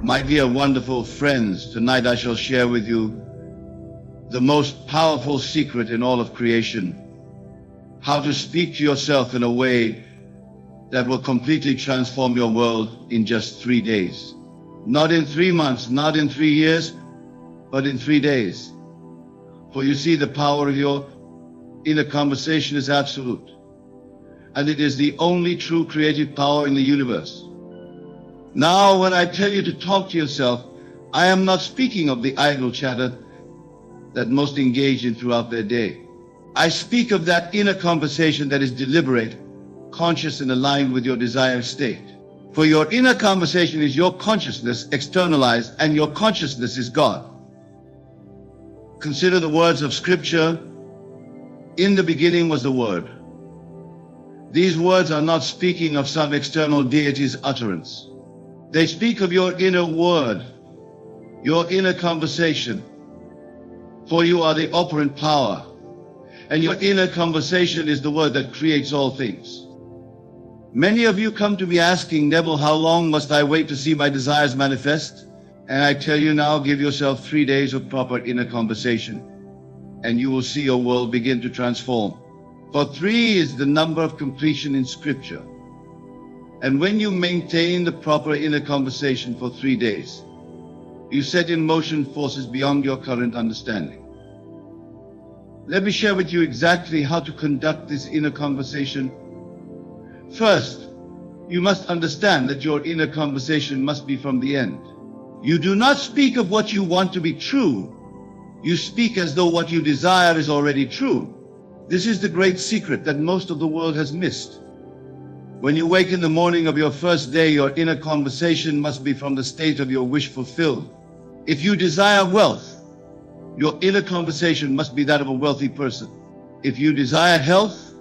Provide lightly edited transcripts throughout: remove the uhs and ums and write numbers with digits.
My dear wonderful friends, tonight I shall share with you the most powerful secret in all of creation. How to speak to yourself in a way that will completely transform your world in just 3 days. Not in 3 months, not in 3 years, but in 3 days. For you see, the power of your inner conversation is absolute. And it is the only true creative power in the universe. Now, when I tell you to talk to yourself, I am not speaking of the idle chatter that most engage in throughout their day. I speak of that inner conversation that is deliberate, conscious, and aligned with your desired state. For your inner conversation is your consciousness externalized, and your consciousness is God. Consider the words of Scripture. In the beginning was the Word. These words are not speaking of some external deity's utterance. They speak of your inner word, your inner conversation. For you are the operant power, and your inner conversation is the word that creates all things. Many of you come to me asking, Neville, how long must I wait to see my desires manifest? And I tell you now, give yourself 3 days of proper inner conversation, and you will see your world begin to transform. For 3 is the number of completion in Scripture. And when you maintain the proper inner conversation for 3 days, you set in motion forces beyond your current understanding. Let me share with you exactly how to conduct this inner conversation. First, you must understand that your inner conversation must be from the end. You do not speak of what you want to be true. You speak as though what you desire is already true. This is the great secret that most of the world has missed. When you wake in the morning of your first day, your inner conversation must be from the state of your wish fulfilled. If you desire wealth, your inner conversation must be that of a wealthy person. If you desire health,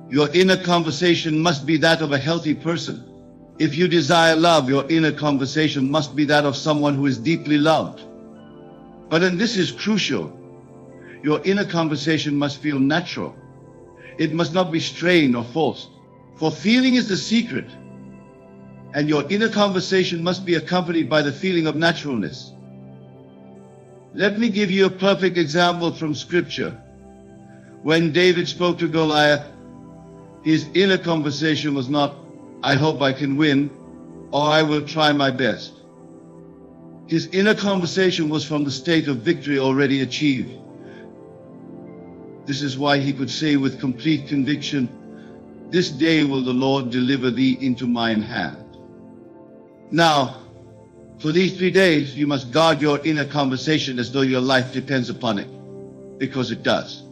your inner conversation must be that of a healthy person. If you desire love, your inner conversation must be that of someone who is deeply loved. But and this is crucial, your inner conversation must feel natural. It must not be strained or forced. For feeling is the secret, and your inner conversation must be accompanied by the feeling of naturalness. Let me give you a perfect example from Scripture. When David spoke to Goliath, his inner conversation was not, I hope I can win, or I will try my best. His inner conversation was from the state of victory already achieved. This is why he could say with complete conviction, this day will the Lord deliver thee into mine hand. Now, for these 3 days, you must guard your inner conversation as though your life depends upon it, because it does.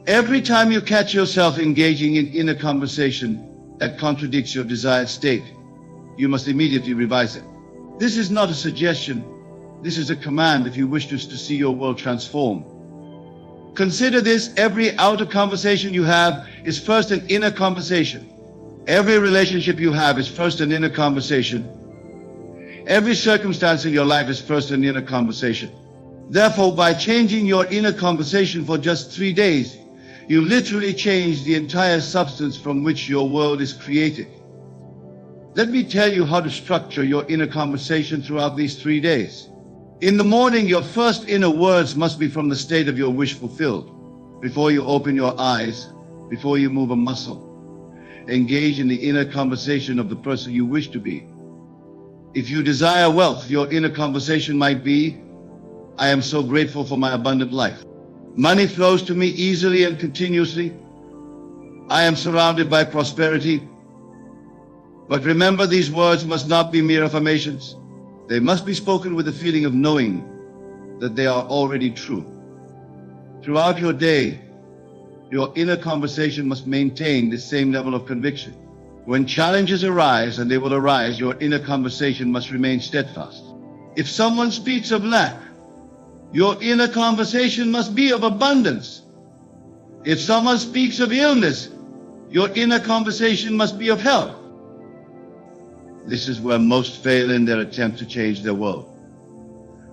Every time you catch yourself engaging in inner conversation that contradicts your desired state, you must immediately revise it. This is not a suggestion. This is a command if you wish to see your world transform. Consider this: every outer conversation you have is first an inner conversation. Every relationship you have is first an inner conversation. Every circumstance in your life is first an inner conversation. Therefore, by changing your inner conversation for just 3 days, you literally change the entire substance from which your world is created. Let me tell you how to structure your inner conversation throughout these 3 days. In the morning, your first inner words must be from the state of your wish fulfilled. Before you open your eyes, before you move a muscle, engage in the inner conversation of the person you wish to be. If you desire wealth, your inner conversation might be, I am so grateful for my abundant life. Money flows to me easily and continuously. I am surrounded by prosperity. But remember, these words must not be mere affirmations. They must be spoken with the feeling of knowing that they are already true. Throughout your day, your inner conversation must maintain the same level of conviction. When challenges arise, and they will arise, your inner conversation must remain steadfast. If someone speaks of lack, your inner conversation must be of abundance. If someone speaks of illness, your inner conversation must be of health. This is where most fail in their attempt to change their world.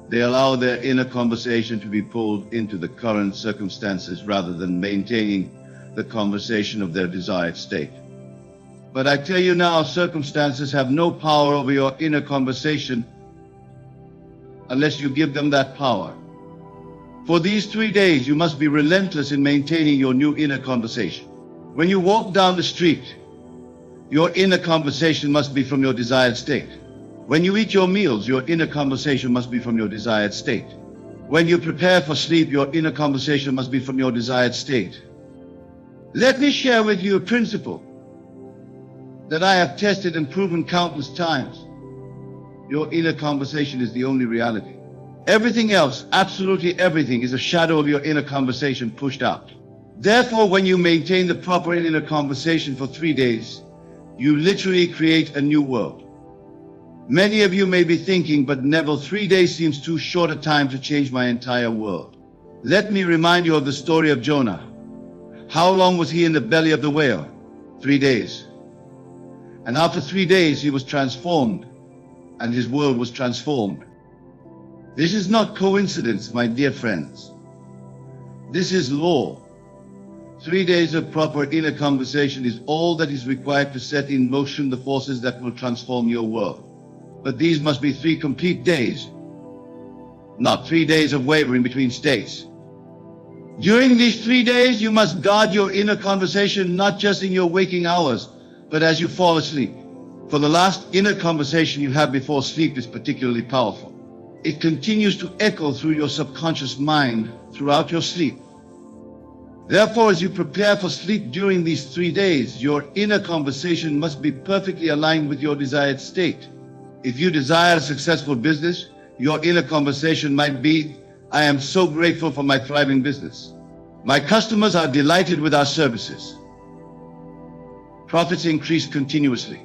They allow their inner conversation to be pulled into the current circumstances rather than maintaining the conversation of their desired state. But I tell you now, circumstances have no power over your inner conversation unless you give them that power. For these 3 days, you must be relentless in maintaining your new inner conversation. When you walk down the street, your inner conversation must be from your desired state. When you eat your meals, your inner conversation must be from your desired state. When you prepare for sleep, your inner conversation must be from your desired state. Let me share with you a principle that I have tested and proven countless times. Your inner conversation is the only reality. Everything else, absolutely everything, is a shadow of your inner conversation pushed out. Therefore, when you maintain the proper inner conversation for 3 days, you literally create a new world. Many of you may be thinking, but Neville, 3 days seems too short a time to change my entire world. Let me remind you of the story of Jonah. How long was he in the belly of the whale? 3 days. And after 3 days, he was transformed, and his world was transformed. This is not coincidence, my dear friends. This is law. 3 days of proper inner conversation is all that is required to set in motion the forces that will transform your world. But these must be 3 complete days, not 3 days of wavering between states. During these 3 days, you must guard your inner conversation not just in your waking hours, but as you fall asleep. For the last inner conversation you have before sleep is particularly powerful. It continues to echo through your subconscious mind throughout your sleep. Therefore, as you prepare for sleep during these 3 days, your inner conversation must be perfectly aligned with your desired state. If you desire a successful business, your inner conversation might be, I am so grateful for my thriving business. My customers are delighted with our services. Profits increase continuously.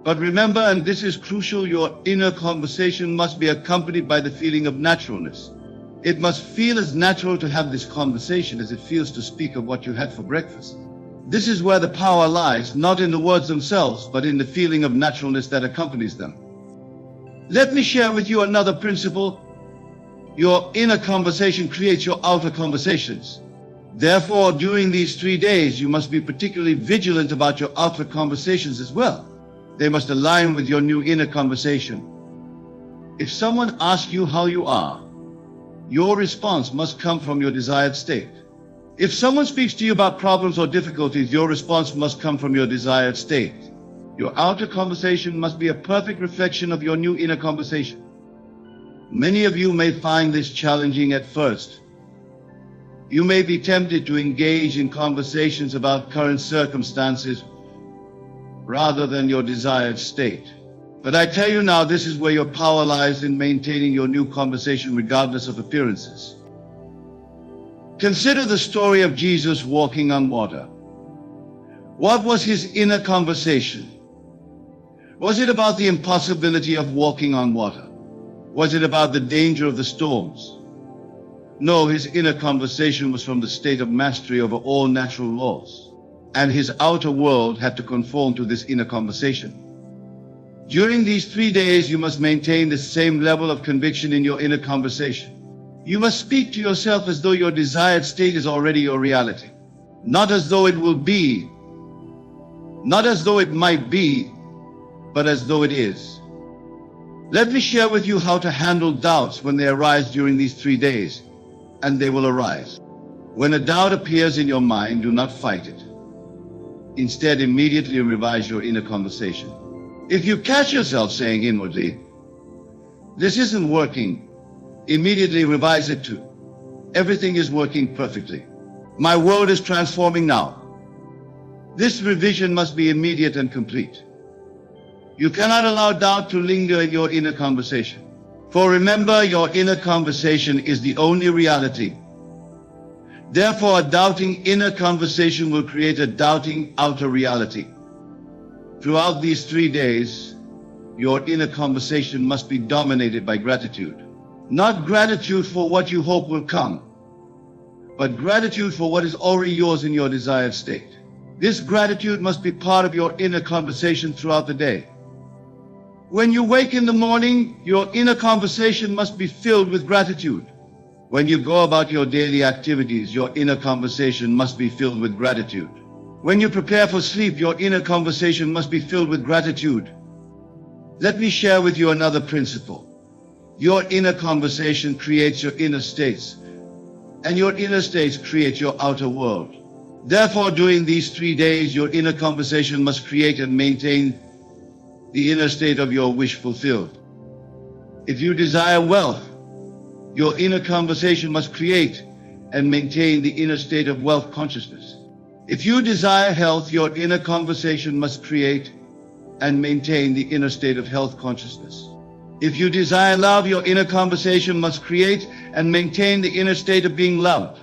But remember, and this is crucial, your inner conversation must be accompanied by the feeling of naturalness. It must feel as natural to have this conversation as it feels to speak of what you had for breakfast. This is where the power lies, not in the words themselves, but in the feeling of naturalness that accompanies them. Let me share with you another principle. Your inner conversation creates your outer conversations. Therefore, during these 3 days, you must be particularly vigilant about your outer conversations as well. They must align with your new inner conversation. If someone asks you how you are, your response must come from your desired state. If someone speaks to you about problems or difficulties, your response must come from your desired state. Your outer conversation must be a perfect reflection of your new inner conversation. Many of you may find this challenging at first. You may be tempted to engage in conversations about current circumstances rather than your desired state. But I tell you now, this is where your power lies, in maintaining your new conversation regardless of appearances. Consider the story of Jesus walking on water. What was his inner conversation? Was it about the impossibility of walking on water? Was it about the danger of the storms? No, his inner conversation was from the state of mastery over all natural laws. And his outer world had to conform to this inner conversation. During these 3 days, you must maintain the same level of conviction in your inner conversation. You must speak to yourself as though your desired state is already your reality. Not as though it will be, not as though it might be, but as though it is. Let me share with you how to handle doubts when they arise during these 3 days, and they will arise. When a doubt appears in your mind, do not fight it. Instead, immediately revise your inner conversation. If you catch yourself saying inwardly, this isn't working, immediately revise it to, everything is working perfectly. My world is transforming now. This revision must be immediate and complete. You cannot allow doubt to linger in your inner conversation. For remember, your inner conversation is the only reality. Therefore, a doubting inner conversation will create a doubting outer reality. Throughout these 3 days, your inner conversation must be dominated by gratitude. Not gratitude for what you hope will come, but gratitude for what is already yours in your desired state. This gratitude must be part of your inner conversation throughout the day. When you wake in the morning, your inner conversation must be filled with gratitude. When you go about your daily activities, your inner conversation must be filled with gratitude. When you prepare for sleep, your inner conversation must be filled with gratitude. Let me share with you another principle. Your inner conversation creates your inner states, and your inner states create your outer world. Therefore, during these 3 days, your inner conversation must create and maintain the inner state of your wish fulfilled. If you desire wealth, your inner conversation must create and maintain the inner state of wealth consciousness. If you desire health, your inner conversation must create and maintain the inner state of health consciousness. If you desire love, your inner conversation must create and maintain the inner state of being loved.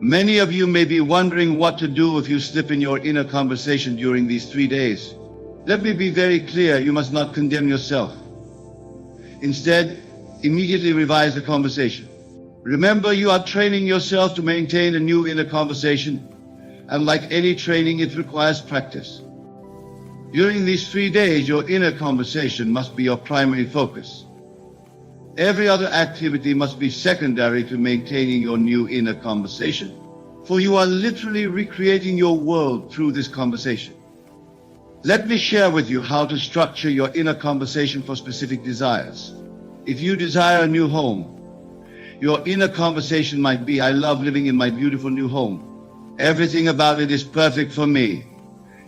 Many of you may be wondering what to do if you slip in your inner conversation during these 3 days. Let me be very clear, you must not condemn yourself. Instead, immediately revise the conversation. Remember, you are training yourself to maintain a new inner conversation, and like any training, it requires practice. During these 3 days, your inner conversation must be your primary focus. Every other activity must be secondary to maintaining your new inner conversation, for you are literally recreating your world through this conversation. Let me share with you how to structure your inner conversation for specific desires. If you desire a new home, your inner conversation might be, I love living in my beautiful new home. Everything about it is perfect for me.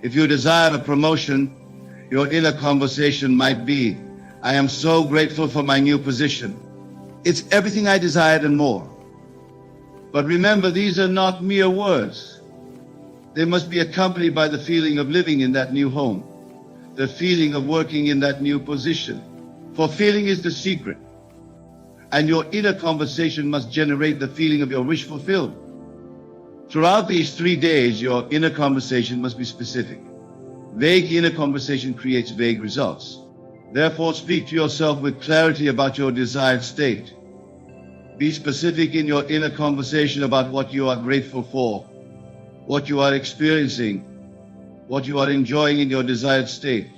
If you desire a promotion, your inner conversation might be, I am so grateful for my new position. It's everything I desired and more. But remember, these are not mere words. They must be accompanied by the feeling of living in that new home, the feeling of working in that new position. For feeling is the secret. And your inner conversation must generate the feeling of your wish fulfilled. Throughout these 3 days, your inner conversation must be specific. Vague inner conversation creates vague results. Therefore, speak to yourself with clarity about your desired state. Be specific in your inner conversation about what you are grateful for, what you are experiencing, what you are enjoying in your desired state.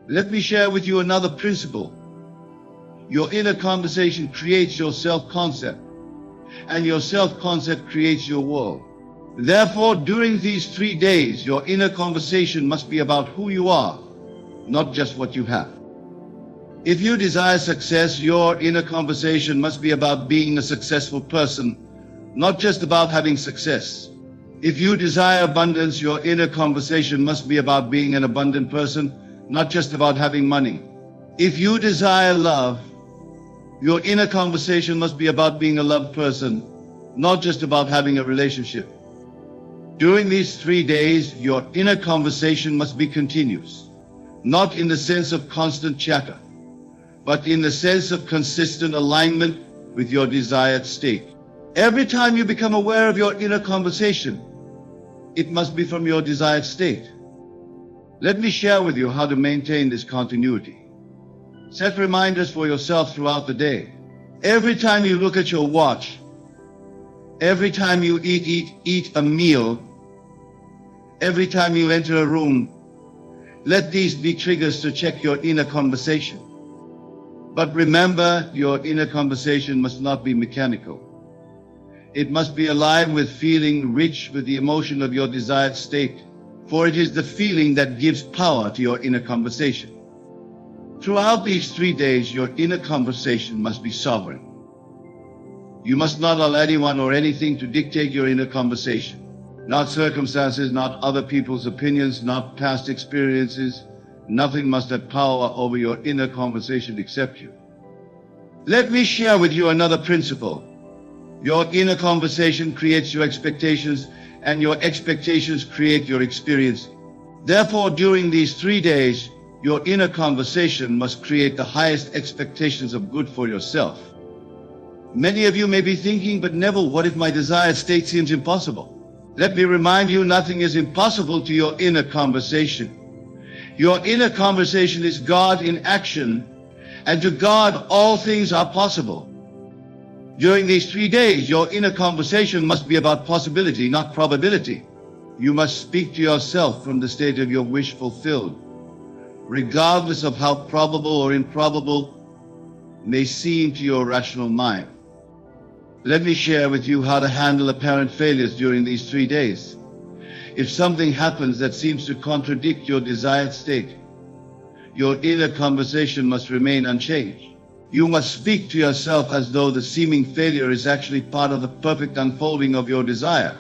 Let me share with you another principle. Your inner conversation creates your self-concept, and your self-concept creates your world. Therefore, during these 3 days, your inner conversation must be about who you are, not just what you have. If you desire success, your inner conversation must be about being a successful person, not just about having success. If you desire abundance, your inner conversation must be about being an abundant person, not just about having money. If you desire love, your inner conversation must be about being a loved person, not just about having a relationship. During these 3 days, your inner conversation must be continuous, not in the sense of constant chatter, but in the sense of consistent alignment with your desired state. Every time you become aware of your inner conversation, it must be from your desired state. Let me share with you how to maintain this continuity. Set reminders for yourself throughout the day. Every time you look at your watch, every time you eat a meal, every time you enter a room, let these be triggers to check your inner conversation. But remember, your inner conversation must not be mechanical. It must be alive with feeling, rich with the emotion of your desired state, for it is the feeling that gives power to your inner conversation. Throughout these 3 days, your inner conversation must be sovereign. You must not allow anyone or anything to dictate your inner conversation. Not circumstances, not other people's opinions, not past experiences. Nothing must have power over your inner conversation except you. Let me share with you another principle. Your inner conversation creates your expectations, and your expectations create your experience. Therefore, during these 3 days, your inner conversation must create the highest expectations of good for yourself. Many of you may be thinking, but Neville, what if my desired state seems impossible? Let me remind you, nothing is impossible to your inner conversation. Your inner conversation is God in action, and to God all things are possible. During these 3 days, your inner conversation must be about possibility, not probability. You must speak to yourself from the state of your wish fulfilled, regardless of how probable or improbable may seem to your rational mind. Let me share with you how to handle apparent failures during these 3 days. If something happens that seems to contradict your desired state, your inner conversation must remain unchanged. You must speak to yourself as though the seeming failure is actually part of the perfect unfolding of your desire.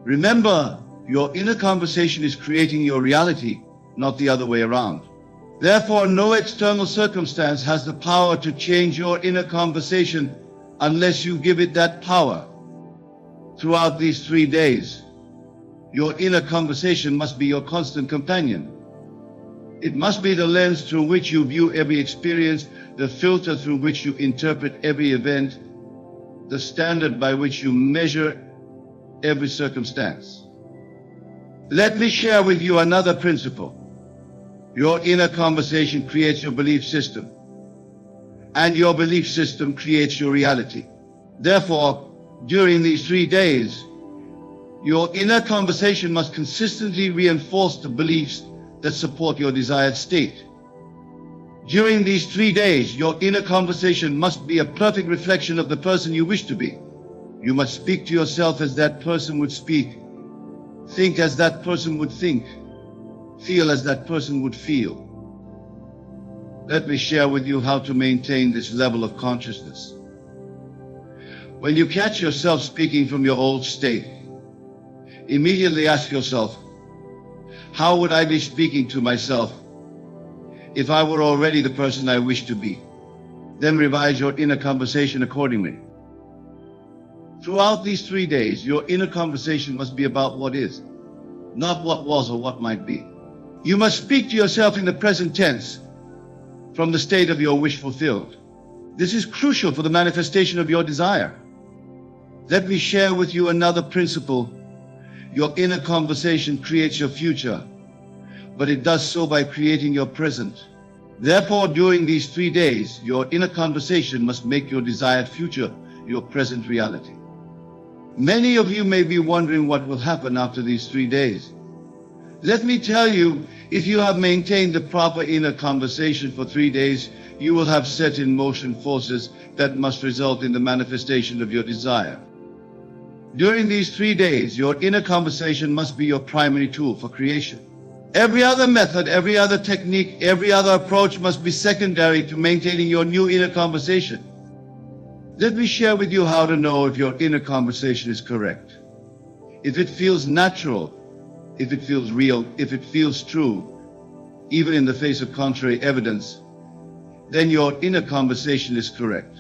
Remember, your inner conversation is creating your reality, not the other way around. Therefore, no external circumstance has the power to change your inner conversation unless you give it that power. Throughout these 3 days, your inner conversation must be your constant companion. It must be the lens through which you view every experience, the filter through which you interpret every event, the standard by which you measure every circumstance. Let me share with you another principle. Your inner conversation creates your belief system, and your belief system creates your reality. Therefore, during these 3 days, your inner conversation must consistently reinforce the beliefs that support your desired state. During these 3 days, your inner conversation must be a perfect reflection of the person you wish to be. You must speak to yourself as that person would speak, think as that person would think, feel as that person would feel. Let me share with you how to maintain this level of consciousness. When you catch yourself speaking from your old state, immediately ask yourself, how would I be speaking to myself if I were already the person I wish to be? Then revise your inner conversation accordingly. Throughout these 3 days, your inner conversation must be about what is, not what was or what might be. You must speak to yourself in the present tense, from the state of your wish fulfilled. This is crucial for the manifestation of your desire. Let me share with you another principle. Your inner conversation creates your future, but it does so by creating your present. Therefore, during these 3 days, your inner conversation must make your desired future your present reality. Many of you may be wondering what will happen after these 3 days. Let me tell you, if you have maintained the proper inner conversation for 3 days, you will have set in motion forces that must result in the manifestation of your desire. During these 3 days, your inner conversation must be your primary tool for creation. Every other method, every other technique, every other approach must be secondary to maintaining your new inner conversation. Let me share with you how to know if your inner conversation is correct. If it feels natural, if it feels real, if it feels true, even in the face of contrary evidence, then your inner conversation is correct.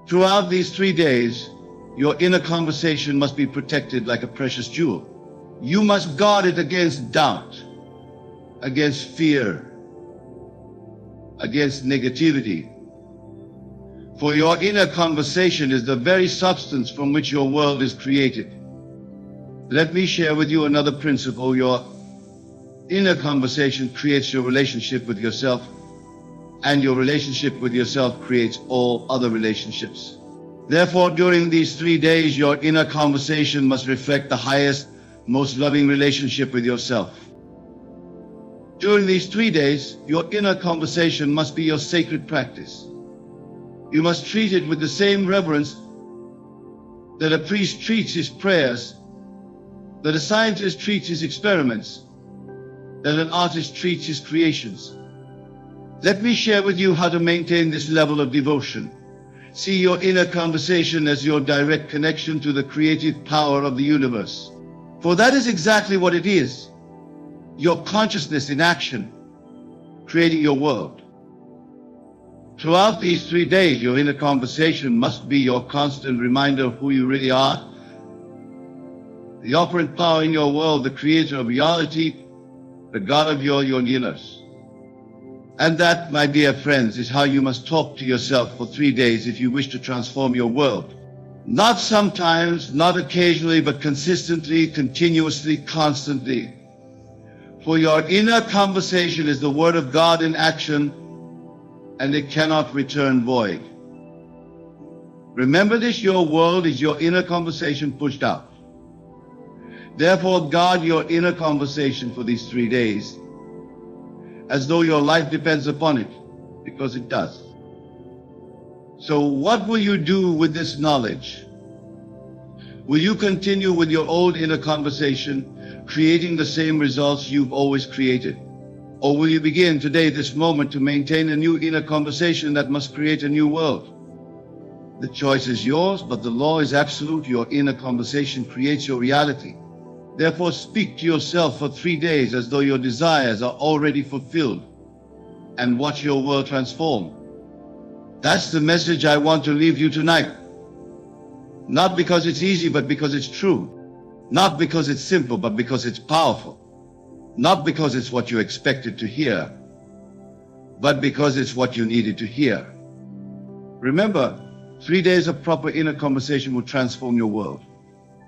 Throughout these 3 days, your inner conversation must be protected like a precious jewel. You must guard it against doubt, against fear, against negativity. For your inner conversation is the very substance from which your world is created. Let me share with you another principle. Your inner conversation creates your relationship with yourself, and your relationship with yourself creates all other relationships. Therefore, during these 3 days, your inner conversation must reflect the highest, most loving relationship with yourself. During these 3 days, your inner conversation must be your sacred practice. You must treat it with the same reverence that a priest treats his prayers, that a scientist treats his experiments, that an artist treats his creations. Let me share with you how to maintain this level of devotion. See your inner conversation as your direct connection to the creative power of the universe. For that is exactly what it is. Your consciousness in action, creating your world. Throughout these 3 days, your inner conversation must be your constant reminder of who you really are. The operant power in your world, the creator of reality, the God of your universe. And that, my dear friends, is how you must talk to yourself for 3 days if you wish to transform your world. Not sometimes, not occasionally, but consistently, continuously, constantly. For your inner conversation is the word of God in action, and it cannot return void. Remember this, your world is your inner conversation pushed out. Therefore, guard your inner conversation for these 3 days, as though your life depends upon it, because it does. So what will you do with this knowledge? Will you continue with your old inner conversation, creating the same results you've always created? Or will you begin today, this moment, to maintain a new inner conversation that must create a new world? The choice is yours, but the law is absolute. Your inner conversation creates your reality. Therefore, speak to yourself for 3 days as though your desires are already fulfilled, and watch your world transform. That's the message I want to leave you tonight. Not because it's easy, but because it's true. Not because it's simple, but because it's powerful. Not because it's what you expected to hear, but because it's what you needed to hear. Remember, 3 days of proper inner conversation will transform your world.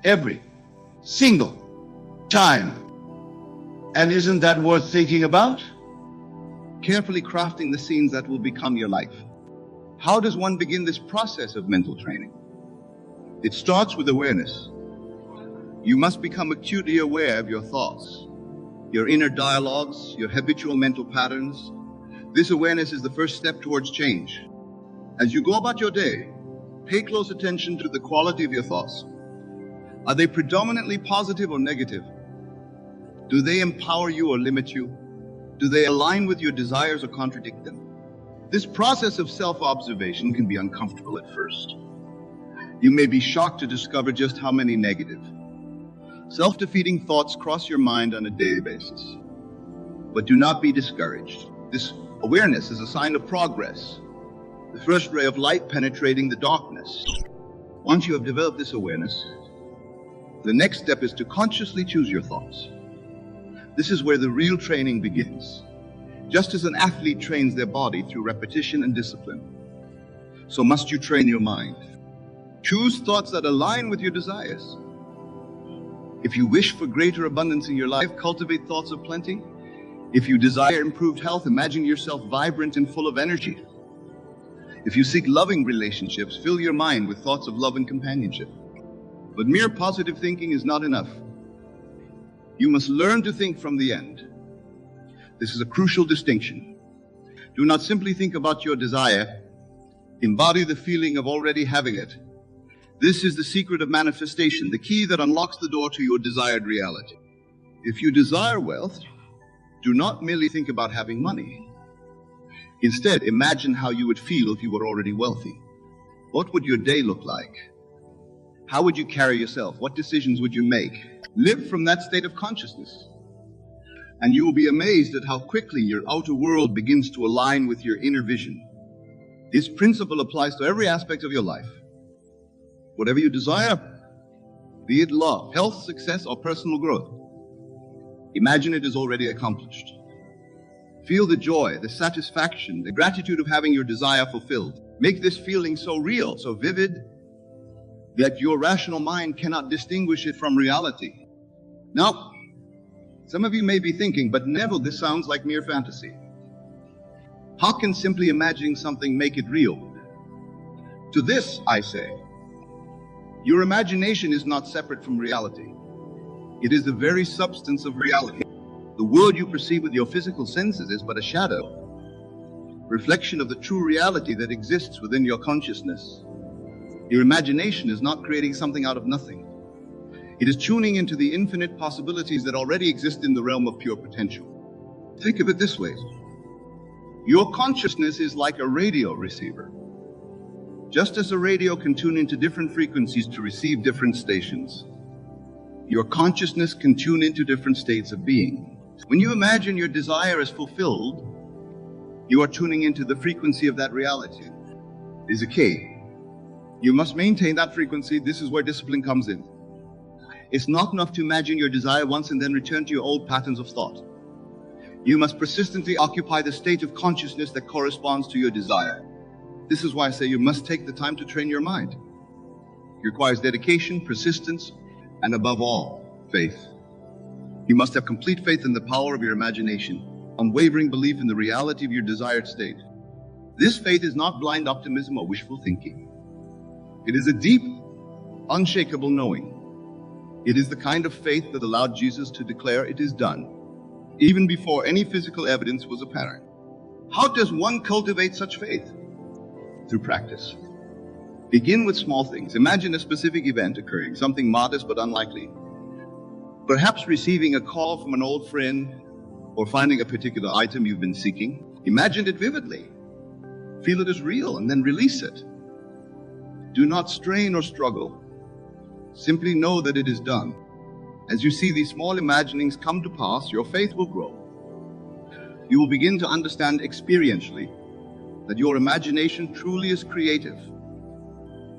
Every single time. And isn't that worth thinking about? Carefully crafting the scenes that will become your life. How does one begin this process of mental training? It starts with awareness. You must become acutely aware of your thoughts, your inner dialogues, your habitual mental patterns. This awareness is the first step towards change. As you go about your day, pay close attention to the quality of your thoughts. Are they predominantly positive or negative? Do they empower you or limit you? Do they align with your desires or contradict them? This process of self-observation can be uncomfortable at first. You may be shocked to discover just how many negative, self-defeating thoughts cross your mind on a daily basis. But do not be discouraged. This awareness is a sign of progress, the first ray of light penetrating the darkness. Once you have developed this awareness, the next step is to consciously choose your thoughts. This is where the real training begins. Just as an athlete trains their body through repetition and discipline, so must you train your mind. Choose thoughts that align with your desires. If you wish for greater abundance in your life, cultivate thoughts of plenty. If you desire improved health, imagine yourself vibrant and full of energy. If you seek loving relationships, fill your mind with thoughts of love and companionship. But mere positive thinking is not enough. You must learn to think from the end. This is a crucial distinction. Do not simply think about your desire. Embody the feeling of already having it. This is the secret of manifestation, the key that unlocks the door to your desired reality. If you desire wealth, do not merely think about having money. Instead, imagine how you would feel if you were already wealthy. What would your day look like? How would you carry yourself? What decisions would you make? Live from that state of consciousness, and you will be amazed at how quickly your outer world begins to align with your inner vision. This principle applies to every aspect of your life. Whatever you desire, be it love, health, success, or personal growth, imagine it is already accomplished. Feel the joy, the satisfaction, the gratitude of having your desire fulfilled. Make this feeling so real, so vivid, that your rational mind cannot distinguish it from reality. Now, some of you may be thinking, but Neville, this sounds like mere fantasy. How can simply imagining something make it real? To this, I say, your imagination is not separate from reality. It is the very substance of reality. The world you perceive with your physical senses is but a shadow, reflection of the true reality that exists within your consciousness. Your imagination is not creating something out of nothing. It is tuning into the infinite possibilities that already exist in the realm of pure potential. Think of it this way. Your consciousness is like a radio receiver. Just as a radio can tune into different frequencies to receive different stations, your consciousness can tune into different states of being. When you imagine your desire is fulfilled, you are tuning into the frequency of that reality. It is a key. You must maintain that frequency. This is where discipline comes in. It's not enough to imagine your desire once and then return to your old patterns of thought. You must persistently occupy the state of consciousness that corresponds to your desire. This is why I say you must take the time to train your mind. It requires dedication, persistence, and above all, faith. You must have complete faith in the power of your imagination, unwavering belief in the reality of your desired state. This faith is not blind optimism or wishful thinking. It is a deep, unshakable knowing. It is the kind of faith that allowed Jesus to declare it is done, even before any physical evidence was apparent. How does one cultivate such faith? Through practice. Begin with small things. Imagine a specific event occurring, something modest but unlikely. Perhaps receiving a call from an old friend, or finding a particular item you've been seeking, imagine it vividly. Feel it as real and then release it. Do not strain or struggle. Simply know that it is done. As you see these small imaginings come to pass, your faith will grow. You will begin to understand experientially that your imagination truly is creative.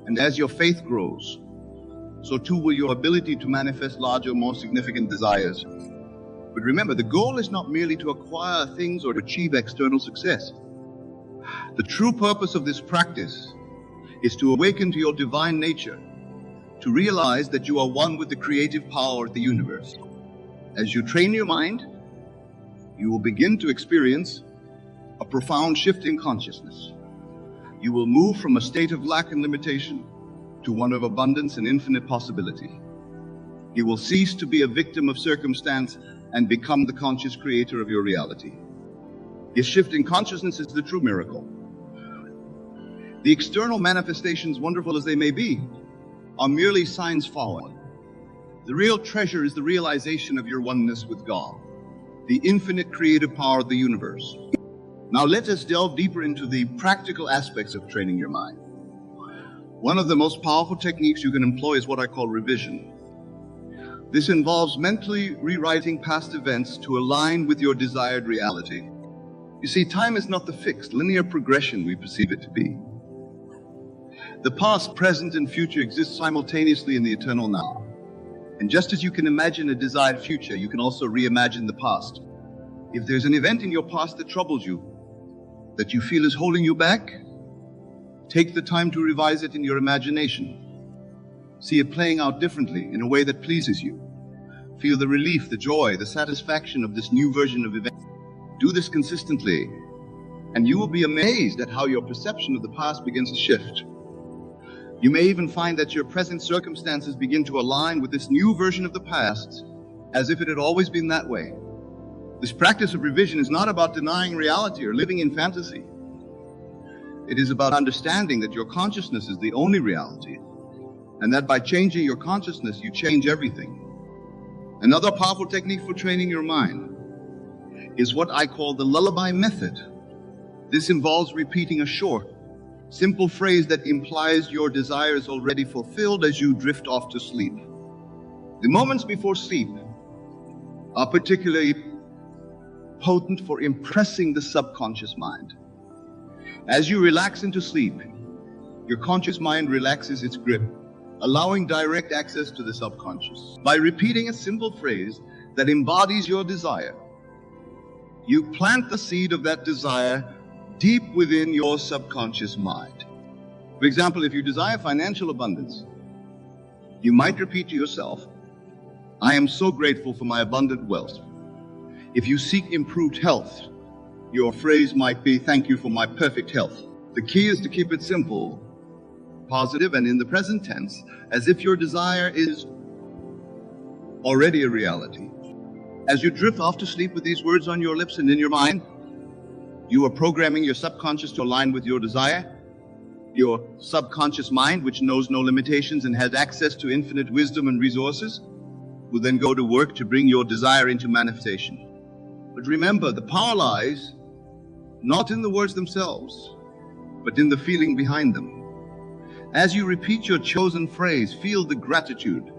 And as your faith grows, so too will your ability to manifest larger, more significant desires. But remember, the goal is not merely to acquire things or to achieve external success. The true purpose of this practice is to awaken to your divine nature, to realize that you are one with the creative power of the universe. As you train your mind, you will begin to experience a profound shift in consciousness. You will move from a state of lack and limitation to one of abundance and infinite possibility. You will cease to be a victim of circumstance and become the conscious creator of your reality. This shift in consciousness is the true miracle. The external manifestations, wonderful as they may be, are merely signs forward. The real treasure is the realization of your oneness with God, the infinite creative power of the universe. Now let us delve deeper into the practical aspects of training your mind. One of the most powerful techniques you can employ is what I call revision. This involves mentally rewriting past events to align with your desired reality. You see, time is not the fixed, linear progression we perceive it to be. The past, present, and future exist simultaneously in the eternal now. And just as you can imagine a desired future, you can also reimagine the past. If there's an event in your past that troubles you, that you feel is holding you back, take the time to revise it in your imagination. See it playing out differently in a way that pleases you. Feel the relief, the joy, the satisfaction of this new version of events. Do this consistently, and you will be amazed at how your perception of the past begins to shift. You may even find that your present circumstances begin to align with this new version of the past, as if it had always been that way. This practice of revision is not about denying reality or living in fantasy. It is about understanding that your consciousness is the only reality, and that by changing your consciousness, you change everything. Another powerful technique for training your mind is what I call the lullaby method. This involves repeating a short, simple phrase that implies your desire is already fulfilled as you drift off to sleep. The moments before sleep are particularly potent for impressing the subconscious mind. As you relax into sleep, your conscious mind relaxes its grip, allowing direct access to the subconscious. By repeating a simple phrase that embodies your desire, you plant the seed of that desire deep within your subconscious mind. For example, if you desire financial abundance, you might repeat to yourself, "I am so grateful for my abundant wealth." If you seek improved health, your phrase might be, "Thank you for my perfect health." The key is to keep it simple, positive, and in the present tense, as if your desire is already a reality. As you drift off to sleep with these words on your lips and in your mind, you are programming your subconscious to align with your desire. Your subconscious mind, which knows no limitations and has access to infinite wisdom and resources, will then go to work to bring your desire into manifestation. But remember, the power lies not in the words themselves, but in the feeling behind them. As you repeat your chosen phrase, feel the gratitude,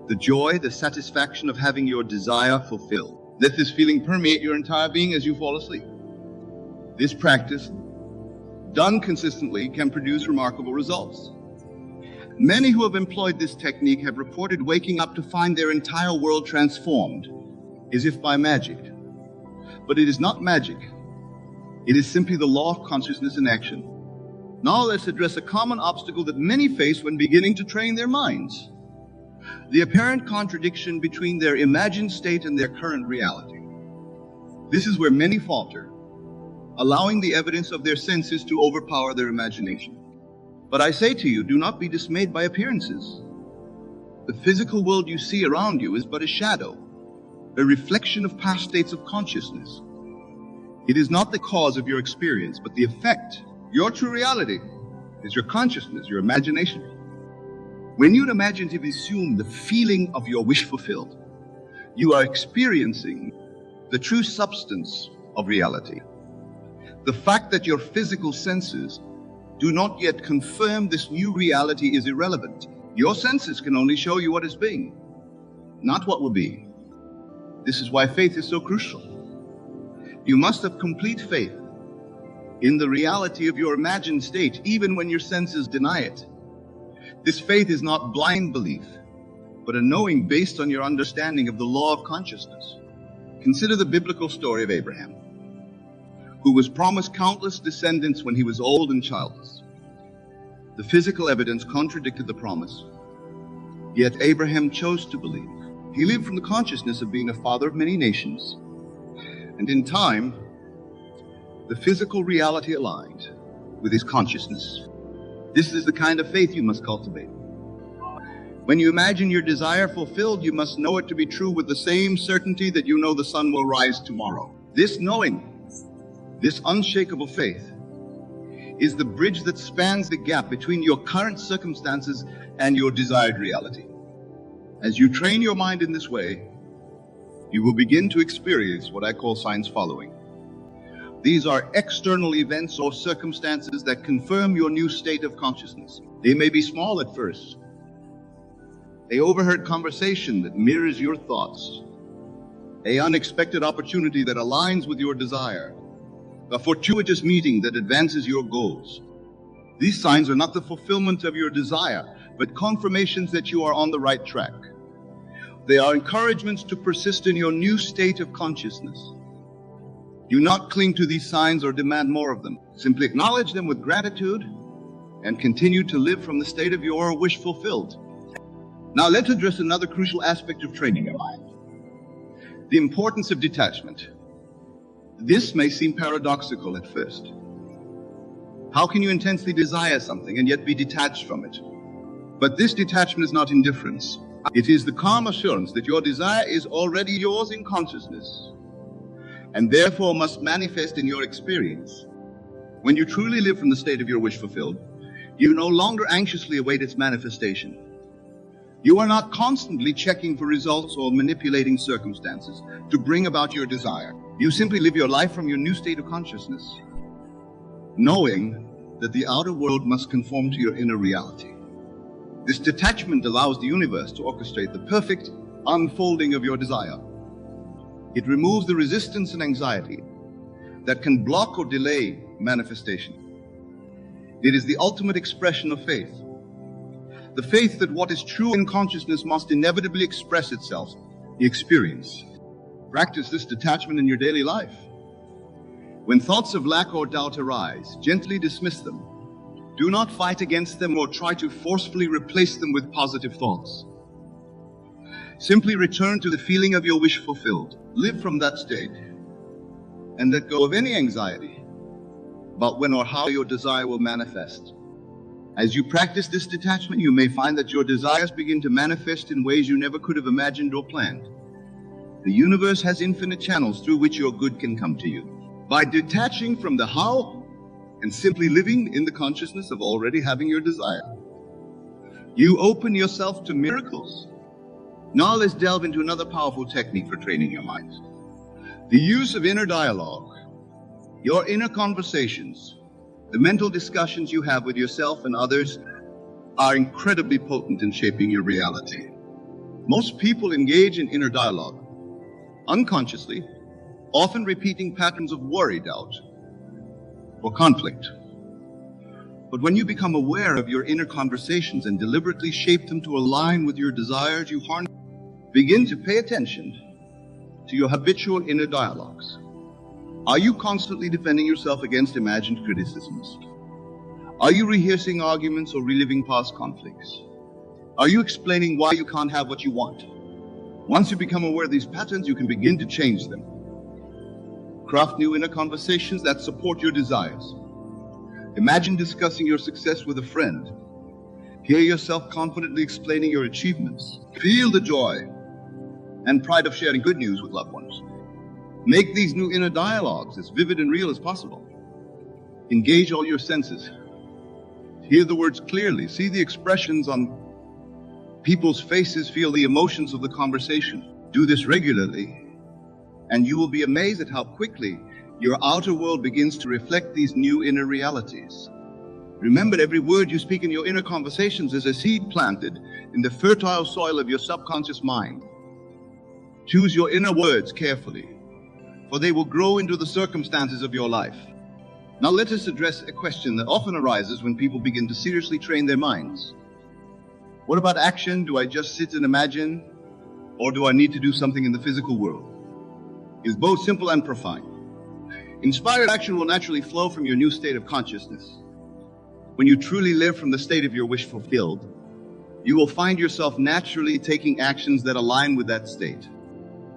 the joy, the satisfaction of having your desire fulfilled. Let this feeling permeate your entire being as you fall asleep. This practice, done consistently, can produce remarkable results. Many who have employed this technique have reported waking up to find their entire world transformed, as if by magic. But it is not magic. It is simply the law of consciousness in action. Now let's address a common obstacle that many face when beginning to train their minds: the apparent contradiction between their imagined state and their current reality. This is where many falter, allowing the evidence of their senses to overpower their imagination. But I say to you, do not be dismayed by appearances. The physical world you see around you is but a shadow, a reflection of past states of consciousness. It is not the cause of your experience, but the effect. Your true reality is your consciousness, your imagination. When you imaginatively assume the feeling of your wish fulfilled, you are experiencing the true substance of reality. The fact that your physical senses do not yet confirm this new reality is irrelevant. Your senses can only show you what is being, not what will be. This is why faith is so crucial. You must have complete faith in the reality of your imagined state, even when your senses deny it. This faith is not blind belief, but a knowing based on your understanding of the law of consciousness. Consider the biblical story of Abraham, who was promised countless descendants when he was old and childless. The physical evidence contradicted the promise, yet Abraham chose to believe. He lived from the consciousness of being a father of many nations, and in time, the physical reality aligned with his consciousness. This is the kind of faith you must cultivate. When you imagine your desire fulfilled, you must know it to be true with the same certainty that you know the sun will rise tomorrow. This knowing, this unshakable faith, is the bridge that spans the gap between your current circumstances and your desired reality. As you train your mind in this way, you will begin to experience what I call signs following. These are external events or circumstances that confirm your new state of consciousness. They may be small at first. A overheard conversation that mirrors your thoughts, an unexpected opportunity that aligns with your desire, a fortuitous meeting that advances your goals. These signs are not the fulfillment of your desire, but confirmations that you are on the right track. They are encouragements to persist in your new state of consciousness. Do not cling to these signs or demand more of them. Simply acknowledge them with gratitude and continue to live from the state of your wish fulfilled. Now let's address another crucial aspect of training your mind: the importance of detachment. This may seem paradoxical at first. How can you intensely desire something and yet be detached from it? But this detachment is not indifference. It is the calm assurance that your desire is already yours in consciousness, and therefore must manifest in your experience. When you truly live from the state of your wish fulfilled, you no longer anxiously await its manifestation. You are not constantly checking for results or manipulating circumstances to bring about your desire. You simply live your life from your new state of consciousness, knowing that the outer world must conform to your inner reality. This detachment allows the universe to orchestrate the perfect unfolding of your desire. It removes the resistance and anxiety that can block or delay manifestation. It is the ultimate expression of faith. The faith that what is true in consciousness must inevitably express itself, the experience. Practice this detachment in your daily life. When thoughts of lack or doubt arise, gently dismiss them. Do not fight against them or try to forcefully replace them with positive thoughts. Simply return to the feeling of your wish fulfilled. Live from that state and let go of any anxiety about when or how your desire will manifest. As you practice this detachment, you may find that your desires begin to manifest in ways you never could have imagined or planned. The universe has infinite channels through which your good can come to you. By detaching from the how and simply living in the consciousness of already having your desire, you open yourself to miracles. Now let's delve into another powerful technique for training your mind: the use of inner dialogue. Your inner conversations, the mental discussions you have with yourself and others, are incredibly potent in shaping your reality. Most people engage in inner dialogue unconsciously, often repeating patterns of worry, doubt, or conflict. But when you become aware of your inner conversations and deliberately shape them to align with your desires, you begin to pay attention to your habitual inner dialogues. Are you constantly defending yourself against imagined criticisms? Are you rehearsing arguments or reliving past conflicts? Are you explaining why you can't have what you want? Once you become aware of these patterns, you can begin to change them. Craft new inner conversations that support your desires. Imagine discussing your success with a friend. Hear yourself confidently explaining your achievements. Feel the joy and pride of sharing good news with loved ones. Make these new inner dialogues as vivid and real as possible. Engage all your senses. Hear the words clearly. See the expressions on people's faces. Feel the emotions of the conversation. Do this regularly, And you will be amazed at how quickly your outer world begins to reflect these new inner realities. Remember, every word you speak in your inner conversations is a seed planted in the fertile soil of your subconscious mind. Choose your inner words carefully, for they will grow into the circumstances of your life. Now let us address a question that often arises when people begin to seriously train their minds. What about action? Do I just sit and imagine? Or do I need to do something in the physical world? It's both simple and profound. Inspired action will naturally flow from your new state of consciousness. When you truly live from the state of your wish fulfilled, you will find yourself naturally taking actions that align with that state.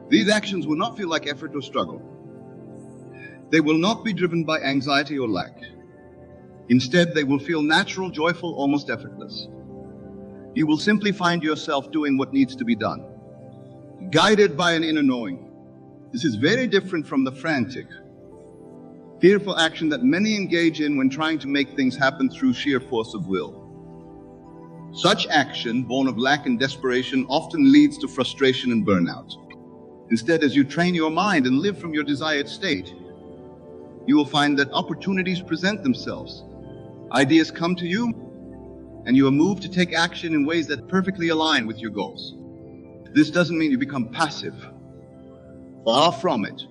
These actions will not feel like effort or struggle. They will not be driven by anxiety or lack. Instead, they will feel natural, joyful, almost effortless. You will simply find yourself doing what needs to be done, guided by an inner knowing. This is very different from the frantic, fearful action that many engage in when trying to make things happen through sheer force of will. Such action, born of lack and desperation, often leads to frustration and burnout. Instead, as you train your mind and live from your desired state, you will find that opportunities present themselves. Ideas come to you, and you are moved to take action in ways that perfectly align with your goals. This doesn't mean you become passive. Far from it.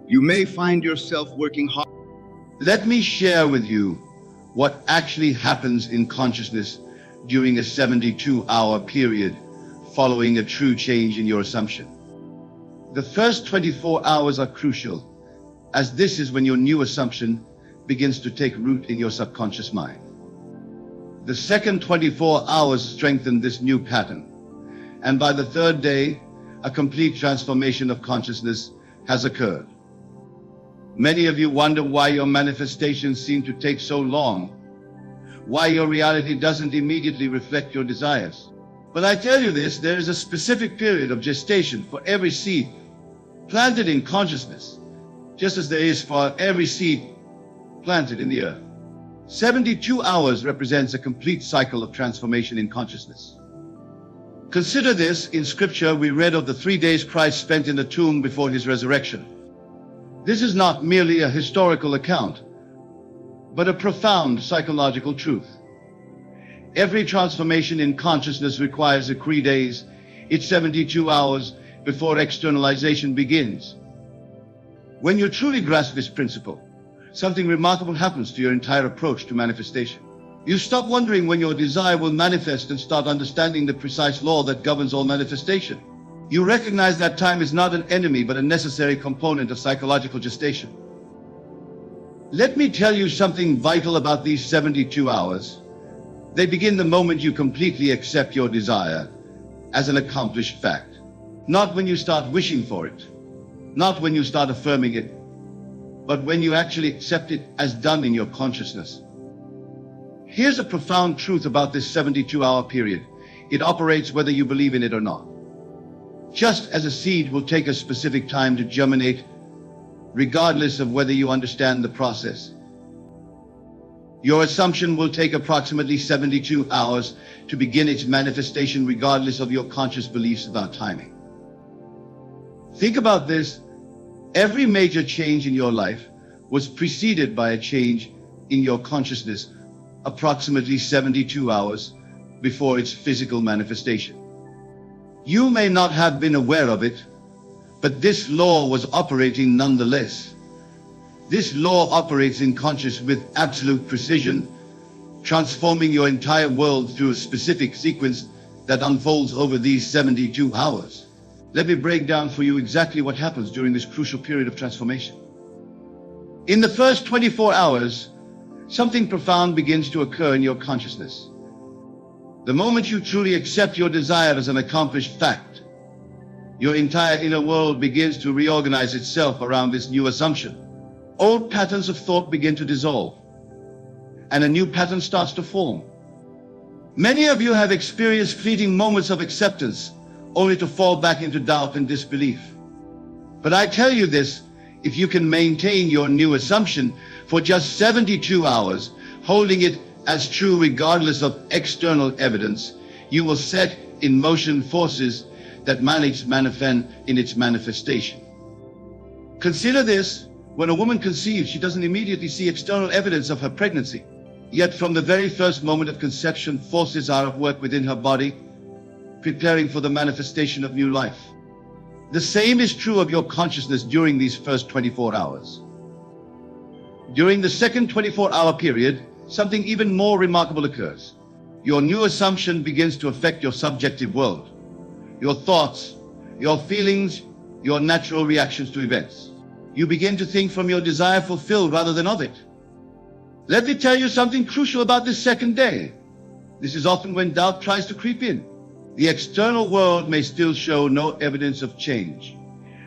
You may find yourself working hard. Let me share with you what actually happens in consciousness during a 72-hour period following a true change in your assumption. The first 24 hours are crucial, as this is when your new assumption begins to take root in your subconscious mind. The second 24 hours strengthen this new pattern, and by the third day, a complete transformation of consciousness has occurred. Many of you wonder why your manifestations seem to take so long, why your reality doesn't immediately reflect your desires. But I tell you this, there is a specific period of gestation for every seed planted in consciousness, just as there is for every seed planted in the earth. 72 hours represents a complete cycle of transformation in consciousness. Consider this. In Scripture, we read of the 3 days Christ spent in the tomb before his resurrection. This is not merely a historical account, but a profound psychological truth. Every transformation in consciousness requires 3 days. It's 72 hours before externalization begins. When you truly grasp this principle, something remarkable happens to your entire approach to manifestation. You stop wondering when your desire will manifest and start understanding the precise law that governs all manifestation. You recognize that time is not an enemy, but a necessary component of psychological gestation. Let me tell you something vital about these 72 hours. They begin the moment you completely accept your desire as an accomplished fact. Not when you start wishing for it, not when you start affirming it, but when you actually accept it as done in your consciousness. Here's a profound truth about this 72-hour period. It operates whether you believe in it or not. Just as a seed will take a specific time to germinate, regardless of whether you understand the process, your assumption will take approximately 72 hours to begin its manifestation, regardless of your conscious beliefs about timing. Think about this. Every major change in your life was preceded by a change in your consciousness approximately 72 hours before its physical manifestation. You may not have been aware of it, but this law was operating nonetheless. This law operates in consciousness with absolute precision, transforming your entire world through a specific sequence that unfolds over these 72 hours. Let me break down for you exactly what happens during this crucial period of transformation. In the first 24 hours, something profound begins to occur in your consciousness. The moment you truly accept your desire as an accomplished fact, your entire inner world begins to reorganize itself around this new assumption. Old patterns of thought begin to dissolve, and a new pattern starts to form. Many of you have experienced fleeting moments of acceptance, only to fall back into doubt and disbelief. But I tell you this, if you can maintain your new assumption for just 72 hours, holding it as true regardless of external evidence, you will set in motion forces that manifest in its manifestation. Consider this: when a woman conceives, she doesn't immediately see external evidence of her pregnancy. Yet from the very first moment of conception, forces are at work within her body, preparing for the manifestation of new life. The same is true of your consciousness during these first 24 hours. During the second 24-hour period, something even more remarkable occurs. Your new assumption begins to affect your subjective world, your thoughts, your feelings, your natural reactions to events. You begin to think from your desire fulfilled rather than of it. Let me tell you something crucial about this second day. This is often when doubt tries to creep in. The external world may still show no evidence of change,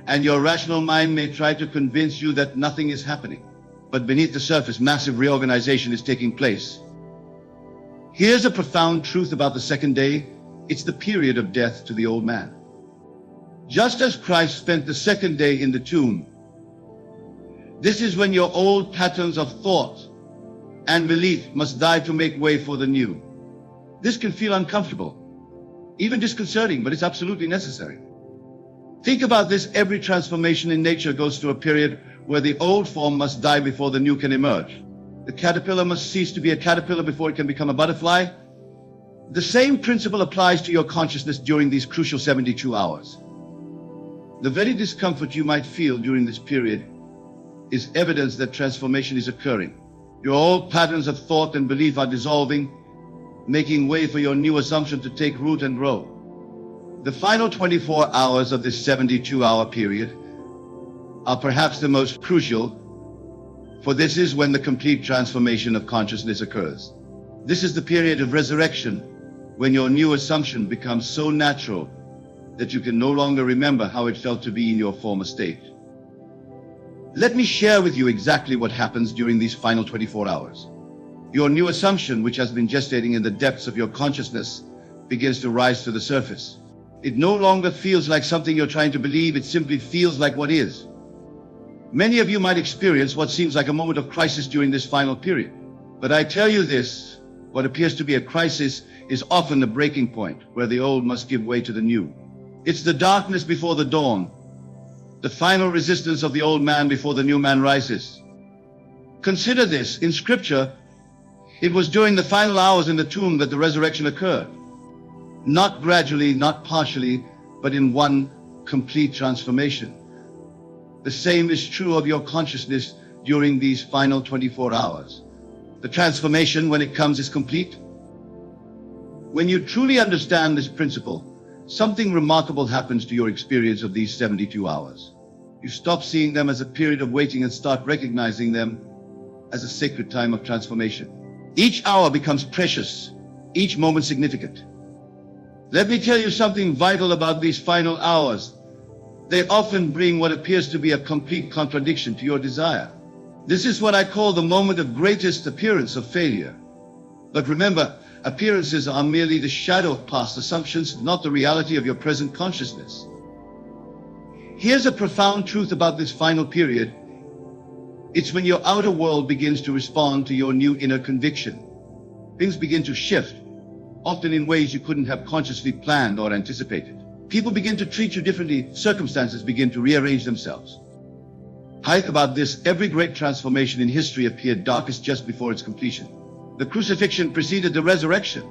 and your rational mind may try to convince you that nothing is happening. But beneath the surface, massive reorganization is taking place. Here's a profound truth about the second day. It's the period of death to the old man. Just as Christ spent the second day in the tomb, this is when your old patterns of thought and belief must die to make way for the new. This can feel uncomfortable, even disconcerting, but it's absolutely necessary. Think about this: every transformation in nature goes through a period where the old form must die before the new can emerge. The caterpillar must cease to be a caterpillar before it can become a butterfly. The same principle applies to your consciousness during these crucial 72 hours. The very discomfort you might feel during this period is evidence that transformation is occurring. Your old patterns of thought and belief are dissolving, making way for your new assumption to take root and grow. The final 24 hours of this 72-hour period are perhaps the most crucial, for this is when the complete transformation of consciousness occurs. This is the period of resurrection, when your new assumption becomes so natural that you can no longer remember how it felt to be in your former state. Let me share with you exactly what happens during these final 24 hours. Your new assumption, which has been gestating in the depths of your consciousness, begins to rise to the surface. It no longer feels like something you're trying to believe, it simply feels like what is. Many of you might experience what seems like a moment of crisis during this final period. But I tell you this, what appears to be a crisis is often the breaking point where the old must give way to the new. It's the darkness before the dawn, the final resistance of the old man before the new man rises. Consider this: in Scripture, it was during the final hours in the tomb that the resurrection occurred. Not gradually, not partially, but in one complete transformation. The same is true of your consciousness during these final 24 hours. The transformation, when it comes, is complete. When you truly understand this principle, something remarkable happens to your experience of these 72 hours. You stop seeing them as a period of waiting and start recognizing them as a sacred time of transformation. Each hour becomes precious, each moment significant. Let me tell you something vital about these final hours. They often bring what appears to be a complete contradiction to your desire. This is what I call the moment of greatest appearance of failure. But remember, appearances are merely the shadow of past assumptions, not the reality of your present consciousness. Here's a profound truth about this final period. It's when your outer world begins to respond to your new inner conviction. Things begin to shift, often in ways you couldn't have consciously planned or anticipated. People begin to treat you differently. Circumstances begin to rearrange themselves. Think about this: every great transformation in history appeared darkest just before its completion. The crucifixion preceded the resurrection.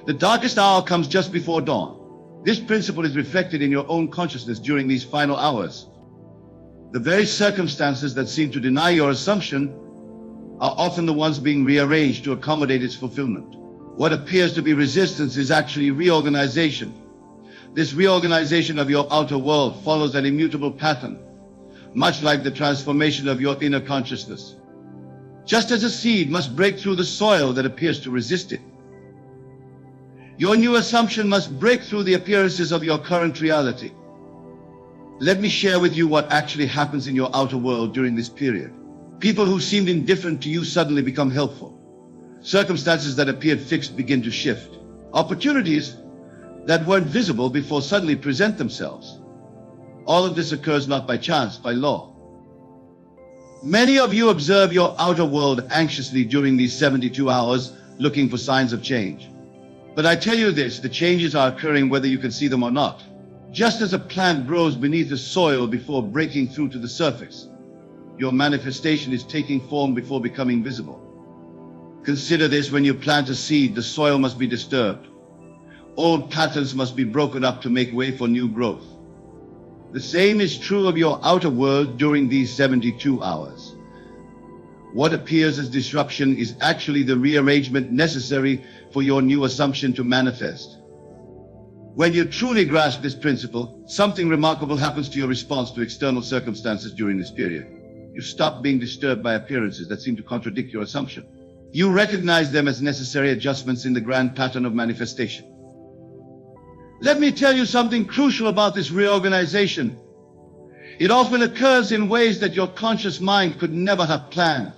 The darkest hour comes just before dawn. This principle is reflected in your own consciousness during these final hours. The very circumstances that seem to deny your assumption are often the ones being rearranged to accommodate its fulfillment. What appears to be resistance is actually reorganization. This reorganization of your outer world follows an immutable pattern, much like the transformation of your inner consciousness. Just as a seed must break through the soil that appears to resist it, your new assumption must break through the appearances of your current reality. Let me share with you what actually happens in your outer world during this period. People who seemed indifferent to you suddenly become helpful. Circumstances that appeared fixed begin to shift. Opportunities that weren't visible before suddenly present themselves. All of this occurs not by chance, by law. Many of you observe your outer world anxiously during these 72 hours, looking for signs of change. But I tell you this, the changes are occurring whether you can see them or not. Just as a plant grows beneath the soil before breaking through to the surface, your manifestation is taking form before becoming visible. Consider this: when you plant a seed, the soil must be disturbed. Old patterns must be broken up to make way for new growth. The same is true of your outer world during these 72 hours. What appears as disruption is actually the rearrangement necessary for your new assumption to manifest. When you truly grasp this principle, something remarkable happens to your response to external circumstances during this period. You stop being disturbed by appearances that seem to contradict your assumption. You recognize them as necessary adjustments in the grand pattern of manifestation. Let me tell you something crucial about this reorganization. It often occurs in ways that your conscious mind could never have planned.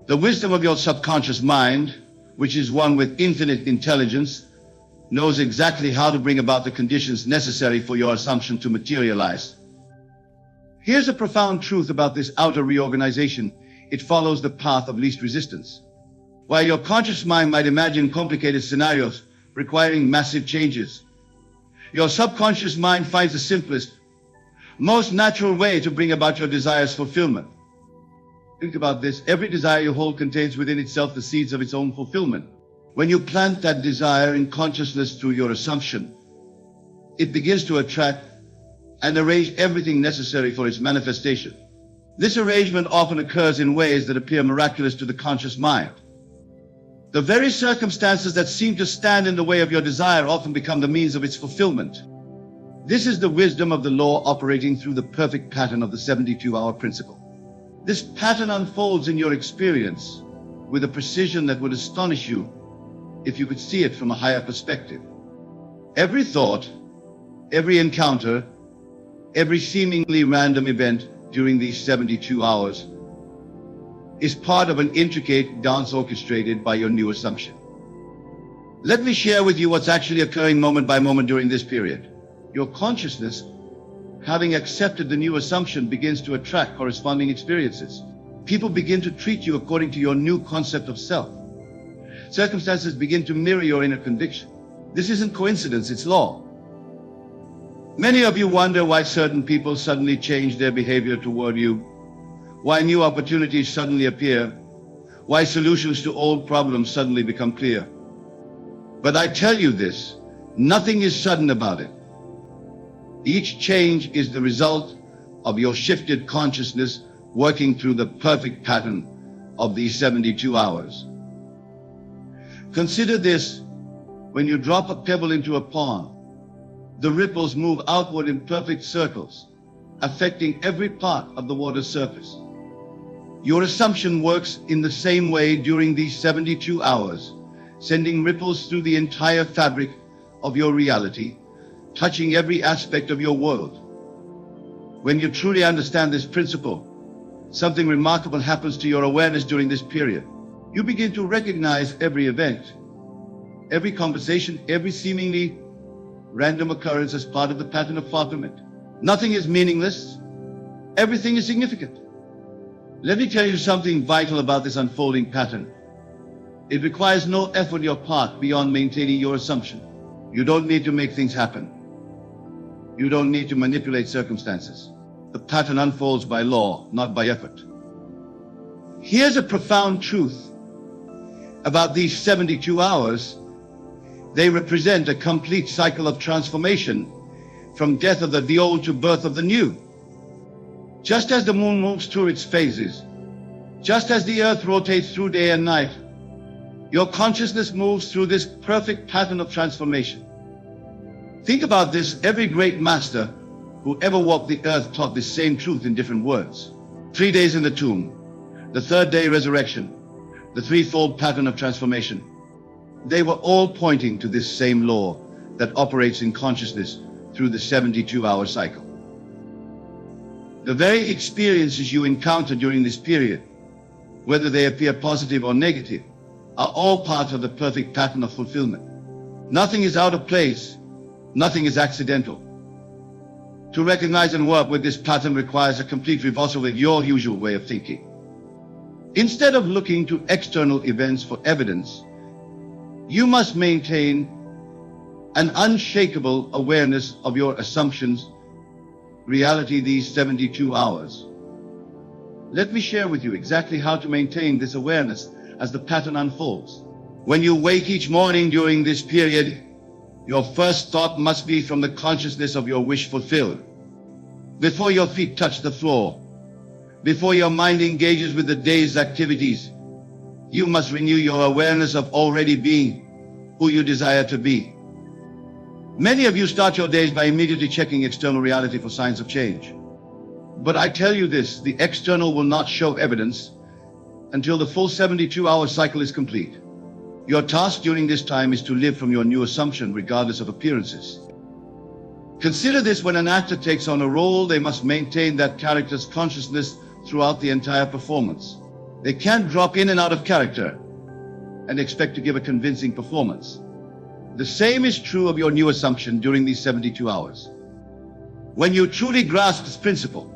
The wisdom of your subconscious mind, which is one with infinite intelligence, knows exactly how to bring about the conditions necessary for your assumption to materialize. Here's a profound truth about this outer reorganization. It follows the path of least resistance. While your conscious mind might imagine complicated scenarios requiring massive changes, your subconscious mind finds the simplest, most natural way to bring about your desire's fulfillment. Think about this. Every desire you hold contains within itself the seeds of its own fulfillment. When you plant that desire in consciousness through your assumption, it begins to attract and arrange everything necessary for its manifestation. This arrangement often occurs in ways that appear miraculous to the conscious mind. The very circumstances that seem to stand in the way of your desire often become the means of its fulfillment. This is the wisdom of the law operating through the perfect pattern of the 72-hour principle. This pattern unfolds in your experience with a precision that would astonish you if you could see it from a higher perspective. Every thought, every encounter, every seemingly random event during these 72 hours is part of an intricate dance orchestrated by your new assumption. Let me share with you what's actually occurring moment by moment during this period. Your consciousness, having accepted the new assumption, begins to attract corresponding experiences. People begin to treat you according to your new concept of self. Circumstances begin to mirror your inner conviction. This isn't coincidence, it's law. Many of you wonder why certain people suddenly change their behavior toward you, why new opportunities suddenly appear, why solutions to old problems suddenly become clear. But I tell you this, nothing is sudden about it. Each change is the result of your shifted consciousness working through the perfect pattern of these 72 hours. Consider this: when you drop a pebble into a pond, the ripples move outward in perfect circles, affecting every part of the water's surface. Your assumption works in the same way during these 72 hours, sending ripples through the entire fabric of your reality, touching every aspect of your world. When you truly understand this principle, something remarkable happens to your awareness during this period. You begin to recognize every event, every conversation, every seemingly random occurrence as part of the pattern of fulfillment. Nothing is meaningless. Everything is significant. Let me tell you something vital about this unfolding pattern. It requires no effort on your part beyond maintaining your assumption. You don't need to make things happen. You don't need to manipulate circumstances. The pattern unfolds by law, not by effort. Here's a profound truth about these 72 hours. They represent a complete cycle of transformation, from death of the old to birth of the new. Just as the moon moves through its phases, just as the earth rotates through day and night, your consciousness moves through this perfect pattern of transformation. Think about this. Every great master who ever walked the earth taught this same truth in different words. 3 days in the tomb, the third day resurrection, the threefold pattern of transformation. They were all pointing to this same law that operates in consciousness through the 72-hour cycle. The very experiences you encounter during this period, whether they appear positive or negative, are all part of the perfect pattern of fulfillment. Nothing is out of place. Nothing is accidental. To recognize and work with this pattern requires a complete reversal of your usual way of thinking. Instead of looking to external events for evidence, you must maintain an unshakable awareness of your assumptions, reality these 72 hours. Let me share with you exactly how to maintain this awareness as the pattern unfolds. When you wake each morning during this period, your first thought must be from the consciousness of your wish fulfilled. Before your feet touch the floor, before your mind engages with the day's activities, you must renew your awareness of already being who you desire to be. Many of you start your days by immediately checking external reality for signs of change. But I tell you this, the external will not show evidence until the full 72-hour cycle is complete. Your task during this time is to live from your new assumption regardless of appearances. Consider this: when an actor takes on a role, they must maintain that character's consciousness throughout the entire performance. They can't drop in and out of character and expect to give a convincing performance. The same is true of your new assumption during these 72 hours. When you truly grasp this principle,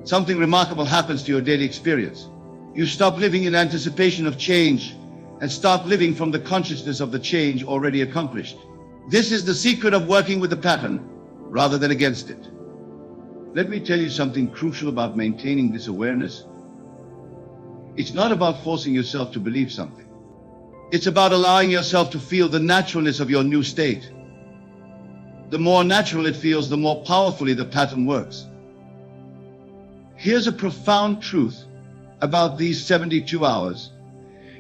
something remarkable happens to your daily experience. You stop living in anticipation of change and start living from the consciousness of the change already accomplished. This is the secret of working with the pattern rather than against it. Let me tell you something crucial about maintaining this awareness. It's not about forcing yourself to believe something. It's about allowing yourself to feel the naturalness of your new state. The more natural it feels, the more powerfully the pattern works. Here's a profound truth about these 72 hours.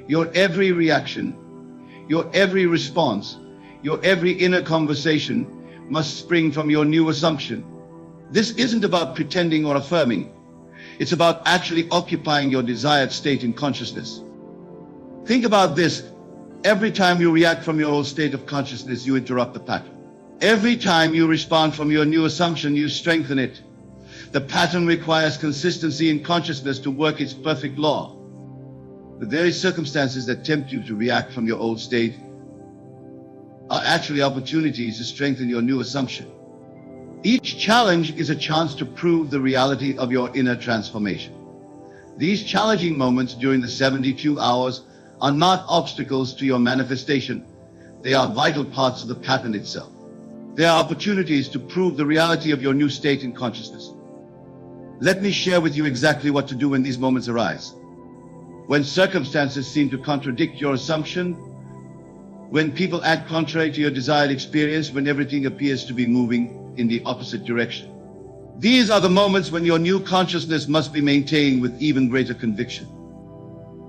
Your every reaction, your every response, your every inner conversation must spring from your new assumption. This isn't about pretending or affirming. It's about actually occupying your desired state in consciousness. Think about this. Every time you react from your old state of consciousness, you interrupt the pattern. Every time you respond from your new assumption, you strengthen it. The pattern requires consistency in consciousness to work its perfect law. The very circumstances that tempt you to react from your old state are actually opportunities to strengthen your new assumption. Each challenge is a chance to prove the reality of your inner transformation. These challenging moments during the 72 hours are not obstacles to your manifestation. They are vital parts of the pattern itself. They are opportunities to prove the reality of your new state in consciousness. Let me share with you exactly what to do when these moments arise. When circumstances seem to contradict your assumption, when people act contrary to your desired experience, when everything appears to be moving in the opposite direction. These are the moments when your new consciousness must be maintained with even greater conviction.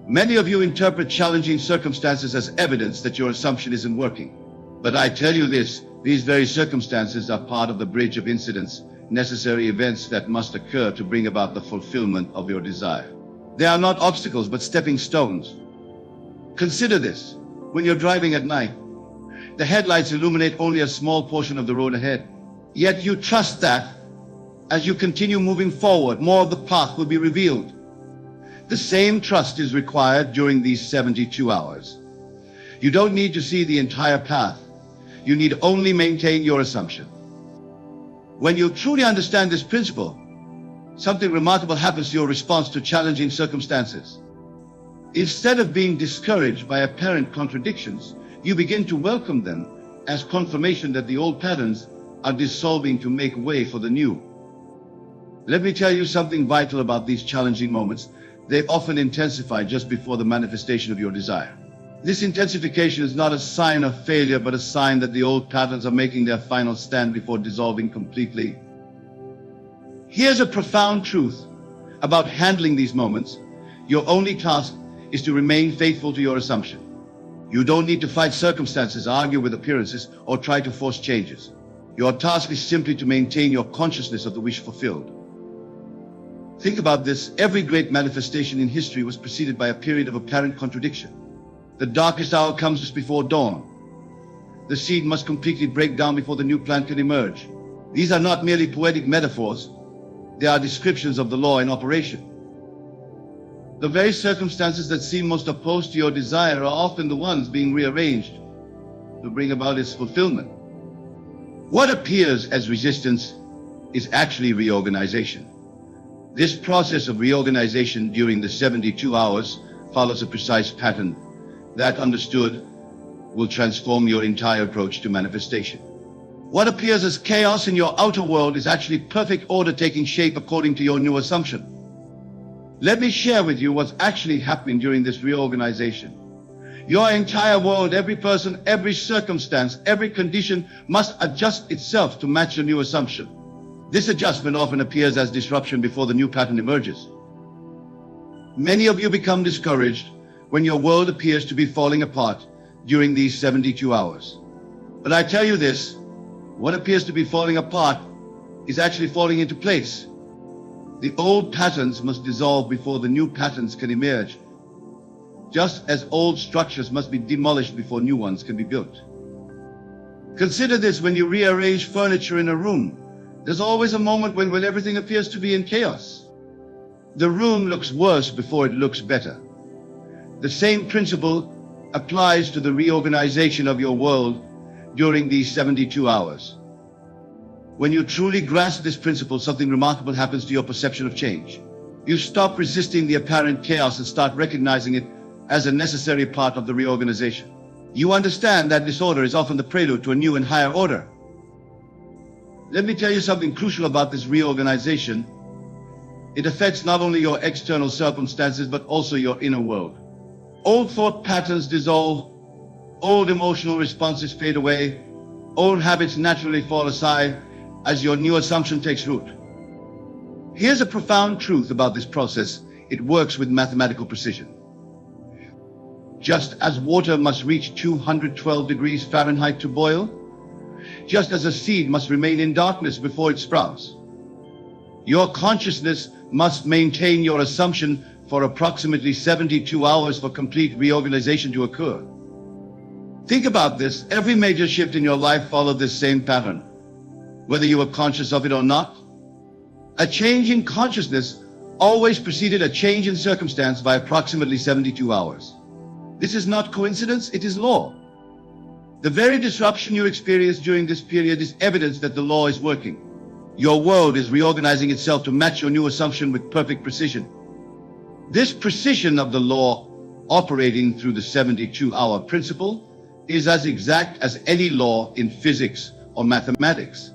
Many of you interpret challenging circumstances as evidence that your assumption isn't working. But I tell you this, these very circumstances are part of the bridge of incidents, necessary events that must occur to bring about the fulfillment of your desire. They are not obstacles, but stepping stones. Consider this. When you're driving at night, the headlights illuminate only a small portion of the road ahead. Yet you trust that as you continue moving forward, more of the path will be revealed. The same trust is required during these 72 hours. You don't need to see the entire path. You need only maintain your assumption. When you truly understand this principle, something remarkable happens to your response to challenging circumstances. Instead of being discouraged by apparent contradictions, you begin to welcome them as confirmation that the old patterns are dissolving to make way for the new. Let me tell you something vital about these challenging moments. They often intensify just before the manifestation of your desire. This intensification is not a sign of failure, but a sign that the old patterns are making their final stand before dissolving completely. Here's a profound truth about handling these moments. Your only task is to remain faithful to your assumption. You don't need to fight circumstances, argue with appearances, or try to force changes. Your task is simply to maintain your consciousness of the wish fulfilled. Think about this. Every great manifestation in history was preceded by a period of apparent contradiction. The darkest hour comes just before dawn. The seed must completely break down before the new plant can emerge. These are not merely poetic metaphors. They are descriptions of the law in operation. The very circumstances that seem most opposed to your desire are often the ones being rearranged to bring about its fulfillment. What appears as resistance is actually reorganization. This process of reorganization during the 72 hours follows a precise pattern that, understood, will transform your entire approach to manifestation. What appears as chaos in your outer world is actually perfect order taking shape according to your new assumption. Let me share with you what's actually happening during this reorganization. Your entire world, every person, every circumstance, every condition must adjust itself to match your new assumption. This adjustment often appears as disruption before the new pattern emerges. Many of you become discouraged when your world appears to be falling apart during these 72 hours. But I tell you this, what appears to be falling apart is actually falling into place. The old patterns must dissolve before the new patterns can emerge, just as old structures must be demolished before new ones can be built. Consider this when you rearrange furniture in a room. There's always a moment when everything appears to be in chaos. The room looks worse before it looks better. The same principle applies to the reorganization of your world during these 72 hours. When you truly grasp this principle, something remarkable happens to your perception of change. You stop resisting the apparent chaos and start recognizing it as a necessary part of the reorganization. You understand that disorder is often the prelude to a new and higher order. Let me tell you something crucial about this reorganization. It affects not only your external circumstances, but also your inner world. Old thought patterns dissolve, old emotional responses fade away, old habits naturally fall aside as your new assumption takes root. Here's a profound truth about this process. It works with mathematical precision. Just as water must reach 212 degrees Fahrenheit to boil, just as a seed must remain in darkness before it sprouts, your consciousness must maintain your assumption for approximately 72 hours for complete reorganization to occur. Think about this. Every major shift in your life followed this same pattern, whether you were conscious of it or not. A change in consciousness always preceded a change in circumstance by approximately 72 hours. This is not coincidence, it is law. The very disruption you experience during this period is evidence that the law is working. Your world is reorganizing itself to match your new assumption with perfect precision. This precision of the law operating through the 72-hour principle is as exact as any law in physics or mathematics.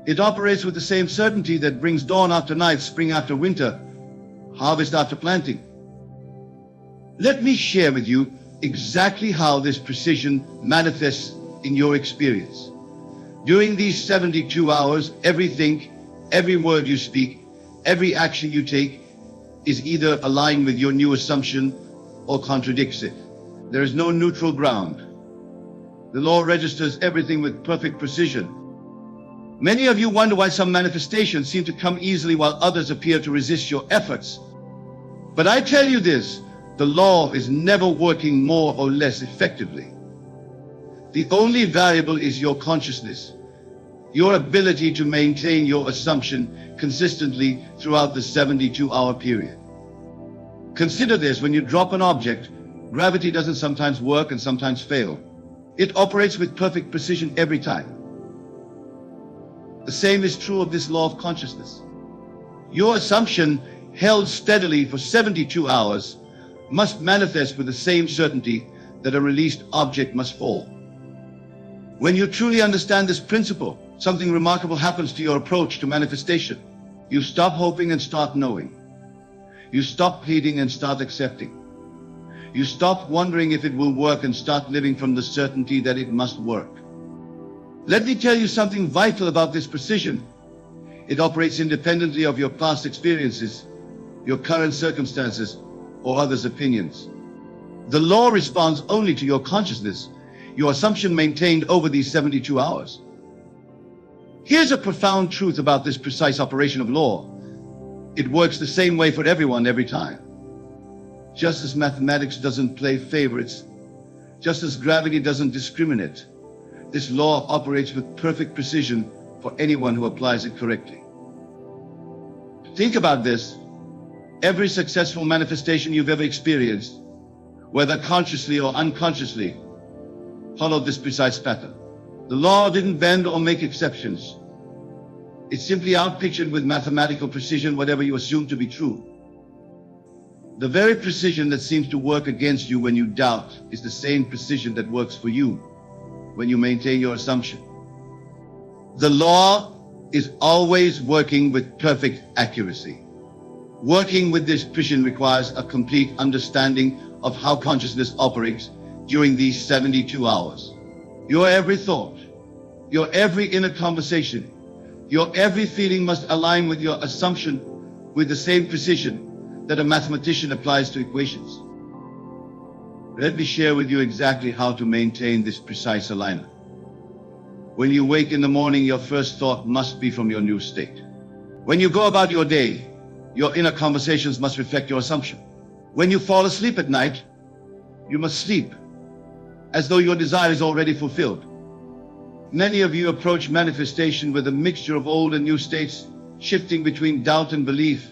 It operates with the same certainty that brings dawn after night, spring after winter, harvest after planting. Let me share with you exactly how this precision manifests in your experience. During these 72 hours, everything, every word you speak, every action you take is either aligned with your new assumption or contradicts it. There is no neutral ground. The law registers everything with perfect precision. Many of you wonder why some manifestations seem to come easily while others appear to resist your efforts. But I tell you this, the law is never working more or less effectively. The only variable is your consciousness, your ability to maintain your assumption consistently throughout the 72-hour period. Consider this: when you drop an object, gravity doesn't sometimes work and sometimes fail. It operates with perfect precision every time. The same is true of this law of consciousness. Your assumption, held steadily for 72 hours, must manifest with the same certainty that a released object must fall. When you truly understand this principle, something remarkable happens to your approach to manifestation. You stop hoping and start knowing. You stop pleading and start accepting. You stop wondering if it will work and start living from the certainty that it must work. Let me tell you something vital about this precision. It operates independently of your past experiences, your current circumstances, or others' opinions. The law responds only to your consciousness, your assumption maintained over these 72 hours. Here's a profound truth about this precise operation of law. It works the same way for everyone every time. Just as mathematics doesn't play favorites, just as gravity doesn't discriminate, this law operates with perfect precision for anyone who applies it correctly. Think about this. Every successful manifestation you've ever experienced, whether consciously or unconsciously, followed this precise pattern. The law didn't bend or make exceptions. It simply outpictured with mathematical precision whatever you assumed to be true. The very precision that seems to work against you when you doubt is the same precision that works for you when you maintain your assumption. The law is always working with perfect accuracy. Working with this precision requires a complete understanding of how consciousness operates during these 72 hours. Your every thought, your every inner conversation, your every feeling must align with your assumption with the same precision that a mathematician applies to equations. Let me share with you exactly how to maintain this precise alignment. When you wake in the morning, your first thought must be from your new state. When you go about your day, your inner conversations must reflect your assumption. When you fall asleep at night, you must sleep as though your desire is already fulfilled. Many of you approach manifestation with a mixture of old and new states, shifting between doubt and belief,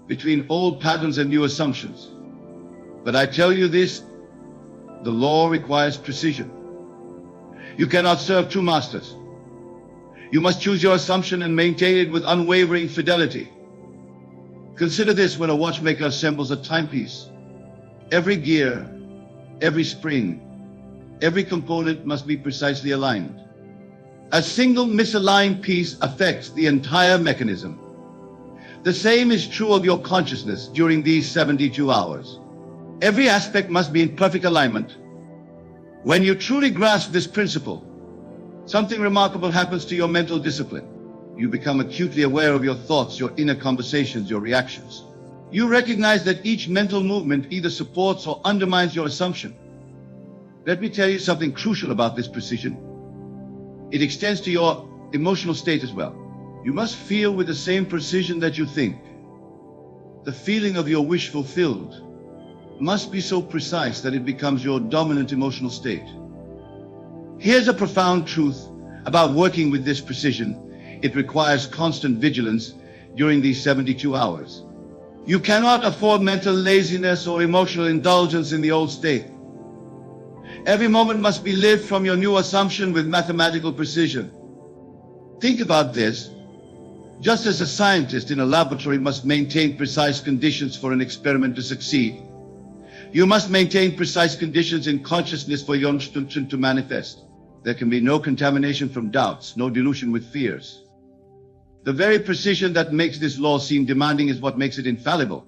between old patterns and new assumptions. But I tell you this, the law requires precision. You cannot serve two masters. You must choose your assumption and maintain it with unwavering fidelity. Consider this when a watchmaker assembles a timepiece. Every gear, every spring, every component must be precisely aligned. A single misaligned piece affects the entire mechanism. The same is true of your consciousness during these 72 hours. Every aspect must be in perfect alignment. When you truly grasp this principle, something remarkable happens to your mental discipline. You become acutely aware of your thoughts, your inner conversations, your reactions. You recognize that each mental movement either supports or undermines your assumption. Let me tell you something crucial about this precision. It extends to your emotional state as well. You must feel with the same precision that you think. The feeling of your wish fulfilled must be so precise that it becomes your dominant emotional state. Here's a profound truth about working with this precision. It requires constant vigilance during these 72 hours. You cannot afford mental laziness or emotional indulgence in the old state. Every moment must be lived from your new assumption with mathematical precision. Think about this. Just as a scientist in a laboratory must maintain precise conditions for an experiment to succeed, you must maintain precise conditions in consciousness for your instruction to manifest. There can be no contamination from doubts, no dilution with fears. The very precision that makes this law seem demanding is what makes it infallible.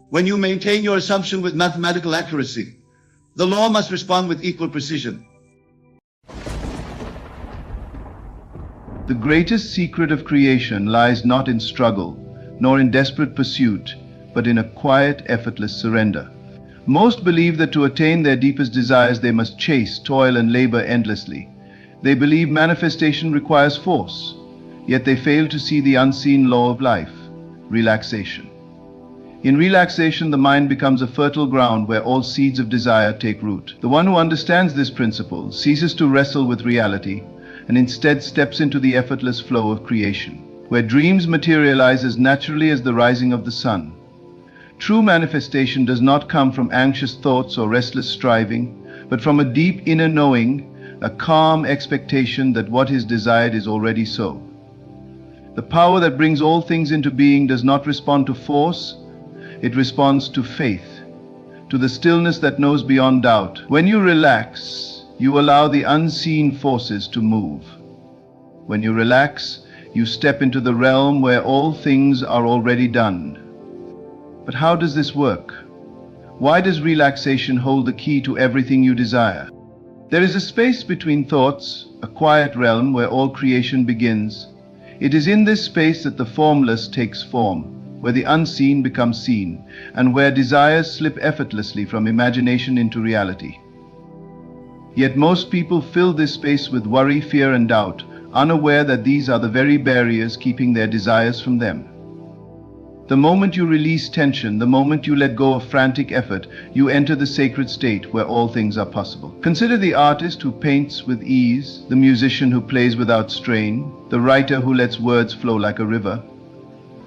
When you maintain your assumption with mathematical accuracy, the law must respond with equal precision. The greatest secret of creation lies not in struggle, nor in desperate pursuit, but in a quiet, effortless surrender. Most believe that to attain their deepest desires they must chase, toil, and labor endlessly. They believe manifestation requires force, yet they fail to see the unseen law of life, relaxation. In relaxation, the mind becomes a fertile ground where all seeds of desire take root. The one who understands this principle ceases to wrestle with reality and instead steps into the effortless flow of creation, where dreams materialize as naturally as the rising of the sun. True manifestation does not come from anxious thoughts or restless striving, but from a deep inner knowing, a calm expectation that what is desired is already so. The power that brings all things into being does not respond to force, it responds to faith, to the stillness that knows beyond doubt. When you relax, you allow the unseen forces to move. When you relax, you step into the realm where all things are already done. But how does this work? Why does relaxation hold the key to everything you desire? There is a space between thoughts, a quiet realm where all creation begins. It is in this space that the formless takes form, where the unseen becomes seen, and where desires slip effortlessly from imagination into reality. Yet most people fill this space with worry, fear, and doubt, unaware that these are the very barriers keeping their desires from them. The moment you release tension, the moment you let go of frantic effort, you enter the sacred state where all things are possible. Consider the artist who paints with ease, the musician who plays without strain, the writer who lets words flow like a river.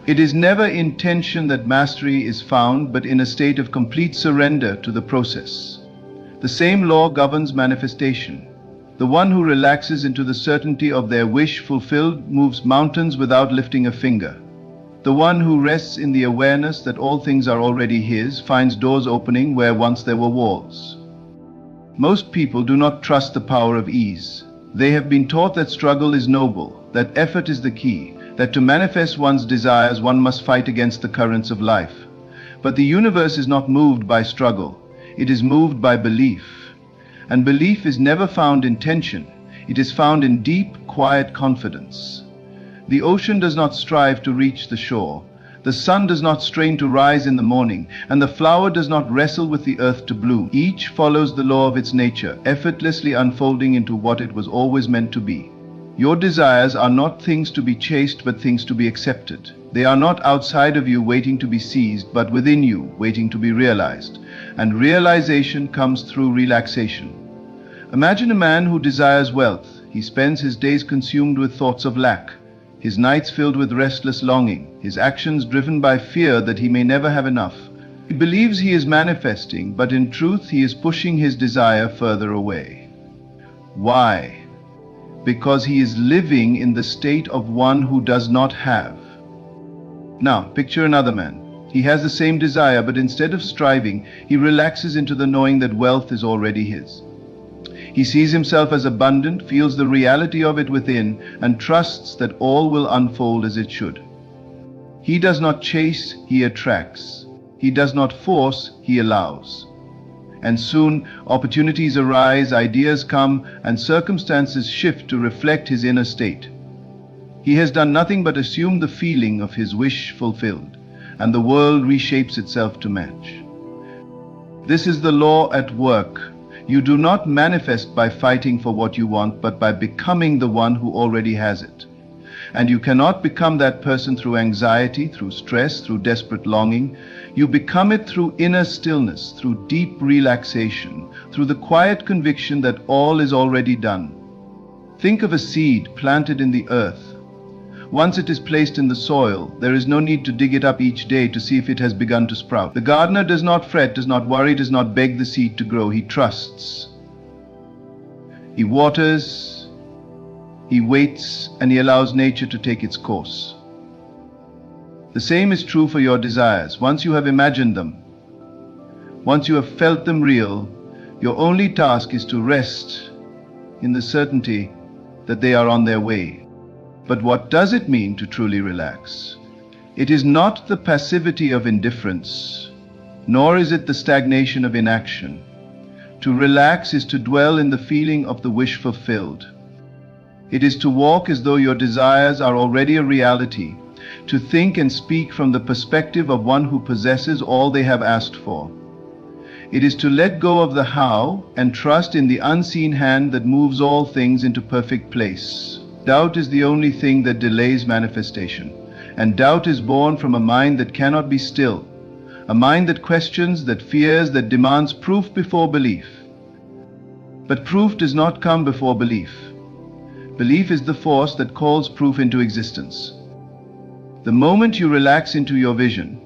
It is never in tension that mastery is found, but in a state of complete surrender to the process. The same law governs manifestation. The one who relaxes into the certainty of their wish fulfilled moves mountains without lifting a finger. The one who rests in the awareness that all things are already his finds doors opening where once there were walls. Most people do not trust the power of ease. They have been taught that struggle is noble, that effort is the key, that to manifest one's desires one must fight against the currents of life. But the universe is not moved by struggle. It is moved by belief. And belief is never found in tension. It is found in deep, quiet confidence. The ocean does not strive to reach the shore. The sun does not strain to rise in the morning, and the flower does not wrestle with the earth to bloom. Each follows the law of its nature, effortlessly unfolding into what it was always meant to be. Your desires are not things to be chased, but things to be accepted. They are not outside of you waiting to be seized, but within you waiting to be realized. And realization comes through relaxation. Imagine a man who desires wealth. He spends his days consumed with thoughts of lack, his nights filled with restless longing, his actions driven by fear that he may never have enough. He believes he is manifesting, but in truth he is pushing his desire further away. Why? Because he is living in the state of one who does not have. Now, picture another man. He has the same desire, but instead of striving, he relaxes into the knowing that wealth is already his. He sees himself as abundant, feels the reality of it within, and trusts that all will unfold as it should. He does not chase, he attracts. He does not force, he allows. And soon, opportunities arise, ideas come, and circumstances shift to reflect his inner state. He has done nothing but assume the feeling of his wish fulfilled, and the world reshapes itself to match. This is the law at work. You do not manifest by fighting for what you want, but by becoming the one who already has it. And you cannot become that person through anxiety, through stress, through desperate longing. You become it through inner stillness, through deep relaxation, through the quiet conviction that all is already done. Think of a seed planted in the earth. Once it is placed in the soil, there is no need to dig it up each day to see if it has begun to sprout. The gardener does not fret, does not worry, does not beg the seed to grow. He trusts. He waters, he waits, and he allows nature to take its course. The same is true for your desires. Once you have imagined them, once you have felt them real, your only task is to rest in the certainty that they are on their way. But what does it mean to truly relax? It is not the passivity of indifference, nor is it the stagnation of inaction. To relax is to dwell in the feeling of the wish fulfilled. It is to walk as though your desires are already a reality, to think and speak from the perspective of one who possesses all they have asked for. It is to let go of the how and trust in the unseen hand that moves all things into perfect place. Doubt is the only thing that delays manifestation, and doubt is born from a mind that cannot be still, a mind that questions, that fears, that demands proof before belief. But proof does not come before belief. Belief is the force that calls proof into existence. The moment you relax into your vision,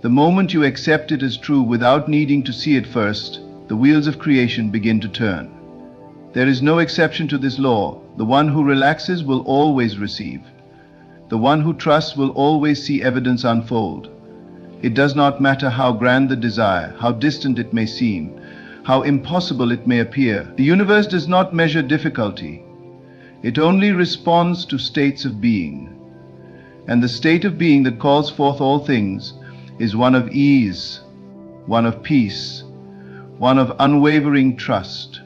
the moment you accept it as true without needing to see it first, the wheels of creation begin to turn. There is no exception to this law. The one who relaxes will always receive. The one who trusts will always see evidence unfold. It does not matter how grand the desire, how distant it may seem, how impossible it may appear. The universe does not measure difficulty. It only responds to states of being. And the state of being that calls forth all things is one of ease, one of peace, one of unwavering trust.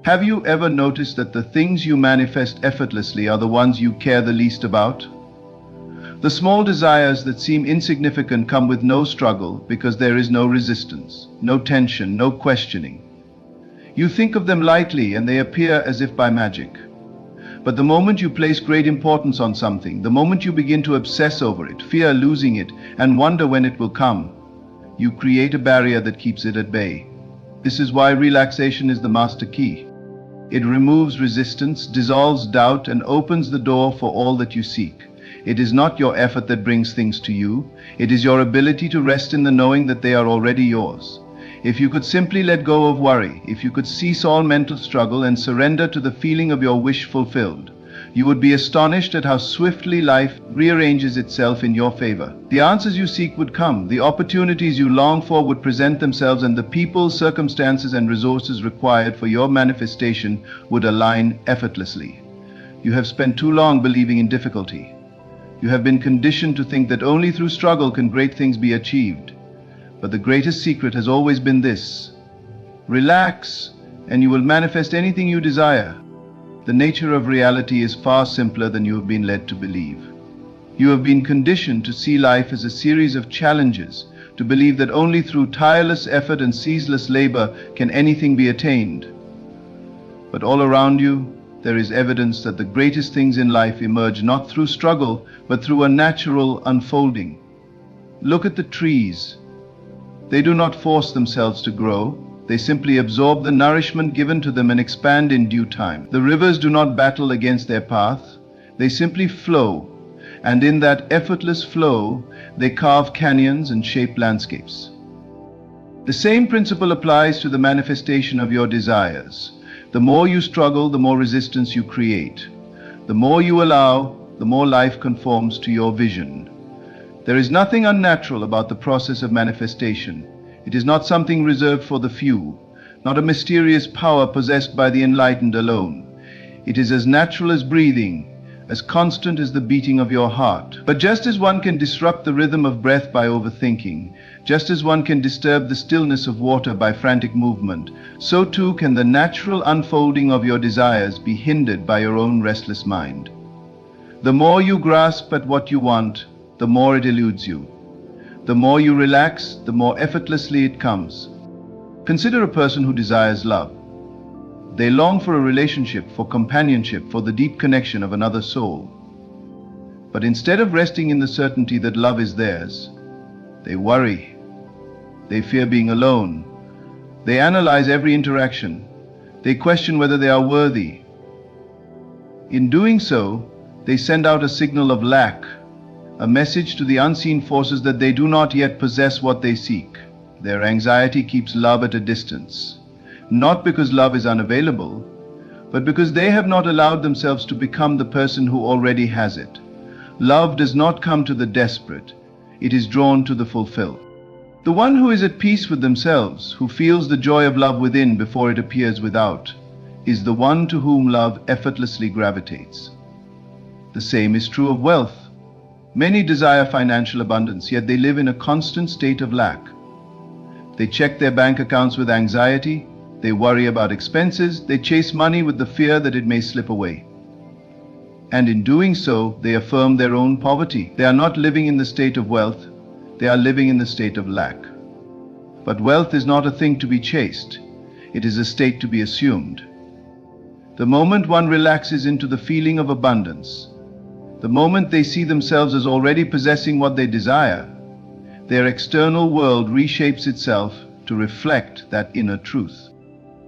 Have you ever noticed that the things you manifest effortlessly are the ones you care the least about? The small desires that seem insignificant come with no struggle because there is no resistance, no tension, no questioning. You think of them lightly and they appear as if by magic. But the moment you place great importance on something, the moment you begin to obsess over it, fear losing it, and wonder when it will come, you create a barrier that keeps it at bay. This is why relaxation is the master key. It removes resistance, dissolves doubt, and opens the door for all that you seek. It is not your effort that brings things to you. It is your ability to rest in the knowing that they are already yours. If you could simply let go of worry, if you could cease all mental struggle and surrender to the feeling of your wish fulfilled, You would be astonished at how swiftly life rearranges itself in your favor. The answers you seek would come, the opportunities you long for would present themselves, and the people, circumstances, and resources required for your manifestation would align effortlessly. You have spent too long believing in difficulty. You have been conditioned to think that only through struggle can great things be achieved. But the greatest secret has always been this: relax, and you will manifest anything you desire. The nature of reality is far simpler than you have been led to believe. You have been conditioned to see life as a series of challenges, to believe that only through tireless effort and ceaseless labor can anything be attained. But all around you, there is evidence that the greatest things in life emerge not through struggle, but through a natural unfolding. Look at the trees. They do not force themselves to grow. They simply absorb the nourishment given to them and expand in due time. The rivers do not battle against their path. They simply flow, and in that effortless flow, they carve canyons and shape landscapes. The same principle applies to the manifestation of your desires. The more you struggle, the more resistance you create. The more you allow, the more life conforms to your vision. There is nothing unnatural about the process of manifestation. It is not something reserved for the few, not a mysterious power possessed by the enlightened alone. It is as natural as breathing, as constant as the beating of your heart. But just as one can disrupt the rhythm of breath by overthinking, just as one can disturb the stillness of water by frantic movement, so too can the natural unfolding of your desires be hindered by your own restless mind. The more you grasp at what you want, the more it eludes you. The more you relax, the more effortlessly it comes. Consider a person who desires love. They long for a relationship, for companionship, for the deep connection of another soul. But instead of resting in the certainty that love is theirs, they worry. They fear being alone. They analyze every interaction. They question whether they are worthy. In doing so, they send out a signal of lack, a message to the unseen forces that they do not yet possess what they seek. Their anxiety keeps love at a distance, not because love is unavailable, but because they have not allowed themselves to become the person who already has it. Love does not come to the desperate, it is drawn to the fulfilled. The one who is at peace with themselves, who feels the joy of love within before it appears without, is the one to whom love effortlessly gravitates. The same is true of wealth. Many desire financial abundance, yet they live in a constant state of lack. They check their bank accounts with anxiety, they worry about expenses, they chase money with the fear that it may slip away. And in doing so, they affirm their own poverty. They are not living in the state of wealth, they are living in the state of lack. But wealth is not a thing to be chased, it is a state to be assumed. The moment one relaxes into the feeling of abundance, the moment they see themselves as already possessing what they desire, their external world reshapes itself to reflect that inner truth.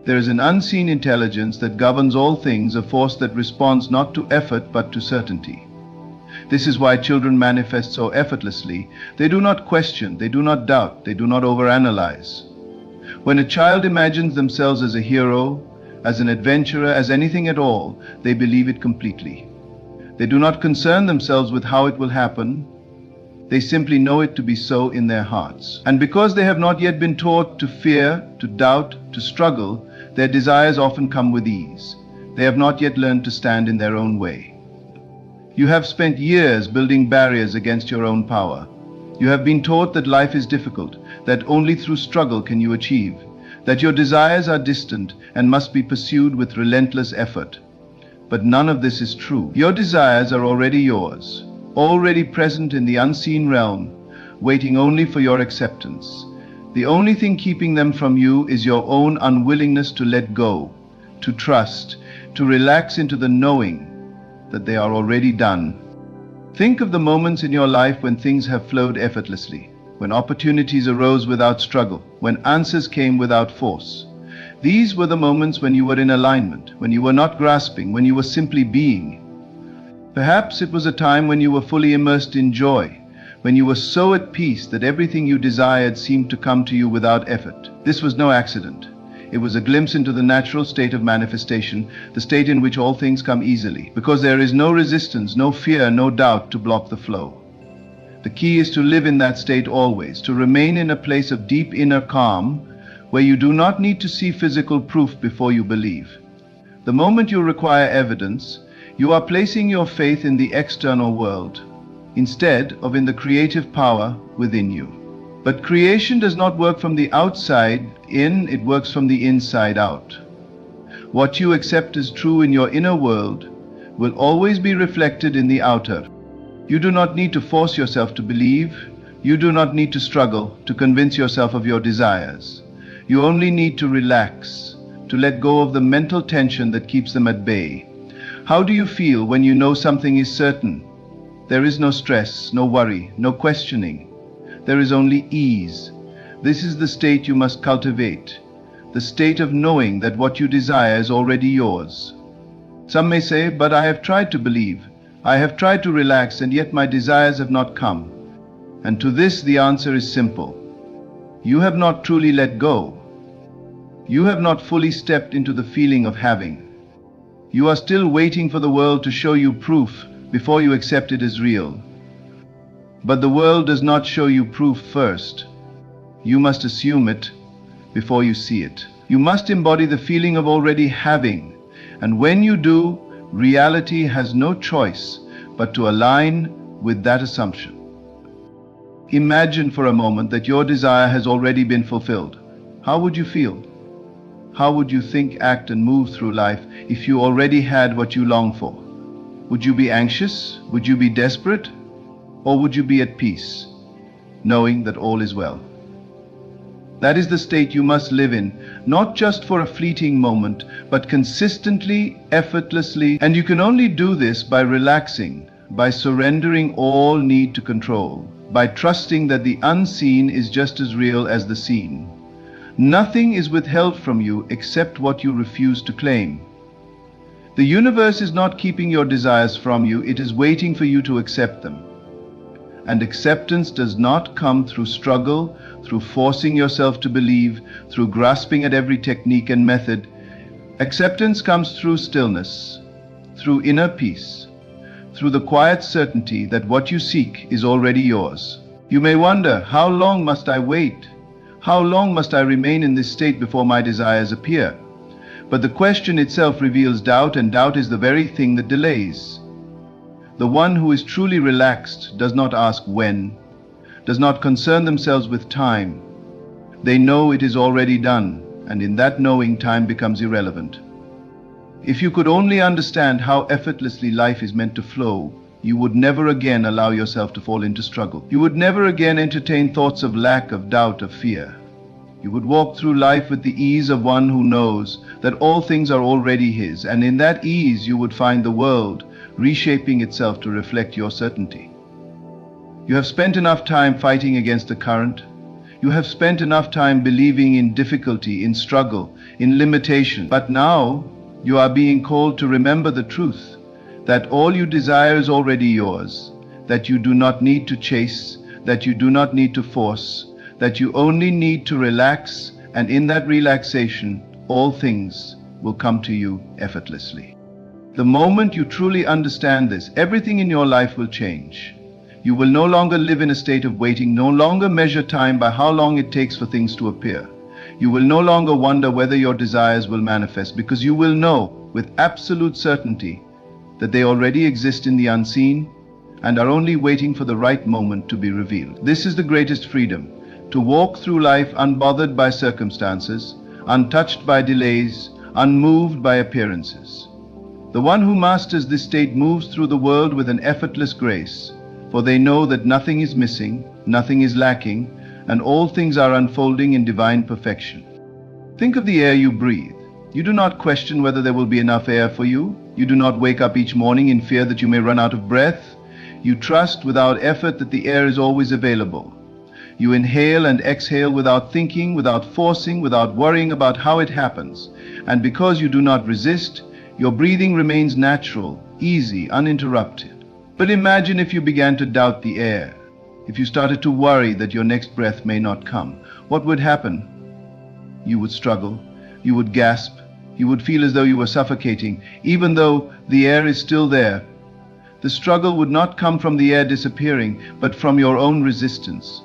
There is an unseen intelligence that governs all things, a force that responds not to effort but to certainty. This is why children manifest so effortlessly. They do not question, they do not doubt, they do not overanalyze. When a child imagines themselves as a hero, as an adventurer, as anything at all, they believe it completely. They do not concern themselves with how it will happen. They simply know it to be so in their hearts. And because they have not yet been taught to fear, to doubt, to struggle, their desires often come with ease. They have not yet learned to stand in their own way. You have spent years building barriers against your own power. You have been taught that life is difficult, that only through struggle can you achieve, that your desires are distant and must be pursued with relentless effort. But none of this is true. Your desires are already yours, already present in the unseen realm, waiting only for your acceptance. The only thing keeping them from you is your own unwillingness to let go, to trust, to relax into the knowing that they are already done. Think of the moments in your life when things have flowed effortlessly, when opportunities arose without struggle, when answers came without force. These were the moments when you were in alignment, when you were not grasping, when you were simply being. Perhaps it was a time when you were fully immersed in joy, when you were so at peace that everything you desired seemed to come to you without effort. This was no accident. It was a glimpse into the natural state of manifestation, the state in which all things come easily, because there is no resistance, no fear, no doubt to block the flow. The key is to live in that state always, to remain in a place of deep inner calm, where you do not need to see physical proof before you believe. The moment you require evidence, you are placing your faith in the external world, instead of in the creative power within you. But creation does not work from the outside in, it works from the inside out. What you accept as true in your inner world will always be reflected in the outer. You do not need to force yourself to believe. You do not need to struggle to convince yourself of your desires. You only need to relax, to let go of the mental tension that keeps them at bay. How do you feel when you know something is certain? There is no stress, no worry, no questioning. There is only ease. This is the state you must cultivate, the state of knowing that what you desire is already yours. Some may say, but I have tried to believe. I have tried to relax, and yet my desires have not come. And to this the answer is simple. You have not truly let go. You have not fully stepped into the feeling of having. You are still waiting for the world to show you proof before you accept it as real. But the world does not show you proof first. You must assume it before you see it. You must embody the feeling of already having. And when you do, reality has no choice but to align with that assumption. Imagine for a moment that your desire has already been fulfilled. How would you feel? How would you think, act, and move through life if you already had what you long for? Would you be anxious? Would you be desperate? Or would you be at peace, knowing that all is well? That is the state you must live in, not just for a fleeting moment, but consistently, effortlessly. And you can only do this by relaxing, by surrendering all need to control, by trusting that the unseen is just as real as the seen. Nothing is withheld from you except what you refuse to claim. The universe is not keeping your desires from you, it is waiting for you to accept them. And acceptance does not come through struggle, through forcing yourself to believe, through grasping at every technique and method. Acceptance comes through stillness, through inner peace, through the quiet certainty that what you seek is already yours. You may wonder, how long must I wait? How long must I remain in this state before my desires appear? But the question itself reveals doubt, and doubt is the very thing that delays. The one who is truly relaxed does not ask when, does not concern themselves with time. They know it is already done, and in that knowing, time becomes irrelevant. If you could only understand how effortlessly life is meant to flow, you would never again allow yourself to fall into struggle. You would never again entertain thoughts of lack, of doubt, of fear. You would walk through life with the ease of one who knows that all things are already his, and in that ease you would find the world reshaping itself to reflect your certainty. You have spent enough time fighting against the current. You have spent enough time believing in difficulty, in struggle, in limitation. But now you are being called to remember the truth, that all you desire is already yours, that you do not need to chase, that you do not need to force, that you only need to relax, and in that relaxation, all things will come to you effortlessly. The moment you truly understand this, everything in your life will change. You will no longer live in a state of waiting, no longer measure time by how long it takes for things to appear. You will no longer wonder whether your desires will manifest, because you will know with absolute certainty that they already exist in the unseen and are only waiting for the right moment to be revealed. This is the greatest freedom, to walk through life unbothered by circumstances, untouched by delays, unmoved by appearances. The one who masters this state moves through the world with an effortless grace, for they know that nothing is missing, nothing is lacking, and all things are unfolding in divine perfection. Think of the air you breathe. You do not question whether there will be enough air for you. You do not wake up each morning in fear that you may run out of breath. You trust without effort that the air is always available. You inhale and exhale without thinking, without forcing, without worrying about how it happens. And because you do not resist, your breathing remains natural, easy, uninterrupted. But imagine if you began to doubt the air, if you started to worry that your next breath may not come. What would happen? You would struggle, you would gasp, you would feel as though you were suffocating, even though the air is still there. The struggle would not come from the air disappearing, but from your own resistance.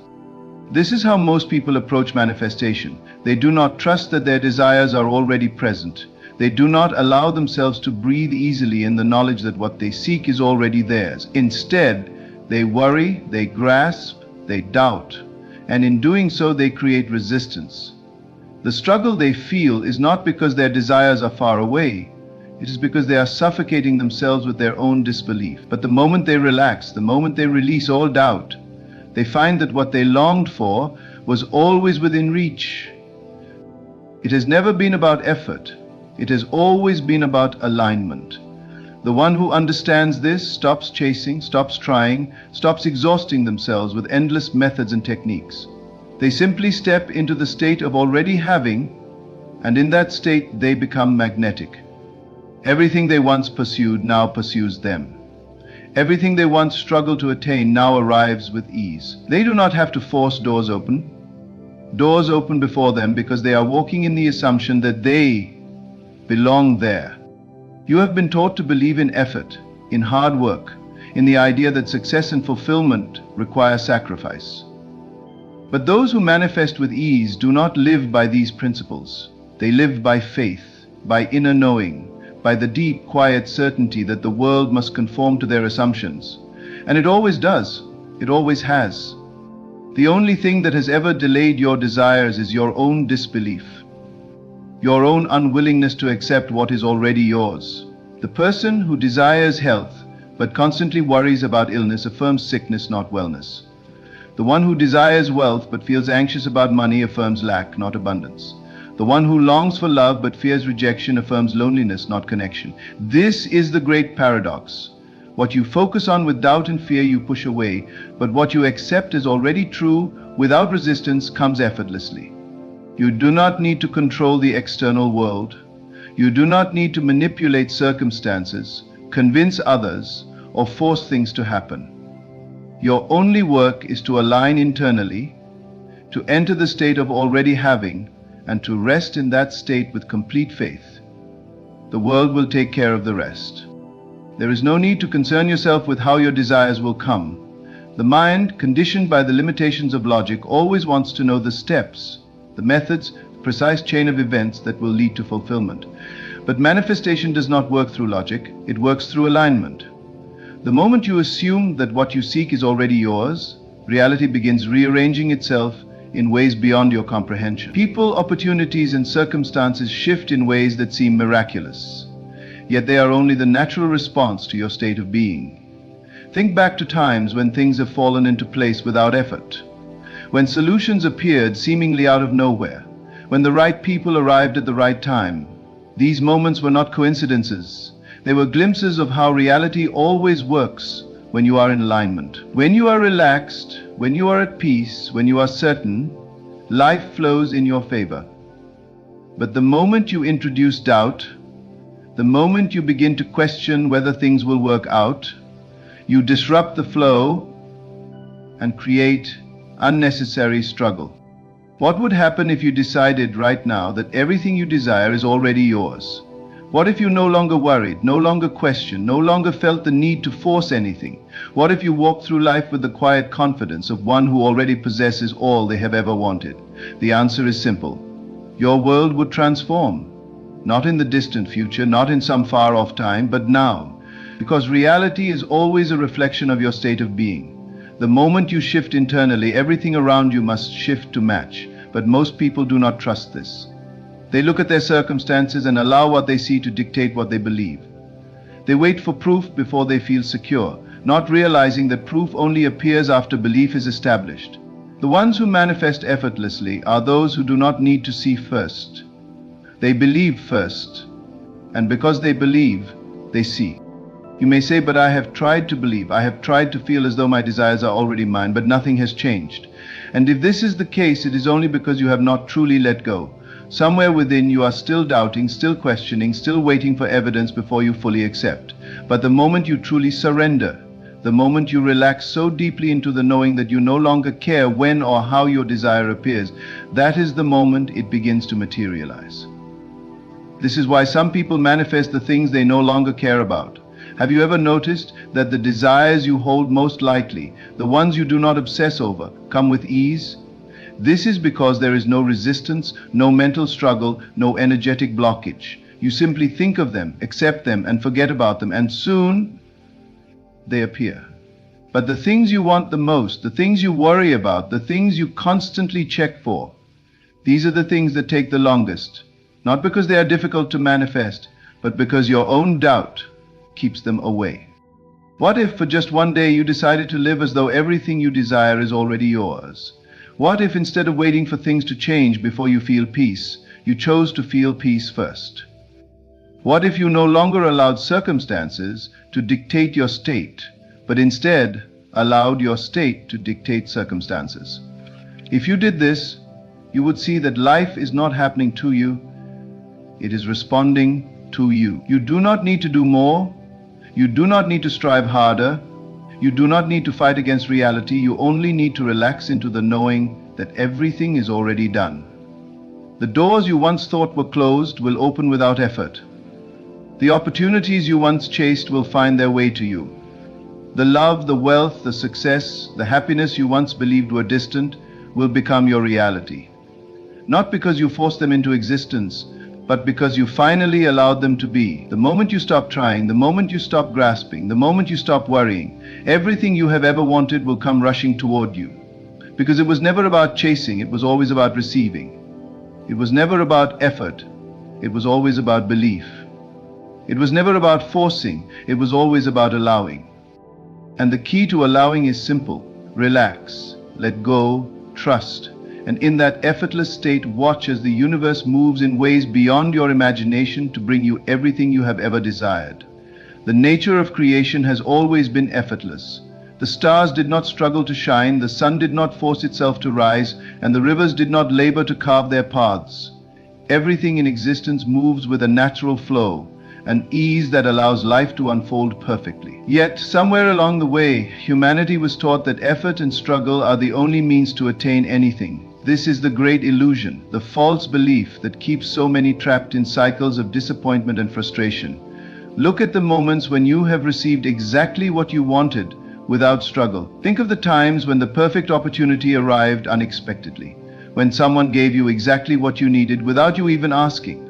This is how most people approach manifestation. They do not trust that their desires are already present. They do not allow themselves to breathe easily in the knowledge that what they seek is already theirs. Instead, they worry, they grasp, they doubt, and in doing so they create resistance. The struggle they feel is not because their desires are far away. It is because they are suffocating themselves with their own disbelief. But the moment they relax, the moment they release all doubt, they find that what they longed for was always within reach. It has never been about effort. It has always been about alignment. The one who understands this stops chasing, stops trying, stops exhausting themselves with endless methods and techniques. They simply step into the state of already having, and in that state they become magnetic. Everything they once pursued now pursues them. Everything they once struggled to attain now arrives with ease. They do not have to force doors open. Doors open before them because they are walking in the assumption that they belong there. You have been taught to believe in effort, in hard work, in the idea that success and fulfillment require sacrifice. But those who manifest with ease do not live by these principles. They live by faith, by inner knowing, by the deep, quiet certainty that the world must conform to their assumptions. And it always does. It always has. The only thing that has ever delayed your desires is your own disbelief, your own unwillingness to accept what is already yours. The person who desires health but constantly worries about illness affirms sickness, not wellness. The one who desires wealth but feels anxious about money affirms lack, not abundance. The one who longs for love but fears rejection affirms loneliness, not connection. This is the great paradox. What you focus on with doubt and fear you push away, but what you accept as already true without resistance comes effortlessly. You do not need to control the external world. You do not need to manipulate circumstances, convince others, or force things to happen. Your only work is to align internally, to enter the state of already having, and to rest in that state with complete faith. The world will take care of the rest. There is no need to concern yourself with how your desires will come. The mind, conditioned by the limitations of logic, always wants to know the steps, the methods, the precise chain of events that will lead to fulfillment. But manifestation does not work through logic, it works through alignment. The moment you assume that what you seek is already yours, reality begins rearranging itself in ways beyond your comprehension. People, opportunities, and circumstances shift in ways that seem miraculous, yet they are only the natural response to your state of being. Think back to times when things have fallen into place without effort, when solutions appeared seemingly out of nowhere, when the right people arrived at the right time. These moments were not coincidences. They were glimpses of how reality always works when you are in alignment. When you are relaxed, when you are at peace, when you are certain, life flows in your favor. But the moment you introduce doubt, the moment you begin to question whether things will work out, you disrupt the flow and create unnecessary struggle. What would happen if you decided right now that everything you desire is already yours? What if you no longer worried, no longer questioned, no longer felt the need to force anything? What if you walked through life with the quiet confidence of one who already possesses all they have ever wanted? The answer is simple. Your world would transform. Not in the distant future, not in some far-off time, but now. Because reality is always a reflection of your state of being. The moment you shift internally, everything around you must shift to match. But most people do not trust this. They look at their circumstances and allow what they see to dictate what they believe. They wait for proof before they feel secure, not realizing that proof only appears after belief is established. The ones who manifest effortlessly are those who do not need to see first. They believe first, and because they believe, they see. You may say, but I have tried to believe, I have tried to feel as though my desires are already mine, but nothing has changed. And if this is the case, it is only because you have not truly let go. Somewhere within you are still doubting, still questioning, still waiting for evidence before you fully accept. But the moment you truly surrender, the moment you relax so deeply into the knowing that you no longer care when or how your desire appears, that is the moment it begins to materialize. This is why some people manifest the things they no longer care about. Have you ever noticed that the desires you hold most lightly, the ones you do not obsess over, come with ease? This is because there is no resistance, no mental struggle, no energetic blockage. You simply think of them, accept them, and forget about them, and soon they appear. But the things you want the most, the things you worry about, the things you constantly check for, these are the things that take the longest. Not because they are difficult to manifest, but because your own doubt keeps them away. What if for just one day you decided to live as though everything you desire is already yours? What if instead of waiting for things to change before you feel peace, you chose to feel peace first? What if you no longer allowed circumstances to dictate your state, but instead allowed your state to dictate circumstances? If you did this, you would see that life is not happening to you, it is responding to you. You do not need to do more. You do not need to strive harder. You do not need to fight against reality. You only need to relax into the knowing that everything is already done. The doors you once thought were closed will open without effort. The opportunities you once chased will find their way to you. The love, the wealth, the success, the happiness you once believed were distant will become your reality. Not because you forced them into existence, but because you finally allowed them to be. The moment you stop trying, the moment you stop grasping, the moment you stop worrying, everything you have ever wanted will come rushing toward you. Because it was never about chasing, it was always about receiving. It was never about effort, it was always about belief. It was never about forcing, it was always about allowing. And the key to allowing is simple: relax, let go, trust. And in that effortless state, watch as the universe moves in ways beyond your imagination to bring you everything you have ever desired. The nature of creation has always been effortless. The stars did not struggle to shine, the sun did not force itself to rise, and the rivers did not labor to carve their paths. Everything in existence moves with a natural flow, an ease that allows life to unfold perfectly. Yet, somewhere along the way, humanity was taught that effort and struggle are the only means to attain anything. This is the great illusion, the false belief that keeps so many trapped in cycles of disappointment and frustration. Look at the moments when you have received exactly what you wanted without struggle. Think of the times when the perfect opportunity arrived unexpectedly, when someone gave you exactly what you needed without you even asking,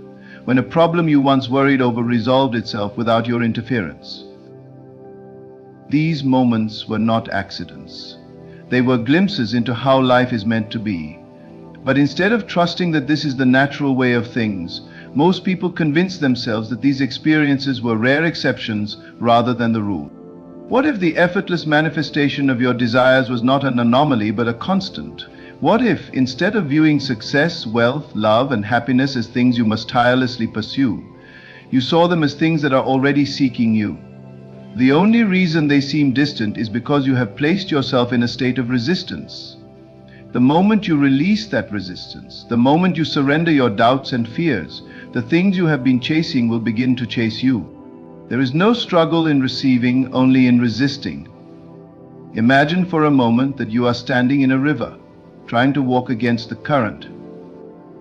when a problem you once worried over resolved itself without your interference. These moments were not accidents. They were glimpses into how life is meant to be. But instead of trusting that this is the natural way of things, most people convince themselves that these experiences were rare exceptions rather than the rule. What if the effortless manifestation of your desires was not an anomaly but a constant? What if, instead of viewing success, wealth, love, and happiness as things you must tirelessly pursue, you saw them as things that are already seeking you? The only reason they seem distant is because you have placed yourself in a state of resistance. The moment you release that resistance, the moment you surrender your doubts and fears, the things you have been chasing will begin to chase you. There is no struggle in receiving, only in resisting. Imagine for a moment that you are standing in a river, trying to walk against the current.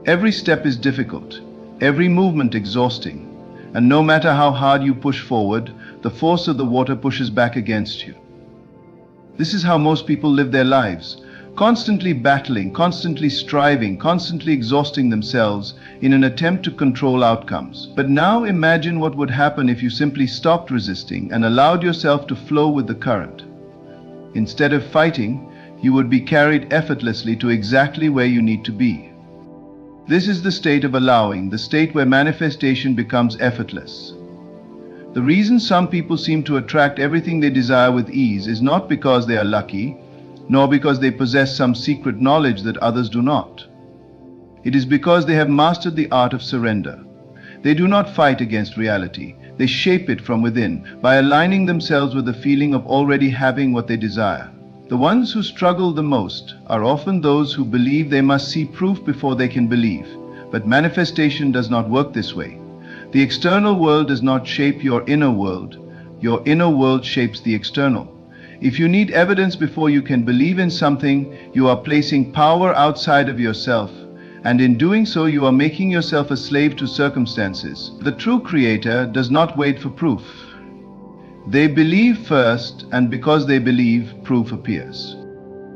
Every step is difficult, every movement exhausting, and no matter how hard you push forward, the force of the water pushes back against you. This is how most people live their lives, constantly battling, constantly striving, constantly exhausting themselves in an attempt to control outcomes. But now imagine what would happen if you simply stopped resisting and allowed yourself to flow with the current. Instead of fighting, you would be carried effortlessly to exactly where you need to be. This is the state of allowing, the state where manifestation becomes effortless. The reason some people seem to attract everything they desire with ease is not because they are lucky, nor because they possess some secret knowledge that others do not. It is because they have mastered the art of surrender. They do not fight against reality. They shape it from within by aligning themselves with the feeling of already having what they desire. The ones who struggle the most are often those who believe they must see proof before they can believe. But manifestation does not work this way. The external world does not shape your inner world. Your inner world shapes the external. If you need evidence before you can believe in something, you are placing power outside of yourself, And in doing so, you are making yourself a slave to circumstances. The true creator does not wait for proof. They believe first, and because they believe, proof appears.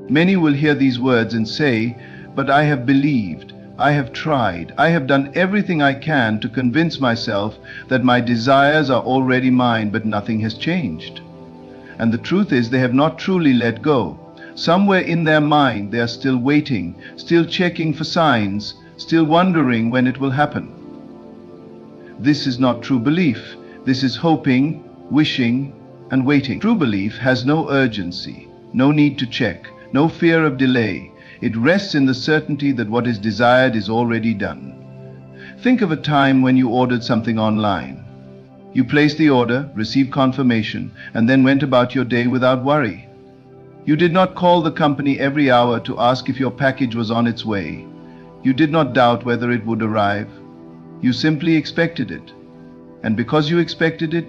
Many will hear these words and say, "But I have believed, I have tried, I have done everything I can to convince myself that my desires are already mine, but nothing has changed." And the truth is, they have not truly let go. Somewhere in their mind, they are still waiting, still checking for signs, still wondering when it will happen. This is not true belief. This is hoping, wishing, and waiting. True belief has no urgency, no need to check, no fear of delay. It rests in the certainty that what is desired is already done. Think of a time when you ordered something online. You placed the order, received confirmation, and then went about your day without worry. You did not call the company every hour to ask if your package was on its way. You did not doubt whether it would arrive. You simply expected it. And because you expected it,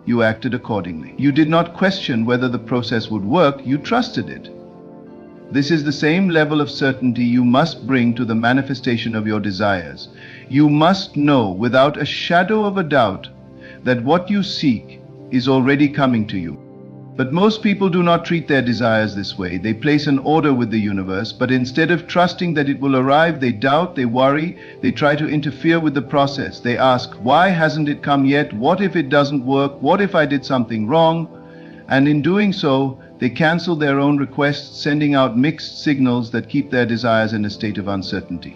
you acted accordingly. You did not question whether the process would work, you trusted it. This is the same level of certainty you must bring to the manifestation of your desires. You must know without a shadow of a doubt that what you seek is already coming to you. But most people do not treat their desires this way. They place an order with the universe, but instead of trusting that it will arrive, they doubt, they worry, they try to interfere with the process. They ask, why hasn't it come yet? What if it doesn't work? What if I did something wrong? And in doing so, they cancel their own requests, sending out mixed signals that keep their desires in a state of uncertainty.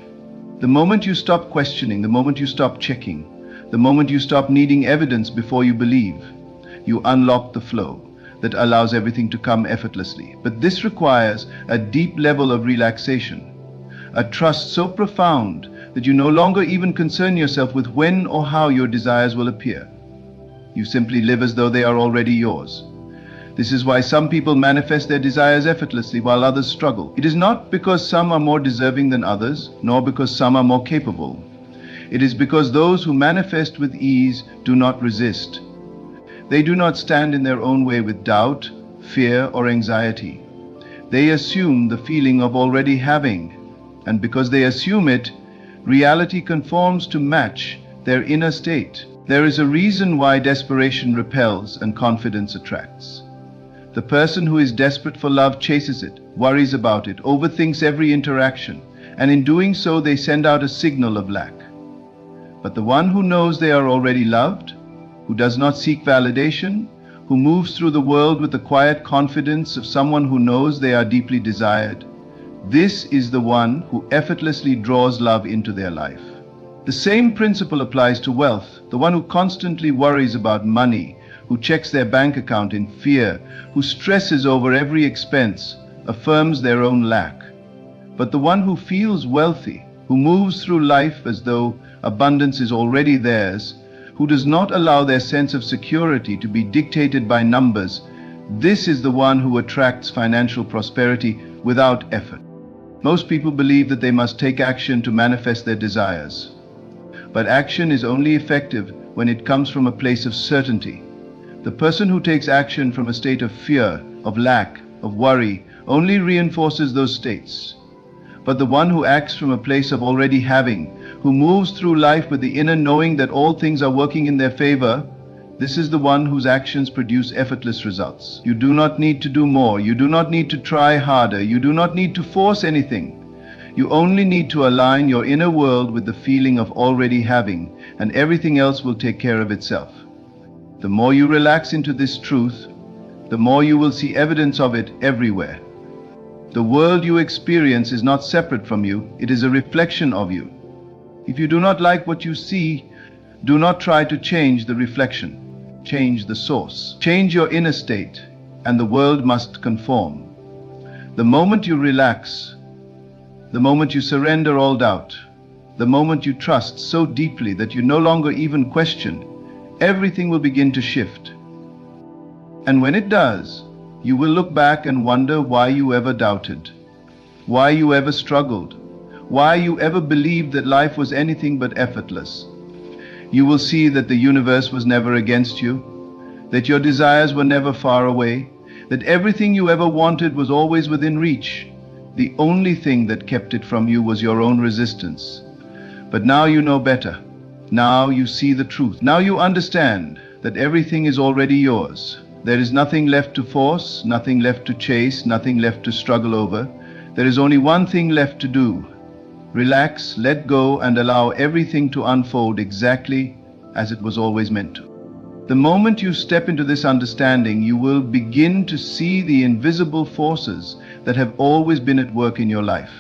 The moment you stop questioning, the moment you stop checking, the moment you stop needing evidence before you believe, you unlock the flow that allows everything to come effortlessly. But this requires a deep level of relaxation, a trust so profound that you no longer even concern yourself with when or how your desires will appear. You simply live as though they are already yours. This is why some people manifest their desires effortlessly while others struggle. It is not because some are more deserving than others, nor because some are more capable. It is because those who manifest with ease do not resist. They do not stand in their own way with doubt, fear, or anxiety. They assume the feeling of already having, and because they assume it, reality conforms to match their inner state. There is a reason why desperation repels and confidence attracts. The person who is desperate for love chases it, worries about it, overthinks every interaction, and in doing so they send out a signal of lack. But the one who knows they are already loved, who does not seek validation, who moves through the world with the quiet confidence of someone who knows they are deeply desired, this is the one who effortlessly draws love into their life. The same principle applies to wealth. The one who constantly worries about money, who checks their bank account in fear, who stresses over every expense, affirms their own lack. But the one who feels wealthy, who moves through life as though abundance is already theirs, who does not allow their sense of security to be dictated by numbers, this is the one who attracts financial prosperity without effort. Most people believe that they must take action to manifest their desires. But action is only effective when it comes from a place of certainty. The person who takes action from a state of fear, of lack, of worry, only reinforces those states. But the one who acts from a place of already having, who moves through life with the inner knowing that all things are working in their favor, this is the one whose actions produce effortless results. You do not need to do more. You do not need to try harder. You do not need to force anything. You only need to align your inner world with the feeling of already having, and everything else will take care of itself. The more you relax into this truth, the more you will see evidence of it everywhere. The world you experience is not separate from you. It is a reflection of you. If you do not like what you see, do not try to change the reflection. Change the source. Change your inner state, and the world must conform. The moment you relax, the moment you surrender all doubt, the moment you trust so deeply that you no longer even question, everything will begin to shift. And when it does, you will look back and wonder why you ever doubted, why you ever struggled, why you ever believed that life was anything but effortless. You will see that the universe was never against you, that your desires were never far away, that everything you ever wanted was always within reach. The only thing that kept it from you was your own resistance. But now you know better. Now you see the truth. Now you understand that everything is already yours. There is nothing left to force, nothing left to chase, nothing left to struggle over. There is only one thing left to do. Relax, let go, and allow everything to unfold exactly as it was always meant to. The moment you step into this understanding, you will begin to see the invisible forces that have always been at work in your life.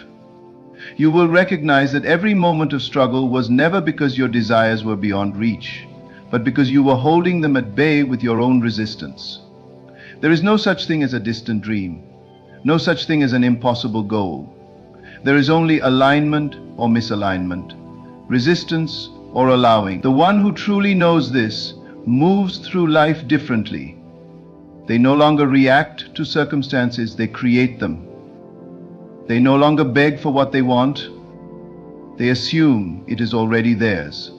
You will recognize that every moment of struggle was never because your desires were beyond reach, but because you were holding them at bay with your own resistance. There is no such thing as a distant dream, no such thing as an impossible goal. There is only alignment or misalignment, resistance or allowing. The one who truly knows this moves through life differently. They no longer react to circumstances, they create them. They no longer beg for what they want. They assume it is already theirs.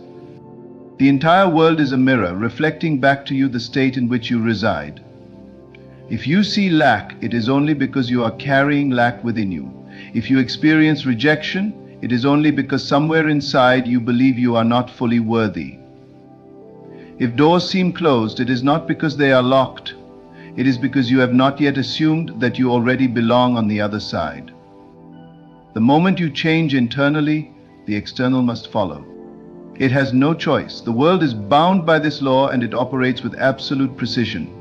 The entire world is a mirror reflecting back to you the state in which you reside. If you see lack, it is only because you are carrying lack within you. If you experience rejection, it is only because somewhere inside you believe you are not fully worthy. If doors seem closed, it is not because they are locked. It is because you have not yet assumed that you already belong on the other side. The moment you change internally, the external must follow. It has no choice. The world is bound by this law and it operates with absolute precision.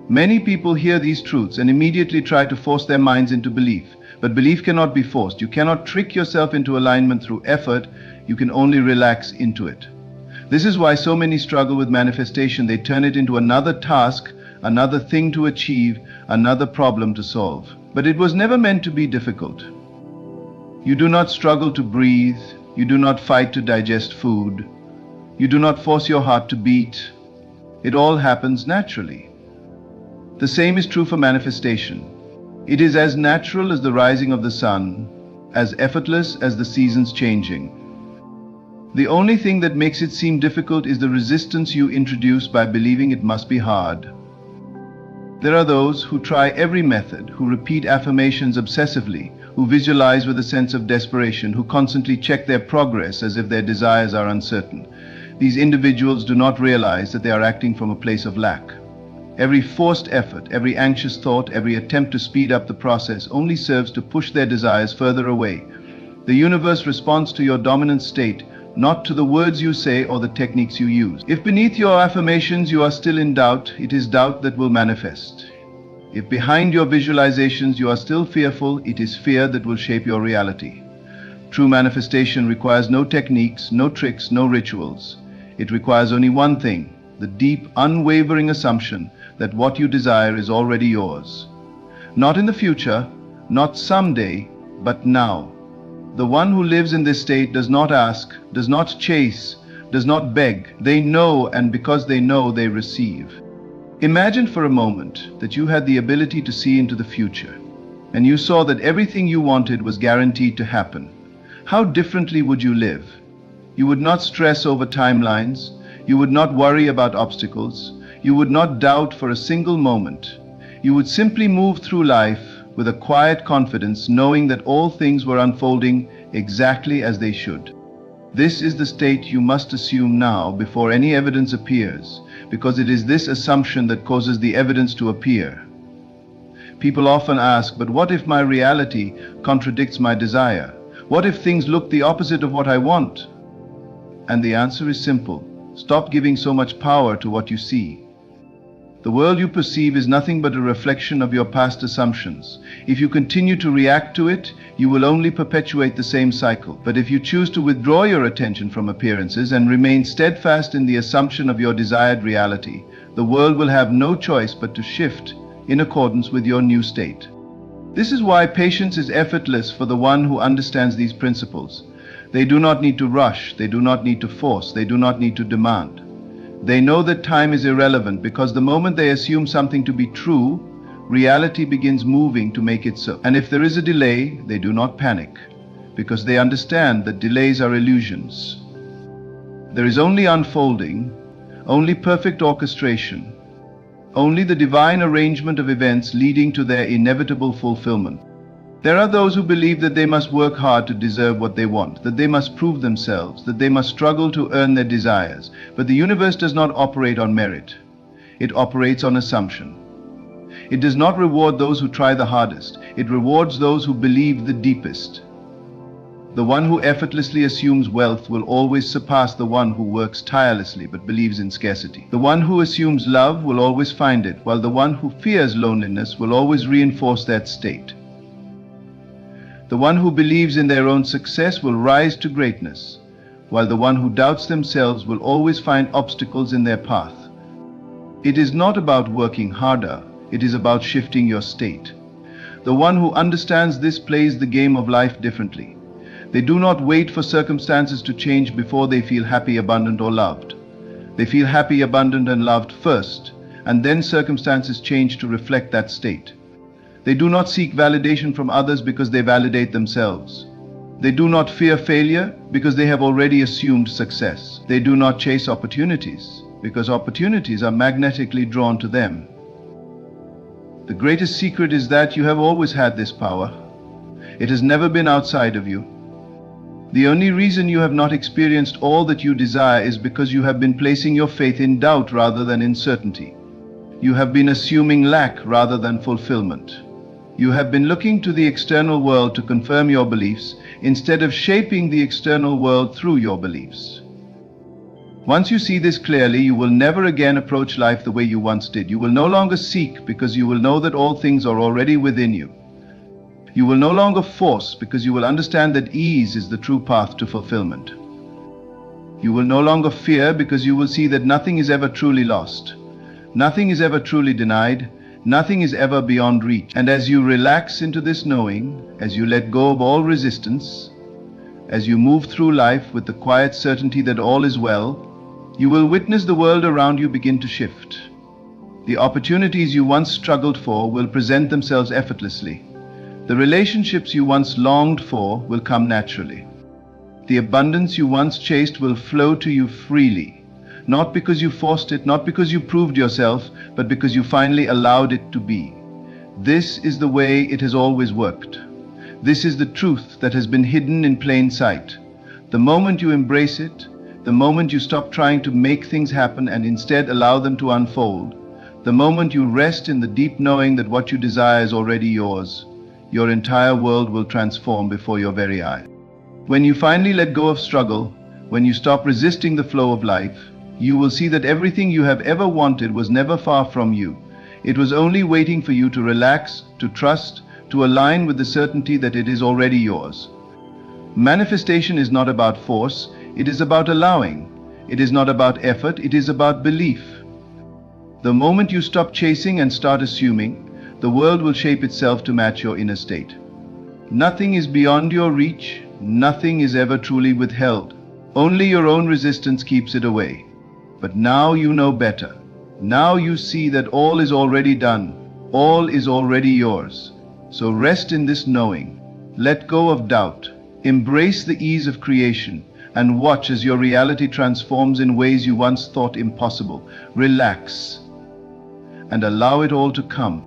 Many people hear these truths and immediately try to force their minds into belief. But belief cannot be forced. You cannot trick yourself into alignment through effort. You can only relax into it. This is why so many struggle with manifestation. They turn it into another task, another thing to achieve, another problem to solve. But it was never meant to be difficult. You do not struggle to breathe. You do not fight to digest food. You do not force your heart to beat. It all happens naturally. The same is true for manifestation. It is as natural as the rising of the sun, as effortless as the seasons changing. The only thing that makes it seem difficult is the resistance you introduce by believing it must be hard. There are those who try every method, who repeat affirmations obsessively, who visualize with a sense of desperation, who constantly check their progress as if their desires are uncertain. These individuals do not realize that they are acting from a place of lack. Every forced effort, every anxious thought, every attempt to speed up the process only serves to push their desires further away. The universe responds to your dominant state, not to the words you say or the techniques you use. If beneath your affirmations you are still in doubt, it is doubt that will manifest. If behind your visualizations you are still fearful, it is fear that will shape your reality. True manifestation requires no techniques, no tricks, no rituals. It requires only one thing, the deep, unwavering assumption that what you desire is already yours. Not in the future, not someday, but now. The one who lives in this state does not ask, does not chase, does not beg. They know, and because they know, they receive. Imagine for a moment that you had the ability to see into the future, and you saw that everything you wanted was guaranteed to happen. How differently would you live? You would not stress over timelines. You would not worry about obstacles. You would not doubt for a single moment. You would simply move through life with a quiet confidence, knowing that all things were unfolding exactly as they should. This is the state you must assume now before any evidence appears, because it is this assumption that causes the evidence to appear. People often ask, but what if my reality contradicts my desire? What if things look the opposite of what I want? And the answer is simple. Stop giving so much power to what you see. The world you perceive is nothing but a reflection of your past assumptions. If you continue to react to it, you will only perpetuate the same cycle. But if you choose to withdraw your attention from appearances and remain steadfast in the assumption of your desired reality, the world will have no choice but to shift in accordance with your new state. This is why patience is effortless for the one who understands these principles. They do not need to rush, they do not need to force, they do not need to demand. They know that time is irrelevant because the moment they assume something to be true, reality begins moving to make it so. And if there is a delay, they do not panic because they understand that delays are illusions. There is only unfolding, only perfect orchestration, only the divine arrangement of events leading to their inevitable fulfillment. There are those who believe that they must work hard to deserve what they want, that they must prove themselves, that they must struggle to earn their desires. But the universe does not operate on merit. It operates on assumption. It does not reward those who try the hardest. It rewards those who believe the deepest. The one who effortlessly assumes wealth will always surpass the one who works tirelessly but believes in scarcity. The one who assumes love will always find it, while the one who fears loneliness will always reinforce that state. The one who believes in their own success will rise to greatness, while the one who doubts themselves will always find obstacles in their path. It is not about working harder, it is about shifting your state. The one who understands this plays the game of life differently. They do not wait for circumstances to change before they feel happy, abundant, or loved. They feel happy, abundant, and loved first, and then circumstances change to reflect that state. They do not seek validation from others because they validate themselves. They do not fear failure because they have already assumed success. They do not chase opportunities because opportunities are magnetically drawn to them. The greatest secret is that you have always had this power. It has never been outside of you. The only reason you have not experienced all that you desire is because you have been placing your faith in doubt rather than in certainty. You have been assuming lack rather than fulfillment. You have been looking to the external world to confirm your beliefs instead of shaping the external world through your beliefs. Once you see this clearly, you will never again approach life the way you once did. You will no longer seek because you will know that all things are already within you. You will no longer force because you will understand that ease is the true path to fulfillment. You will no longer fear because you will see that nothing is ever truly lost. Nothing is ever truly denied. Nothing is ever beyond reach. And as you relax into this knowing, as you let go of all resistance, as you move through life with the quiet certainty that all is well, you will witness the world around you begin to shift. The opportunities you once struggled for will present themselves effortlessly. The relationships you once longed for will come naturally. The abundance you once chased will flow to you freely, not because you forced it, not because you proved yourself, but because you finally allowed it to be. This is the way it has always worked. This is the truth that has been hidden in plain sight. The moment you embrace it, the moment you stop trying to make things happen and instead allow them to unfold, the moment you rest in the deep knowing that what you desire is already yours, your entire world will transform before your very eyes. When you finally let go of struggle, when you stop resisting the flow of life, you will see that everything you have ever wanted was never far from you. It was only waiting for you to relax, to trust, to align with the certainty that it is already yours. Manifestation is not about force, it is about allowing. It is not about effort, it is about belief. The moment you stop chasing and start assuming, the world will shape itself to match your inner state. Nothing is beyond your reach, nothing is ever truly withheld. Only your own resistance keeps it away. But now you know better. Now you see that all is already done. All is already yours. So rest in this knowing. Let go of doubt. Embrace the ease of creation and watch as your reality transforms in ways you once thought impossible. Relax and allow it all to come.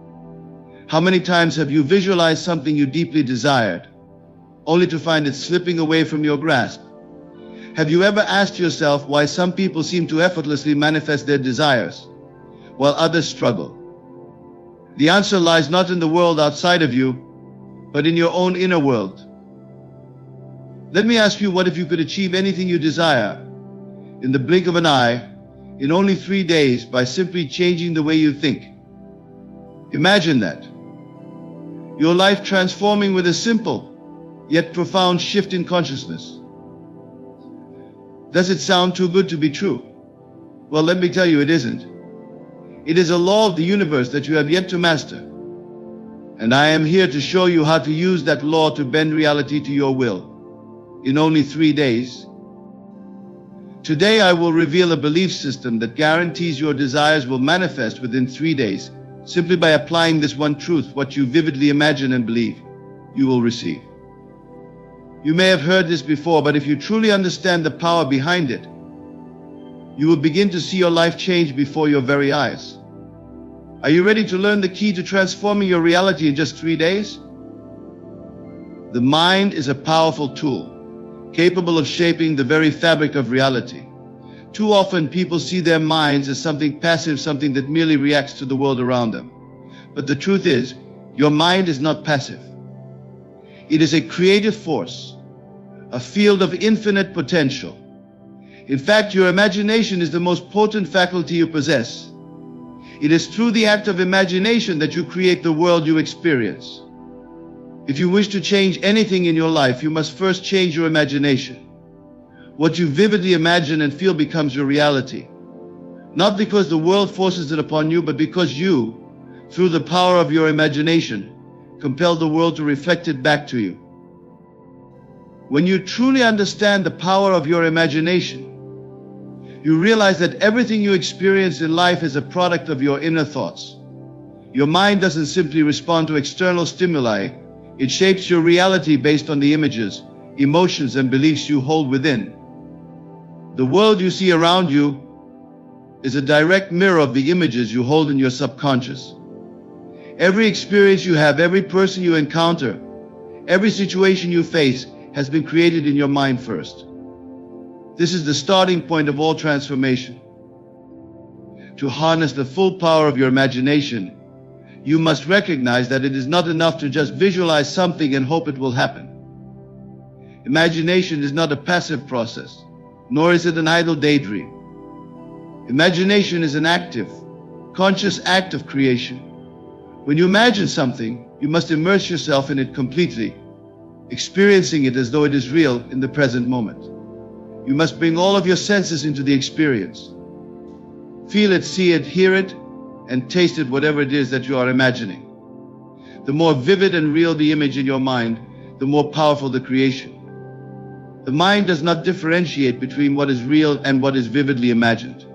How many times have you visualized something you deeply desired, only to find it slipping away from your grasp? Have you ever asked yourself why some people seem to effortlessly manifest their desires, while others struggle? The answer lies not in the world outside of you, but in your own inner world. Let me ask you, what if you could achieve anything you desire in the blink of an eye, in only 3 days, by simply changing the way you think? Imagine that. Your life transforming with a simple, yet profound shift in consciousness. Does it sound too good to be true? Well, let me tell you, it isn't. It is a law of the universe that you have yet to master. And I am here to show you how to use that law to bend reality to your will in only 3 days. Today I will reveal a belief system that guarantees your desires will manifest within 3 days. Simply by applying this one truth, what you vividly imagine and believe, you will receive. You may have heard this before, but if you truly understand the power behind it, you will begin to see your life change before your very eyes. Are you ready to learn the key to transforming your reality in just 3 days? The mind is a powerful tool, capable of shaping the very fabric of reality. Too often people see their minds as something passive, something that merely reacts to the world around them. But the truth is, your mind is not passive. It is a creative force, a field of infinite potential. In fact, your imagination is the most potent faculty you possess. It is through the act of imagination that you create the world you experience. If you wish to change anything in your life, you must first change your imagination. What you vividly imagine and feel becomes your reality. Not because the world forces it upon you, but because you, through the power of your imagination, compel the world to reflect it back to you. When you truly understand the power of your imagination, you realize that everything you experience in life is a product of your inner thoughts. Your mind doesn't simply respond to external stimuli, it shapes your reality based on the images, emotions, and beliefs you hold within. The world you see around you is a direct mirror of the images you hold in your subconscious. Every experience you have, every person you encounter, every situation you face has been created in your mind first. This is the starting point of all transformation. To harness the full power of your imagination, you must recognize that it is not enough to just visualize something and hope it will happen. Imagination is not a passive process, nor is it an idle daydream. Imagination is an active, conscious act of creation. When you imagine something, you must immerse yourself in it completely, experiencing it as though it is real in the present moment. You must bring all of your senses into the experience. Feel it, see it, hear it, and taste it, whatever it is that you are imagining. The more vivid and real the image in your mind, the more powerful the creation. The mind does not differentiate between what is real and what is vividly imagined.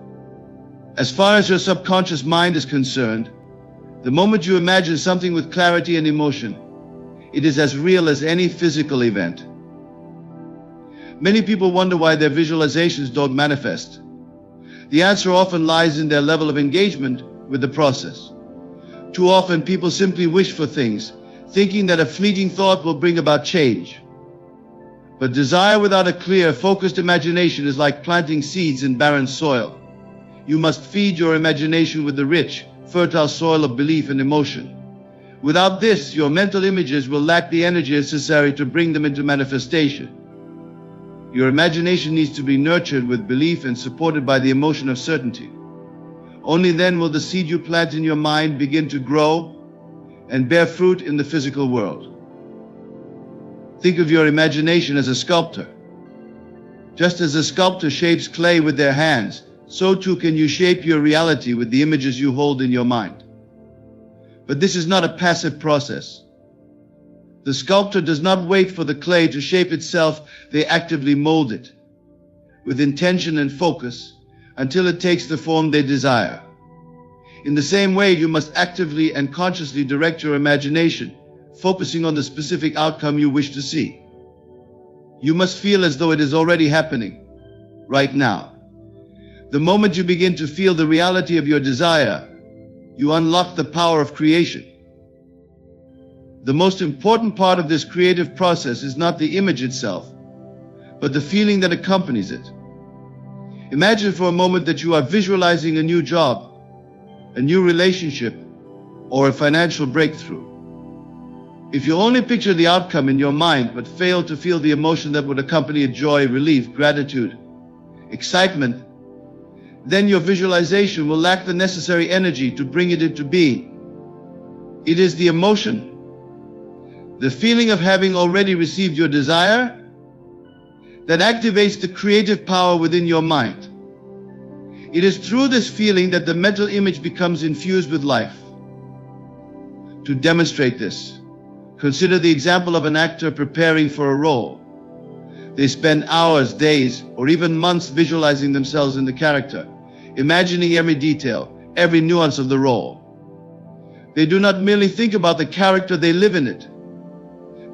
As far as your subconscious mind is concerned, the moment you imagine something with clarity and emotion, it is as real as any physical event. Many people wonder why their visualizations don't manifest. The answer often lies in their level of engagement with the process. Too often people simply wish for things, thinking that a fleeting thought will bring about change. But desire without a clear, focused imagination is like planting seeds in barren soil. You must feed your imagination with the rich, fertile soil of belief and emotion. Without this, your mental images will lack the energy necessary to bring them into manifestation. Your imagination needs to be nurtured with belief and supported by the emotion of certainty. Only then will the seed you plant in your mind begin to grow and bear fruit in the physical world. Think of your imagination as a sculptor. Just as a sculptor shapes clay with their hands, so too can you shape your reality with the images you hold in your mind. But this is not a passive process. The sculptor does not wait for the clay to shape itself, they actively mold it with intention and focus until it takes the form they desire. In the same way, you must actively and consciously direct your imagination, focusing on the specific outcome you wish to see. You must feel as though it is already happening, right now. The moment you begin to feel the reality of your desire, you unlock the power of creation. The most important part of this creative process is not the image itself, but the feeling that accompanies it. Imagine for a moment that you are visualizing a new job, a new relationship, or a financial breakthrough. If you only picture the outcome in your mind but fail to feel the emotion that would accompany it, joy, relief, gratitude, excitement, then your visualization will lack the necessary energy to bring it into being. It is the emotion, the feeling of having already received your desire, that activates the creative power within your mind. It is through this feeling that the mental image becomes infused with life. To demonstrate this, consider the example of an actor preparing for a role. They spend hours, days, or even months visualizing themselves in the character, imagining every detail, every nuance of the role. They do not merely think about the character, they live in it.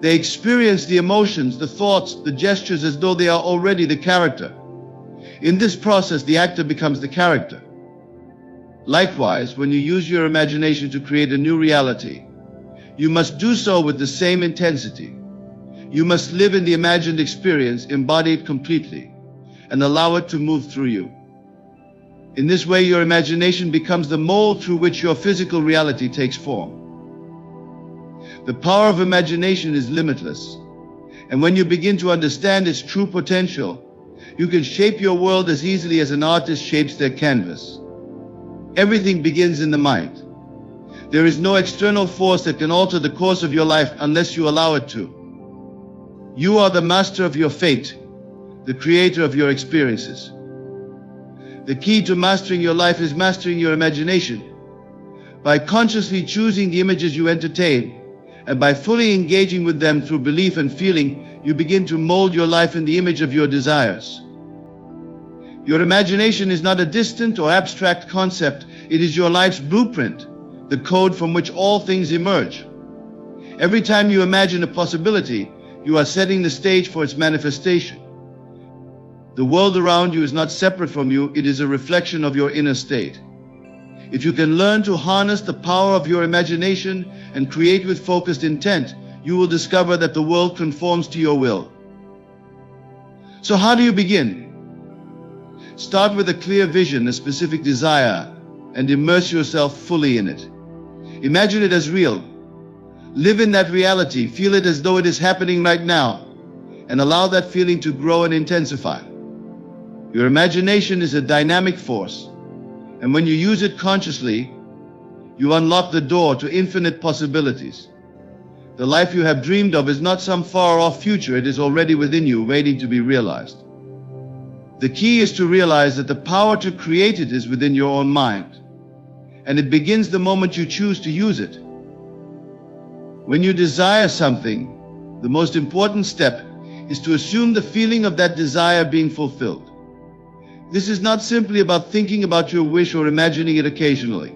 They experience the emotions, the thoughts, the gestures as though they are already the character. In this process, the actor becomes the character. Likewise, when you use your imagination to create a new reality, you must do so with the same intensity. You must live in the imagined experience, embody it completely, and allow it to move through you. In this way, your imagination becomes the mold through which your physical reality takes form. The power of imagination is limitless, and when you begin to understand its true potential, you can shape your world as easily as an artist shapes their canvas. Everything begins in the mind. There is no external force that can alter the course of your life unless you allow it to. You are the master of your fate, the creator of your experiences. The key to mastering your life is mastering your imagination. By consciously choosing the images you entertain, and by fully engaging with them through belief and feeling, you begin to mold your life in the image of your desires. Your imagination is not a distant or abstract concept, it is your life's blueprint, the code from which all things emerge. Every time you imagine a possibility, you are setting the stage for its manifestation. The world around you is not separate from you, it is a reflection of your inner state. If you can learn to harness the power of your imagination and create with focused intent, you will discover that the world conforms to your will. So how do you begin? Start with a clear vision, a specific desire, and immerse yourself fully in it. Imagine it as real. Live in that reality, feel it as though it is happening right now, and allow that feeling to grow and intensify. Your imagination is a dynamic force, and when you use it consciously, you unlock the door to infinite possibilities. The life you have dreamed of is not some far-off future, it is already within you, waiting to be realized. The key is to realize that the power to create it is within your own mind, and it begins the moment you choose to use it. When you desire something, the most important step is to assume the feeling of that desire being fulfilled. This is not simply about thinking about your wish or imagining it occasionally.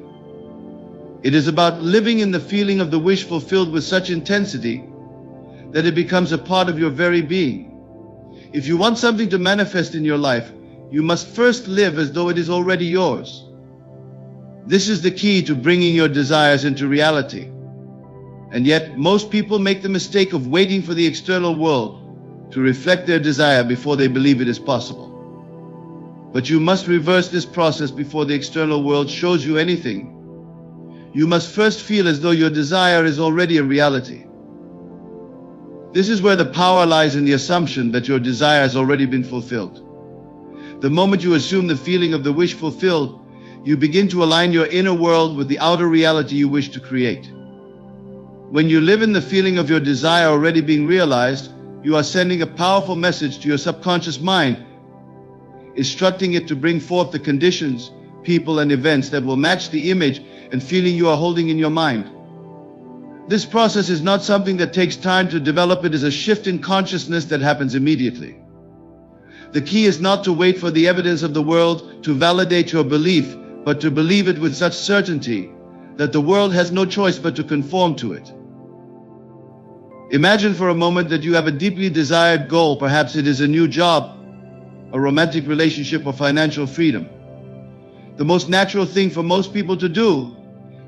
It is about living in the feeling of the wish fulfilled with such intensity that it becomes a part of your very being. If you want something to manifest in your life, you must first live as though it is already yours. This is the key to bringing your desires into reality. And yet, most people make the mistake of waiting for the external world to reflect their desire before they believe it is possible. But you must reverse this process before the external world shows you anything. You must first feel as though your desire is already a reality. This is where the power lies, in the assumption that your desire has already been fulfilled. The moment you assume the feeling of the wish fulfilled, you begin to align your inner world with the outer reality you wish to create. When you live in the feeling of your desire already being realized, you are sending a powerful message to your subconscious mind, instructing it to bring forth the conditions, people, and events that will match the image and feeling you are holding in your mind. This process is not something that takes time to develop, it is a shift in consciousness that happens immediately. The key is not to wait for the evidence of the world to validate your belief, but to believe it with such certainty that the world has no choice but to conform to it. Imagine for a moment that you have a deeply desired goal. Perhaps it is a new job, a romantic relationship, or financial freedom. The most natural thing for most people to do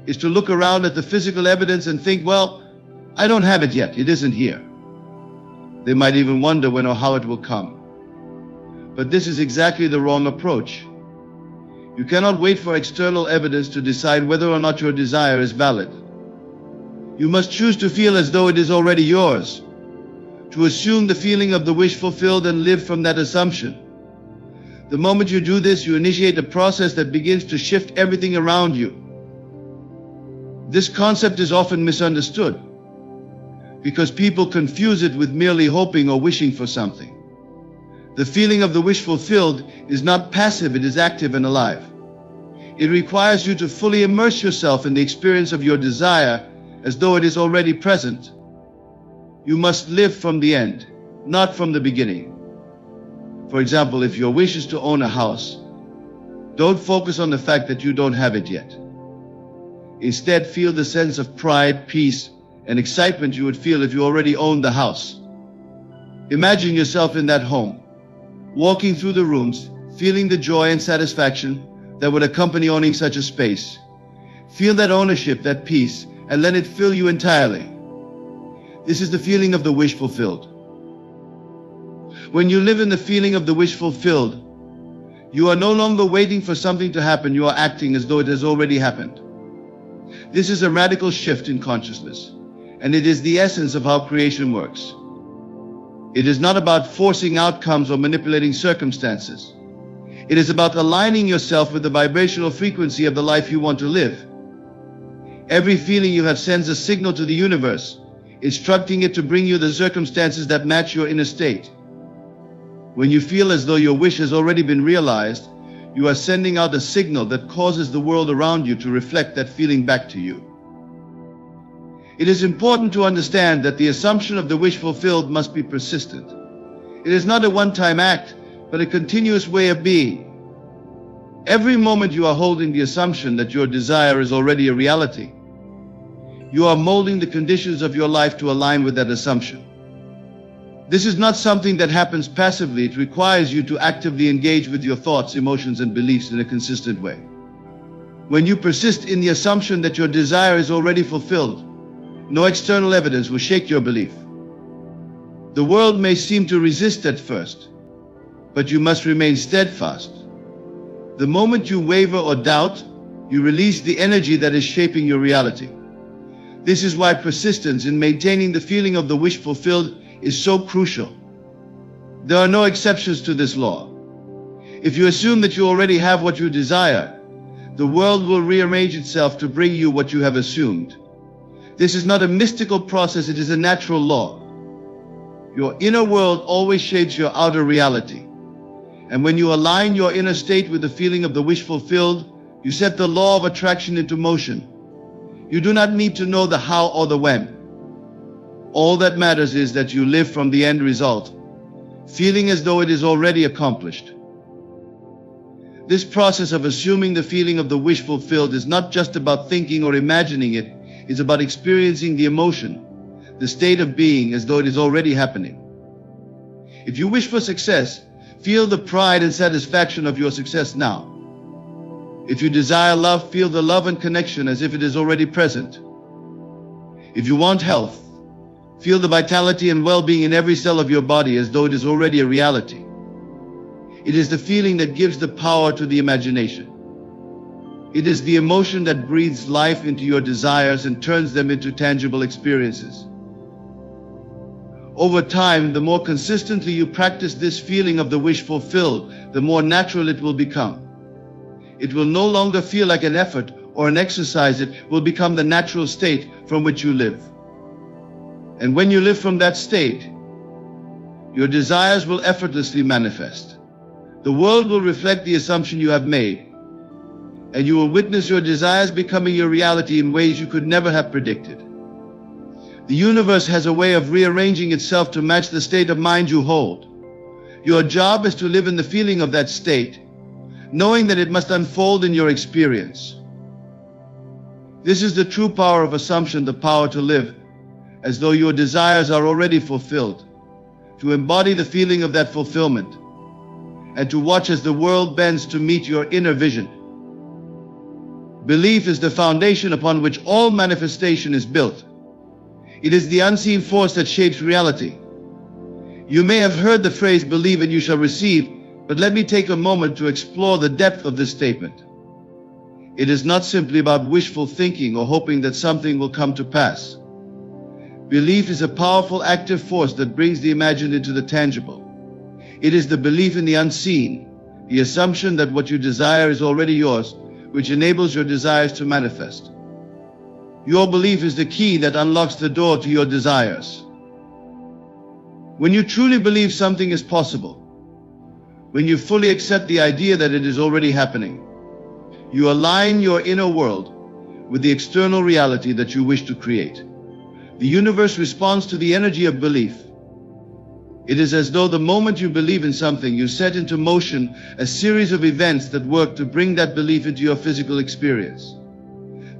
is to look around at the physical evidence and think, well, I don't have it yet, it isn't here. They might even wonder when or how it will come. But this is exactly the wrong approach. You cannot wait for external evidence to decide whether or not your desire is valid. You must choose to feel as though it is already yours, to assume the feeling of the wish fulfilled and live from that assumption. The moment you do this, you initiate a process that begins to shift everything around you. This concept is often misunderstood because people confuse it with merely hoping or wishing for something. The feeling of the wish fulfilled is not passive, it is active and alive. It requires you to fully immerse yourself in the experience of your desire as though it is already present. You must live from the end, not from the beginning. For example, if your wish is to own a house, don't focus on the fact that you don't have it yet. Instead, feel the sense of pride, peace, and excitement you would feel if you already owned the house. Imagine yourself in that home, walking through the rooms, feeling the joy and satisfaction that would accompany owning such a space. Feel that ownership, that peace, and let it fill you entirely. This is the feeling of the wish fulfilled. When you live in the feeling of the wish fulfilled, you are no longer waiting for something to happen, you are acting as though it has already happened. This is a radical shift in consciousness, and it is the essence of how creation works. It is not about forcing outcomes or manipulating circumstances. It is about aligning yourself with the vibrational frequency of the life you want to live. Every feeling you have sends a signal to the universe, instructing it to bring you the circumstances that match your inner state. When you feel as though your wish has already been realized, you are sending out a signal that causes the world around you to reflect that feeling back to you. It is important to understand that the assumption of the wish fulfilled must be persistent. It is not a one-time act, but a continuous way of being. Every moment you are holding the assumption that your desire is already a reality, you are molding the conditions of your life to align with that assumption. This is not something that happens passively. It requires you to actively engage with your thoughts, emotions, and beliefs in a consistent way. When you persist in the assumption that your desire is already fulfilled, no external evidence will shake your belief. The world may seem to resist at first, but you must remain steadfast. The moment you waver or doubt, you release the energy that is shaping your reality. This is why persistence in maintaining the feeling of the wish fulfilled is so crucial. There are no exceptions to this law. If you assume that you already have what you desire, the world will rearrange itself to bring you what you have assumed. This is not a mystical process, it is a natural law. Your inner world always shapes your outer reality. And when you align your inner state with the feeling of the wish fulfilled, you set the law of attraction into motion. You do not need to know the how or the when. All that matters is that you live from the end result, feeling as though it is already accomplished. This process of assuming the feeling of the wish fulfilled is not just about thinking or imagining it, it's about experiencing the emotion, the state of being as though it is already happening. If you wish for success, feel the pride and satisfaction of your success now. If you desire love, feel the love and connection as if it is already present. If you want health, feel the vitality and well-being in every cell of your body as though it is already a reality. It is the feeling that gives the power to the imagination. It is the emotion that breathes life into your desires and turns them into tangible experiences. Over time, the more consistently you practice this feeling of the wish fulfilled, the more natural it will become. It will no longer feel like an effort or an exercise. It will become the natural state from which you live. And when you live from that state, your desires will effortlessly manifest. The world will reflect the assumption you have made, and you will witness your desires becoming your reality in ways you could never have predicted. The universe has a way of rearranging itself to match the state of mind you hold. Your job is to live in the feeling of that state, knowing that it must unfold in your experience. This is the true power of assumption, the power to live as though your desires are already fulfilled, to embody the feeling of that fulfillment, and to watch as the world bends to meet your inner vision. Belief is the foundation upon which all manifestation is built. It is the unseen force that shapes reality. You may have heard the phrase, "Believe and you shall receive," but let me take a moment to explore the depth of this statement. It is not simply about wishful thinking or hoping that something will come to pass. Belief is a powerful active force that brings the imagined into the tangible. It is the belief in the unseen, the assumption that what you desire is already yours, which enables your desires to manifest. Your belief is the key that unlocks the door to your desires. When you truly believe something is possible, when you fully accept the idea that it is already happening, you align your inner world with the external reality that you wish to create. The universe responds to the energy of belief. It is as though the moment you believe in something, you set into motion a series of events that work to bring that belief into your physical experience.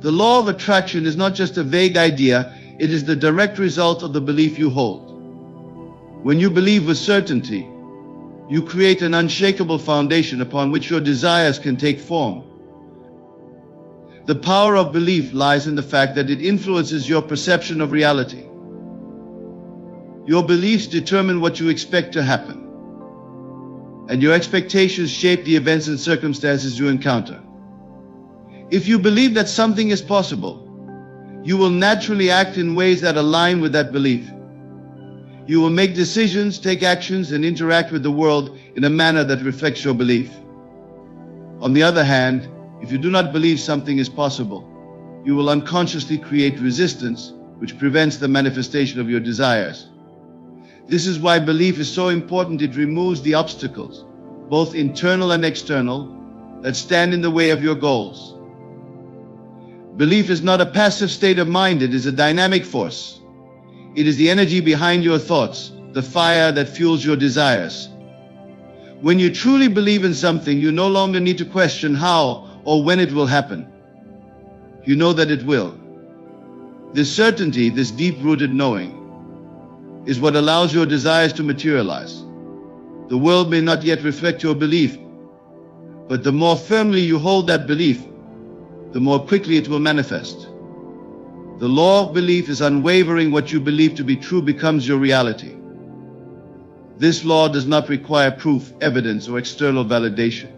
The law of attraction is not just a vague idea, it is the direct result of the belief you hold. When you believe with certainty, you create an unshakable foundation upon which your desires can take form. The power of belief lies in the fact that it influences your perception of reality. Your beliefs determine what you expect to happen. and your expectations shape the events and circumstances you encounter. If you believe that something is possible, you will naturally act in ways that align with that belief. You will make decisions, take actions, and interact with the world in a manner that reflects your belief. On the other hand, if you do not believe something is possible, you will unconsciously create resistance, which prevents the manifestation of your desires. This is why belief is so important. It removes the obstacles, both internal and external, that stand in the way of your goals. Belief is not a passive state of mind, it is a dynamic force. It is the energy behind your thoughts, the fire that fuels your desires. When you truly believe in something, you no longer need to question how or when it will happen. You know that it will. This certainty, this deep-rooted knowing, is what allows your desires to materialize. The world may not yet reflect your belief, but the more firmly you hold that belief, the more quickly it will manifest. The law of belief is unwavering. What you believe to be true becomes your reality. This law does not require proof, evidence, or external validation.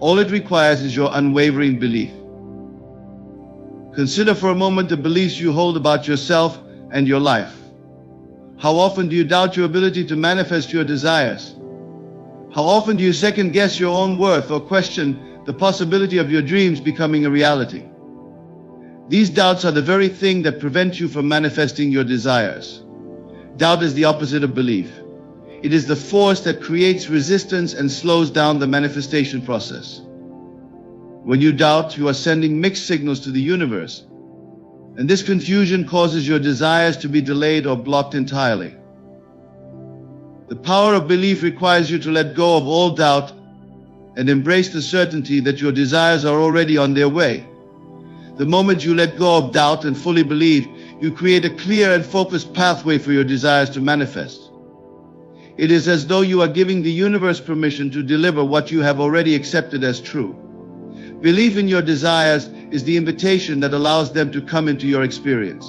All it requires is your unwavering belief. Consider for a moment the beliefs you hold about yourself and your life. How often do you doubt your ability to manifest your desires? How often do you second-guess your own worth or question the possibility of your dreams becoming a reality? These doubts are the very thing that prevent you from manifesting your desires. Doubt is the opposite of belief. It is the force that creates resistance and slows down the manifestation process. When you doubt, you are sending mixed signals to the universe, and this confusion causes your desires to be delayed or blocked entirely. The power of belief requires you to let go of all doubt and embrace the certainty that your desires are already on their way. The moment you let go of doubt and fully believe, you create a clear and focused pathway for your desires to manifest. It is as though you are giving the universe permission to deliver what you have already accepted as true. Belief in your desires is the invitation that allows them to come into your experience.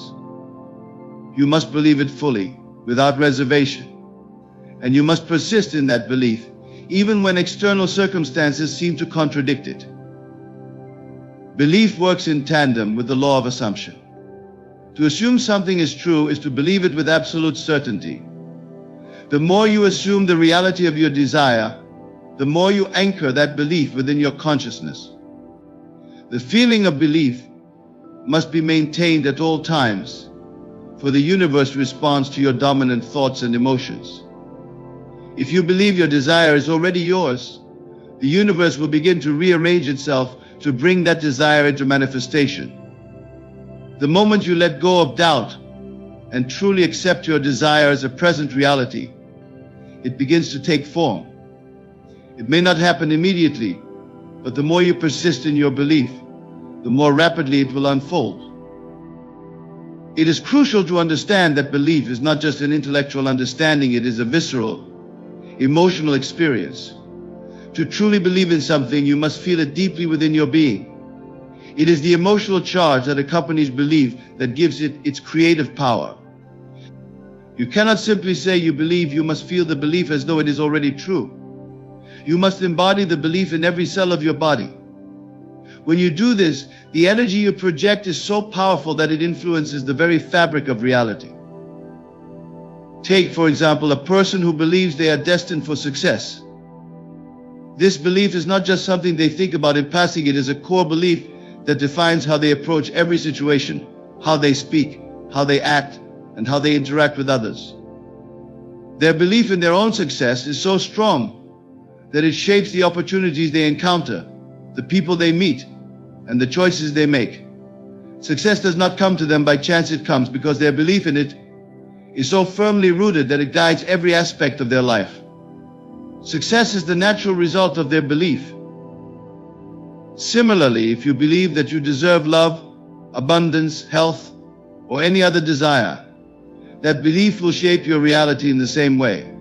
You must believe it fully, without reservation, and you must persist in that belief, even when external circumstances seem to contradict it. Belief works in tandem with the law of assumption. To assume something is true is to believe it with absolute certainty. The more you assume the reality of your desire, the more you anchor that belief within your consciousness. The feeling of belief must be maintained at all times, for the universe responds to your dominant thoughts and emotions. If you believe your desire is already yours, the universe will begin to rearrange itself to bring that desire into manifestation. The moment you let go of doubt and truly accept your desire as a present reality, it begins to take form. It may not happen immediately, but the more you persist in your belief, the more rapidly it will unfold. It is crucial to understand that belief is not just an intellectual understanding, it is a visceral, emotional experience. To truly believe in something, you must feel it deeply within your being. It is the emotional charge that accompanies belief that gives it its creative power. You cannot simply say you believe, you must feel the belief as though it is already true. You must embody the belief in every cell of your body. When you do this, the energy you project is so powerful that it influences the very fabric of reality. Take, for example, a person who believes they are destined for success. This belief is not just something they think about in passing, it is a core belief that defines how they approach every situation, how they speak, how they act, and how they interact with others. Their belief in their own success is so strong that it shapes the opportunities they encounter, the people they meet, and the choices they make. Success does not come to them by chance, it comes because their belief in it is so firmly rooted that it guides every aspect of their life. Success is the natural result of their belief. Similarly, if you believe that you deserve love, abundance, health, or any other desire, that belief will shape your reality in the same way.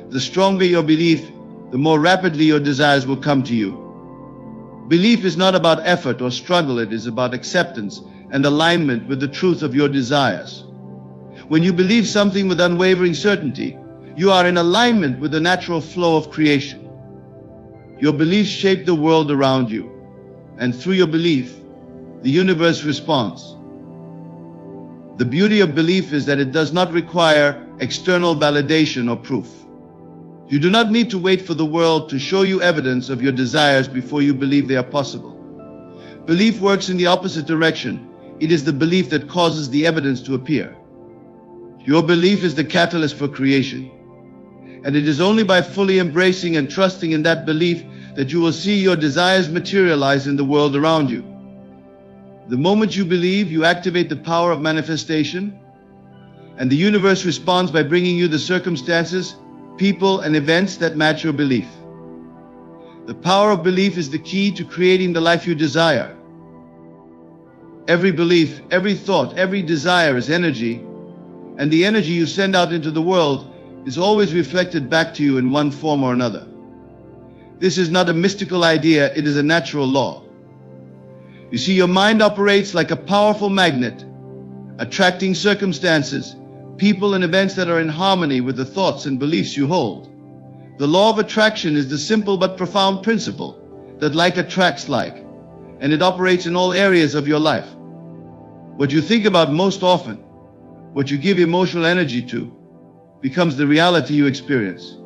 The stronger your belief, the more rapidly your desires will come to you. Belief is not about effort or struggle, it is about acceptance and alignment with the truth of your desires. When you believe something with unwavering certainty, You are in alignment with the natural flow of creation. Your beliefs shape the world around you, and through your belief, the universe responds. The beauty of belief is that it does not require external validation or proof. You do not need to wait for the world to show you evidence of your desires before you believe they are possible. Belief works in the opposite direction. It is the belief that causes the evidence to appear. Your belief is the catalyst for creation. And it is only by fully embracing and trusting in that belief that you will see your desires materialize in the world around you. The moment you believe, you activate the power of manifestation, and the universe responds by bringing you the circumstances, people, and events that match your belief. The power of belief is the key to creating the life you desire. Every belief, every thought, every desire is energy, and the energy you send out into the world is always reflected back to you in one form or another. This is not a mystical idea, it is a natural law. You see, your mind operates like a powerful magnet, attracting circumstances, people, and events that are in harmony with the thoughts and beliefs you hold. The law of attraction is the simple but profound principle that like attracts like, and it operates in all areas of your life. What you think about most often, what you give emotional energy to, becomes the reality you experience.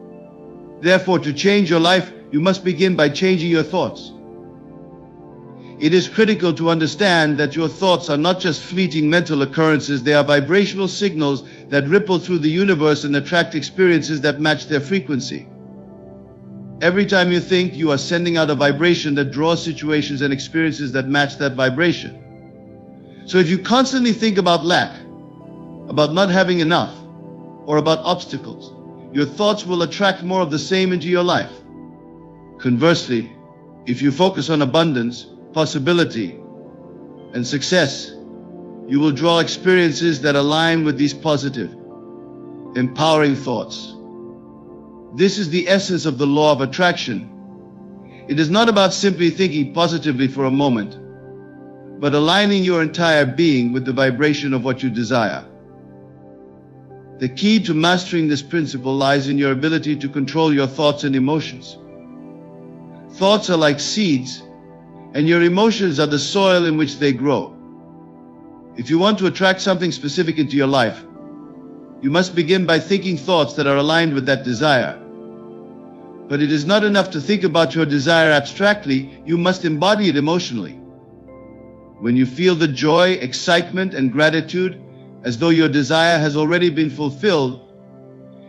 Therefore, to change your life, you must begin by changing your thoughts. It is critical to understand that your thoughts are not just fleeting mental occurrences, they are vibrational signals that ripple through the universe and attract experiences that match their frequency. Every time you think, you are sending out a vibration that draws situations and experiences that match that vibration. So if you constantly think about lack, about not having enough, or about obstacles, your thoughts will attract more of the same into your life. Conversely, if you focus on abundance, possibility, and success, you will draw experiences that align with these positive, empowering thoughts. This is the essence of the law of attraction. It is not about simply thinking positively for a moment, but aligning your entire being with the vibration of what you desire. The key to mastering this principle lies in your ability to control your thoughts and emotions. Thoughts are like seeds, and your emotions are the soil in which they grow. If you want to attract something specific into your life, you must begin by thinking thoughts that are aligned with that desire. But it is not enough to think about your desire abstractly, you must embody it emotionally. When you feel the joy, excitement, and gratitude, as though your desire has already been fulfilled,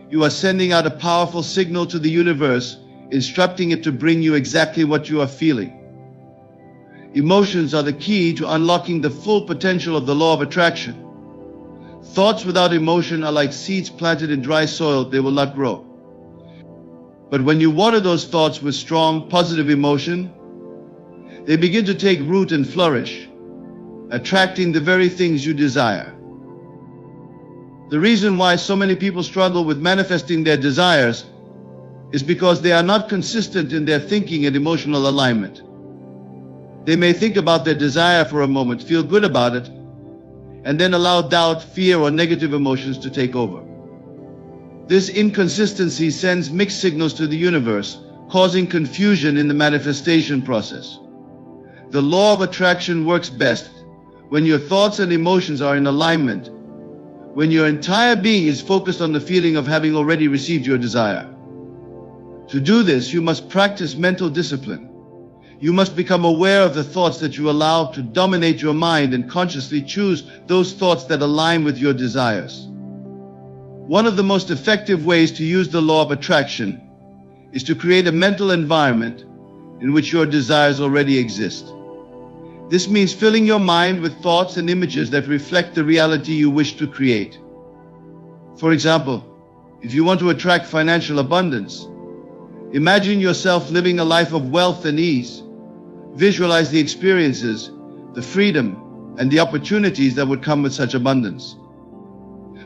you are sending out a powerful signal to the universe, instructing it to bring you exactly what you are feeling. Emotions are the key to unlocking the full potential of the law of attraction. Thoughts without emotion are like seeds planted in dry soil, they will not grow. But when you water those thoughts with strong, positive emotion, they begin to take root and flourish, attracting the very things you desire. The reason why so many people struggle with manifesting their desires is because they are not consistent in their thinking and emotional alignment. They may think about their desire for a moment, feel good about it, and then allow doubt, fear, or negative emotions to take over. This inconsistency sends mixed signals to the universe, causing confusion in the manifestation process. The law of attraction works best when your thoughts and emotions are in alignment, when your entire being is focused on the feeling of having already received your desire. To do this, you must practice mental discipline. You must become aware of the thoughts that you allow to dominate your mind and consciously choose those thoughts that align with your desires. One of the most effective ways to use the law of attraction is to create a mental environment in which your desires already exist. This means filling your mind with thoughts and images that reflect the reality you wish to create. For example, if you want to attract financial abundance, imagine yourself living a life of wealth and ease. Visualize the experiences, the freedom, and the opportunities that would come with such abundance.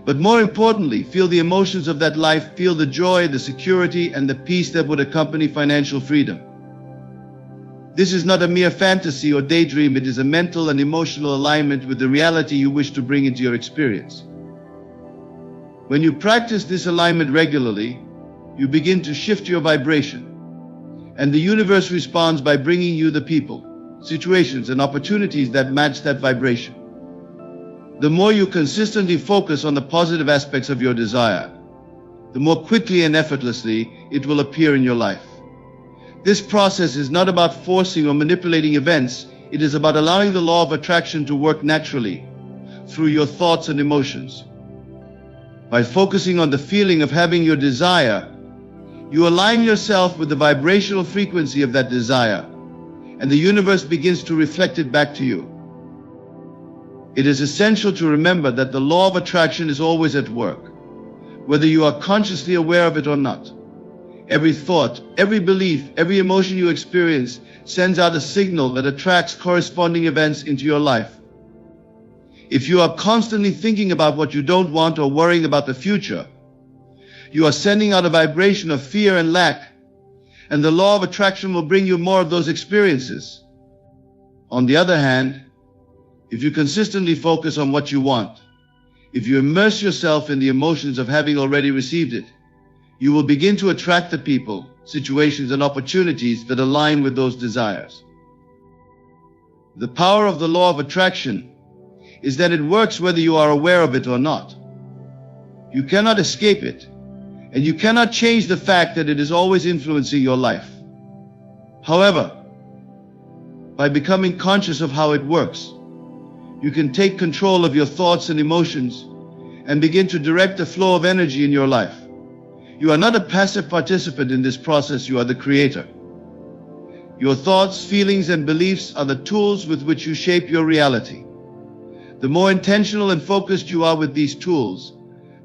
But more importantly, feel the emotions of that life, feel the joy, the security, and the peace that would accompany financial freedom. This is not a mere fantasy or daydream, it is a mental and emotional alignment with the reality you wish to bring into your experience. When you practice this alignment regularly, you begin to shift your vibration, and the universe responds by bringing you the people, situations, and opportunities that match that vibration. The more you consistently focus on the positive aspects of your desire, the more quickly and effortlessly it will appear in your life. This process is not about forcing or manipulating events. It is about allowing the law of attraction to work naturally through your thoughts and emotions. By focusing on the feeling of having your desire, you align yourself with the vibrational frequency of that desire, and the universe begins to reflect it back to you. It is essential to remember that the law of attraction is always at work, whether you are consciously aware of it or not. Every thought, every belief, every emotion you experience sends out a signal that attracts corresponding events into your life. If you are constantly thinking about what you don't want or worrying about the future, you are sending out a vibration of fear and lack, and the law of attraction will bring you more of those experiences. On the other hand, if you consistently focus on what you want, if you immerse yourself in the emotions of having already received it, you will begin to attract the people, situations, and opportunities that align with those desires. The power of the law of attraction is that it works whether you are aware of it or not. You cannot escape it, and you cannot change the fact that it is always influencing your life. However, by becoming conscious of how it works, you can take control of your thoughts and emotions and begin to direct the flow of energy in your life. You are not a passive participant in this process, you are the creator. Your thoughts, feelings, and beliefs are the tools with which you shape your reality. The more intentional and focused you are with these tools,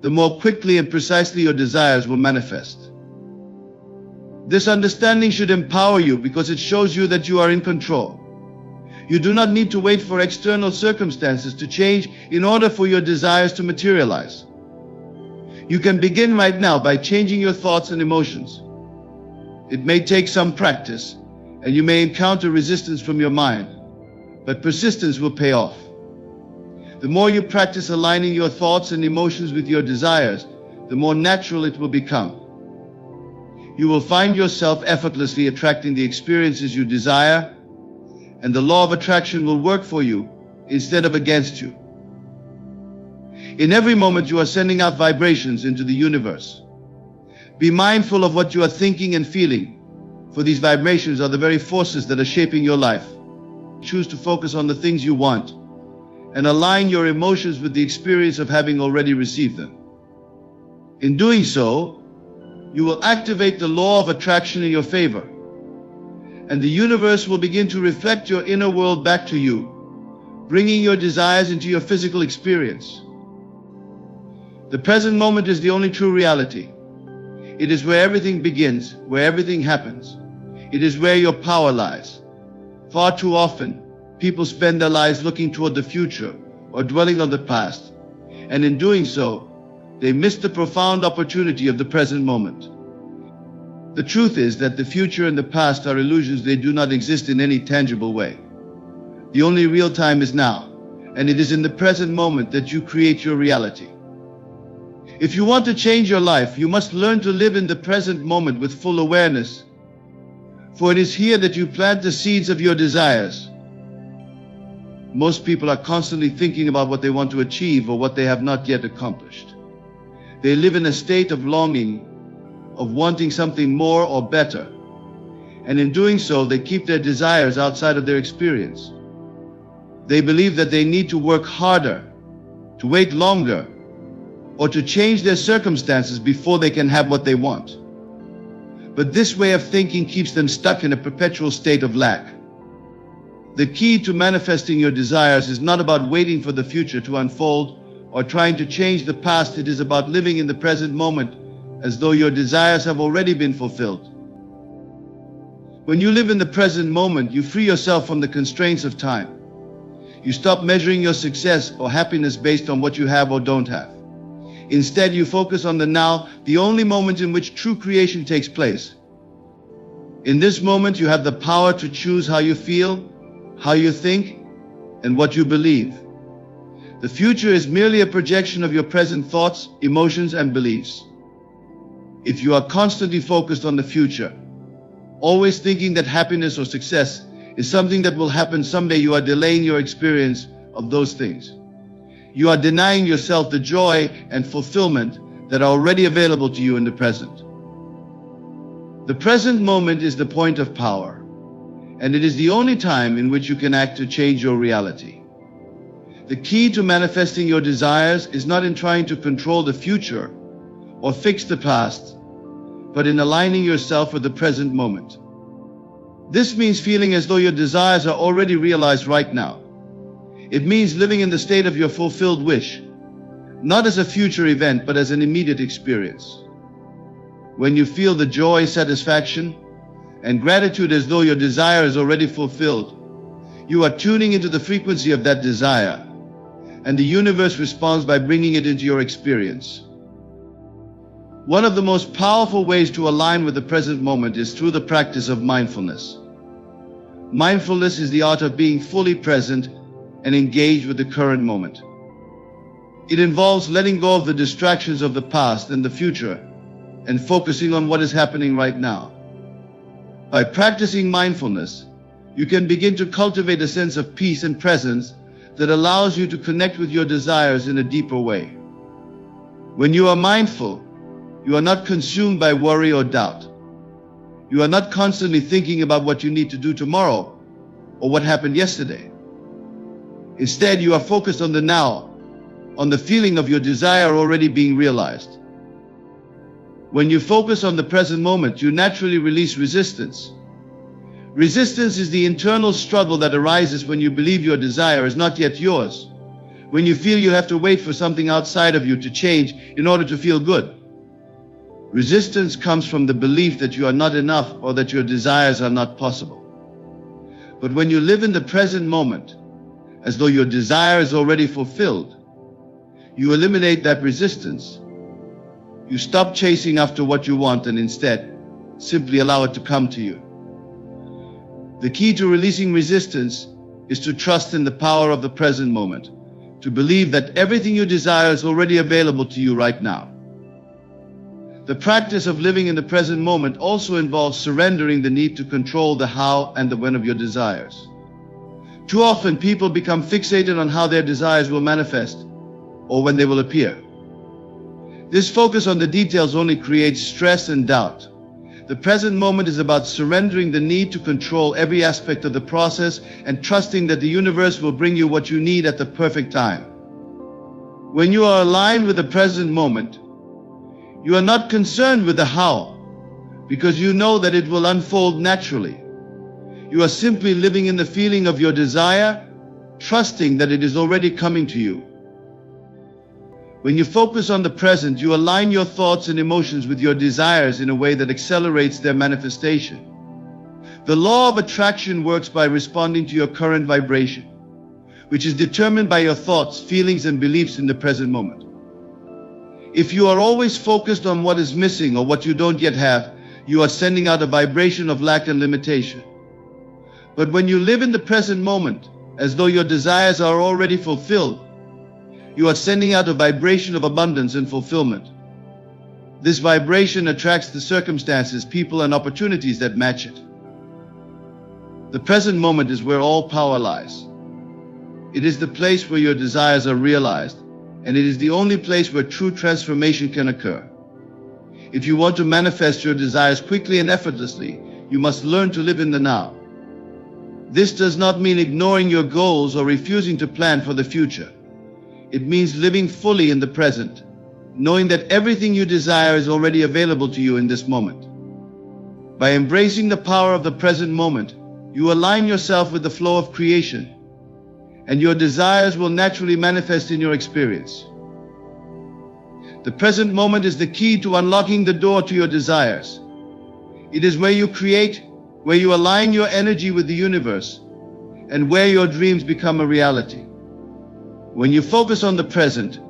the more quickly and precisely your desires will manifest. This understanding should empower you because it shows you that you are in control. You do not need to wait for external circumstances to change in order for your desires to materialize. You can begin right now by changing your thoughts and emotions. It may take some practice, and you may encounter resistance from your mind, but persistence will pay off. The more you practice aligning your thoughts and emotions with your desires, the more natural it will become. You will find yourself effortlessly attracting the experiences you desire, and the law of attraction will work for you instead of against you. In every moment, you are sending out vibrations into the universe. Be mindful of what you are thinking and feeling, for these vibrations are the very forces that are shaping your life. Choose to focus on the things you want and align your emotions with the experience of having already received them. In doing so, you will activate the law of attraction in your favor, and the universe will begin to reflect your inner world back to you, bringing your desires into your physical experience. The present moment is the only true reality. It is where everything begins, where everything happens. It is where your power lies. Far too often, people spend their lives looking toward the future or dwelling on the past, and in doing so, they miss the profound opportunity of the present moment. The truth is that the future and the past are illusions. They do not exist in any tangible way. The only real time is now, and it is in the present moment that you create your reality. If you want to change your life, you must learn to live in the present moment with full awareness, for it is here that you plant the seeds of your desires. Most people are constantly thinking about what they want to achieve or what they have not yet accomplished. They live in a state of longing, of wanting something more or better, and in doing so, they keep their desires outside of their experience. They believe that they need to work harder, to wait longer, or to change their circumstances before they can have what they want. But this way of thinking keeps them stuck in a perpetual state of lack. The key to manifesting your desires is not about waiting for the future to unfold or trying to change the past. It is about living in the present moment as though your desires have already been fulfilled. When you live in the present moment, you free yourself from the constraints of time. You stop measuring your success or happiness based on what you have or don't have. Instead, you focus on the now, the only moment in which true creation takes place. In this moment, you have the power to choose how you feel, how you think, and what you believe. The future is merely a projection of your present thoughts, emotions, and beliefs. If you are constantly focused on the future, always thinking that happiness or success is something that will happen someday, you are delaying your experience of those things. You are denying yourself the joy and fulfillment that are already available to you in the present. The present moment is the point of power, and it is the only time in which you can act to change your reality. The key to manifesting your desires is not in trying to control the future or fix the past, but in aligning yourself with the present moment. This means feeling as though your desires are already realized right now. It means living in the state of your fulfilled wish, not as a future event, but as an immediate experience. When you feel the joy, satisfaction, and gratitude as though your desire is already fulfilled, you are tuning into the frequency of that desire, and the universe responds by bringing it into your experience. One of the most powerful ways to align with the present moment is through the practice of mindfulness. Mindfulness is the art of being fully present and engaged with the current moment. It involves letting go of the distractions of the past and the future and focusing on what is happening right now. By practicing mindfulness, you can begin to cultivate a sense of peace and presence that allows you to connect with your desires in a deeper way. When you are mindful, you are not consumed by worry or doubt. You are not constantly thinking about what you need to do tomorrow or what happened yesterday. Instead, you are focused on the now, on the feeling of your desire already being realized. When you focus on the present moment, you naturally release resistance. Resistance is the internal struggle that arises when you believe your desire is not yet yours, when you feel you have to wait for something outside of you to change in order to feel good. Resistance comes from the belief that you are not enough or that your desires are not possible. But when you live in the present moment, as though your desire is already fulfilled, you eliminate that resistance. You stop chasing after what you want and instead simply allow it to come to you. The key to releasing resistance is to trust in the power of the present moment, to believe that everything you desire is already available to you right now. The practice of living in the present moment also involves surrendering the need to control the how and the when of your desires. Too often people become fixated on how their desires will manifest or when they will appear. This focus on the details only creates stress and doubt. The present moment is about surrendering the need to control every aspect of the process and trusting that the universe will bring you what you need at the perfect time. When you are aligned with the present moment, you are not concerned with the how, because you know that it will unfold naturally. You are simply living in the feeling of your desire, trusting that it is already coming to you. When you focus on the present, you align your thoughts and emotions with your desires in a way that accelerates their manifestation. The law of attraction works by responding to your current vibration, which is determined by your thoughts, feelings, and beliefs in the present moment. If you are always focused on what is missing or what you don't yet have, you are sending out a vibration of lack and limitation. But when you live in the present moment, as though your desires are already fulfilled, you are sending out a vibration of abundance and fulfillment. This vibration attracts the circumstances, people, and opportunities that match it. The present moment is where all power lies. It is the place where your desires are realized, and it is the only place where true transformation can occur. If you want to manifest your desires quickly and effortlessly, you must learn to live in the now. This does not mean ignoring your goals or refusing to plan for the future. It means living fully in the present, knowing that everything you desire is already available to you in this moment. By embracing the power of the present moment, you align yourself with the flow of creation, and your desires will naturally manifest in your experience. The present moment is the key to unlocking the door to your desires. It is where you create, where you align your energy with the universe, and where your dreams become a reality. When you focus on the present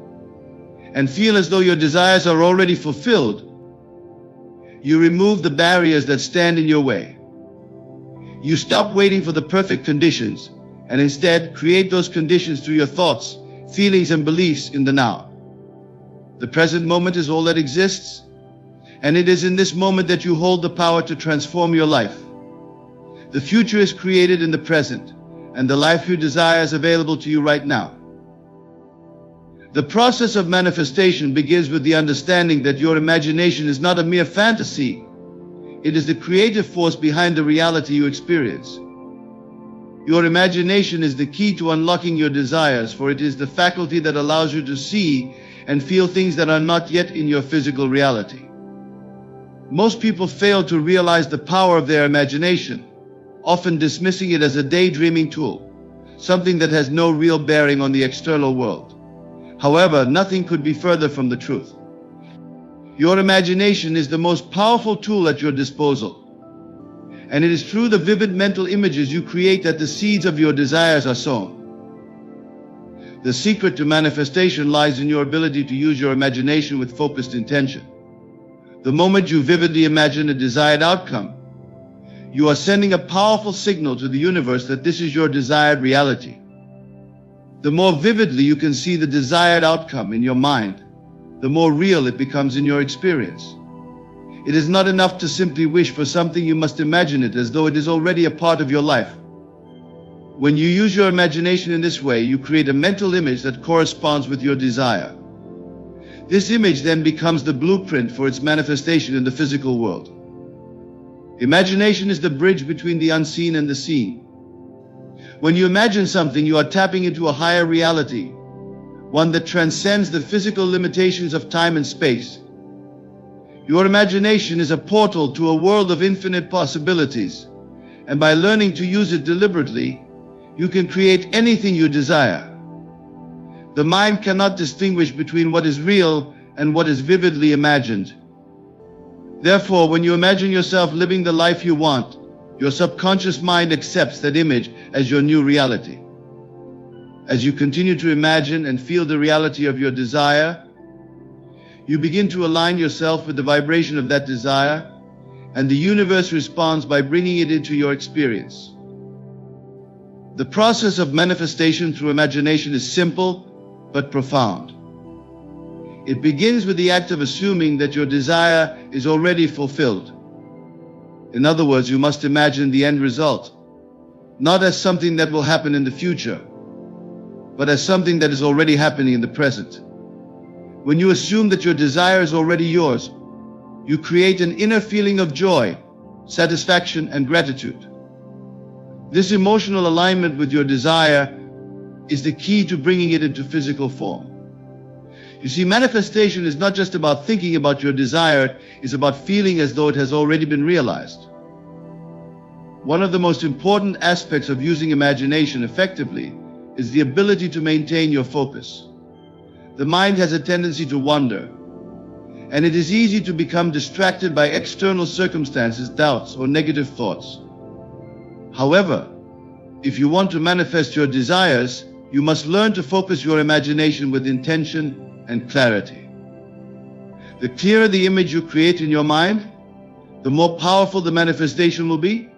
and feel as though your desires are already fulfilled, you remove the barriers that stand in your way. You stop waiting for the perfect conditions and instead create those conditions through your thoughts, feelings, and beliefs in the now. The present moment is all that exists, and it is in this moment that you hold the power to transform your life. The future is created in the present, and the life you desire is available to you right now. The process of manifestation begins with the understanding that your imagination is not a mere fantasy. It is the creative force behind the reality you experience. Your imagination is the key to unlocking your desires, for it is the faculty that allows you to see and feel things that are not yet in your physical reality. Most people fail to realize the power of their imagination, often dismissing it as a daydreaming tool, something that has no real bearing on the external world. However, nothing could be further from the truth. Your imagination is the most powerful tool at your disposal, and it is through the vivid mental images you create that the seeds of your desires are sown. The secret to manifestation lies in your ability to use your imagination with focused intention. The moment you vividly imagine a desired outcome, you are sending a powerful signal to the universe that this is your desired reality. The more vividly you can see the desired outcome in your mind, the more real it becomes in your experience. It is not enough to simply wish for something, you must imagine it as though it is already a part of your life. When you use your imagination in this way, you create a mental image that corresponds with your desire. This image then becomes the blueprint for its manifestation in the physical world. Imagination is the bridge between the unseen and the seen. When you imagine something, you are tapping into a higher reality, one that transcends the physical limitations of time and space. Your imagination is a portal to a world of infinite possibilities, and by learning to use it deliberately, you can create anything you desire. The mind cannot distinguish between what is real and what is vividly imagined. Therefore, when you imagine yourself living the life you want, your subconscious mind accepts that image as your new reality. As you continue to imagine and feel the reality of your desire, you begin to align yourself with the vibration of that desire, and the universe responds by bringing it into your experience. The process of manifestation through imagination is simple but profound. It begins with the act of assuming that your desire is already fulfilled. In other words, you must imagine the end result, not as something that will happen in the future, but as something that is already happening in the present. When you assume that your desire is already yours, you create an inner feeling of joy, satisfaction, and gratitude. This emotional alignment with your desire is the key to bringing it into physical form. You see, manifestation is not just about thinking about your desire, it's about feeling as though it has already been realized. One of the most important aspects of using imagination effectively is the ability to maintain your focus. The mind has a tendency to wander, and it is easy to become distracted by external circumstances, doubts, or negative thoughts. However, if you want to manifest your desires, you must learn to focus your imagination with intention and clarity. The clearer the image you create in your mind, the more powerful the manifestation will be.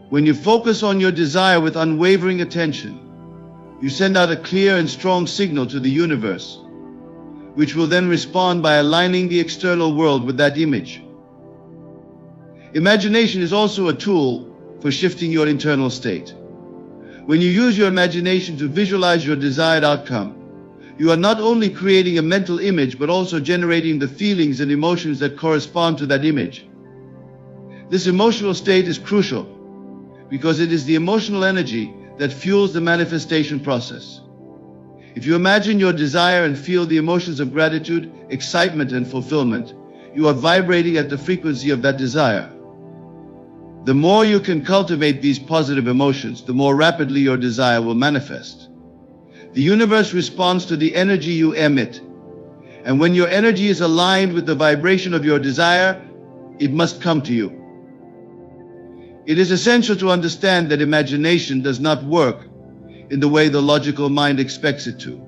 When you focus on your desire with unwavering attention, you send out a clear and strong signal to the universe, which will then respond by aligning the external world with that image. Imagination is also a tool for shifting your internal state. When you use your imagination to visualize your desired outcome, you are not only creating a mental image, but also generating the feelings and emotions that correspond to that image. This emotional state is crucial because it is the emotional energy that fuels the manifestation process. If you imagine your desire and feel the emotions of gratitude, excitement, and fulfillment, you are vibrating at the frequency of that desire. The more you can cultivate these positive emotions, the more rapidly your desire will manifest. The universe responds to the energy you emit, and when your energy is aligned with the vibration of your desire, it must come to you. It is essential to understand that imagination does not work in the way the logical mind expects it to.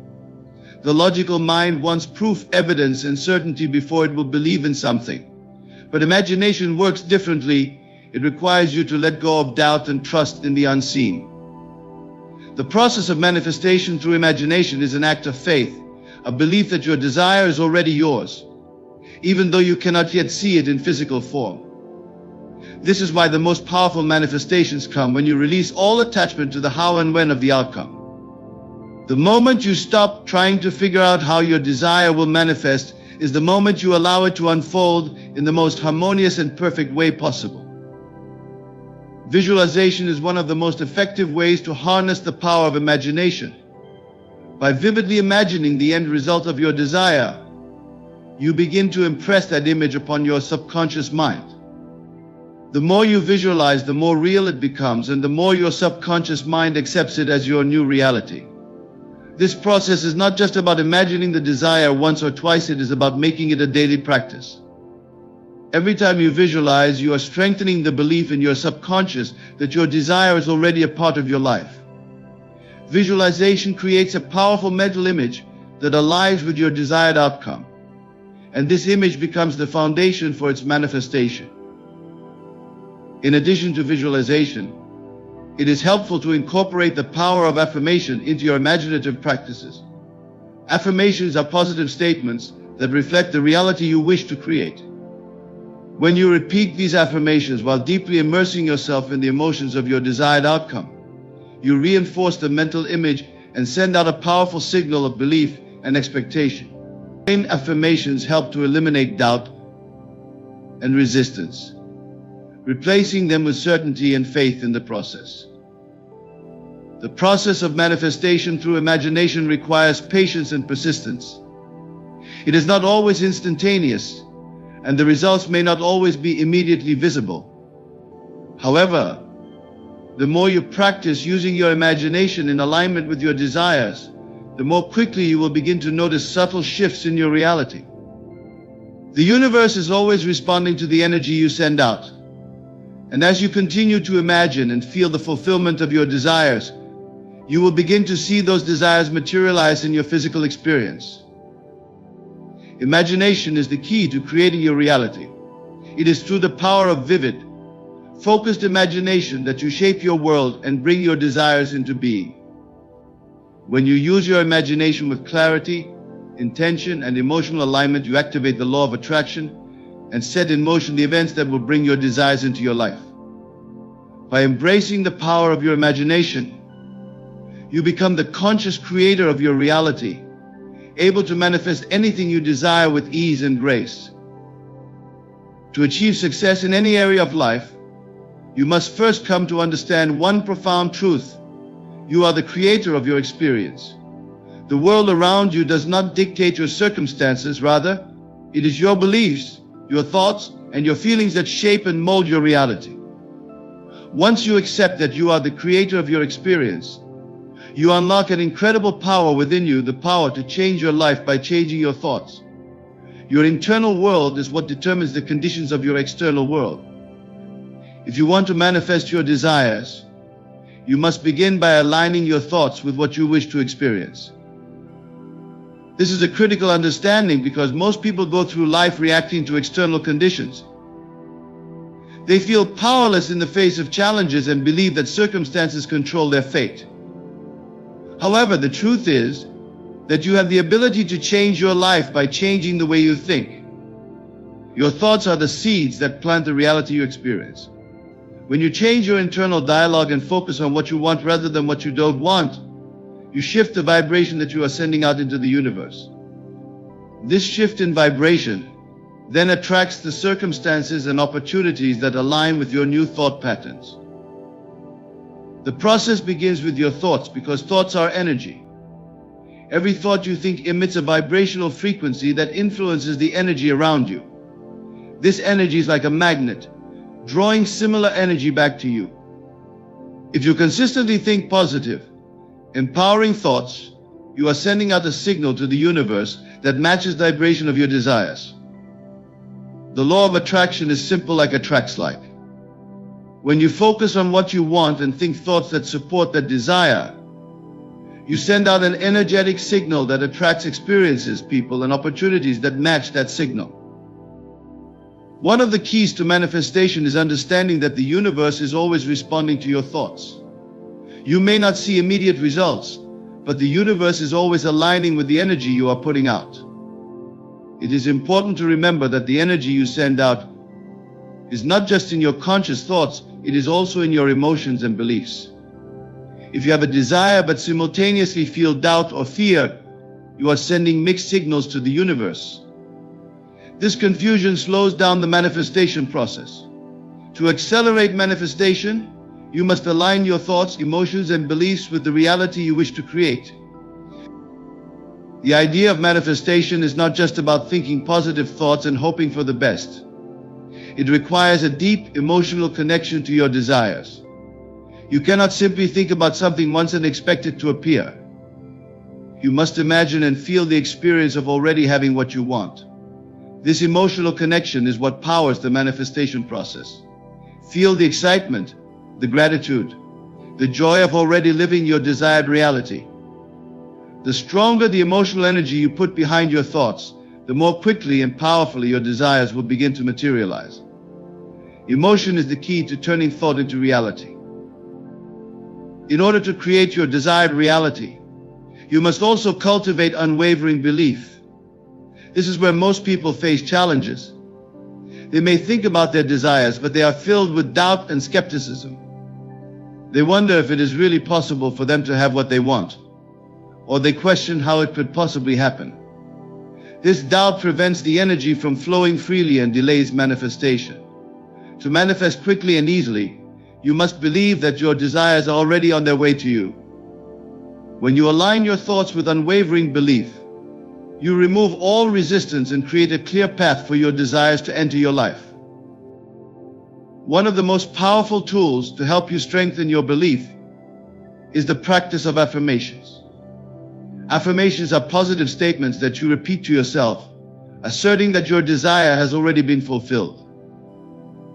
The logical mind wants proof, evidence, and certainty before it will believe in something. But imagination works differently. It requires you to let go of doubt and trust in the unseen. The process of manifestation through imagination is an act of faith, a belief that your desire is already yours, even though you cannot yet see it in physical form. This is why the most powerful manifestations come when you release all attachment to the how and when of the outcome. The moment you stop trying to figure out how your desire will manifest is the moment you allow it to unfold in the most harmonious and perfect way possible. Visualization is one of the most effective ways to harness the power of imagination. By vividly imagining the end result of your desire, you begin to impress that image upon your subconscious mind. The more you visualize, the more real it becomes, and the more your subconscious mind accepts it as your new reality. This process is not just about imagining the desire once or twice, it is about making it a daily practice. Every time you visualize, you are strengthening the belief in your subconscious that your desire is already a part of your life. Visualization creates a powerful mental image that aligns with your desired outcome, and this image becomes the foundation for its manifestation. In addition to visualization, it is helpful to incorporate the power of affirmation into your imaginative practices. Affirmations are positive statements that reflect the reality you wish to create. When you repeat these affirmations while deeply immersing yourself in the emotions of your desired outcome, you reinforce the mental image and send out a powerful signal of belief and expectation. Affirmations help to eliminate doubt and resistance, replacing them with certainty and faith in the process. The process of manifestation through imagination requires patience and persistence. It is not always instantaneous, and the results may not always be immediately visible. However, the more you practice using your imagination in alignment with your desires, the more quickly you will begin to notice subtle shifts in your reality. The universe is always responding to the energy you send out. And as you continue to imagine and feel the fulfillment of your desires, you will begin to see those desires materialize in your physical experience. Imagination is the key to creating your reality. It is through the power of vivid, focused imagination that you shape your world and bring your desires into being. When you use your imagination with clarity, intention, and emotional alignment, you activate the law of attraction and set in motion the events that will bring your desires into your life. By embracing the power of your imagination, you become the conscious creator of your reality, able to manifest anything you desire with ease and grace. To achieve success in any area of life, you must first come to understand one profound truth. You are the creator of your experience. The world around you does not dictate your circumstances, rather, it is your beliefs, your thoughts, and your feelings that shape and mold your reality. Once you accept that you are the creator of your experience, you unlock an incredible power within you, the power to change your life by changing your thoughts. Your internal world is what determines the conditions of your external world. If you want to manifest your desires, you must begin by aligning your thoughts with what you wish to experience. This is a critical understanding because most people go through life reacting to external conditions. They feel powerless in the face of challenges and believe that circumstances control their fate. However, the truth is that you have the ability to change your life by changing the way you think. Your thoughts are the seeds that plant the reality you experience. When you change your internal dialogue and focus on what you want rather than what you don't want, you shift the vibration that you are sending out into the universe. This shift in vibration then attracts the circumstances and opportunities that align with your new thought patterns. The process begins with your thoughts because thoughts are energy. Every thought you think emits a vibrational frequency that influences the energy around you. This energy is like a magnet, drawing similar energy back to you. If you consistently think positive, empowering thoughts, you are sending out a signal to the universe that matches the vibration of your desires. The law of attraction is simple like a track slide. When you focus on what you want and think thoughts that support that desire, you send out an energetic signal that attracts experiences, people, and opportunities that match that signal. One of the keys to manifestation is understanding that the universe is always responding to your thoughts. You may not see immediate results, but the universe is always aligning with the energy you are putting out. It is important to remember that the energy you send out is not just in your conscious thoughts, it is also in your emotions and beliefs. If you have a desire but simultaneously feel doubt or fear, you are sending mixed signals to the universe. This confusion slows down the manifestation process. To accelerate manifestation, you must align your thoughts, emotions, and beliefs with the reality you wish to create. The idea of manifestation is not just about thinking positive thoughts and hoping for the best. It requires a deep emotional connection to your desires. You cannot simply think about something once and expect it to appear. You must imagine and feel the experience of already having what you want. This emotional connection is what powers the manifestation process. Feel the excitement, the gratitude, the joy of already living your desired reality. The stronger the emotional energy you put behind your thoughts, the more quickly and powerfully your desires will begin to materialize. Emotion is the key to turning thought into reality. In order to create your desired reality, you must also cultivate unwavering belief. This is where most people face challenges. They may think about their desires, but they are filled with doubt and skepticism. They wonder if it is really possible for them to have what they want, or they question how it could possibly happen. This doubt prevents the energy from flowing freely and delays manifestation. To manifest quickly and easily, you must believe that your desires are already on their way to you. When you align your thoughts with unwavering belief, you remove all resistance and create a clear path for your desires to enter your life. One of the most powerful tools to help you strengthen your belief is the practice of affirmations. Affirmations are positive statements that you repeat to yourself, asserting that your desire has already been fulfilled.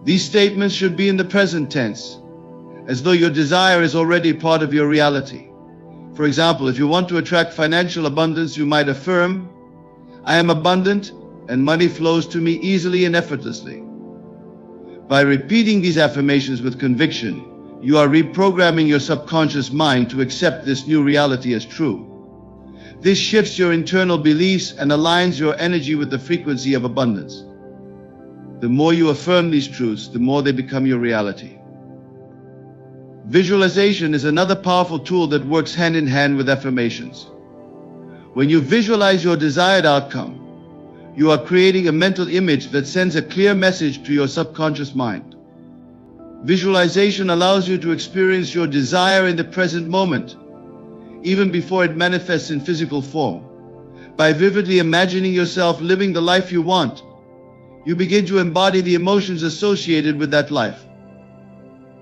These statements should be in the present tense, as though your desire is already part of your reality. For example, if you want to attract financial abundance, you might affirm, "I am abundant and money flows to me easily and effortlessly." By repeating these affirmations with conviction, you are reprogramming your subconscious mind to accept this new reality as true. This shifts your internal beliefs and aligns your energy with the frequency of abundance. The more you affirm these truths, the more they become your reality. Visualization is another powerful tool that works hand in hand with affirmations. When you visualize your desired outcome, you are creating a mental image that sends a clear message to your subconscious mind. Visualization allows you to experience your desire in the present moment, even before it manifests in physical form. By vividly imagining yourself living the life you want, you begin to embody the emotions associated with that life.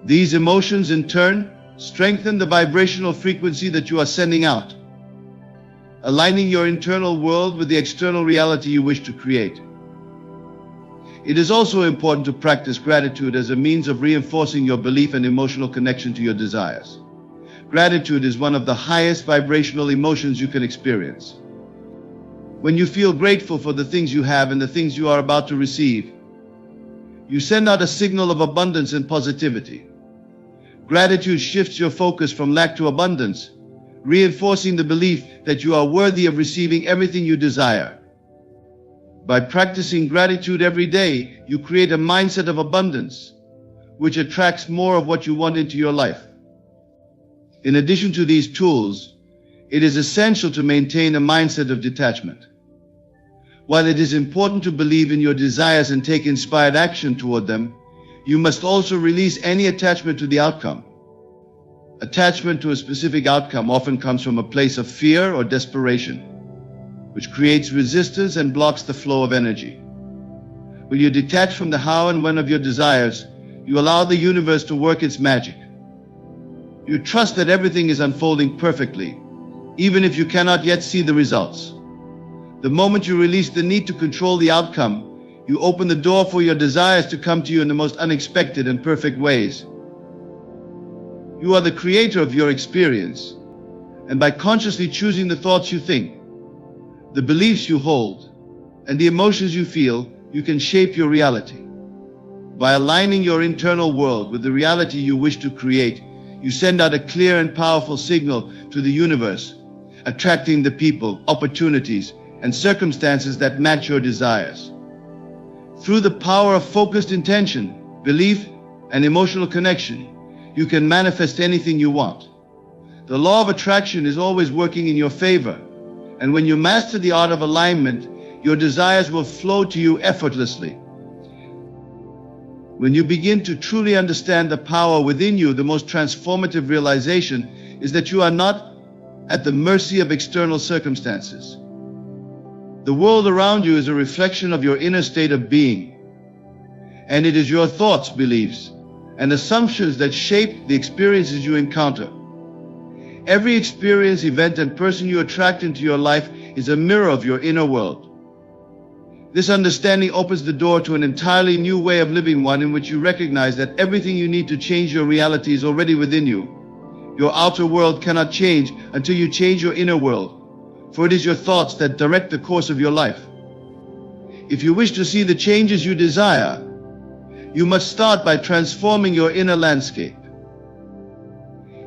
These emotions, in turn, strengthen the vibrational frequency that you are sending out, aligning your internal world with the external reality you wish to create. It is also important to practice gratitude as a means of reinforcing your belief and emotional connection to your desires. Gratitude is one of the highest vibrational emotions you can experience. When you feel grateful for the things you have and the things you are about to receive, you send out a signal of abundance and positivity. Gratitude shifts your focus from lack to abundance, reinforcing the belief that you are worthy of receiving everything you desire. By practicing gratitude every day, you create a mindset of abundance, which attracts more of what you want into your life. In addition to these tools, it is essential to maintain a mindset of detachment. While it is important to believe in your desires and take inspired action toward them, you must also release any attachment to the outcome. Attachment to a specific outcome often comes from a place of fear or desperation, which creates resistance and blocks the flow of energy. When you detach from the how and when of your desires, you allow the universe to work its magic. You trust that everything is unfolding perfectly, even if you cannot yet see the results. The moment you release the need to control the outcome, you open the door for your desires to come to you in the most unexpected and perfect ways. You are the creator of your experience, and by consciously choosing the thoughts you think, the beliefs you hold, and the emotions you feel, you can shape your reality. By aligning your internal world with the reality you wish to create, you send out a clear and powerful signal to the universe, attracting the people, opportunities, and circumstances that match your desires. Through the power of focused intention, belief, and emotional connection, you can manifest anything you want. The law of attraction is always working in your favor, and when you master the art of alignment, your desires will flow to you effortlessly. When you begin to truly understand the power within you, the most transformative realization is that you are not at the mercy of external circumstances. The world around you is a reflection of your inner state of being, and it is your thoughts, beliefs, and assumptions that shape the experiences you encounter. Every experience, event, and person you attract into your life is a mirror of your inner world. This understanding opens the door to an entirely new way of living, one in which you recognize that everything you need to change your reality is already within you. Your outer world cannot change until you change your inner world, for it is your thoughts that direct the course of your life. If you wish to see the changes you desire, you must start by transforming your inner landscape.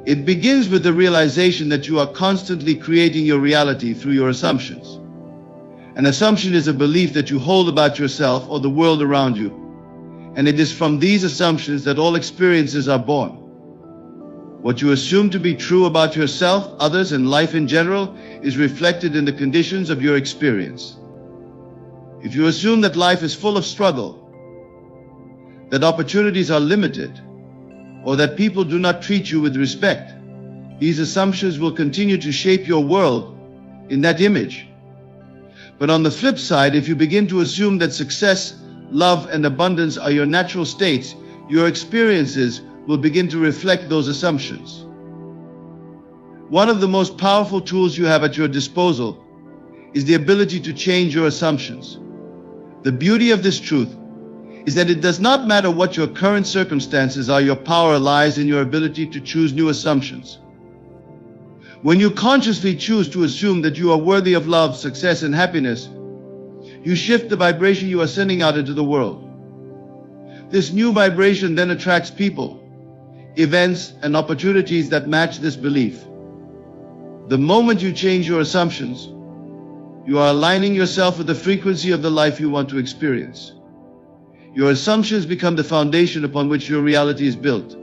It begins with the realization that you are constantly creating your reality through your assumptions. An assumption is a belief that you hold about yourself or the world around you, and it is from these assumptions that all experiences are born. What you assume to be true about yourself, others, and life in general is reflected in the conditions of your experience. If you assume that life is full of struggle, that opportunities are limited, or that people do not treat you with respect, these assumptions will continue to shape your world in that image. But on the flip side, if you begin to assume that success, love, and abundance are your natural states, your experiences will begin to reflect those assumptions. One of the most powerful tools you have at your disposal is the ability to change your assumptions. The beauty of this truth is that it does not matter what your current circumstances are, your power lies in your ability to choose new assumptions. When you consciously choose to assume that you are worthy of love, success, and happiness, you shift the vibration you are sending out into the world. This new vibration then attracts people, events, and opportunities that match this belief. The moment you change your assumptions, you are aligning yourself with the frequency of the life you want to experience. Your assumptions become the foundation upon which your reality is built.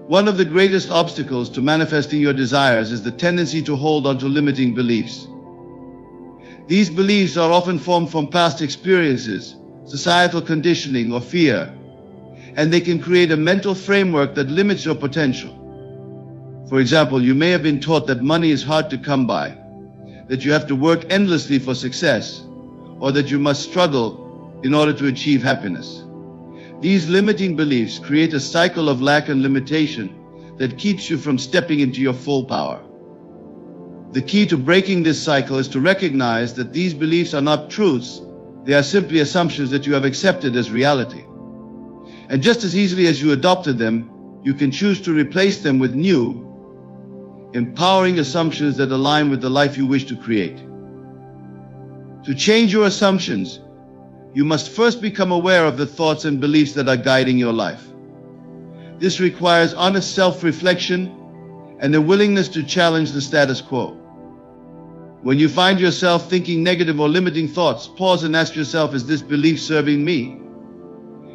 One of the greatest obstacles to manifesting your desires is the tendency to hold on to limiting beliefs. These beliefs are often formed from past experiences, societal conditioning, or fear, and they can create a mental framework that limits your potential. For example, you may have been taught that money is hard to come by, that you have to work endlessly for success, or that you must struggle in order to achieve happiness. These limiting beliefs create a cycle of lack and limitation that keeps you from stepping into your full power. The key to breaking this cycle is to recognize that these beliefs are not truths, they are simply assumptions that you have accepted as reality. And just as easily as you adopted them, you can choose to replace them with new, empowering assumptions that align with the life you wish to create. To change your assumptions, you must first become aware of the thoughts and beliefs that are guiding your life. This requires honest self-reflection and the willingness to challenge the status quo. When you find yourself thinking negative or limiting thoughts, pause and ask yourself, is this belief serving me?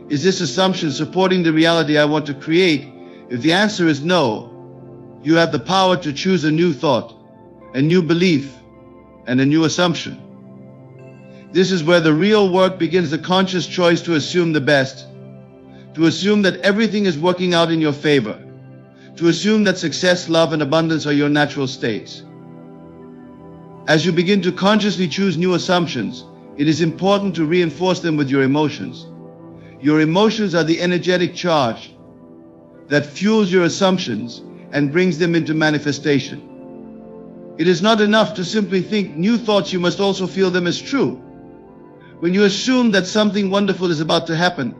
Is this assumption supporting the reality I want to create? If the answer is no, you have the power to choose a new thought, a new belief, and a new assumption. This is where the real work begins, the conscious choice to assume the best, to assume that everything is working out in your favor, to assume that success, love, and abundance are your natural states. As you begin to consciously choose new assumptions, it is important to reinforce them with your emotions. Your emotions are the energetic charge that fuels your assumptions and brings them into manifestation. It is not enough to simply think new thoughts, you must also feel them as true. When you assume that something wonderful is about to happen,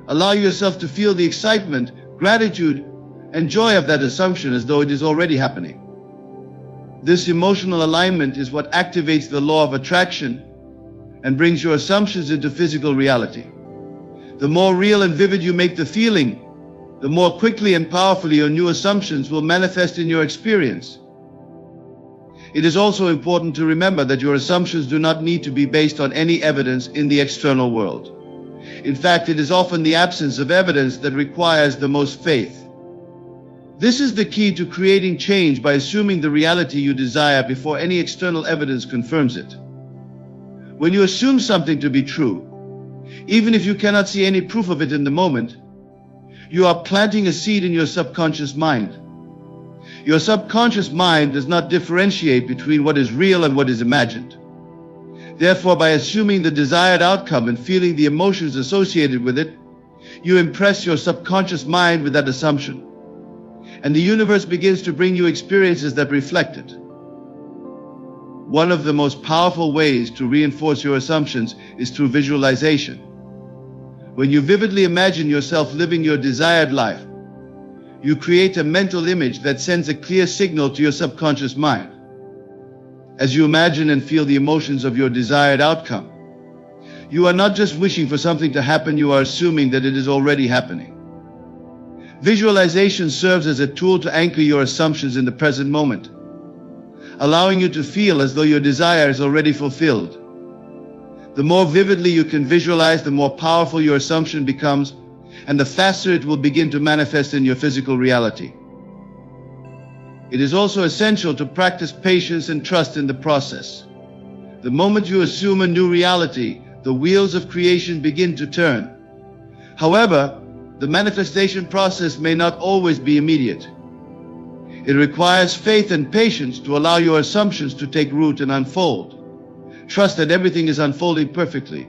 allow yourself to feel the excitement, gratitude, and joy of that assumption as though it is already happening. This emotional alignment is what activates the law of attraction and brings your assumptions into physical reality. The more real and vivid you make the feeling, the more quickly and powerfully your new assumptions will manifest in your experience. It is also important to remember that your assumptions do not need to be based on any evidence in the external world. In fact, it is often the absence of evidence that requires the most faith. This is the key to creating change, by assuming the reality you desire before any external evidence confirms it. When you assume something to be true, even if you cannot see any proof of it in the moment, you are planting a seed in your subconscious mind. Your subconscious mind does not differentiate between what is real and what is imagined. Therefore, by assuming the desired outcome and feeling the emotions associated with it, you impress your subconscious mind with that assumption, and the universe begins to bring you experiences that reflect it. One of the most powerful ways to reinforce your assumptions is through visualization. When you vividly imagine yourself living your desired life, you create a mental image that sends a clear signal to your subconscious mind. As you imagine and feel the emotions of your desired outcome, you are not just wishing for something to happen, you are assuming that it is already happening. Visualization serves as a tool to anchor your assumptions in the present moment, allowing you to feel as though your desire is already fulfilled. The more vividly you can visualize, the more powerful your assumption becomes, and the faster it will begin to manifest in your physical reality. It is also essential to practice patience and trust in the process. The moment you assume a new reality, the wheels of creation begin to turn. However, the manifestation process may not always be immediate. It requires faith and patience to allow your assumptions to take root and unfold. Trust that everything is unfolding perfectly,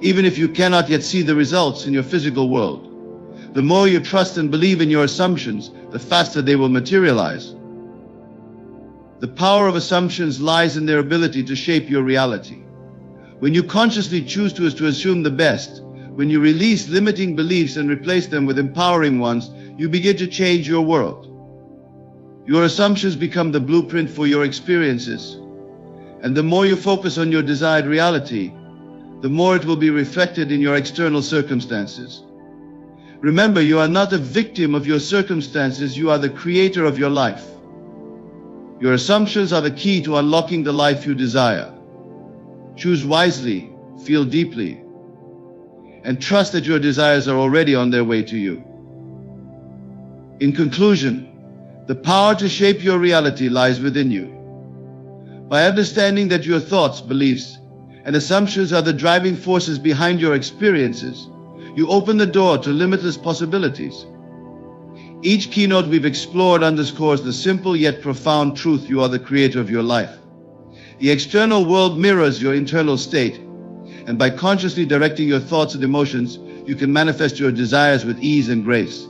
even if you cannot yet see the results in your physical world. The more you trust and believe in your assumptions, the faster they will materialize. The power of assumptions lies in their ability to shape your reality. When you consciously choose to assume the best, when you release limiting beliefs and replace them with empowering ones, you begin to change your world. Your assumptions become the blueprint for your experiences, and the more you focus on your desired reality, the more it will be reflected in your external circumstances. Remember, you are not a victim of your circumstances, you are the creator of your life. Your assumptions are the key to unlocking the life you desire. Choose wisely, feel deeply, and trust that your desires are already on their way to you. In conclusion, the power to shape your reality lies within you. By understanding that your thoughts, beliefs, and assumptions are the driving forces behind your experiences, you open the door to limitless possibilities. Each keynote we've explored underscores the simple yet profound truth: you are the creator of your life. The external world mirrors your internal state, and by consciously directing your thoughts and emotions, you can manifest your desires with ease and grace.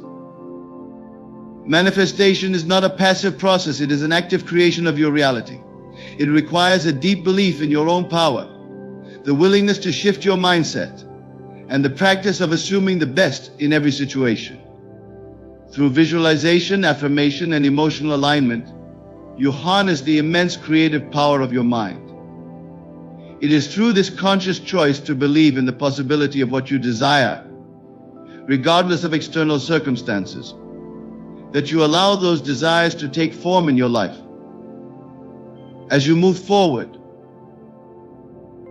Manifestation is not a passive process, it is an active creation of your reality. It requires a deep belief in your own power, the willingness to shift your mindset, and the practice of assuming the best in every situation. Through visualization, affirmation, and emotional alignment, you harness the immense creative power of your mind. It is through this conscious choice to believe in the possibility of what you desire, regardless of external circumstances, that you allow those desires to take form in your life. As you move forward,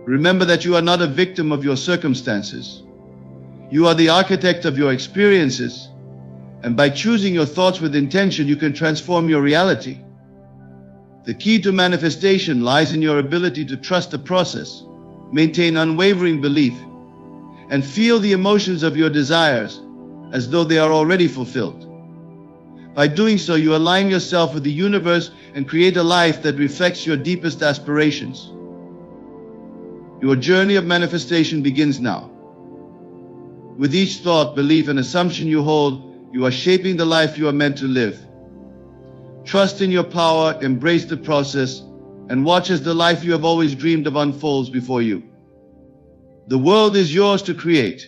remember that you are not a victim of your circumstances. You are the architect of your experiences, and by choosing your thoughts with intention, you can transform your reality. The key to manifestation lies in your ability to trust the process, maintain unwavering belief, and feel the emotions of your desires as though they are already fulfilled. By doing so, you align yourself with the universe and create a life that reflects your deepest aspirations. Your journey of manifestation begins now. With each thought, belief, and assumption you hold, you are shaping the life you are meant to live. Trust in your power, embrace the process, and watch as the life you have always dreamed of unfolds before you. The world is yours to create.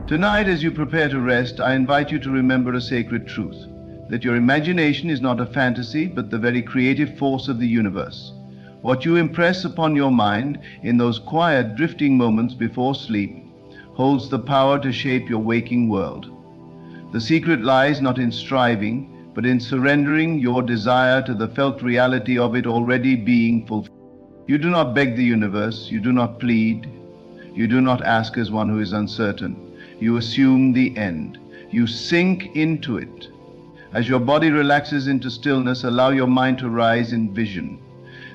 Tonight, as you prepare to rest, I invite you to remember a sacred truth, that your imagination is not a fantasy, but the very creative force of the universe. What you impress upon your mind in those quiet, drifting moments before sleep holds the power to shape your waking world. The secret lies not in striving, but in surrendering your desire to the felt reality of it already being fulfilled. You do not beg the universe, you do not plead, you do not ask as one who is uncertain. You assume the end. You sink into it. As your body relaxes into stillness, allow your mind to rise in vision.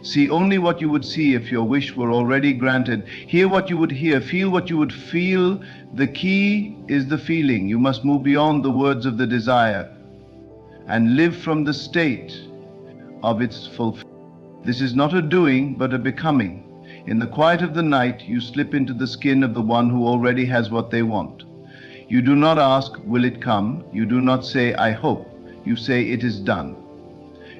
See only what you would see if your wish were already granted. Hear what you would hear. Feel what you would feel. The key is the feeling. You must move beyond the words of the desire and live from the state of its fulfillment. This is not a doing, but a becoming. In the quiet of the night, you slip into the skin of the one who already has what they want. You do not ask, will it come? You do not say, I hope. You say, it is done.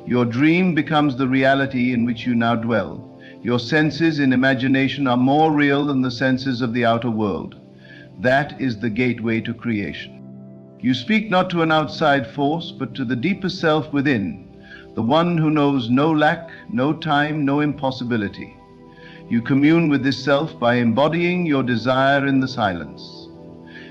Your dream becomes the reality in which you now dwell. Your senses in imagination are more real than the senses of the outer world. That is the gateway to creation. You speak not to an outside force, but to the deeper self within, the one who knows no lack, no time, no impossibility. You commune with this self by embodying your desire in the silence.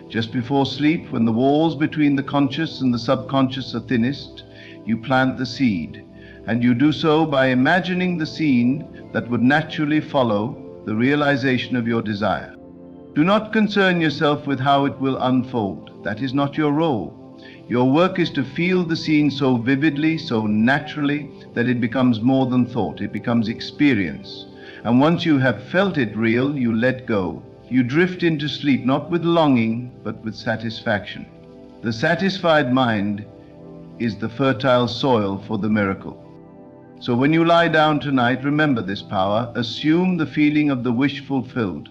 Just before sleep, when the walls between the conscious and the subconscious are thinnest, you plant the seed, and you do so by imagining the scene that would naturally follow the realization of your desire. Do not concern yourself with how it will unfold. That is not your role. Your work is to feel the scene so vividly, so naturally, that it becomes more than thought. It becomes experience. And once you have felt it real, you let go. You drift into sleep not with longing, but with satisfaction. The satisfied mind is the fertile soil for the miracle. So when you lie down tonight, remember this power. Assume the feeling of the wish fulfilled.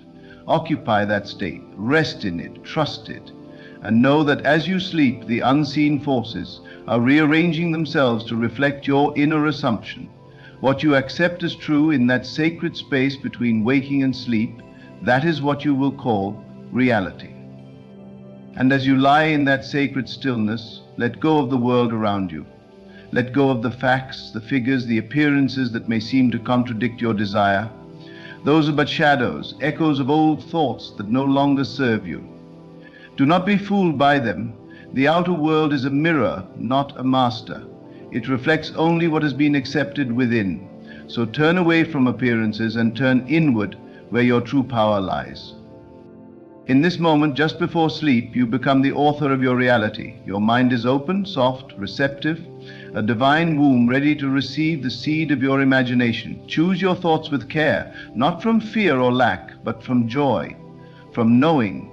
Occupy that state. Rest in it. Trust it. And know that as you sleep, the unseen forces are rearranging themselves to reflect your inner assumption. What you accept as true in that sacred space between waking and sleep, that is what you will call reality. And as you lie in that sacred stillness, let go of the world around you. Let go of the facts, the figures, the appearances that may seem to contradict your desire. Those are but shadows, echoes of old thoughts that no longer serve you. Do not be fooled by them. The outer world is a mirror, not a master. It reflects only what has been accepted within. So turn away from appearances and turn inward where your true power lies. In this moment, just before sleep, you become the author of your reality. Your mind is open, soft, receptive, a divine womb ready to receive the seed of your imagination. Choose your thoughts with care, not from fear or lack, but from joy, from knowing.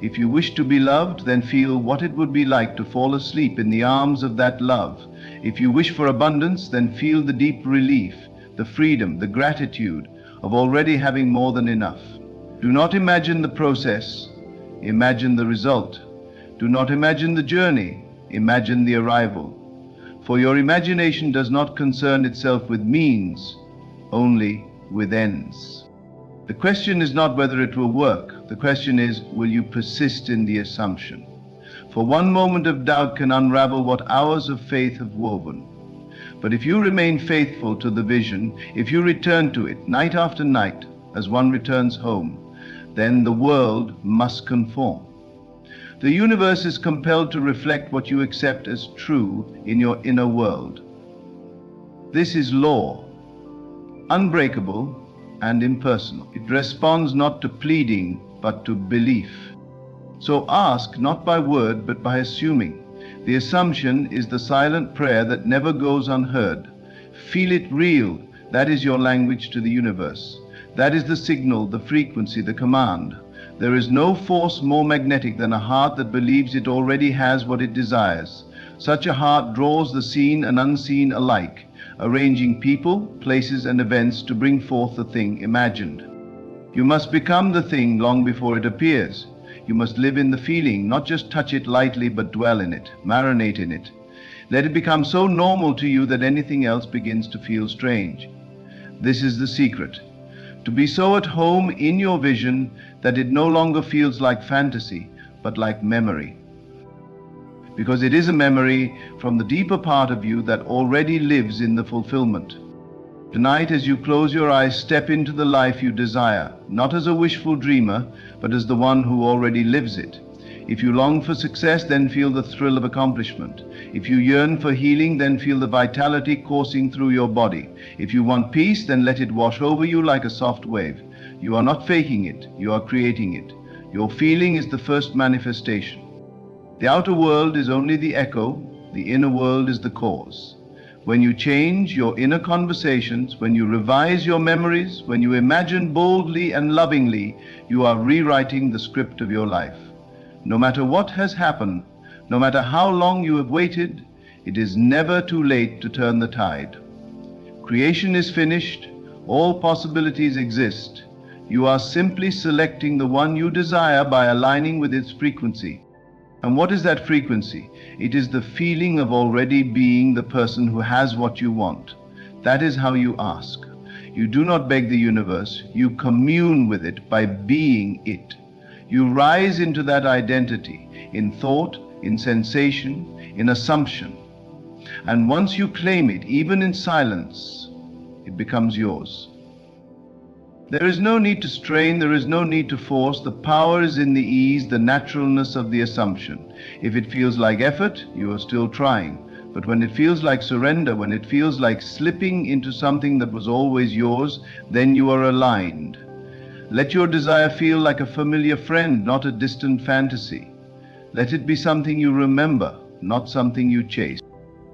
If you wish to be loved, then feel what it would be like to fall asleep in the arms of that love. If you wish for abundance, then feel the deep relief, the freedom, the gratitude of already having more than enough. Do not imagine the process, imagine the result. Do not imagine the journey, imagine the arrival. For your imagination does not concern itself with means, only with ends. The question is not whether it will work. The question is, will you persist in the assumption? For one moment of doubt can unravel what hours of faith have woven. But if you remain faithful to the vision, if you return to it night after night as one returns home, then the world must conform. The universe is compelled to reflect what you accept as true in your inner world. This is law, unbreakable and impersonal. It responds not to pleading, but to belief. So ask not by word, but by assuming. The assumption is the silent prayer that never goes unheard. Feel it real. That is your language to the universe. That is the signal, the frequency, the command. There is no force more magnetic than a heart that believes it already has what it desires. Such a heart draws the seen and unseen alike, arranging people, places, and events to bring forth the thing imagined. You must become the thing long before it appears. You must live in the feeling, not just touch it lightly, but dwell in it, marinate in it. Let it become so normal to you that anything else begins to feel strange. This is the secret. To be so at home in your vision that it no longer feels like fantasy, but like memory. Because it is a memory from the deeper part of you that already lives in the fulfillment. Tonight, as you close your eyes, step into the life you desire, not as a wishful dreamer, but as the one who already lives it. If you long for success, then feel the thrill of accomplishment. If you yearn for healing, then feel the vitality coursing through your body. If you want peace, then let it wash over you like a soft wave. You are not faking it, you are creating it. Your feeling is the first manifestation. The outer world is only the echo, the inner world is the cause. When you change your inner conversations, when you revise your memories, when you imagine boldly and lovingly, you are rewriting the script of your life. No matter what has happened, no matter how long you have waited, it is never too late to turn the tide. Creation is finished, all possibilities exist. You are simply selecting the one you desire by aligning with its frequency. And what is that frequency? It is the feeling of already being the person who has what you want. That is how you ask. You do not beg the universe, you commune with it by being it. You rise into that identity in thought, in sensation, in assumption. And once you claim it, even in silence, it becomes yours. There is no need to strain, there is no need to force. The power is in the ease, the naturalness of the assumption. If it feels like effort, you are still trying. But when it feels like surrender, when it feels like slipping into something that was always yours, then you are aligned. Let your desire feel like a familiar friend, not a distant fantasy. Let it be something you remember, not something you chase.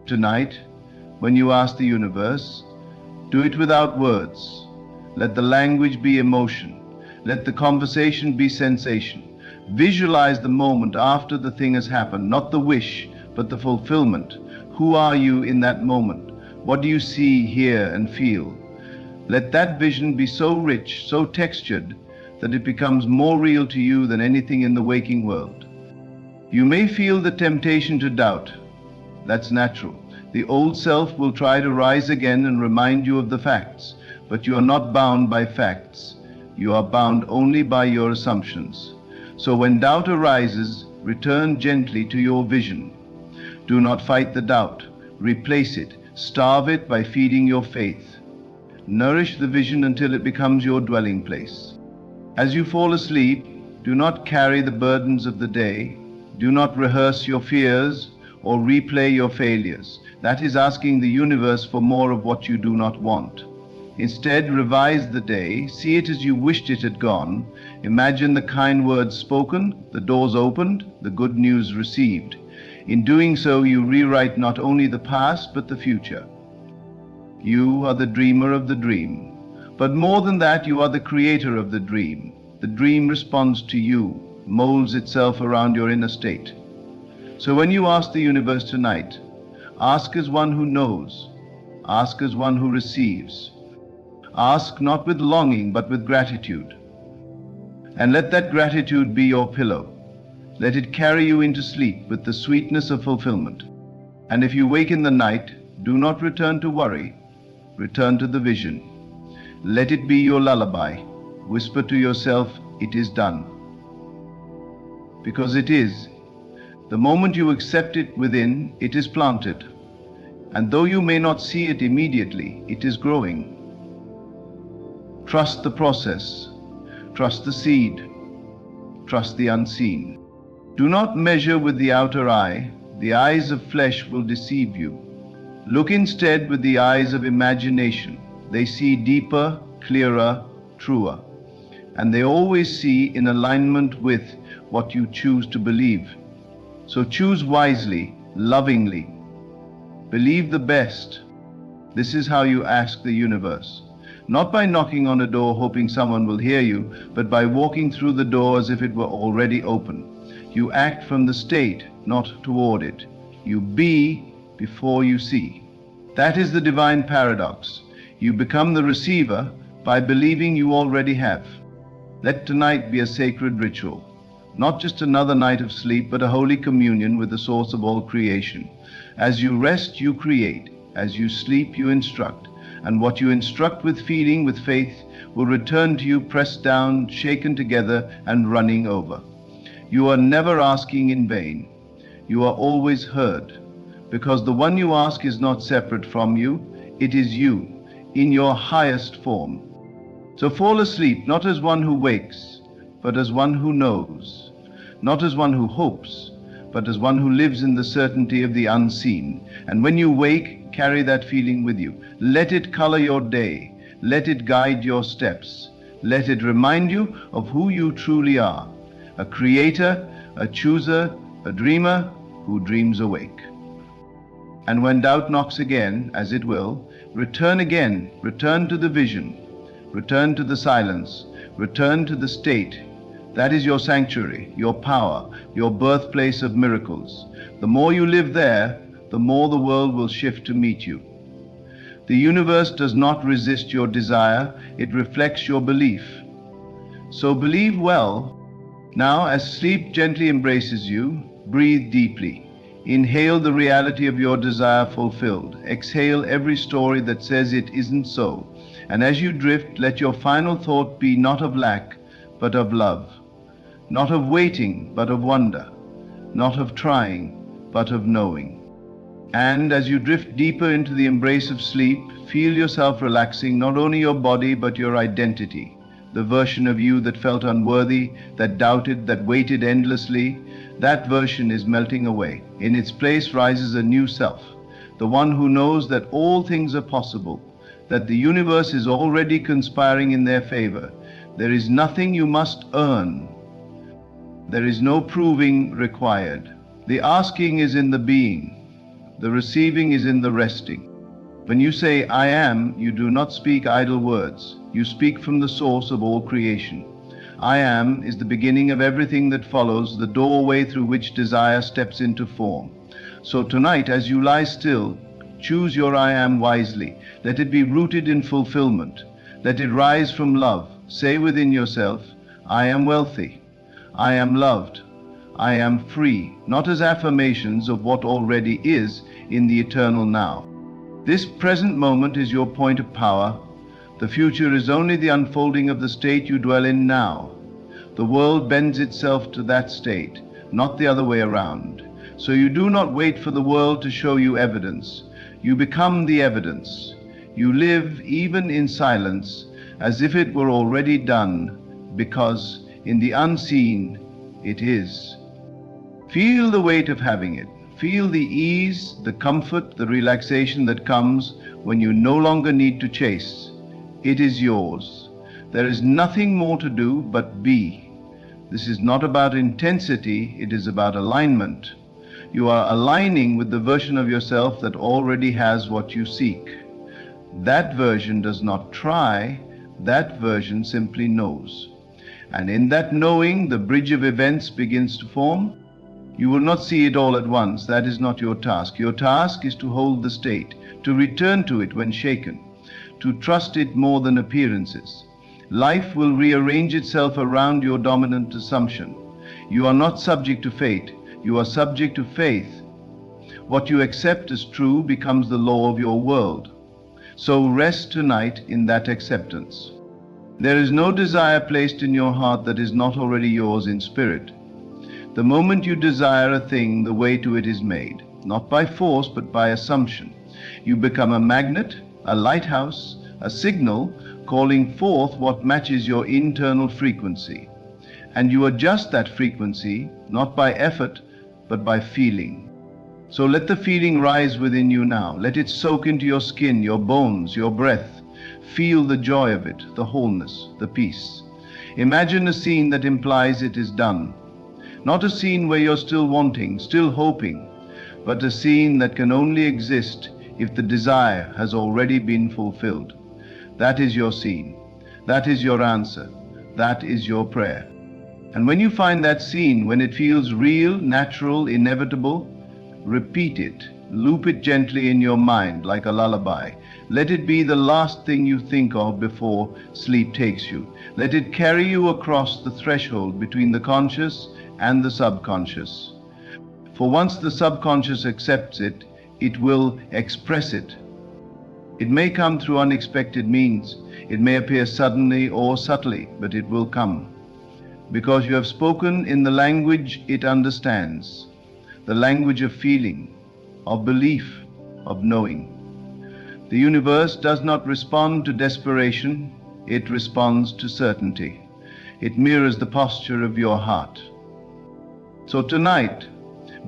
Tonight, when you ask the universe, do it without words. Let the language be emotion. Let the conversation be sensation. Visualize the moment after the thing has happened, not the wish, but the fulfillment. Who are you in that moment? What do you see, hear, and feel? Let that vision be so rich, so textured, that it becomes more real to you than anything in the waking world. You may feel the temptation to doubt. That's natural. The old self will try to rise again and remind you of the facts. But you are not bound by facts. You are bound only by your assumptions. So when doubt arises, return gently to your vision. Do not fight the doubt. Replace it. Starve it by feeding your faith. Nourish the vision until it becomes your dwelling place. As you fall asleep, do not carry the burdens of the day. Do not rehearse your fears or replay your failures. That is asking the universe for more of what you do not want. Instead, revise the day, see it as you wished it had gone. Imagine the kind words spoken, the doors opened, the good news received. In doing so, you rewrite not only the past, but the future. You are the dreamer of the dream. But more than that, you are the creator of the dream. The dream responds to you, molds itself around your inner state. So when you ask the universe tonight, ask as one who knows, ask as one who receives. Ask not with longing, but with gratitude. And let that gratitude be your pillow. Let it carry you into sleep with the sweetness of fulfillment. And if you wake in the night, do not return to worry. Return to the vision. Let it be your lullaby. Whisper to yourself, it is done. Because it is. The moment you accept it within, it is planted. And though you may not see it immediately, it is growing. Trust the process. Trust the seed. Trust the unseen. Do not measure with the outer eye. The eyes of flesh will deceive you. Look instead with the eyes of imagination. They see deeper, clearer, truer. And they always see in alignment with what you choose to believe. So choose wisely, lovingly. Believe the best. This is how you ask the universe. Not by knocking on a door hoping someone will hear you, but by walking through the door as if it were already open. You act from the state, not toward it. You be before you see. That is the divine paradox. You become the receiver by believing you already have. Let tonight be a sacred ritual. Not just another night of sleep, but a holy communion with the source of all creation. As you rest, you create. As you sleep, you instruct. And what you instruct with feeling, with faith, will return to you pressed down, shaken together, and running over. You are never asking in vain. You are always heard, because the one you ask is not separate from you. It is you. in your highest form. So fall asleep not as one who wakes, but as one who knows, not as one who hopes, but as one who lives in the certainty of the unseen. And when you wake, carry that feeling with you. Let it color your day. Let it guide your steps. Let it remind you of who you truly are, a creator, a chooser, a dreamer who dreams awake. And when doubt knocks again, as it will, return again, return to the vision, return to the silence, return to the state. That is your sanctuary, your power, your birthplace of miracles. The more you live there, the more the world will shift to meet you. The universe does not resist your desire, it reflects your belief. So believe well. Now, as sleep gently embraces you, breathe deeply. Inhale the reality of your desire fulfilled. Exhale every story that says it isn't so. And as you drift, let your final thought be not of lack, but of love. Not of waiting, but of wonder. Not of trying, but of knowing. And as you drift deeper into the embrace of sleep, feel yourself relaxing not only your body, but your identity. The version of you that felt unworthy, that doubted, that waited endlessly, that version is melting away. In its place rises a new self, the one who knows that all things are possible, that the universe is already conspiring in their favor. There is nothing you must earn. There is no proving required. The asking is in the being. The receiving is in the resting. When you say, I am, you do not speak idle words. You speak from the source of all creation. I am is the beginning of everything that follows, the doorway through which desire steps into form. So tonight, as you lie still, choose your I am wisely. Let it be rooted in fulfillment. Let it rise from love. Say within yourself, I am wealthy. I am loved. I am free, not as affirmations of what already is in the eternal now. This present moment is your point of power. The future is only the unfolding of the state you dwell in now. The world bends itself to that state, not the other way around. So you do not wait for the world to show you evidence. You become the evidence. You live even in silence as if it were already done, because in the unseen it is. Feel the weight of having it. Feel the ease, the comfort, the relaxation that comes when you no longer need to chase. It is yours. There is nothing more to do but be. This is not about intensity, it is about alignment. You are aligning with the version of yourself that already has what you seek. That version does not try, that version simply knows. And in that knowing, the bridge of events begins to form. You will not see it all at once. That is not your task. Your task is to hold the state, to return to it when shaken, to trust it more than appearances. Life will rearrange itself around your dominant assumption. You are not subject to fate. You are subject to faith. What you accept as true becomes the law of your world. So rest tonight in that acceptance. There is no desire placed in your heart that is not already yours in spirit. The moment you desire a thing, the way to it is made, not by force, but by assumption. You become a magnet, a lighthouse, a signal calling forth what matches your internal frequency. And you adjust that frequency, not by effort, but by feeling. So let the feeling rise within you now. Let it soak into your skin, your bones, your breath. Feel the joy of it, the wholeness, the peace. Imagine a scene that implies it is done. Not a scene where you're still wanting, still hoping, but a scene that can only exist if the desire has already been fulfilled. That is your scene. That is your answer. That is your prayer. And when you find that scene, when it feels real, natural, inevitable, repeat it. Loop it gently in your mind like a lullaby. Let it be the last thing you think of before sleep takes you. Let it carry you across the threshold between the conscious and the subconscious. For once the subconscious accepts it, it will express it. It may come through unexpected means. It may appear suddenly or subtly, but it will come. Because you have spoken in the language it understands, the language of feeling, of belief, of knowing. The universe does not respond to desperation, it responds to certainty. It mirrors the posture of your heart. So tonight,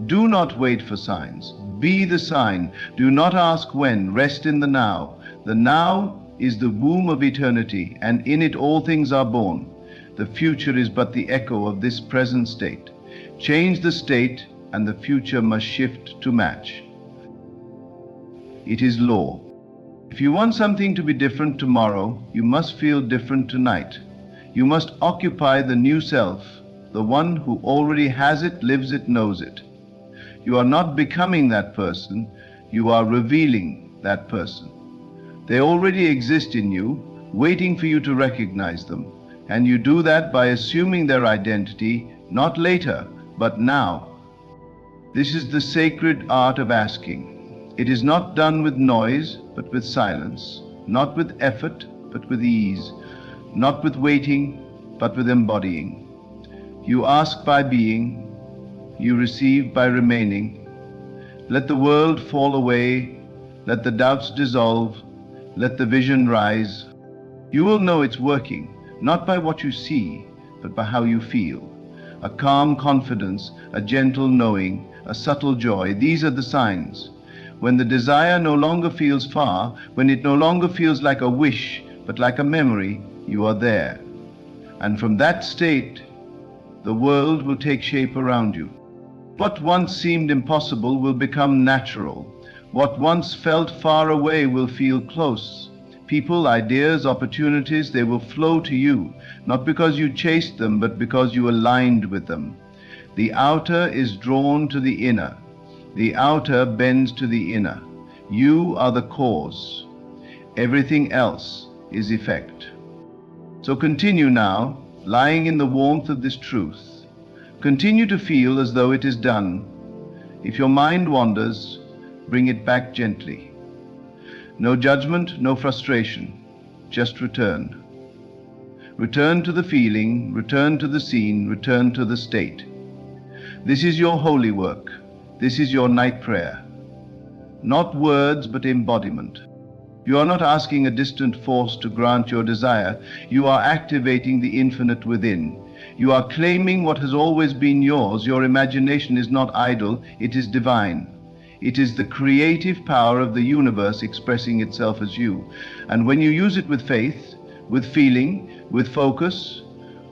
do not wait for signs. Be the sign. Do not ask when. Rest in the now. The now is the womb of eternity, and in it all things are born. The future is but the echo of this present state. Change the state, and the future must shift to match. It is law. If you want something to be different tomorrow, you must feel different tonight. You must occupy the new self, the one who already has it, lives it, knows it. You are not becoming that person, you are revealing that person. They already exist in you, waiting for you to recognize them, and you do that by assuming their identity, not later, but now. This is the sacred art of asking. It is not done with noise, but with silence, not with effort, but with ease, not with waiting, but with embodying. You ask by being, you receive by remaining. Let the world fall away, let the doubts dissolve, let the vision rise. You will know it's working, not by what you see, but by how you feel. A calm confidence, a gentle knowing, a subtle joy, these are the signs. When the desire no longer feels far, when it no longer feels like a wish, but like a memory, you are there. And from that state, the world will take shape around you. What once seemed impossible will become natural. What once felt far away will feel close. People, ideas, opportunities, they will flow to you, not because you chased them, but because you aligned with them. The outer is drawn to the inner. The outer bends to the inner. You are the cause. Everything else is effect. So continue now, lying in the warmth of this truth. Continue to feel as though it is done. If your mind wanders, bring it back gently. No judgment, no frustration, just return. Return to the feeling, return to the scene, return to the state. This is your holy work. This is your night prayer. Not words, but embodiment. You are not asking a distant force to grant your desire. You are activating the infinite within. You are claiming what has always been yours. Your imagination is not idle, it is divine. It is the creative power of the universe expressing itself as you. And when you use it with faith, with feeling, with focus,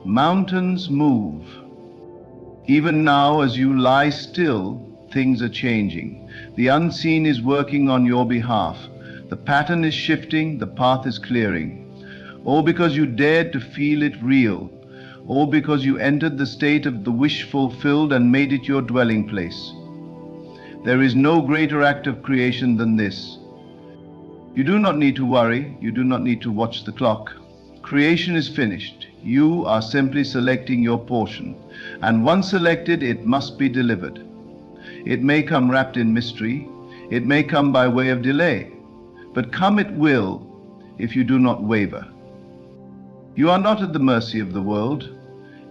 mountains move. Even now, as you lie still, things are changing. The unseen is working on your behalf. The pattern is shifting, the path is clearing. All because you dared to feel it real. All because you entered the state of the wish fulfilled and made it your dwelling place. There is no greater act of creation than this. You do not need to worry, you do not need to watch the clock. Creation is finished. You are simply selecting your portion. And once selected, it must be delivered. It may come wrapped in mystery, it may come by way of delay, but come it will if you do not waver. You are not at the mercy of the world,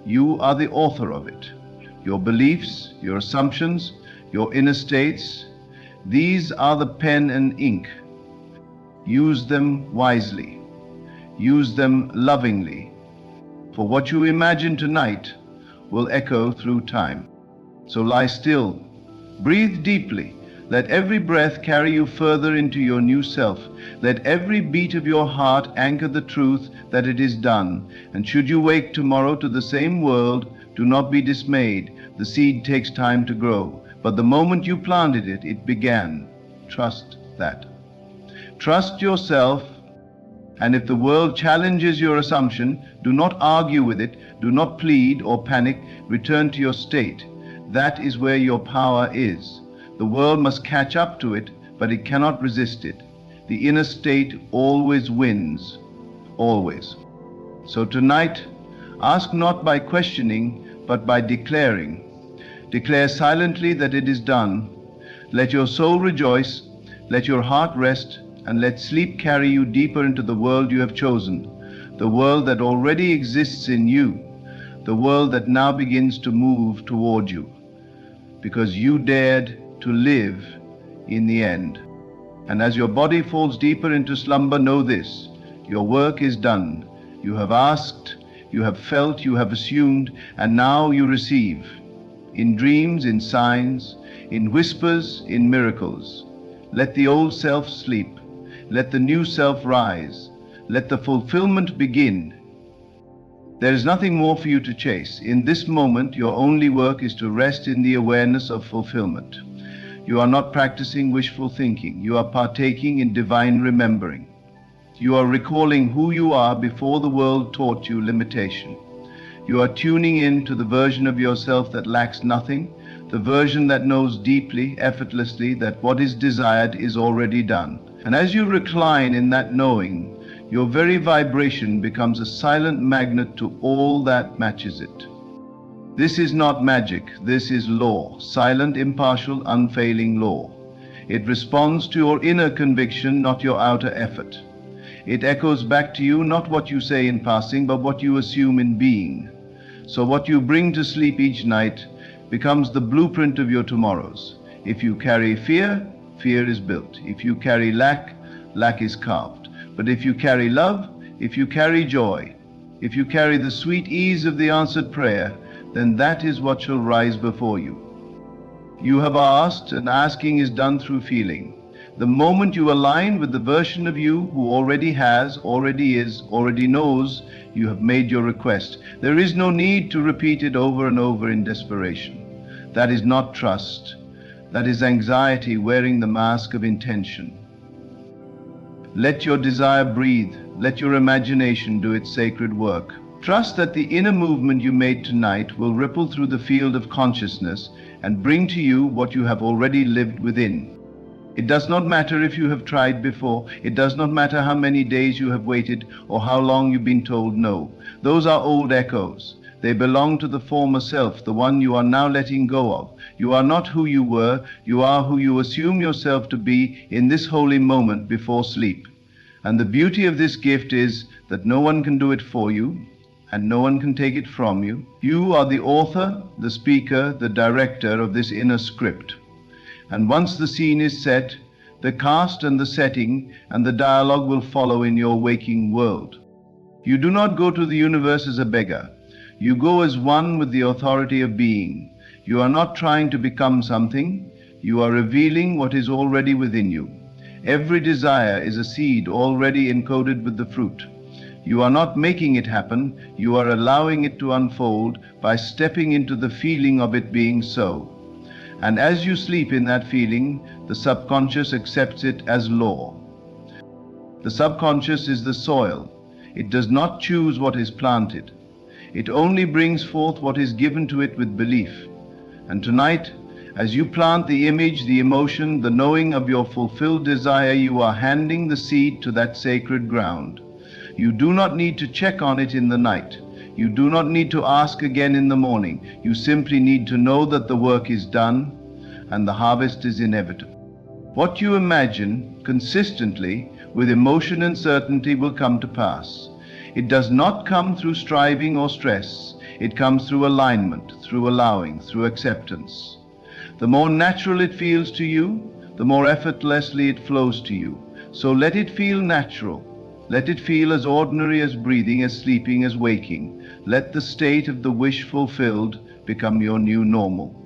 you are the author of it. Your beliefs, your assumptions, your inner states, these are the pen and ink. Use them wisely, use them lovingly, for what you imagine tonight will echo through time. So lie still, breathe deeply, let every breath carry you further into your new self. Let every beat of your heart anchor the truth that it is done. And should you wake tomorrow to the same world, do not be dismayed. The seed takes time to grow. But the moment you planted it, it began. Trust that. Trust yourself. And if the world challenges your assumption, do not argue with it, do not plead or panic, return to your state. That is where your power is. The world must catch up to it, but it cannot resist it. The inner state always wins, always. So tonight, ask not by questioning, but by declaring. Declare silently that it is done. Let your soul rejoice, let your heart rest, and let sleep carry you deeper into the world you have chosen, the world that already exists in you, the world that now begins to move toward you, because you dared to live in the end. And as your body falls deeper into slumber, know this: your work is done. You have asked, you have felt, you have assumed, and now you receive. In dreams, in signs, in whispers, in miracles. Let the old self sleep. Let the new self rise. Let the fulfillment begin. There is nothing more for you to chase. In this moment, your only work is to rest in the awareness of fulfillment. You are not practicing wishful thinking. You are partaking in divine remembering. You are recalling who you are before the world taught you limitation. You are tuning in to the version of yourself that lacks nothing, the version that knows deeply, effortlessly, that what is desired is already done. And as you recline in that knowing, your very vibration becomes a silent magnet to all that matches it. This is not magic, this is law, silent, impartial, unfailing law. It responds to your inner conviction, not your outer effort. It echoes back to you not what you say in passing, but what you assume in being. So what you bring to sleep each night becomes the blueprint of your tomorrows. If you carry fear, fear is built. If you carry lack, lack is carved. But if you carry love, if you carry joy, if you carry the sweet ease of the answered prayer, then that is what shall rise before you. You have asked, and asking is done through feeling. The moment you align with the version of you who already has, already is, already knows, you have made your request. There is no need to repeat it over and over in desperation. That is not trust. That is anxiety wearing the mask of intention. Let your desire breathe. Let your imagination do its sacred work. Trust that the inner movement you made tonight will ripple through the field of consciousness and bring to you what you have already lived within. It does not matter if you have tried before. It does not matter how many days you have waited or how long you've been told no. Those are old echoes. They belong to the former self, the one you are now letting go of. You are not who you were. You are who you assume yourself to be in this holy moment before sleep. And the beauty of this gift is that no one can do it for you, and no one can take it from you. You are the author, the speaker, the director of this inner script. And once the scene is set, the cast and the setting and the dialogue will follow in your waking world. You do not go to the universe as a beggar. You go as one with the authority of being. You are not trying to become something. You are revealing what is already within you. Every desire is a seed already encoded with the fruit. You are not making it happen. You are allowing it to unfold by stepping into the feeling of it being so. And as you sleep in that feeling, the subconscious accepts it as law. The subconscious is the soil. It does not choose what is planted. It only brings forth what is given to it with belief. And tonight, as you plant the image, the emotion, the knowing of your fulfilled desire, you are handing the seed to that sacred ground. You do not need to check on it in the night. You do not need to ask again in the morning. You simply need to know that the work is done and the harvest is inevitable. What you imagine consistently with emotion and certainty will come to pass. It does not come through striving or stress. It comes through alignment, through allowing, through acceptance. The more natural it feels to you, the more effortlessly it flows to you. So let it feel natural. Let it feel as ordinary as breathing, as sleeping, as waking. Let the state of the wish fulfilled become your new normal.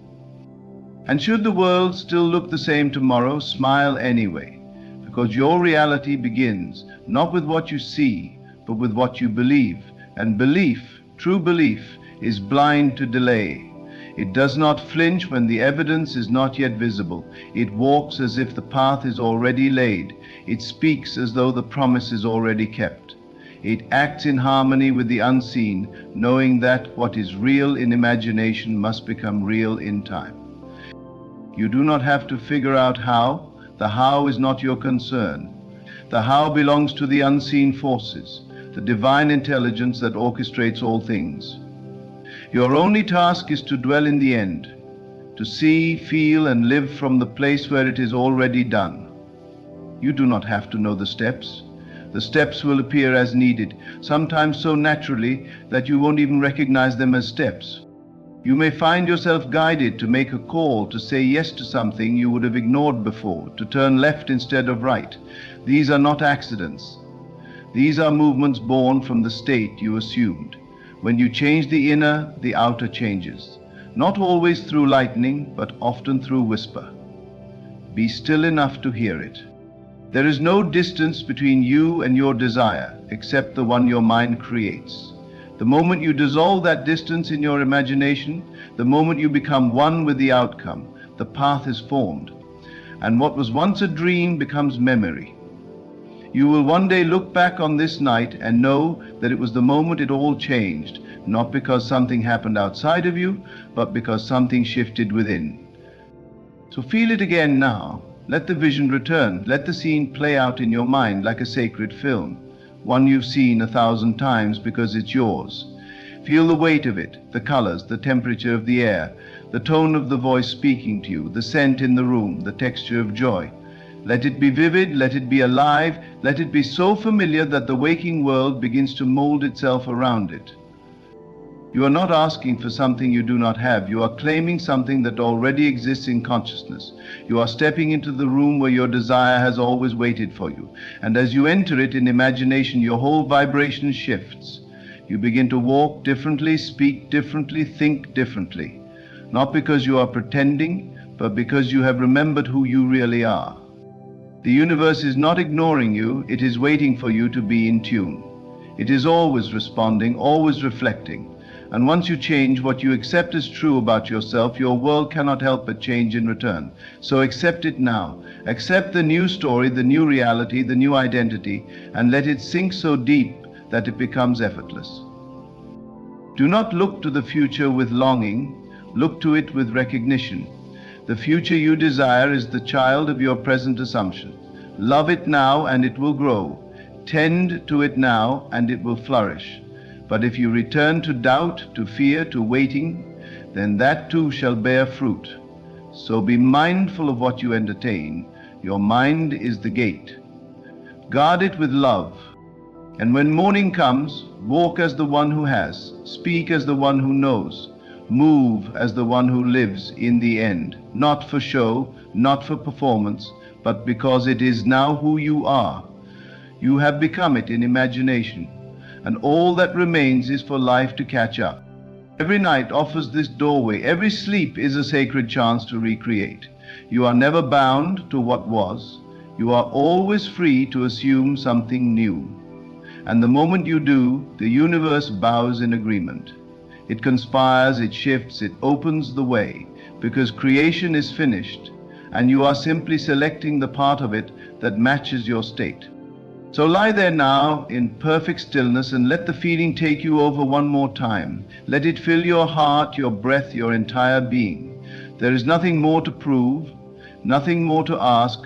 And should the world still look the same tomorrow, smile anyway, because your reality begins not with what you see, but with what you believe. And belief, true belief, is blind to delay. It does not flinch when the evidence is not yet visible. It walks as if the path is already laid. It speaks as though the promise is already kept. It acts in harmony with the unseen, knowing that what is real in imagination must become real in time. You do not have to figure out how. The how is not your concern. The how belongs to the unseen forces, the divine intelligence that orchestrates all things. Your only task is to dwell in the end, to see, feel, and live from the place where it is already done. You do not have to know the steps. The steps will appear as needed, sometimes so naturally that you won't even recognize them as steps. You may find yourself guided to make a call, to say yes to something you would have ignored before, to turn left instead of right. These are not accidents. These are movements born from the state you assumed. When you change the inner, the outer changes. Not always through lightning, but often through whisper. Be still enough to hear it. There is no distance between you and your desire, except the one your mind creates. The moment you dissolve that distance in your imagination, the moment you become one with the outcome, the path is formed. And what was once a dream becomes memory. You will one day look back on this night and know that it was the moment it all changed, not because something happened outside of you, but because something shifted within. So feel it again now. Let the vision return. Let the scene play out in your mind like a sacred film, one you've seen 1,000 times because it's yours. Feel the weight of it, the colors, the temperature of the air, the tone of the voice speaking to you, the scent in the room, the texture of joy. Let it be vivid, let it be alive, let it be so familiar that the waking world begins to mold itself around it. You are not asking for something you do not have. You are claiming something that already exists in consciousness. You are stepping into the room where your desire has always waited for you. And as you enter it in imagination, your whole vibration shifts. You begin to walk differently, speak differently, think differently. Not because you are pretending, but because you have remembered who you really are. The universe is not ignoring you, it is waiting for you to be in tune. It is always responding, always reflecting. And once you change what you accept as true about yourself, your world cannot help but change in return. So accept it now. Accept the new story, the new reality, the new identity, and let it sink so deep that it becomes effortless. Do not look to the future with longing, look to it with recognition. The future you desire is the child of your present assumption. Love it now and it will grow. Tend to it now and it will flourish. But if you return to doubt, to fear, to waiting, then that too shall bear fruit. So be mindful of what you entertain. Your mind is the gate. Guard it with love. And when morning comes, walk as the one who has, speak as the one who knows, move as the one who lives in the end, not for show, not for performance, but because it is now who you are. You have become it in imagination. And all that remains is for life to catch up. Every night offers this doorway. Every sleep is a sacred chance to recreate. You are never bound to what was. You are always free to assume something new. And the moment you do, the universe bows in agreement. It conspires, it shifts, it opens the way, because creation is finished, and you are simply selecting the part of it that matches your state. So lie there now in perfect stillness and let the feeling take you over one more time. Let it fill your heart, your breath, your entire being. There is nothing more to prove, nothing more to ask.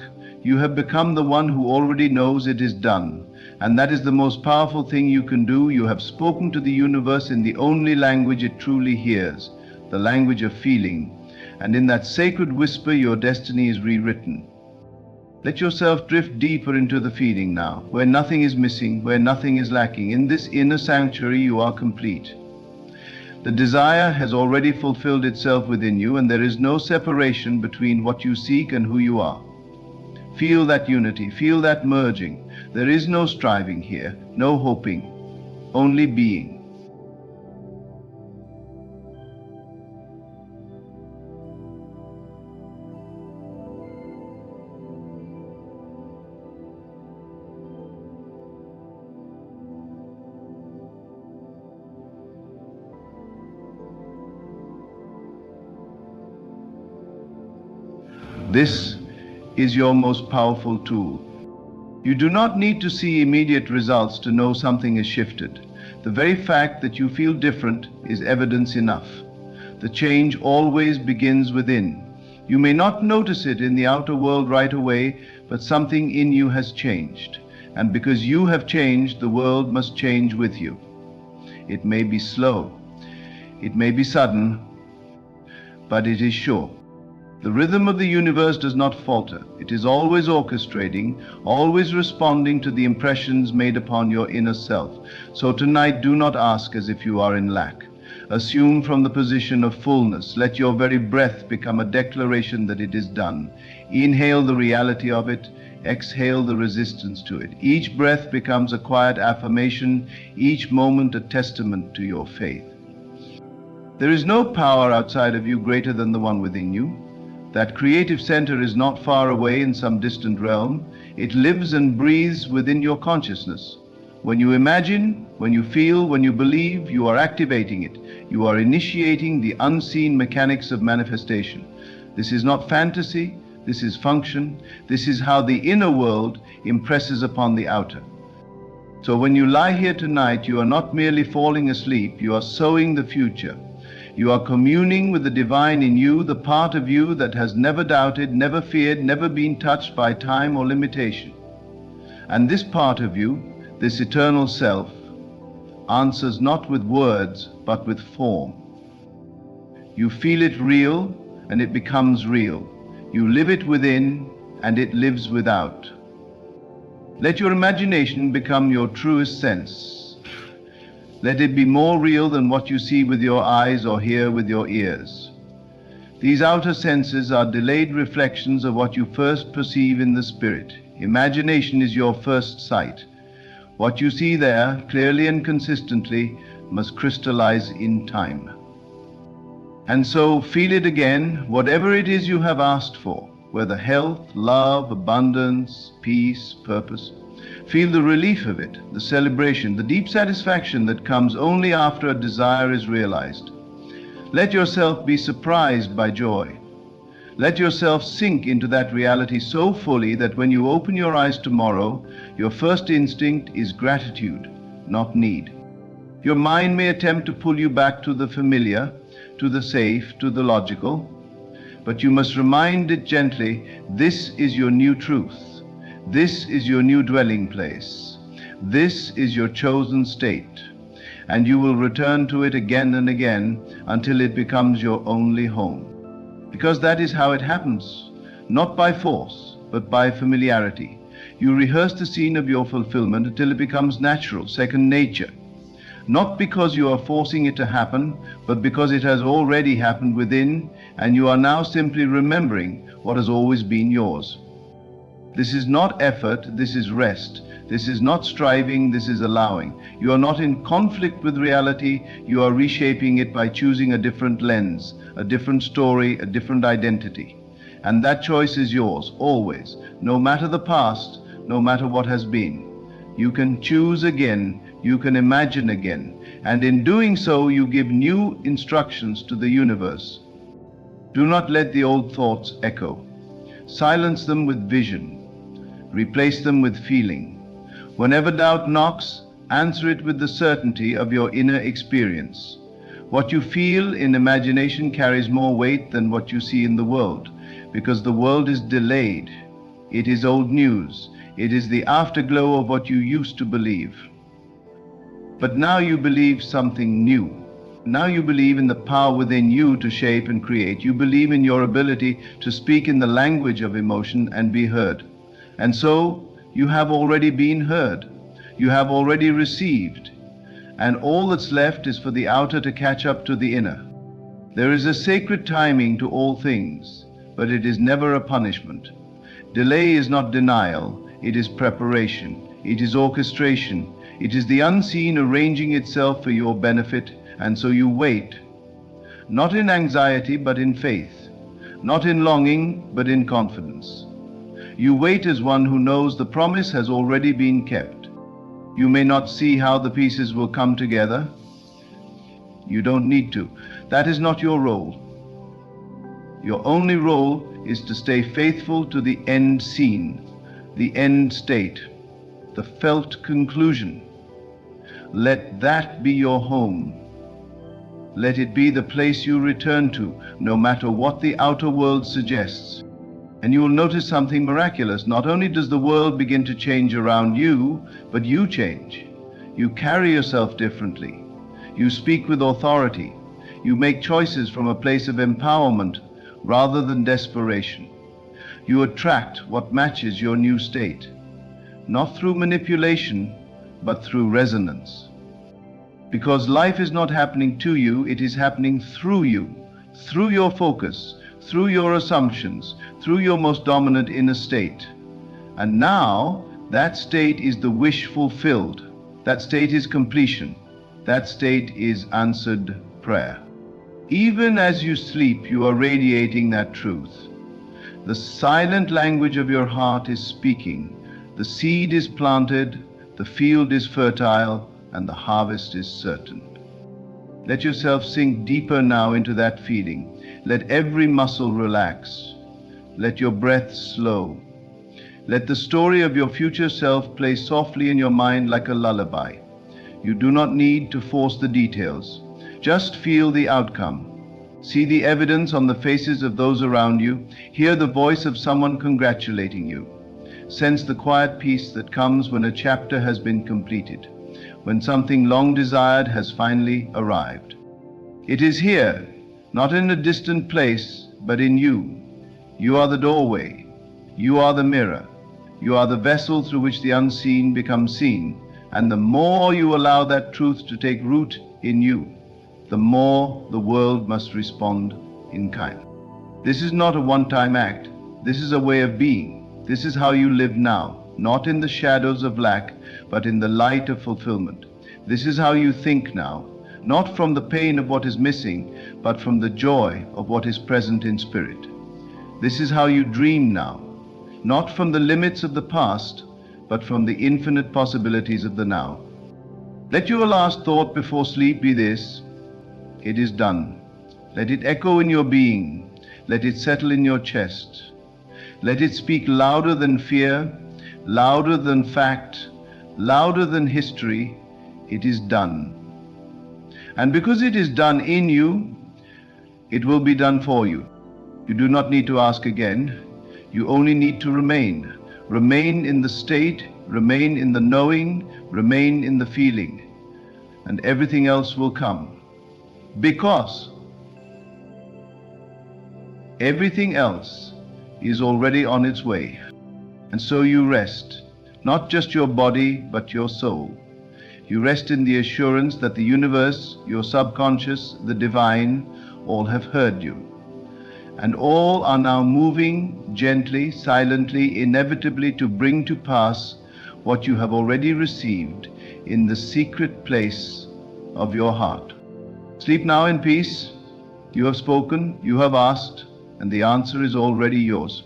You have become the one who already knows it is done. And that is the most powerful thing you can do. You have spoken to the universe in the only language it truly hears, the language of feeling. And in that sacred whisper, your destiny is rewritten. Let yourself drift deeper into the feeling now, where nothing is missing, where nothing is lacking. In this inner sanctuary, you are complete. The desire has already fulfilled itself within you, and there is no separation between what you seek and who you are. Feel that unity, feel that merging. There is no striving here, no hoping, only being. This is your most powerful tool. You do not need to see immediate results to know something has shifted. The very fact that you feel different is evidence enough. The change always begins within. You may not notice it in the outer world right away, but something in you has changed. And because you have changed, the world must change with you. It may be slow, it may be sudden, but it is sure. The rhythm of the universe does not falter. It is always orchestrating, always responding to the impressions made upon your inner self. So tonight, do not ask as if you are in lack. Assume from the position of fullness. Let your very breath become a declaration that it is done. Inhale the reality of it. Exhale the resistance to it. Each breath becomes a quiet affirmation, each moment a testament to your faith. There is no power outside of you greater than the one within you. That creative center is not far away in some distant realm. It lives and breathes within your consciousness. When you imagine, when you feel, when you believe, you are activating it. You are initiating the unseen mechanics of manifestation. This is not fantasy, this is function. This is how the inner world impresses upon the outer. So when you lie here tonight, you are not merely falling asleep, you are sowing the future. You are communing with the divine in you, the part of you that has never doubted, never feared, never been touched by time or limitation. And this part of you, this eternal self, answers not with words, but with form. You feel it real, and it becomes real. You live it within, and it lives without. Let your imagination become your truest sense. Let it be more real than what you see with your eyes or hear with your ears. These outer senses are delayed reflections of what you first perceive in the spirit. Imagination is your first sight. What you see there, clearly and consistently, must crystallize in time. And so feel it again, whatever it is you have asked for, whether health, love, abundance, peace, purpose. Feel the relief of it, the celebration, the deep satisfaction that comes only after a desire is realized. Let yourself be surprised by joy. Let yourself sink into that reality so fully that when you open your eyes tomorrow, your first instinct is gratitude, not need. Your mind may attempt to pull you back to the familiar, to the safe, to the logical, but you must remind it gently, this is your new truth. This is your new dwelling place. This is your chosen state. And you will return to it again and again until it becomes your only home. Because that is how it happens, not by force, but by familiarity. You rehearse the scene of your fulfillment until it becomes natural, second nature. Not because you are forcing it to happen, but because it has already happened within, and you are now simply remembering what has always been yours. This is not effort, this is rest. This is not striving, this is allowing. You are not in conflict with reality, you are reshaping it by choosing a different lens, a different story, a different identity. And that choice is yours, always, no matter the past, no matter what has been. You can choose again, you can imagine again, and in doing so you give new instructions to the universe. Do not let the old thoughts echo. Silence them with vision. Replace them with feeling. Whenever doubt knocks, answer it with the certainty of your inner experience. What you feel in imagination carries more weight than what you see in the world, because the world is delayed. It is old news. It is the afterglow of what you used to believe. But now you believe something new. Now you believe in the power within you to shape and create. You believe in your ability to speak in the language of emotion and be heard. And so you have already been heard. You have already received. And all that's left is for the outer to catch up to the inner. There is a sacred timing to all things, but it is never a punishment. Delay is not denial, it is preparation, it is orchestration, it is the unseen arranging itself for your benefit, and so you wait. Not in anxiety, but in faith. Not in longing, but in confidence. You wait as one who knows the promise has already been kept. You may not see how the pieces will come together. You don't need to. That is not your role. Your only role is to stay faithful to the end scene, the end state, the felt conclusion. Let that be your home. Let it be the place you return to, no matter what the outer world suggests. And you will notice something miraculous. Not only does the world begin to change around you, but you change. You carry yourself differently. You speak with authority. You make choices from a place of empowerment rather than desperation. You attract what matches your new state, not through manipulation, but through resonance. Because life is not happening to you, it is happening through you, through your focus, through your assumptions, through your most dominant inner state. And now, that state is the wish fulfilled. That state is completion. That state is answered prayer. Even as you sleep, you are radiating that truth. The silent language of your heart is speaking. The seed is planted, the field is fertile, and the harvest is certain. Let yourself sink deeper now into that feeling. Let every muscle relax. Let your breath slow. Let the story of your future self play softly in your mind like a lullaby. You do not need to force the details. Just feel the outcome. See the evidence on the faces of those around you. Hear the voice of someone congratulating you. Sense the quiet peace that comes when a chapter has been completed, when something long desired has finally arrived. It is here, not in a distant place, but in you. You are the doorway. You are the mirror. You are the vessel through which the unseen becomes seen. And the more you allow that truth to take root in you, the more the world must respond in kind. This is not a one-time act. This is a way of being. This is how you live now, not in the shadows of lack, but in the light of fulfillment. This is how you think now, not from the pain of what is missing, but from the joy of what is present in spirit. This is how you dream now, not from the limits of the past, but from the infinite possibilities of the now. Let your last thought before sleep be this: it is done. Let it echo in your being. Let it settle in your chest. Let it speak louder than fear, louder than fact, louder than history. It is done. And because it is done in you, it will be done for you. You do not need to ask again. You only need to remain. Remain in the state, remain in the knowing, remain in the feeling, and everything else will come. Because everything else is already on its way. And so you rest, not just your body, but your soul. You rest in the assurance that the universe, your subconscious, the divine, all have heard you. And all are now moving gently, silently, inevitably to bring to pass what you have already received in the secret place of your heart. Sleep now in peace. You have spoken, you have asked, and the answer is already yours.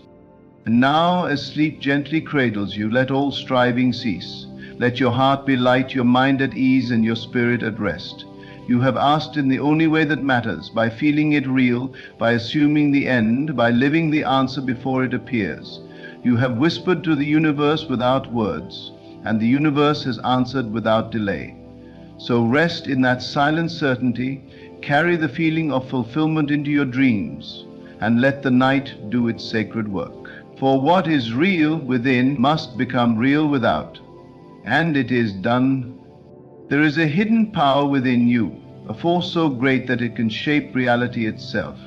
And now, as sleep gently cradles you, let all striving cease. Let your heart be light, your mind at ease, and your spirit at rest. You have asked in the only way that matters, by feeling it real, by assuming the end, by living the answer before it appears. You have whispered to the universe without words, and the universe has answered without delay. So rest in that silent certainty, carry the feeling of fulfillment into your dreams, and let the night do its sacred work. For what is real within must become real without, and it is done. There is a hidden power within you, a force so great that it can shape reality itself.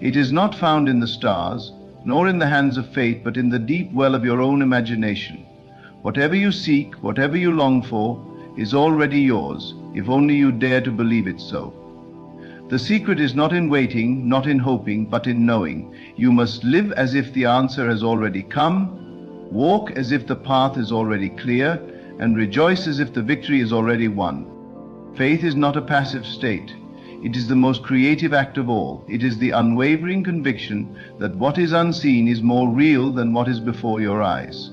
It is not found in the stars, nor in the hands of fate, but in the deep well of your own imagination. Whatever you seek, whatever you long for, is already yours, if only you dare to believe it so. The secret is not in waiting, not in hoping, but in knowing. You must live as if the answer has already come, walk as if the path is already clear, and rejoice as if the victory is already won. Faith is not a passive state. It is the most creative act of all. It is the unwavering conviction that what is unseen is more real than what is before your eyes.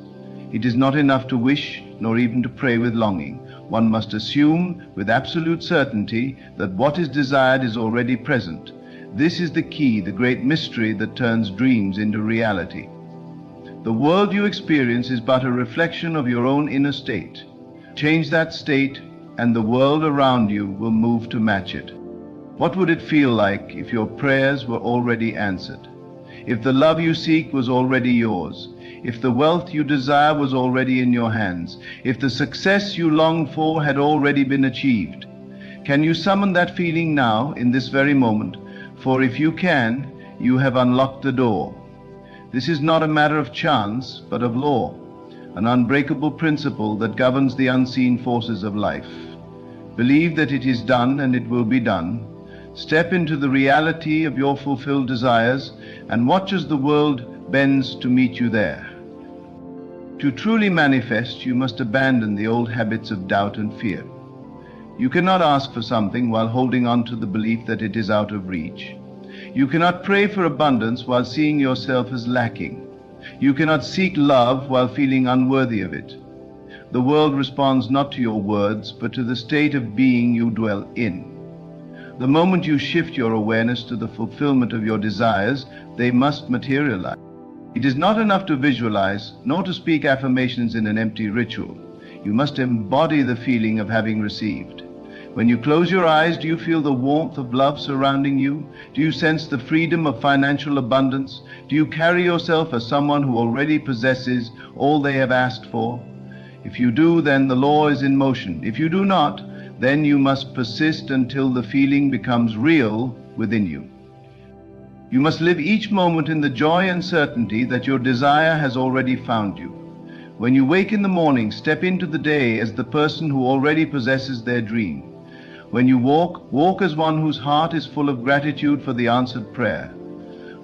It is not enough to wish, nor even to pray with longing. One must assume with absolute certainty that what is desired is already present. This is the key, the great mystery that turns dreams into reality. The world you experience is but a reflection of your own inner state. Change that state, and the world around you will move to match it. What would it feel like if your prayers were already answered? If the love you seek was already yours? If the wealth you desire was already in your hands? If the success you long for had already been achieved? Can you summon that feeling now, in this very moment? For if you can, you have unlocked the door. This is not a matter of chance, but of law, an unbreakable principle that governs the unseen forces of life. Believe that it is done and it will be done. Step into the reality of your fulfilled desires and watch as the world bends to meet you there. To truly manifest, you must abandon the old habits of doubt and fear. You cannot ask for something while holding on to the belief that it is out of reach. You cannot pray for abundance while seeing yourself as lacking. You cannot seek love while feeling unworthy of it. The world responds not to your words, but to the state of being you dwell in. The moment you shift your awareness to the fulfillment of your desires, they must materialize. It is not enough to visualize, nor to speak affirmations in an empty ritual. You must embody the feeling of having received. When you close your eyes, do you feel the warmth of love surrounding you? Do you sense the freedom of financial abundance? Do you carry yourself as someone who already possesses all they have asked for? If you do, then the law is in motion. If you do not, then you must persist until the feeling becomes real within you. You must live each moment in the joy and certainty that your desire has already found you. When you wake in the morning, step into the day as the person who already possesses their dream. When you walk, walk as one whose heart is full of gratitude for the answered prayer.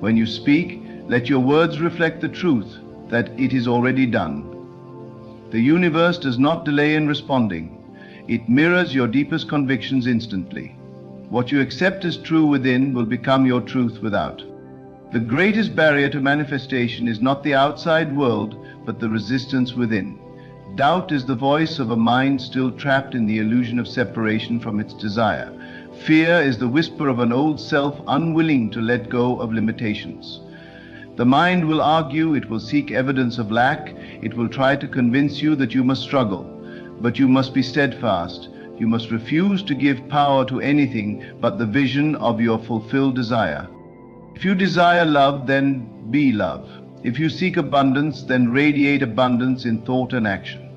When you speak, let your words reflect the truth that it is already done. The universe does not delay in responding. It mirrors your deepest convictions instantly. What you accept as true within will become your truth without. The greatest barrier to manifestation is not the outside world, but the resistance within. Doubt is the voice of a mind still trapped in the illusion of separation from its desire. Fear is the whisper of an old self unwilling to let go of limitations. The mind will argue, it will seek evidence of lack, it will try to convince you that you must struggle. But you must be steadfast. You must refuse to give power to anything but the vision of your fulfilled desire. If you desire love, then be love. If you seek abundance, then radiate abundance in thought and action.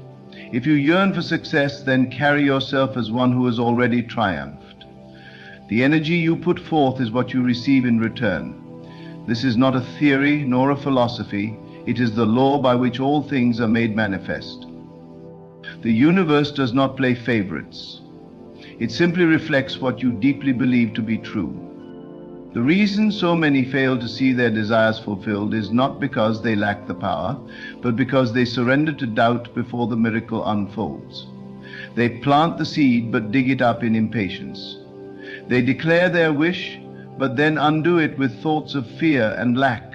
If you yearn for success, then carry yourself as one who has already triumphed. The energy you put forth is what you receive in return. This is not a theory nor a philosophy. It is the law by which all things are made manifest. The universe does not play favorites. It simply reflects what you deeply believe to be true. The reason so many fail to see their desires fulfilled is not because they lack the power, but because they surrender to doubt before the miracle unfolds. They plant the seed but dig it up in impatience. They declare their wish, but then undo it with thoughts of fear and lack.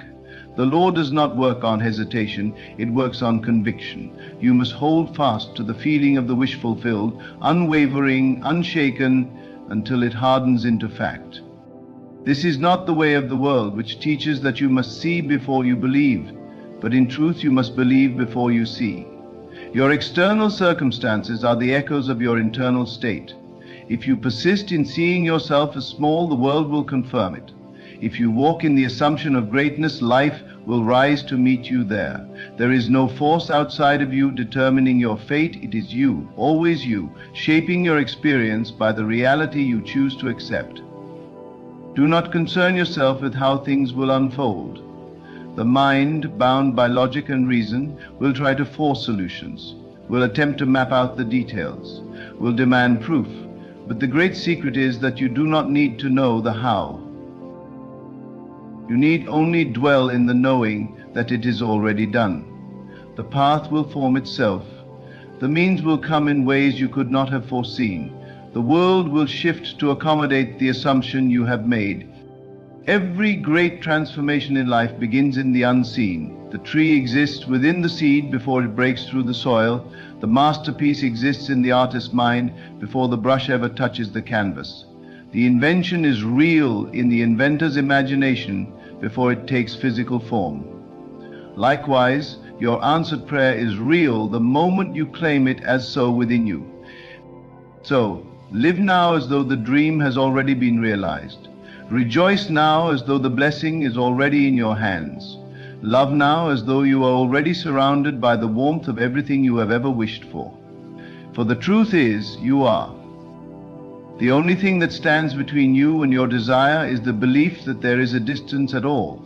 The law does not work on hesitation, it works on conviction. You must hold fast to the feeling of the wish fulfilled, unwavering, unshaken, until it hardens into fact. This is not the way of the world, which teaches that you must see before you believe, but in truth you must believe before you see. Your external circumstances are the echoes of your internal state. If you persist in seeing yourself as small, the world will confirm it. If you walk in the assumption of greatness, life will rise to meet you there. There is no force outside of you determining your fate. It is you, always you, shaping your experience by the reality you choose to accept. Do not concern yourself with how things will unfold. The mind, bound by logic and reason, will try to force solutions, will attempt to map out the details, will demand proof. But the great secret is that you do not need to know the how. You need only dwell in the knowing that it is already done. The path will form itself. The means will come in ways you could not have foreseen. The world will shift to accommodate the assumption you have made. Every great transformation in life begins in the unseen. The tree exists within the seed before it breaks through the soil. The masterpiece exists in the artist's mind before the brush ever touches the canvas. The invention is real in the inventor's imagination before it takes physical form. Likewise, your answered prayer is real the moment you claim it as so within you. So, live now as though the dream has already been realized. Rejoice now as though the blessing is already in your hands. Love now as though you are already surrounded by the warmth of everything you have ever wished for. For the truth is, you are. The only thing that stands between you and your desire is the belief that there is a distance at all.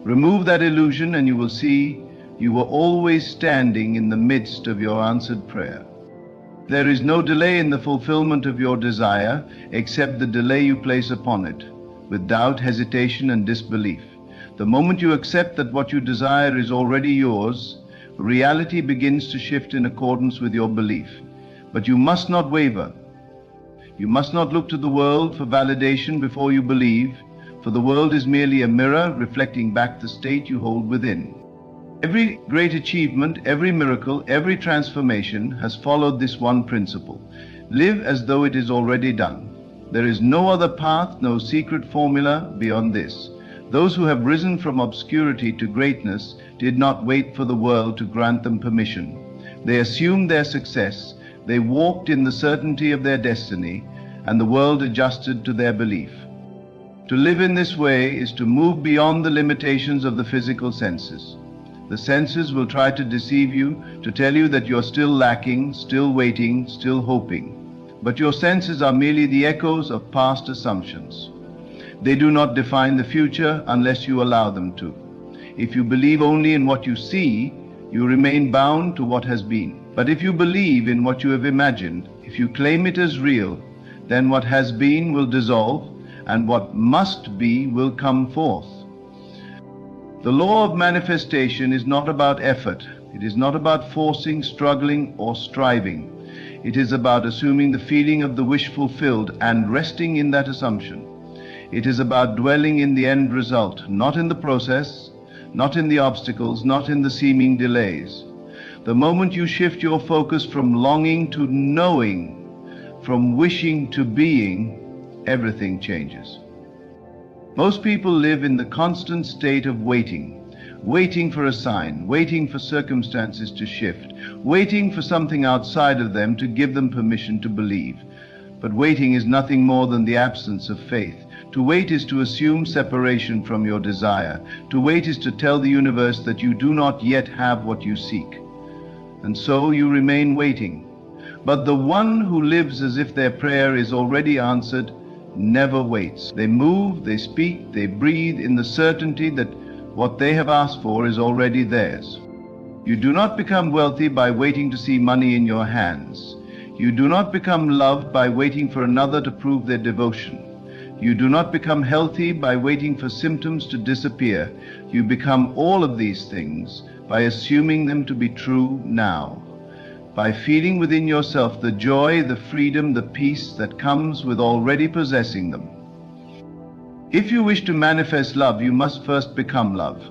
Remove that illusion and you will see you were always standing in the midst of your answered prayer. There is no delay in the fulfillment of your desire except the delay you place upon it, with doubt, hesitation, and disbelief. The moment you accept that what you desire is already yours, reality begins to shift in accordance with your belief. But you must not waver. You must not look to the world for validation before you believe, for the world is merely a mirror reflecting back the state you hold within. Every great achievement, every miracle, every transformation has followed this one principle. Live as though it is already done. There is no other path, no secret formula beyond this. Those who have risen from obscurity to greatness did not wait for the world to grant them permission. They assumed their success, they walked in the certainty of their destiny, and the world adjusted to their belief. To live in this way is to move beyond the limitations of the physical senses. The senses will try to deceive you, to tell you that you're still lacking, still waiting, still hoping. But your senses are merely the echoes of past assumptions. They do not define the future unless you allow them to. If you believe only in what you see, you remain bound to what has been. But if you believe in what you have imagined, if you claim it as real, then what has been will dissolve, and what must be will come forth. The law of manifestation is not about effort. It is not about forcing, struggling, or striving. It is about assuming the feeling of the wish fulfilled and resting in that assumption. It is about dwelling in the end result, not in the process, not in the obstacles, not in the seeming delays. The moment you shift your focus from longing to knowing, from wishing to being, everything changes. Most people live in the constant state of waiting, waiting for a sign, waiting for circumstances to shift, waiting for something outside of them to give them permission to believe. But waiting is nothing more than the absence of faith. To wait is to assume separation from your desire. To wait is to tell the universe that you do not yet have what you seek. And so you remain waiting. But the one who lives as if their prayer is already answered never waits. They move, they speak, they breathe in the certainty that what they have asked for is already theirs. You do not become wealthy by waiting to see money in your hands. You do not become loved by waiting for another to prove their devotion. You do not become healthy by waiting for symptoms to disappear. You become all of these things by assuming them to be true now, by feeling within yourself the joy, the freedom, the peace that comes with already possessing them. If you wish to manifest love, you must first become love.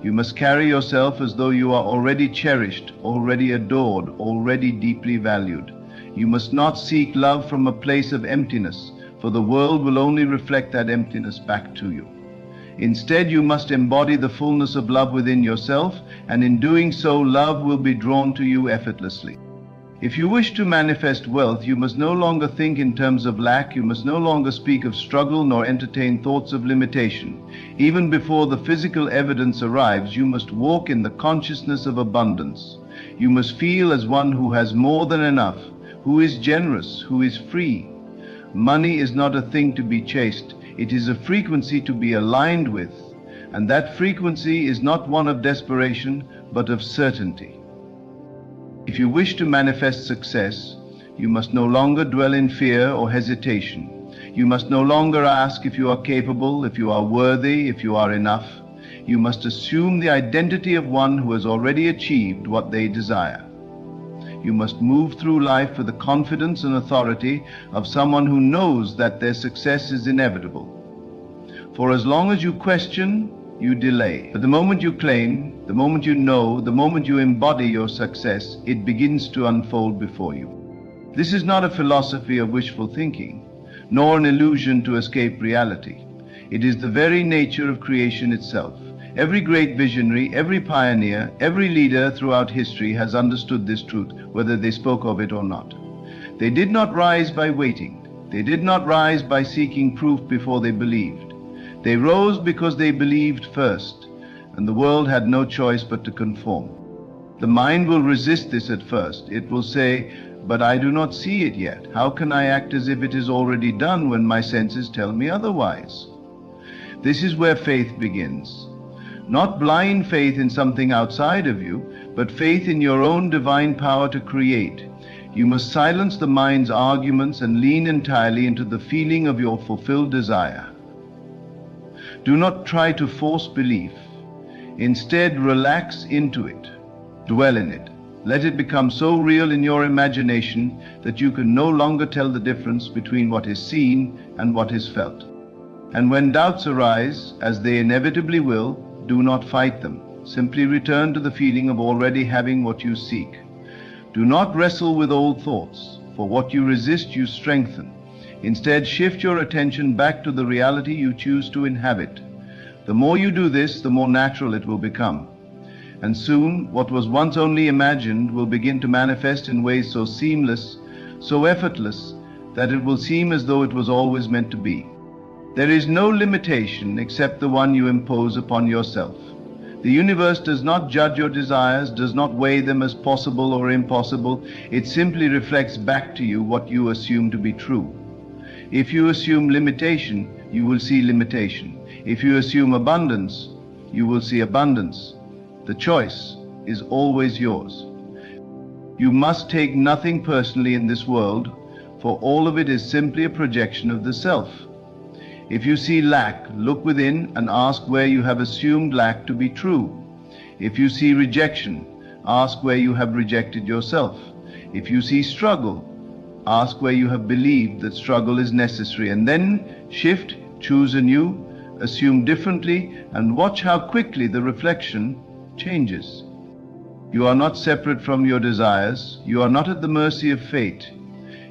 You must carry yourself as though you are already cherished, already adored, already deeply valued. You must not seek love from a place of emptiness, for the world will only reflect that emptiness back to you. Instead, you must embody the fullness of love within yourself, and in doing so, love will be drawn to you effortlessly. If you wish to manifest wealth, you must no longer think in terms of lack, you must no longer speak of struggle nor entertain thoughts of limitation. Even before the physical evidence arrives, you must walk in the consciousness of abundance. You must feel as one who has more than enough, who is generous, who is free. Money is not a thing to be chased. It is a frequency to be aligned with, and that frequency is not one of desperation, but of certainty. If you wish to manifest success, you must no longer dwell in fear or hesitation. You must no longer ask if you are capable, if you are worthy, if you are enough. You must assume the identity of one who has already achieved what they desire. You must move through life with the confidence and authority of someone who knows that their success is inevitable. For as long as you question, you delay. But the moment you claim, the moment you know, the moment you embody your success, it begins to unfold before you. This is not a philosophy of wishful thinking, nor an illusion to escape reality. It is the very nature of creation itself. Every great visionary, every pioneer, every leader throughout history has understood this truth, whether they spoke of it or not. They did not rise by waiting. They did not rise by seeking proof before they believed. They rose because they believed first, and the world had no choice but to conform. The mind will resist this at first. It will say, "But I do not see it yet. How can I act as if it is already done when my senses tell me otherwise?" This is where faith begins. Not blind faith in something outside of you, but faith in your own divine power to create. You must silence the mind's arguments and lean entirely into the feeling of your fulfilled desire. Do not try to force belief. Instead, relax into it. Dwell in it. Let it become so real in your imagination that you can no longer tell the difference between what is seen and what is felt. And when doubts arise, as they inevitably will, do not fight them. Simply return to the feeling of already having what you seek. Do not wrestle with old thoughts, for what you resist you strengthen. Instead, shift your attention back to the reality you choose to inhabit. The more you do this, the more natural it will become. And soon, what was once only imagined will begin to manifest in ways so seamless, so effortless, that it will seem as though it was always meant to be. There is no limitation except the one you impose upon yourself. The universe does not judge your desires, does not weigh them as possible or impossible. It simply reflects back to you what you assume to be true. If you assume limitation, you will see limitation. If you assume abundance, you will see abundance. The choice is always yours. You must take nothing personally in this world, for all of it is simply a projection of the self. If you see lack, look within and ask where you have assumed lack to be true. If you see rejection, ask where you have rejected yourself. If you see struggle, ask where you have believed that struggle is necessary, and then shift, choose anew, assume differently, and watch how quickly the reflection changes. You are not separate from your desires. You are not at the mercy of fate.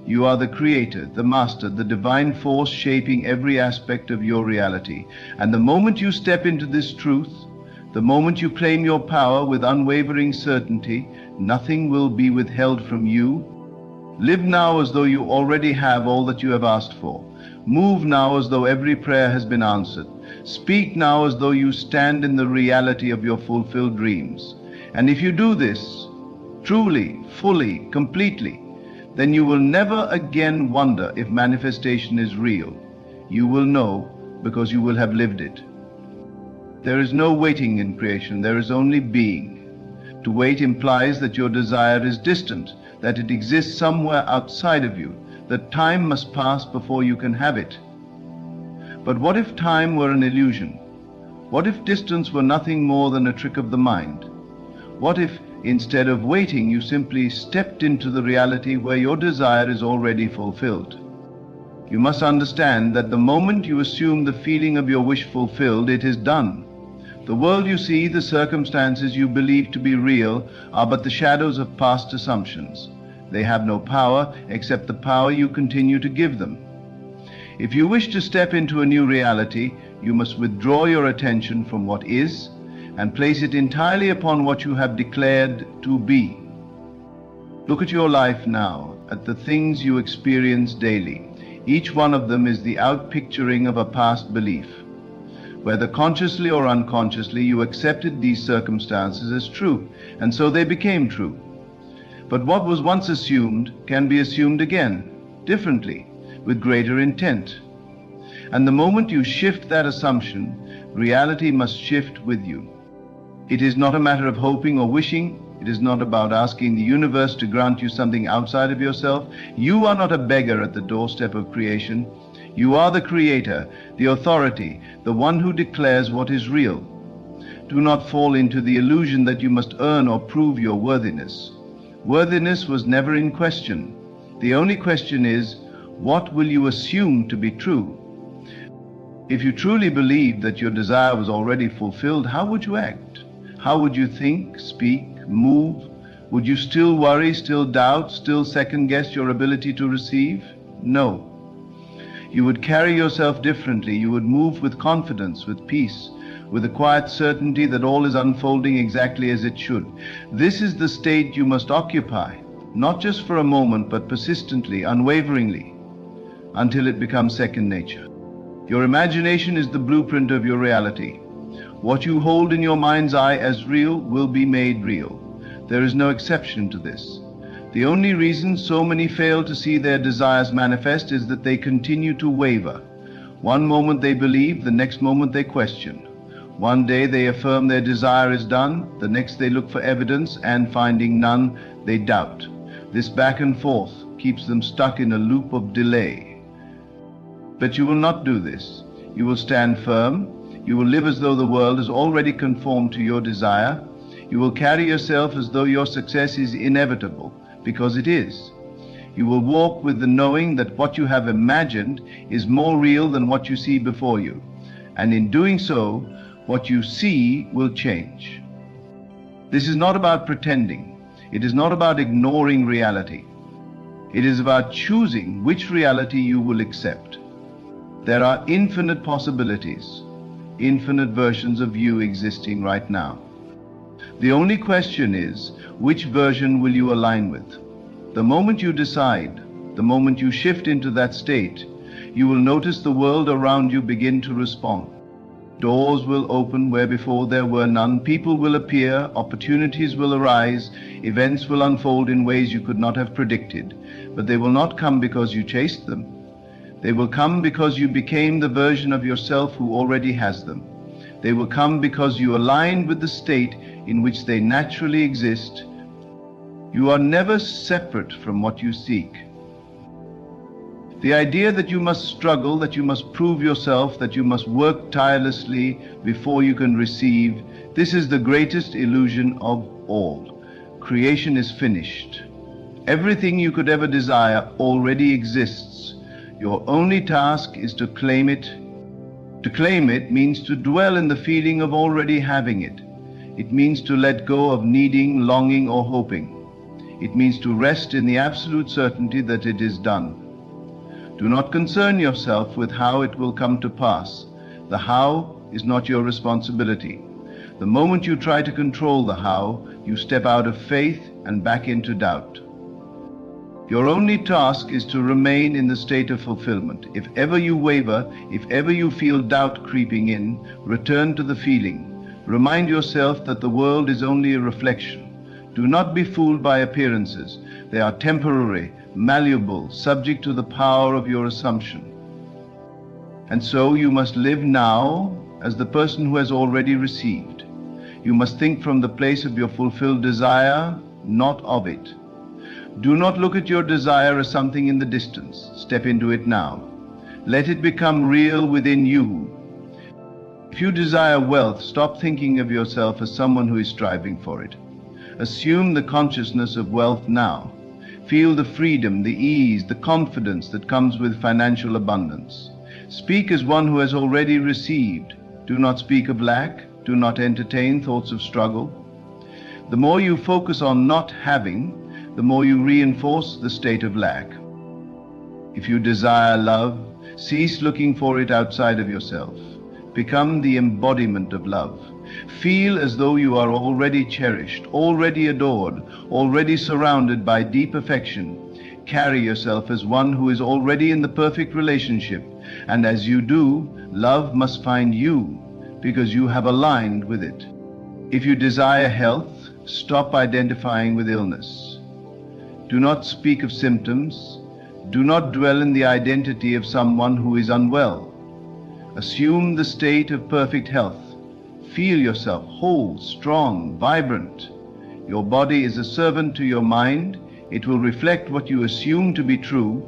You are the creator, the master, the divine force shaping every aspect of your reality. And the moment you step into this truth, the moment you claim your power with unwavering certainty, nothing will be withheld from you. Live now as though you already have all that you have asked for. Move now as though every prayer has been answered. Speak now as though you stand in the reality of your fulfilled dreams. And if you do this, truly, fully, completely, then you will never again wonder if manifestation is real. You will know because you will have lived it. There is no waiting in creation, there is only being. To wait implies that your desire is distant, that it exists somewhere outside of you, that time must pass before you can have it. But what if time were an illusion? What if distance were nothing more than a trick of the mind? What if, instead of waiting, you simply stepped into the reality where your desire is already fulfilled? You must understand that the moment you assume the feeling of your wish fulfilled, it is done. The world you see, the circumstances you believe to be real, are but the shadows of past assumptions. They have no power except the power you continue to give them. If you wish to step into a new reality, you must withdraw your attention from what is and place it entirely upon what you have declared to be. Look at your life now, at the things you experience daily. Each one of them is the outpicturing of a past belief. Whether consciously or unconsciously, you accepted these circumstances as true, and so they became true. But what was once assumed can be assumed again, differently, with greater intent. And the moment you shift that assumption, reality must shift with you. It is not a matter of hoping or wishing. It is not about asking the universe to grant you something outside of yourself. You are not a beggar at the doorstep of creation. You are the creator, the authority, the one who declares what is real. Do not fall into the illusion that you must earn or prove your worthiness. Worthiness was never in question. The only question is, what will you assume to be true? If you truly believed that your desire was already fulfilled, how would you act? How would you think, speak, move? Would you still worry, still doubt, still second-guess your ability to receive? No. You would carry yourself differently. You would move with confidence, with peace, with a quiet certainty that all is unfolding exactly as it should. This is the state you must occupy, not just for a moment, but persistently, unwaveringly, until it becomes second nature. Your imagination is the blueprint of your reality. What you hold in your mind's eye as real will be made real. There is no exception to this. The only reason so many fail to see their desires manifest is that they continue to waver. One moment they believe, the next moment they question. One day they affirm their desire is done, the next they look for evidence, and finding none, they doubt. This back and forth keeps them stuck in a loop of delay. But you will not do this. You will stand firm. You will live as though the world has already conformed to your desire. You will carry yourself as though your success is inevitable, because it is. You will walk with the knowing that what you have imagined is more real than what you see before you. And in doing so, what you see will change. This is not about pretending. It is not about ignoring reality. It is about choosing which reality you will accept. There are infinite possibilities, infinite versions of you existing right now. The only question is, which version will you align with? The moment you decide, the moment you shift into that state, you will notice the world around you begin to respond. Doors will open where before there were none. People will appear, opportunities will arise, events will unfold in ways you could not have predicted. But they will not come because you chased them. They will come because you became the version of yourself who already has them. They will come because you aligned with the state in which they naturally exist. You are never separate from what you seek. The idea that you must struggle, that you must prove yourself, that you must work tirelessly before you can receive, this is the greatest illusion of all. Creation is finished. Everything you could ever desire already exists. Your only task is to claim it. To claim it means to dwell in the feeling of already having it. It means to let go of needing, longing, or hoping. It means to rest in the absolute certainty that it is done. Do not concern yourself with how it will come to pass. The how is not your responsibility. The moment you try to control the how, you step out of faith and back into doubt. Your only task is to remain in the state of fulfillment. If ever you waver, if ever you feel doubt creeping in, return to the feeling. Remind yourself that the world is only a reflection. Do not be fooled by appearances. They are temporary, malleable, subject to the power of your assumption. And so you must live now as the person who has already received. You must think from the place of your fulfilled desire, not of it. Do not look at your desire as something in the distance. Step into it now. Let it become real within you. If you desire wealth, stop thinking of yourself as someone who is striving for it. Assume the consciousness of wealth now. Feel the freedom, the ease, the confidence that comes with financial abundance. Speak as one who has already received. Do not speak of lack. Do not entertain thoughts of struggle. The more you focus on not having, the more you reinforce the state of lack. If you desire love, cease looking for it outside of yourself. Become the embodiment of love. Feel as though you are already cherished, already adored, already surrounded by deep affection. Carry yourself as one who is already in the perfect relationship, and as you do, love must find you because you have aligned with it. If you desire health, stop identifying with illness. Do not speak of symptoms. Do not dwell in the identity of someone who is unwell. Assume the state of perfect health. Feel yourself whole, strong, vibrant. Your body is a servant to your mind. It will reflect what you assume to be true.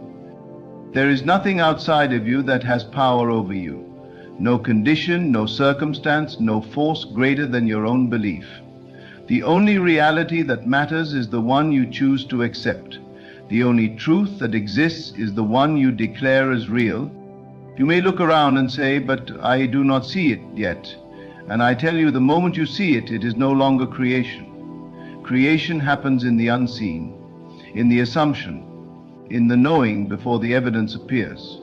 There is nothing outside of you that has power over you. No condition, no circumstance, no force greater than your own belief. The only reality that matters is the one you choose to accept. The only truth that exists is the one you declare as real. You may look around and say, but I do not see it yet. And I tell you, the moment you see it, it is no longer creation. Creation happens in the unseen, in the assumption, in the knowing before the evidence appears.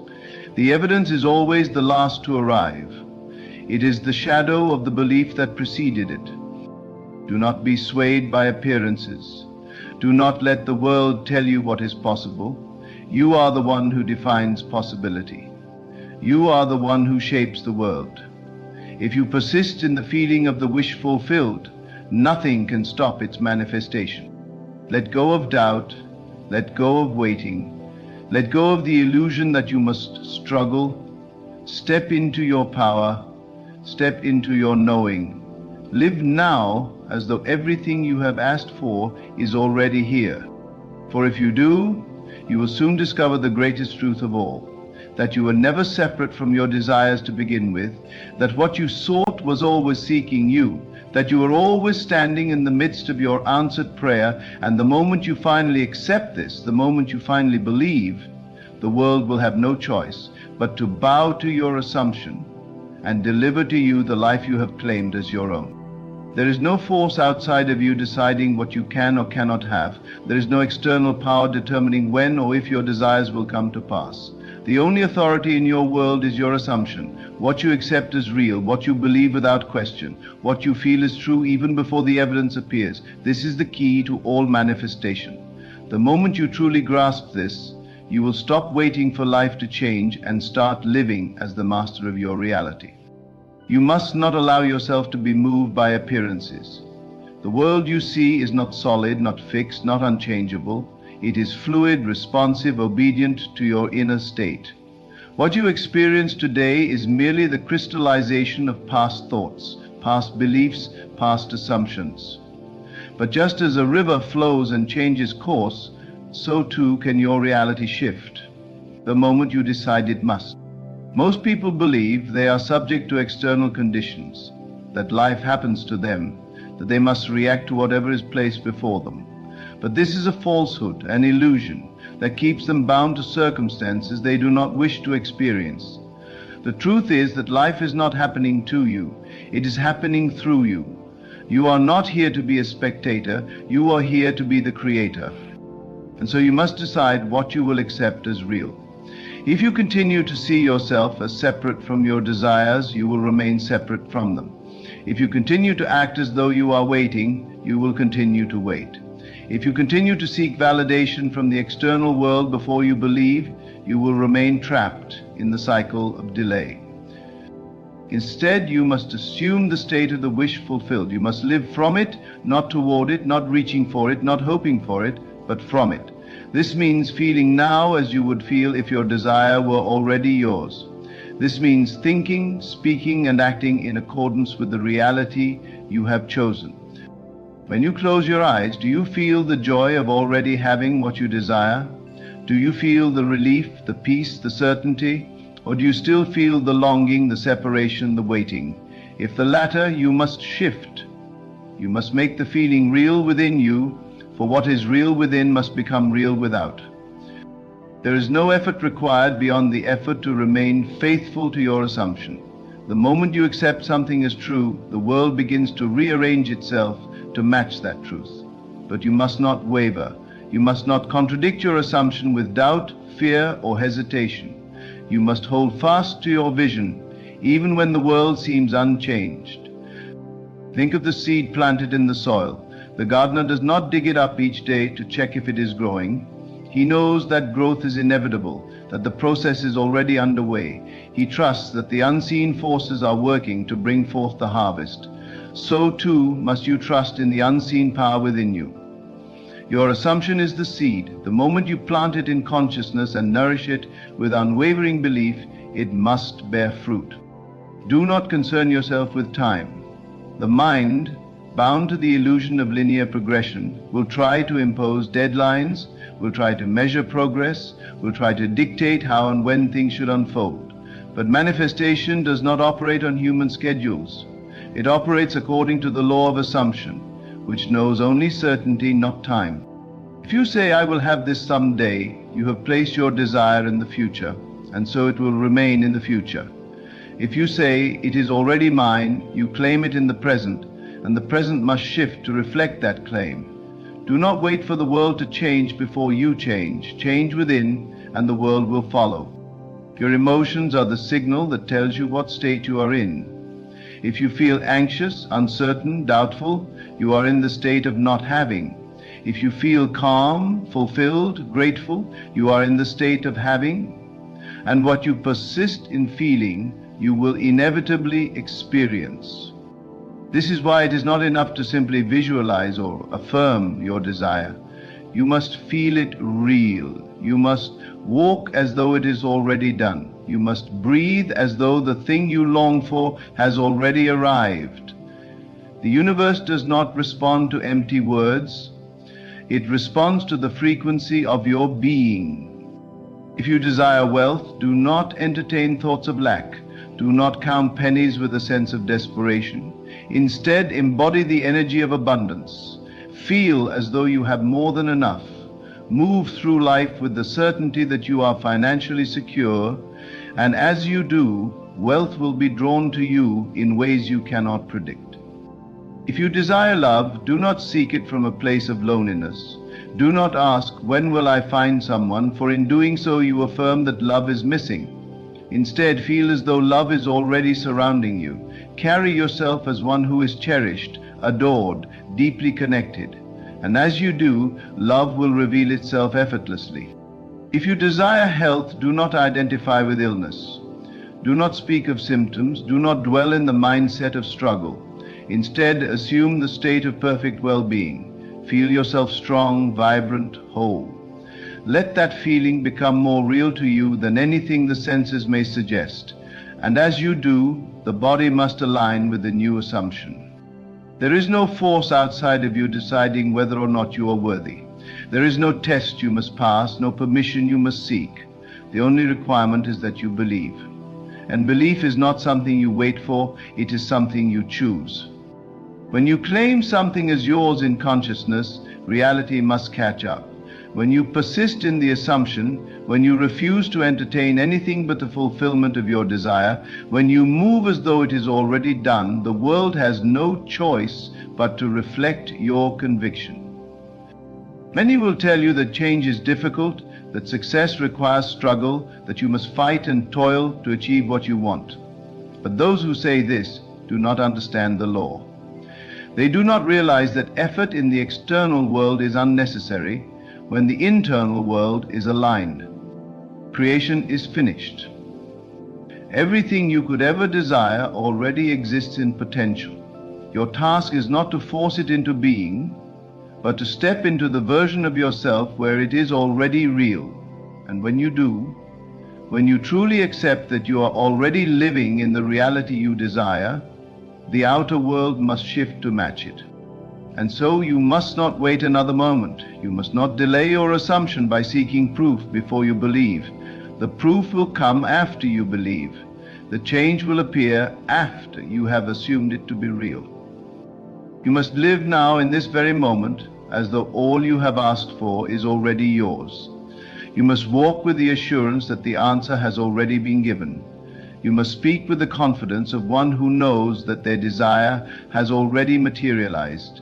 The evidence is always the last to arrive. It is the shadow of the belief that preceded it. Do not be swayed by appearances. Do not let the world tell you what is possible. You are the one who defines possibility. You are the one who shapes the world. If you persist in the feeling of the wish fulfilled, nothing can stop its manifestation. Let go of doubt. Let go of waiting. Let go of the illusion that you must struggle. Step into your power. Step into your knowing. Live now as though everything you have asked for is already here. For if you do, you will soon discover the greatest truth of all, that you were never separate from your desires to begin with, that what you sought was always seeking you, that you were always standing in the midst of your answered prayer, and the moment you finally accept this, the moment you finally believe, the world will have no choice but to bow to your assumption and deliver to you the life you have claimed as your own. There is no force outside of you deciding what you can or cannot have. There is no external power determining when or if your desires will come to pass. The only authority in your world is your assumption, what you accept as real, what you believe without question, what you feel is true even before the evidence appears. This is the key to all manifestation. The moment you truly grasp this, you will stop waiting for life to change and start living as the master of your reality. You must not allow yourself to be moved by appearances. The world you see is not solid, not fixed, not unchangeable. It is fluid, responsive, obedient to your inner state. What you experience today is merely the crystallization of past thoughts, past beliefs, past assumptions. But just as a river flows and changes course, so too can your reality shift the moment you decide it must. Most people believe they are subject to external conditions, that life happens to them, that they must react to whatever is placed before them. But this is a falsehood, an illusion, that keeps them bound to circumstances they do not wish to experience. The truth is that life is not happening to you, it is happening through you. You are not here to be a spectator, you are here to be the creator. And so you must decide what you will accept as real. If you continue to see yourself as separate from your desires, you will remain separate from them. If you continue to act as though you are waiting, you will continue to wait. If you continue to seek validation from the external world before you believe, you will remain trapped in the cycle of delay. Instead, you must assume the state of the wish fulfilled. You must live from it, not toward it, not reaching for it, not hoping for it, but from it. This means feeling now as you would feel if your desire were already yours. This means thinking, speaking, and acting in accordance with the reality you have chosen. When you close your eyes, do you feel the joy of already having what you desire? Do you feel the relief, the peace, the certainty? Or do you still feel the longing, the separation, the waiting? If the latter, you must shift. You must make the feeling real within you, for what is real within must become real without. There is no effort required beyond the effort to remain faithful to your assumption. The moment you accept something as true, the world begins to rearrange itself to match that truth. But you must not waver. You must not contradict your assumption with doubt, fear, or hesitation. You must hold fast to your vision, even when the world seems unchanged. Think of the seed planted in the soil. The gardener does not dig it up each day to check if it is growing. He knows that growth is inevitable, that the process is already underway. He trusts that the unseen forces are working to bring forth the harvest. So too must you trust in the unseen power within you. Your assumption is the seed. The moment you plant it in consciousness and nourish it with unwavering belief, it must bear fruit. Do not concern yourself with time. The mind, bound to the illusion of linear progression, will try to impose deadlines, will try to measure progress, will try to dictate how and when things should unfold. But manifestation does not operate on human schedules. It operates according to the law of assumption, which knows only certainty, not time. If you say, "I will have this someday," you have placed your desire in the future, and so it will remain in the future. If you say, "It is already mine," you claim it in the present, and the present must shift to reflect that claim. Do not wait for the world to change before you change. Change within, and the world will follow. Your emotions are the signal that tells you what state you are in. If you feel anxious, uncertain, doubtful, you are in the state of not having. If you feel calm, fulfilled, grateful, you are in the state of having. And what you persist in feeling, you will inevitably experience. This is why it is not enough to simply visualize or affirm your desire. You must feel it real. You must walk as though it is already done. You must breathe as though the thing you long for has already arrived. The universe does not respond to empty words. It responds to the frequency of your being. If you desire wealth, do not entertain thoughts of lack. Do not count pennies with a sense of desperation. Instead, embody the energy of abundance. Feel as though you have more than enough. Move through life with the certainty that you are financially secure, and as you do, wealth will be drawn to you in ways you cannot predict. If you desire love, do not seek it from a place of loneliness. Do not ask, when will I find someone, for in doing so you affirm that love is missing. Instead, feel as though love is already surrounding you. Carry yourself as one who is cherished, adored, deeply connected. And as you do, love will reveal itself effortlessly. If you desire health, do not identify with illness. Do not speak of symptoms. Do not dwell in the mindset of struggle. Instead, assume the state of perfect well-being. Feel yourself strong, vibrant, whole. Let that feeling become more real to you than anything the senses may suggest. And as you do, the body must align with the new assumption. There is no force outside of you deciding whether or not you are worthy. There is no test you must pass, no permission you must seek. The only requirement is that you believe. And belief is not something you wait for, it is something you choose. When you claim something as yours in consciousness, reality must catch up. When you persist in the assumption, when you refuse to entertain anything but the fulfillment of your desire, when you move as though it is already done, the world has no choice but to reflect your conviction. Many will tell you that change is difficult, that success requires struggle, that you must fight and toil to achieve what you want. But those who say this do not understand the law. They do not realize that effort in the external world is unnecessary when the internal world is aligned. Creation is finished. Everything you could ever desire already exists in potential. Your task is not to force it into being, but to step into the version of yourself where it is already real. And when you do, when you truly accept that you are already living in the reality you desire, the outer world must shift to match it. And so you must not wait another moment. You must not delay your assumption by seeking proof before you believe. The proof will come after you believe. The change will appear after you have assumed it to be real. You must live now in this very moment as though all you have asked for is already yours. You must walk with the assurance that the answer has already been given. You must speak with the confidence of one who knows that their desire has already materialized.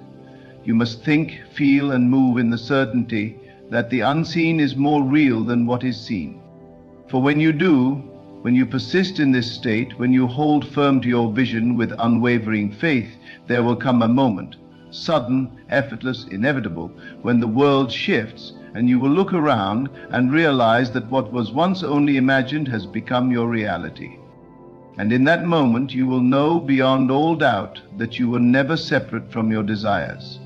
You must think, feel, and move in the certainty that the unseen is more real than what is seen. For when you do, when you persist in this state, when you hold firm to your vision with unwavering faith, there will come a moment, sudden, effortless, inevitable, when the world shifts and you will look around and realize that what was once only imagined has become your reality. And in that moment you will know beyond all doubt that you were never separate from your desires,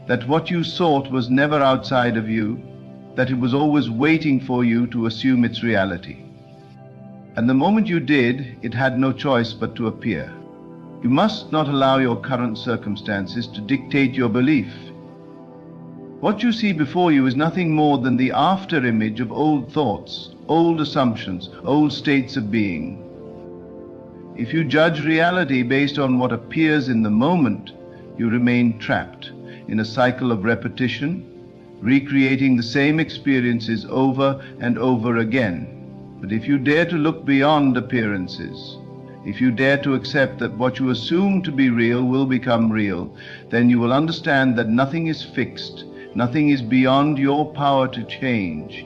that what you sought was never outside of you, that it was always waiting for you to assume its reality. And the moment you did, it had no choice but to appear. You must not allow your current circumstances to dictate your belief. What you see before you is nothing more than the after-image of old thoughts, old assumptions, old states of being. If you judge reality based on what appears in the moment, you remain trapped in a cycle of repetition, recreating the same experiences over and over again. But if you dare to look beyond appearances, if you dare to accept that what you assume to be real will become real, then you will understand that nothing is fixed, nothing is beyond your power to change.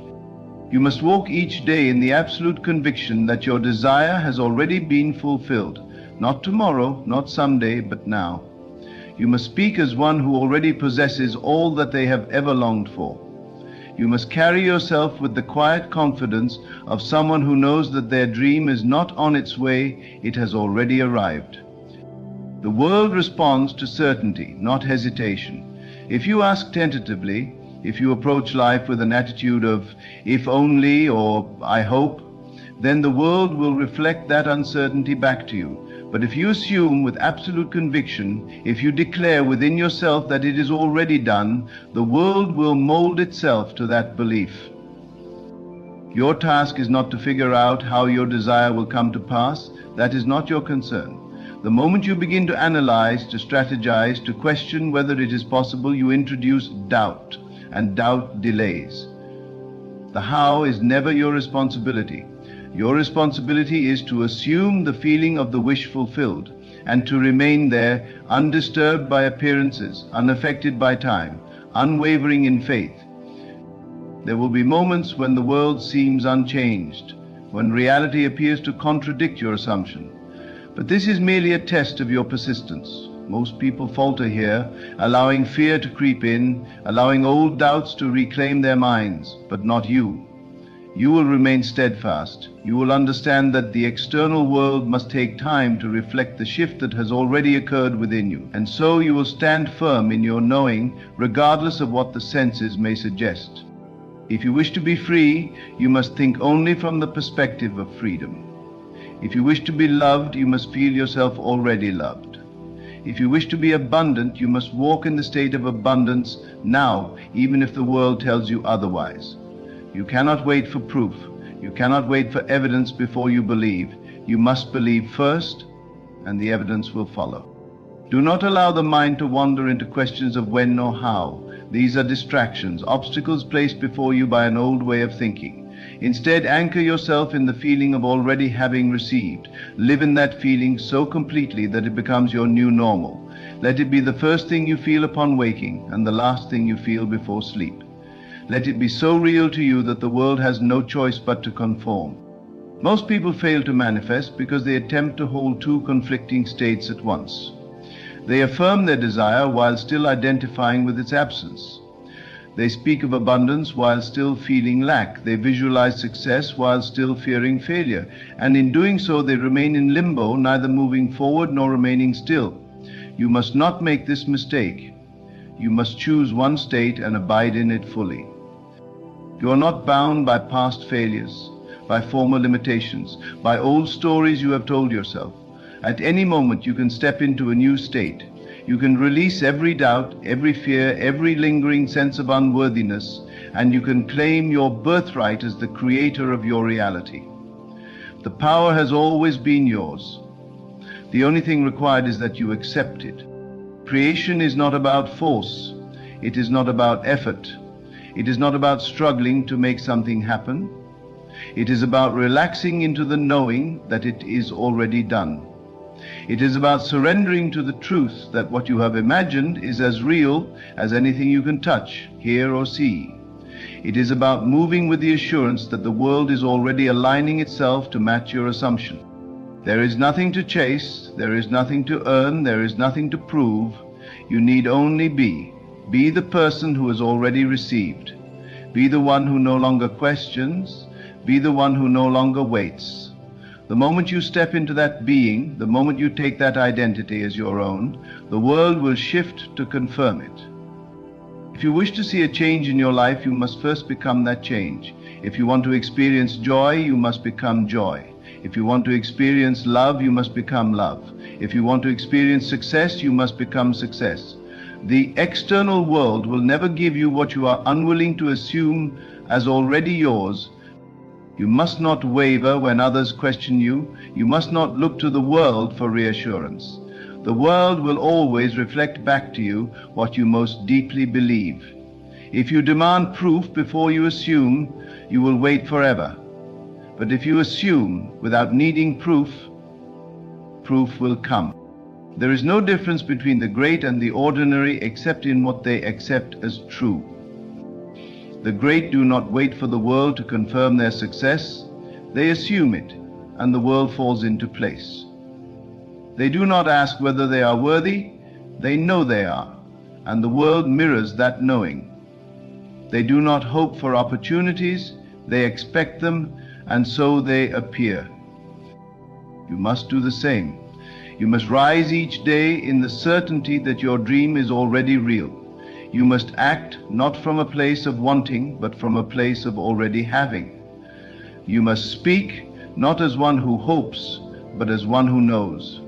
You must walk each day in the absolute conviction that your desire has already been fulfilled, not tomorrow, not someday, but now. You must speak as one who already possesses all that they have ever longed for. You must carry yourself with the quiet confidence of someone who knows that their dream is not on its way, it has already arrived. The world responds to certainty, not hesitation. If you ask tentatively, if you approach life with an attitude of if only or I hope, then the world will reflect that uncertainty back to you. But if you assume with absolute conviction, if you declare within yourself that it is already done, the world will mold itself to that belief. Your task is not to figure out how your desire will come to pass. That is not your concern. The moment you begin to analyze, to strategize, to question whether it is possible, you introduce doubt, and doubt delays. The how is never your responsibility. Your responsibility is to assume the feeling of the wish fulfilled and to remain there undisturbed by appearances, unaffected by time, unwavering in faith. There will be moments when the world seems unchanged, when reality appears to contradict your assumption. But this is merely a test of your persistence. Most people falter here, allowing fear to creep in, allowing old doubts to reclaim their minds, but not you. You will remain steadfast. You will understand that the external world must take time to reflect the shift that has already occurred within you. And so you will stand firm in your knowing, regardless of what the senses may suggest. If you wish to be free, you must think only from the perspective of freedom. If you wish to be loved, you must feel yourself already loved. If you wish to be abundant, you must walk in the state of abundance now, even if the world tells you otherwise. You cannot wait for proof. You cannot wait for evidence before you believe. You must believe first, and the evidence will follow. Do not allow the mind to wander into questions of when or how. These are distractions, obstacles placed before you by an old way of thinking. Instead, anchor yourself in the feeling of already having received. Live in that feeling so completely that it becomes your new normal. Let it be the first thing you feel upon waking and the last thing you feel before sleep. Let it be so real to you that the world has no choice but to conform. Most people fail to manifest because they attempt to hold two conflicting states at once. They affirm their desire while still identifying with its absence. They speak of abundance while still feeling lack. They visualize success while still fearing failure. And in doing so, they remain in limbo, neither moving forward nor remaining still. You must not make this mistake. You must choose one state and abide in it fully. You are not bound by past failures, by former limitations, by old stories you have told yourself. At any moment you can step into a new state. You can release every doubt, every fear, every lingering sense of unworthiness, and you can claim your birthright as the creator of your reality. The power has always been yours. The only thing required is that you accept it. Creation is not about force. It is not about effort. It is not about struggling to make something happen. It is about relaxing into the knowing that it is already done. It is about surrendering to the truth that what you have imagined is as real as anything you can touch, hear, or see. It is about moving with the assurance that the world is already aligning itself to match your assumption. There is nothing to chase, there is nothing to earn, there is nothing to prove. You need only be. Be the person who has already received. Be the one who no longer questions. Be the one who no longer waits. The moment you step into that being, the moment you take that identity as your own, the world will shift to confirm it. If you wish to see a change in your life, you must first become that change. If you want to experience joy, you must become joy. If you want to experience love, you must become love. If you want to experience success, you must become success. The external world will never give you what you are unwilling to assume as already yours. You must not waver when others question you. You must not look to the world for reassurance. The world will always reflect back to you what you most deeply believe. If you demand proof before you assume, you will wait forever. But if you assume without needing proof, proof will come. There is no difference between the great and the ordinary except in what they accept as true. The great do not wait for the world to confirm their success. They assume it, and the world falls into place. They do not ask whether they are worthy. They know they are, and the world mirrors that knowing. They do not hope for opportunities. They expect them, and so they appear. You must do the same. You must rise each day in the certainty that your dream is already real. You must act not from a place of wanting, but from a place of already having. You must speak not as one who hopes, but as one who knows.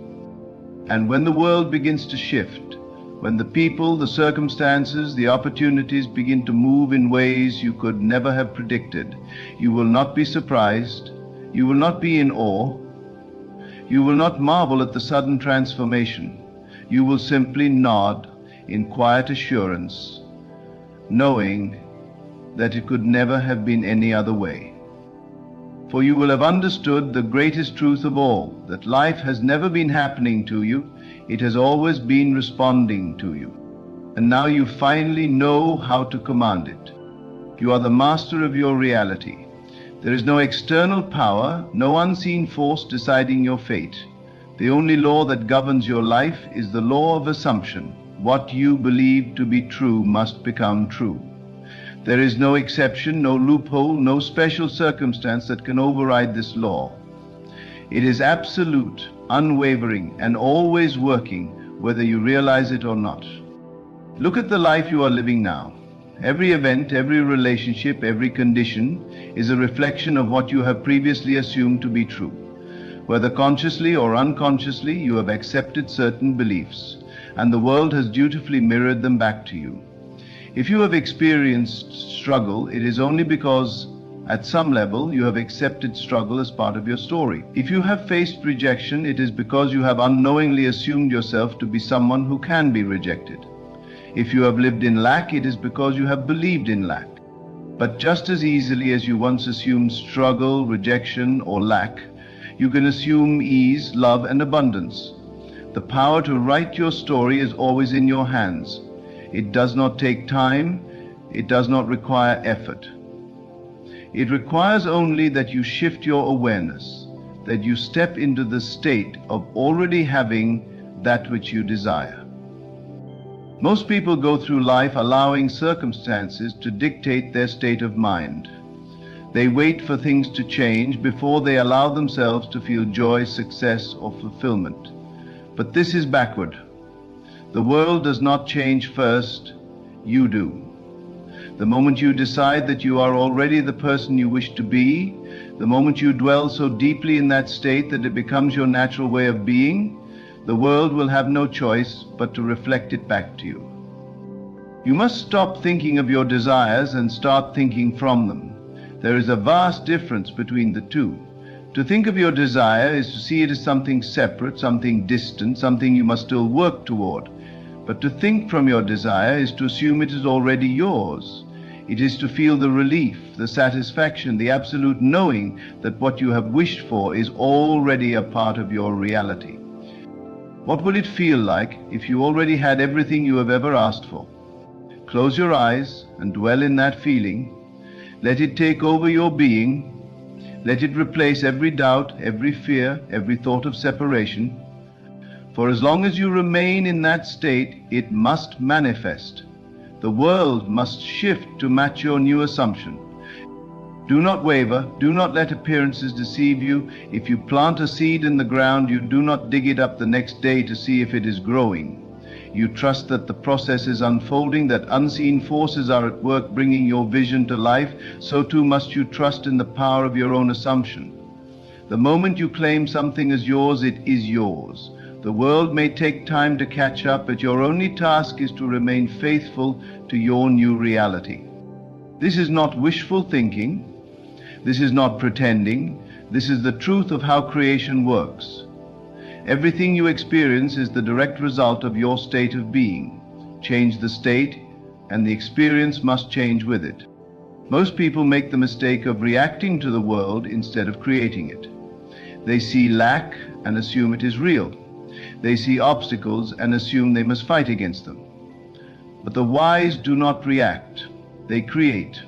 And when the world begins to shift, when the people, the circumstances, the opportunities begin to move in ways you could never have predicted, you will not be surprised, you will not be in awe, you will not marvel at the sudden transformation. You will simply nod in quiet assurance, knowing that it could never have been any other way. For you will have understood the greatest truth of all, that life has never been happening to you, it has always been responding to you. And now you finally know how to command it. You are the master of your reality. There is no external power, no unseen force deciding your fate. The only law that governs your life is the law of assumption. What you believe to be true must become true. There is no exception, no loophole, no special circumstance that can override this law. It is absolute, unwavering, and always working, whether you realize it or not. Look at the life you are living now. Every event, every relationship, every condition is a reflection of what you have previously assumed to be true. Whether consciously or unconsciously, you have accepted certain beliefs, and the world has dutifully mirrored them back to you. If you have experienced struggle, it is only because at some level you have accepted struggle as part of your story. If you have faced rejection, it is because you have unknowingly assumed yourself to be someone who can be rejected. If you have lived in lack, it is because you have believed in lack. But just as easily as you once assumed struggle, rejection, or lack, you can assume ease, love, and abundance. The power to write your story is always in your hands. It does not take time. It does not require effort. It requires only that you shift your awareness, that you step into the state of already having that which you desire. Most people go through life allowing circumstances to dictate their state of mind. They wait for things to change before they allow themselves to feel joy, success, or fulfillment. But this is backward. The world does not change first, you do. The moment you decide that you are already the person you wish to be, the moment you dwell so deeply in that state that it becomes your natural way of being, the world will have no choice but to reflect it back to you. You must stop thinking of your desires and start thinking from them. There is a vast difference between the two. To think of your desire is to see it as something separate, something distant, something you must still work toward. But to think from your desire is to assume it is already yours. It is to feel the relief, the satisfaction, the absolute knowing that what you have wished for is already a part of your reality. What will it feel like if you already had everything you have ever asked for? Close your eyes and dwell in that feeling. Let it take over your being. Let it replace every doubt, every fear, every thought of separation. For as long as you remain in that state, it must manifest. The world must shift to match your new assumption. Do not waver. Do not let appearances deceive you. If you plant a seed in the ground, you do not dig it up the next day to see if it is growing. You trust that the process is unfolding, that unseen forces are at work bringing your vision to life. So too must you trust in the power of your own assumption. The moment you claim something as yours, it is yours. The world may take time to catch up, but your only task is to remain faithful to your new reality. This is not wishful thinking. This is not pretending. This is the truth of how creation works. Everything you experience is the direct result of your state of being. Change the state, and the experience must change with it. Most people make the mistake of reacting to the world instead of creating it. They see lack and assume it is real. They see obstacles and assume they must fight against them. But the wise do not react. They create.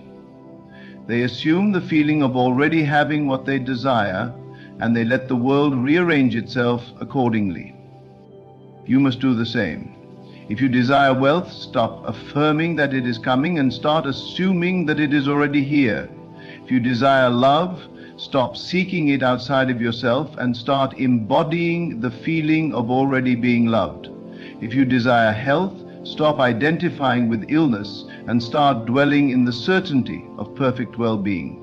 They assume the feeling of already having what they desire, and they let the world rearrange itself accordingly. You must do the same. If you desire wealth, stop affirming that it is coming and start assuming that it is already here. If you desire love, stop seeking it outside of yourself and start embodying the feeling of already being loved. If you desire health, stop identifying with illness and start dwelling in the certainty of perfect well-being.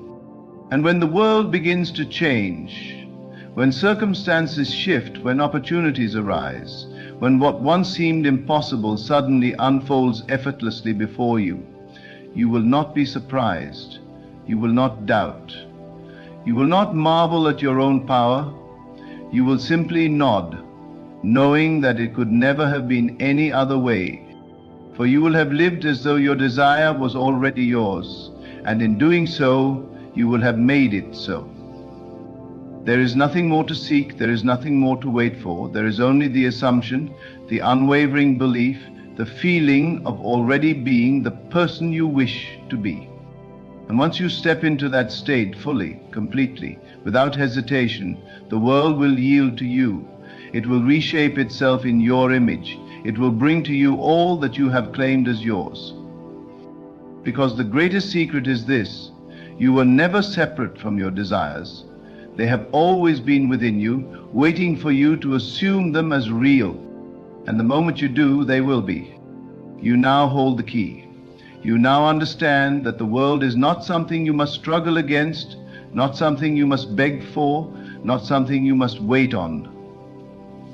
And when the world begins to change, When circumstances shift, when opportunities arise, when what once seemed impossible suddenly unfolds effortlessly before you, you will not be surprised. You will not doubt. You will not marvel at your own power. You will simply nod, knowing that it could never have been any other way. For you will have lived as though your desire was already yours, and in doing so, you will have made it so. There is nothing more to seek, there is nothing more to wait for. There is only the assumption, the unwavering belief, the feeling of already being the person you wish to be. And once you step into that state fully, completely, without hesitation, the world will yield to you. It will reshape itself in your image. It will bring to you all that you have claimed as yours. Because the greatest secret is this: you were never separate from your desires. They have always been within you, waiting for you to assume them as real. And the moment you do, they will be. You now hold the key. You now understand that the world is not something you must struggle against, not something you must beg for, not something you must wait on.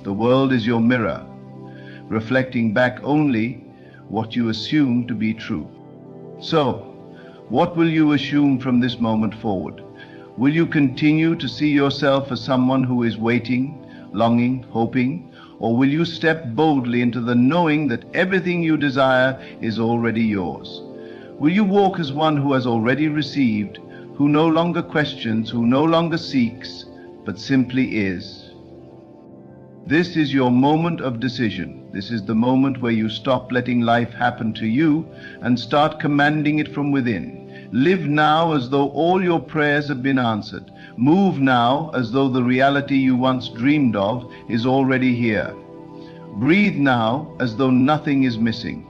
The world is your mirror, reflecting back only what you assume to be true. So, what will you assume from this moment forward? Will you continue to see yourself as someone who is waiting, longing, hoping? Or will you step boldly into the knowing that everything you desire is already yours? Will you walk as one who has already received, who no longer questions, who no longer seeks, but simply is? This is your moment of decision. This is the moment where you stop letting life happen to you and start commanding it from within. Live now as though all your prayers have been answered. Move now as though the reality you once dreamed of is already here. Breathe now as though nothing is missing,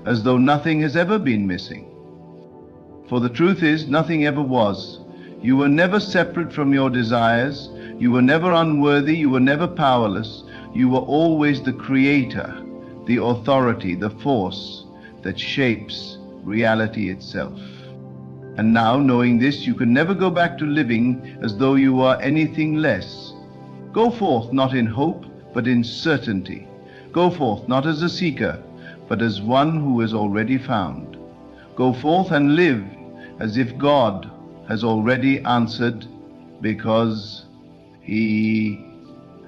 as though nothing has ever been missing. For the truth is, nothing ever was. You were never separate from your desires. You were never unworthy. You were never powerless. You were always the creator, the authority, the force that shapes reality itself. And now, knowing this, you can never go back to living as though you are anything less. Go forth not in hope, but in certainty. Go forth not as a seeker, but as one who is already found. Go forth and live as if God has already answered, because He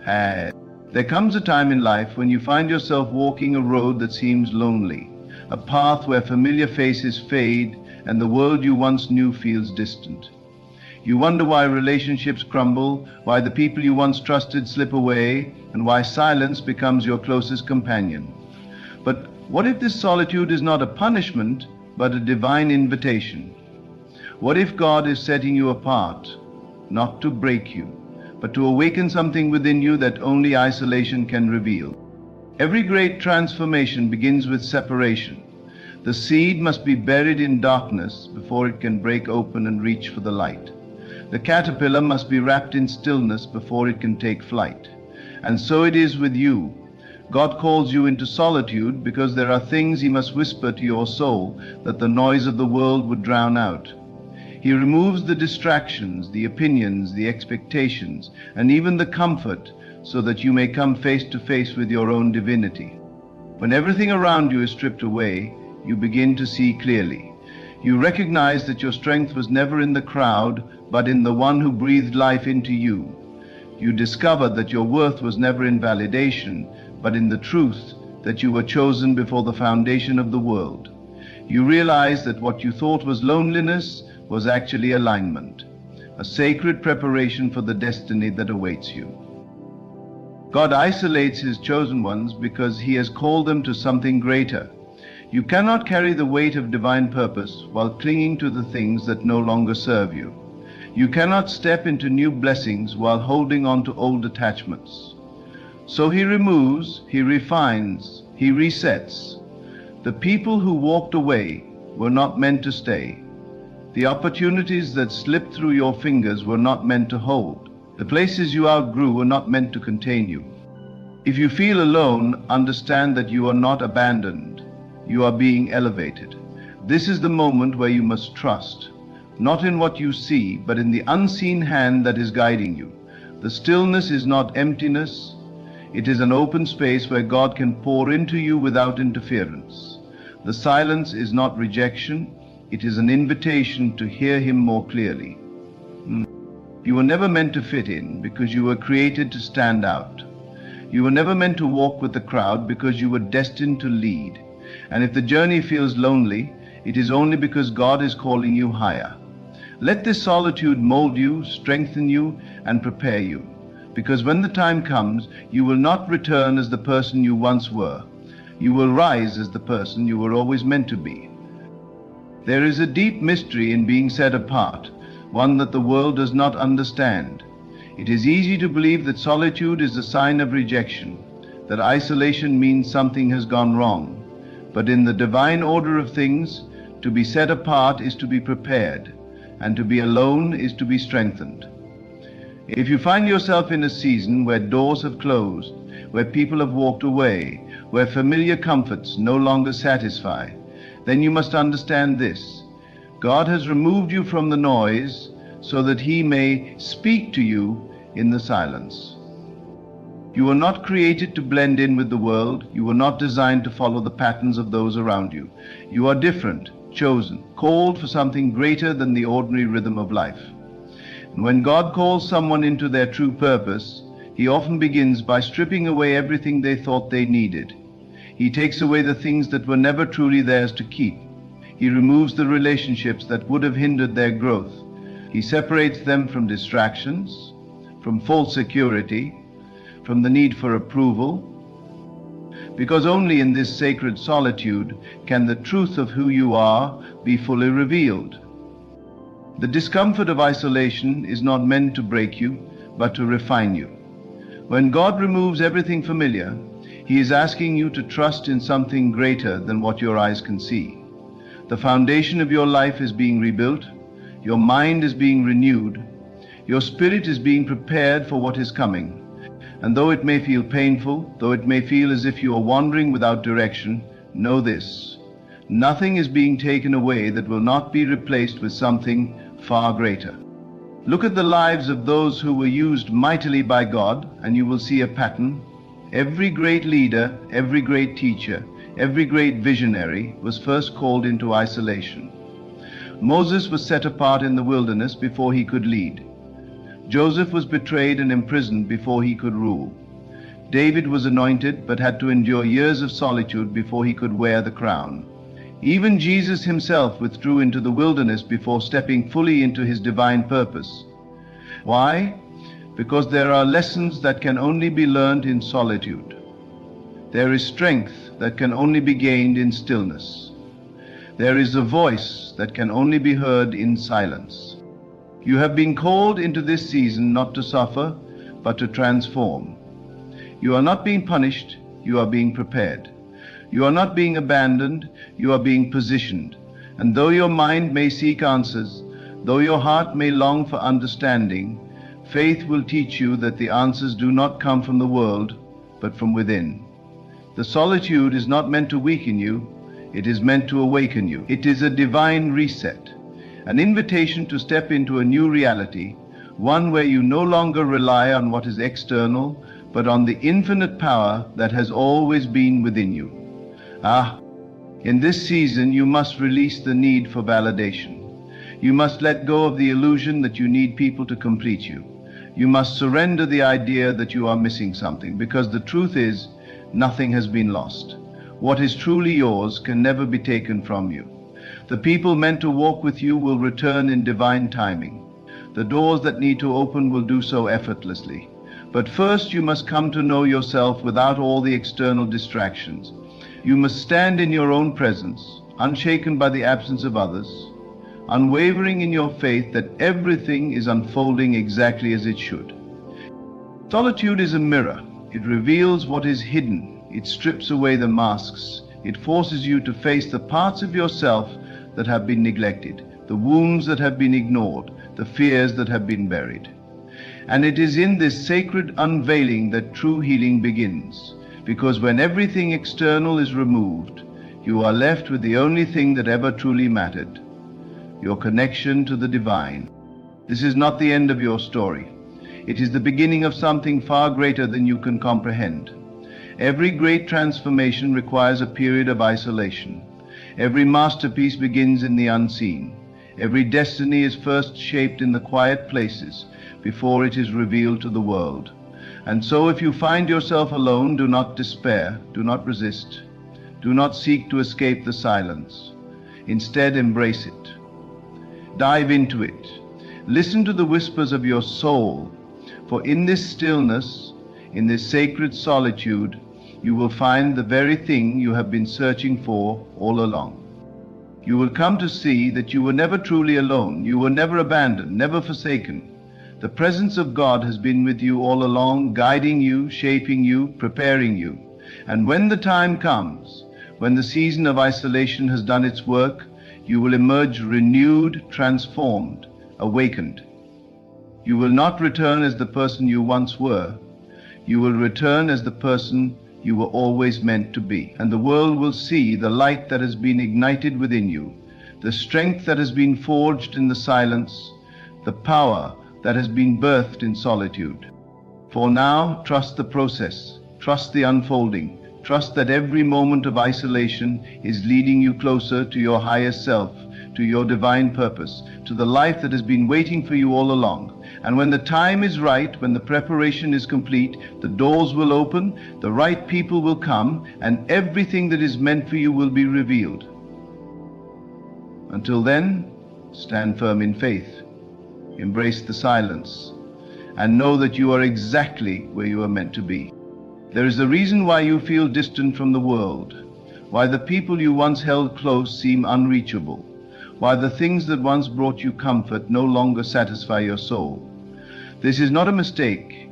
has. There comes a time in life when you find yourself walking a road that seems lonely, a path where familiar faces fade and the world you once knew feels distant. You wonder why relationships crumble, why the people you once trusted slip away, and why silence becomes your closest companion. But what if this solitude is not a punishment, but a divine invitation? What if God is setting you apart, not to break you, but to awaken something within you that only isolation can reveal? Every great transformation begins with separation. The seed must be buried in darkness before it can break open and reach for the light. The caterpillar must be wrapped in stillness before it can take flight. And so it is with you. God calls you into solitude because there are things He must whisper to your soul that the noise of the world would drown out. He removes the distractions, the opinions, the expectations, and even the comfort, so that you may come face to face with your own divinity. When everything around you is stripped away, you begin to see clearly. You recognize that your strength was never in the crowd, but in the one who breathed life into you. You discover that your worth was never in validation, but in the truth that you were chosen before the foundation of the world. You realize that what you thought was loneliness was actually alignment, a sacred preparation for the destiny that awaits you. God isolates His chosen ones because He has called them to something greater. You cannot carry the weight of divine purpose while clinging to the things that no longer serve you. You cannot step into new blessings while holding on to old attachments. So He removes, He refines, He resets. The people who walked away were not meant to stay. The opportunities that slipped through your fingers were not meant to hold. The places you outgrew were not meant to contain you. If you feel alone, understand that you are not abandoned. You are being elevated. This is the moment where you must trust, not in what you see, but in the unseen hand that is guiding you. The stillness is not emptiness. It is an open space where God can pour into you without interference. The silence is not rejection. It is an invitation to hear Him more clearly. You were never meant to fit in because you were created to stand out. You were never meant to walk with the crowd because you were destined to lead. And if the journey feels lonely, it is only because God is calling you higher. Let this solitude mold you, strengthen you, and prepare you. Because when the time comes, you will not return as the person you once were. You will rise as the person you were always meant to be. There is a deep mystery in being set apart, one that the world does not understand. It is easy to believe that solitude is a sign of rejection, that isolation means something has gone wrong. But in the divine order of things, to be set apart is to be prepared, and to be alone is to be strengthened. If you find yourself in a season where doors have closed, where people have walked away, where familiar comforts no longer satisfy, then you must understand this. God has removed you from the noise so that He may speak to you in the silence. You were not created to blend in with the world. You were not designed to follow the patterns of those around you. You are different, chosen, called for something greater than the ordinary rhythm of life. And when God calls someone into their true purpose, He often begins by stripping away everything they thought they needed. He takes away the things that were never truly theirs to keep. He removes the relationships that would have hindered their growth. He separates them from distractions, from false security, from the need for approval, because only in this sacred solitude can the truth of who you are be fully revealed. The discomfort of isolation is not meant to break you, but to refine you. When God removes everything familiar, He is asking you to trust in something greater than what your eyes can see. The foundation of your life is being rebuilt, your mind is being renewed, your spirit is being prepared for what is coming. And though it may feel painful, though it may feel as if you are wandering without direction, know this: nothing is being taken away that will not be replaced with something far greater. Look at the lives of those who were used mightily by God, and you will see a pattern. Every great leader, every great teacher, every great visionary was first called into isolation. Moses was set apart in the wilderness before he could lead. Joseph was betrayed and imprisoned before he could rule. David was anointed but had to endure years of solitude before he could wear the crown. Even Jesus Himself withdrew into the wilderness before stepping fully into His divine purpose. Why? Because there are lessons that can only be learned in solitude. There is strength that can only be gained in stillness. There is a voice that can only be heard in silence. You have been called into this season not to suffer, but to transform. You are not being punished, you are being prepared. You are not being abandoned, you are being positioned. And though your mind may seek answers, though your heart may long for understanding, faith will teach you that the answers do not come from the world, but from within. The solitude is not meant to weaken you, it is meant to awaken you. It is a divine reset, an invitation to step into a new reality, one where you no longer rely on what is external, but on the infinite power that has always been within you. In this season you must release the need for validation. You must let go of the illusion that you need people to complete you. You must surrender the idea that you are missing something, because the truth is, nothing has been lost. What is truly yours can never be taken from you. The people meant to walk with you will return in divine timing. The doors that need to open will do so effortlessly. But first you must come to know yourself without all the external distractions. You must stand in your own presence, unshaken by the absence of others, unwavering in your faith that everything is unfolding exactly as it should. Solitude is a mirror. It reveals what is hidden. It strips away the masks. It forces you to face the parts of yourself that have been neglected, the wounds that have been ignored, the fears that have been buried. And it is in this sacred unveiling that true healing begins, because when everything external is removed, you are left with the only thing that ever truly mattered: your connection to the divine. This is not the end of your story. It is the beginning of something far greater than you can comprehend. Every great transformation requires a period of isolation. Every masterpiece begins in the unseen. Every destiny is first shaped in the quiet places before it is revealed to the world. And so if you find yourself alone, do not despair, do not resist, do not seek to escape the silence. Instead, embrace it. Dive into it. Listen to the whispers of your soul, for in this stillness, in this sacred solitude, you will find the very thing you have been searching for all along. You will come to see that you were never truly alone, you were never abandoned, never forsaken. The presence of God has been with you all along, guiding you, shaping you, preparing you. And when the time comes, when the season of isolation has done its work, you will emerge renewed, transformed, awakened. You will not return as the person you once were. You will return as the person you were always meant to be. And the world will see the light that has been ignited within you, the strength that has been forged in the silence, the power that has been birthed in solitude. For now, trust the process, trust the unfolding, trust that every moment of isolation is leading you closer to your higher self, to your divine purpose, to the life that has been waiting for you all along. And when the time is right, when the preparation is complete, the doors will open, the right people will come, and everything that is meant for you will be revealed. Until then, stand firm in faith. Embrace the silence, and know that you are exactly where you are meant to be. There is a reason why you feel distant from the world, why the people you once held close seem unreachable, why the things that once brought you comfort no longer satisfy your soul. This is not a mistake.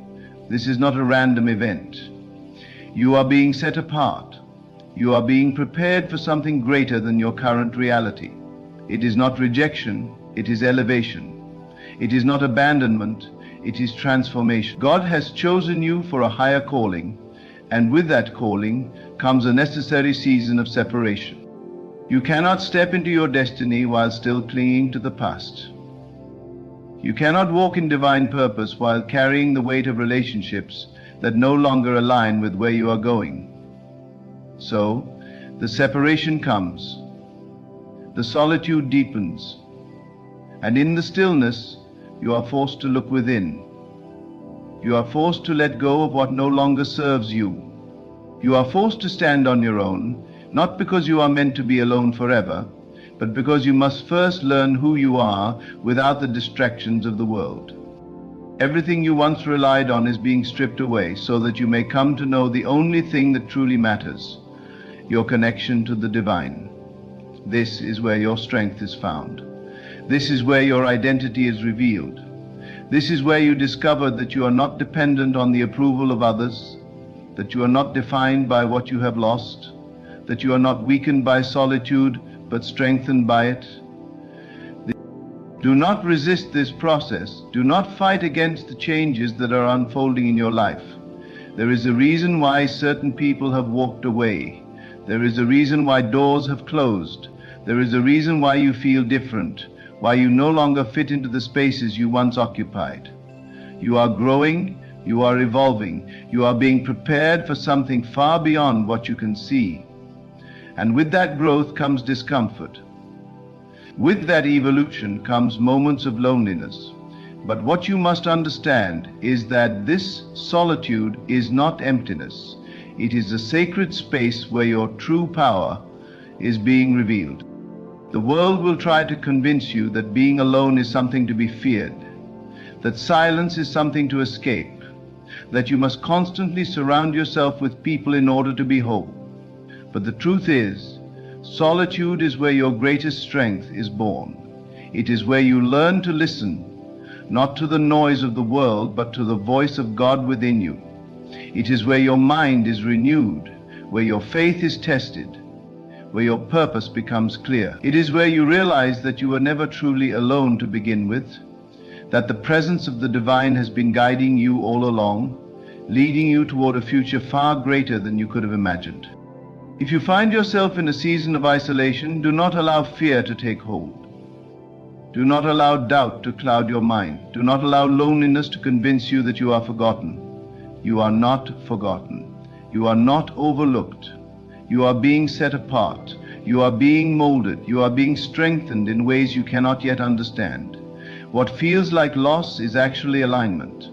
This is not a random event. You are being set apart. You are being prepared for something greater than your current reality. It is not rejection, it is elevation. It is not abandonment, it is transformation. God has chosen you for a higher calling, and with that calling comes a necessary season of separation. You cannot step into your destiny while still clinging to the past. You cannot walk in divine purpose while carrying the weight of relationships that no longer align with where you are going. So, the separation comes. The solitude deepens. And in the stillness, you are forced to look within. You are forced to let go of what no longer serves you. You are forced to stand on your own, not because you are meant to be alone forever, but because you must first learn who you are without the distractions of the world. Everything you once relied on is being stripped away so that you may come to know the only thing that truly matters, your connection to the divine. This is where your strength is found. This is where your identity is revealed. This is where you discover that you are not dependent on the approval of others, that you are not defined by what you have lost, that you are not weakened by solitude, but strengthened by it. Do not resist this process. Do not fight against the changes that are unfolding in your life. There is a reason why certain people have walked away. There is a reason why doors have closed. There is a reason why you feel different, why you no longer fit into the spaces you once occupied. You are growing, you are evolving, you are being prepared for something far beyond what you can see. And with that growth comes discomfort. With that evolution comes moments of loneliness. But what you must understand is that this solitude is not emptiness. It is a sacred space where your true power is being revealed. The world will try to convince you that being alone is something to be feared, that silence is something to escape, that you must constantly surround yourself with people in order to be whole. But the truth is, solitude is where your greatest strength is born. It is where you learn to listen, not to the noise of the world, but to the voice of God within you. It is where your mind is renewed, where your faith is tested, where your purpose becomes clear. It is where you realize that you were never truly alone to begin with, that the presence of the divine has been guiding you all along, leading you toward a future far greater than you could have imagined. If you find yourself in a season of isolation, do not allow fear to take hold. Do not allow doubt to cloud your mind. Do not allow loneliness to convince you that you are forgotten. You are not forgotten. You are not overlooked. You are being set apart. You are being molded. You are being strengthened in ways you cannot yet understand. What feels like loss is actually alignment.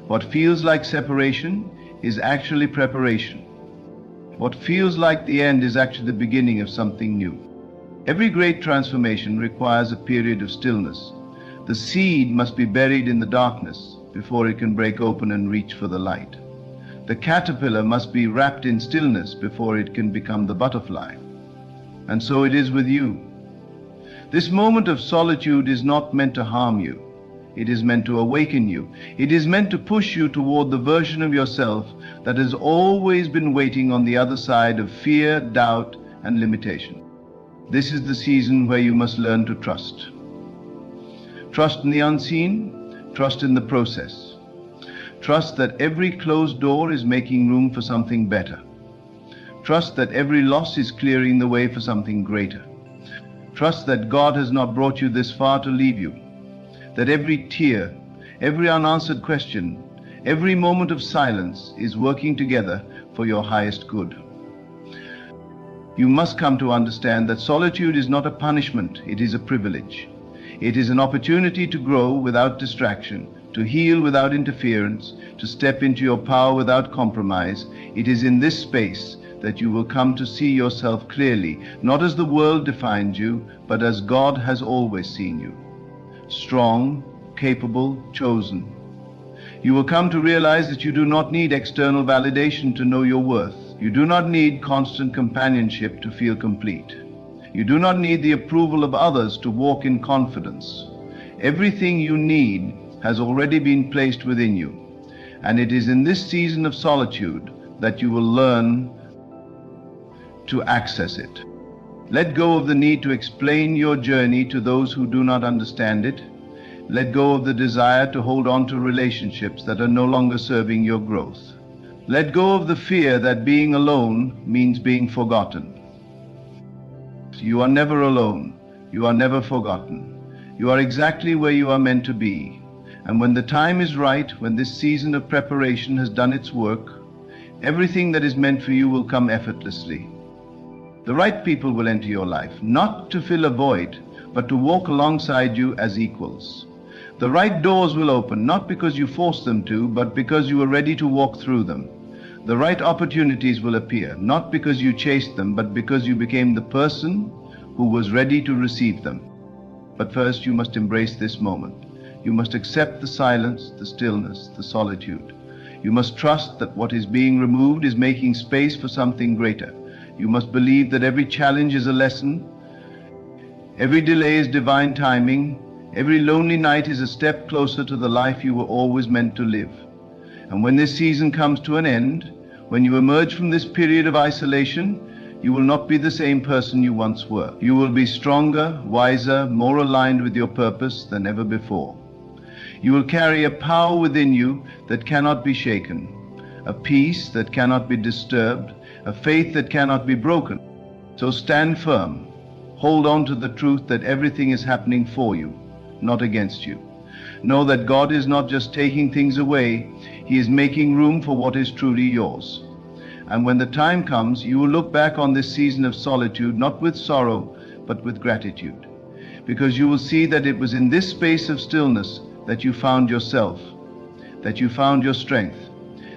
What feels like separation is actually preparation. What feels like the end is actually the beginning of something new. Every great transformation requires a period of stillness. The seed must be buried in the darkness before it can break open and reach for the light. The caterpillar must be wrapped in stillness before it can become the butterfly. And so it is with you. This moment of solitude is not meant to harm you. It is meant to awaken you. It is meant to push you toward the version of yourself that has always been waiting on the other side of fear, doubt, and limitation. This is the season where you must learn to trust. Trust in the unseen, trust in the process. Trust that every closed door is making room for something better. Trust that every loss is clearing the way for something greater. Trust that God has not brought you this far to leave you. That every tear, every unanswered question, every moment of silence is working together for your highest good. You must come to understand that solitude is not a punishment, it is a privilege. It is an opportunity to grow without distraction, to heal without interference, to step into your power without compromise. It is in this space that you will come to see yourself clearly, not as the world defined you, but as God has always seen you. Strong, capable, chosen. You will come to realize that you do not need external validation to know your worth. You do not need constant companionship to feel complete. You do not need the approval of others to walk in confidence. Everything you need has already been placed within you, and it is in this season of solitude that you will learn to access it. Let go of the need to explain your journey to those who do not understand it. Let go of the desire to hold on to relationships that are no longer serving your growth. Let go of the fear that being alone means being forgotten. You are never alone. You are never forgotten. You are exactly where you are meant to be. And when the time is right, when this season of preparation has done its work, everything that is meant for you will come effortlessly. The right people will enter your life, not to fill a void, but to walk alongside you as equals. The right doors will open, not because you forced them to, but because you were ready to walk through them. The right opportunities will appear, not because you chased them, but because you became the person who was ready to receive them. But first you must embrace this moment. You must accept the silence, the stillness, the solitude. You must trust that what is being removed is making space for something greater. You must believe that every challenge is a lesson, every delay is divine timing, every lonely night is a step closer to the life you were always meant to live. And when this season comes to an end, when you emerge from this period of isolation, you will not be the same person you once were. You will be stronger, wiser, more aligned with your purpose than ever before. You will carry a power within you that cannot be shaken, a peace that cannot be disturbed, a faith that cannot be broken. So stand firm. Hold on to the truth that everything is happening for you, not against you. Know that God is not just taking things away, He is making room for what is truly yours. And when the time comes, you will look back on this season of solitude not with sorrow, but with gratitude. Because you will see that it was in this space of stillness that you found yourself, that you found your strength,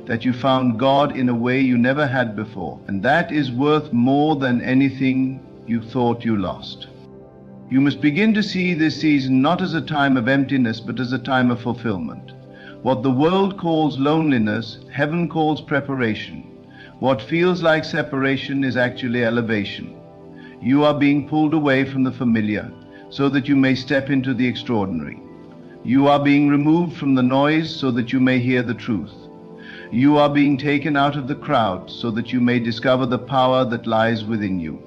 that you found God in a way you never had before. And that is worth more than anything you thought you lost. You must begin to see this season not as a time of emptiness, but as a time of fulfillment. What the world calls loneliness, heaven calls preparation. What feels like separation is actually elevation. You are being pulled away from the familiar so that you may step into the extraordinary. You are being removed from the noise so that you may hear the truth. You are being taken out of the crowd so that you may discover the power that lies within you.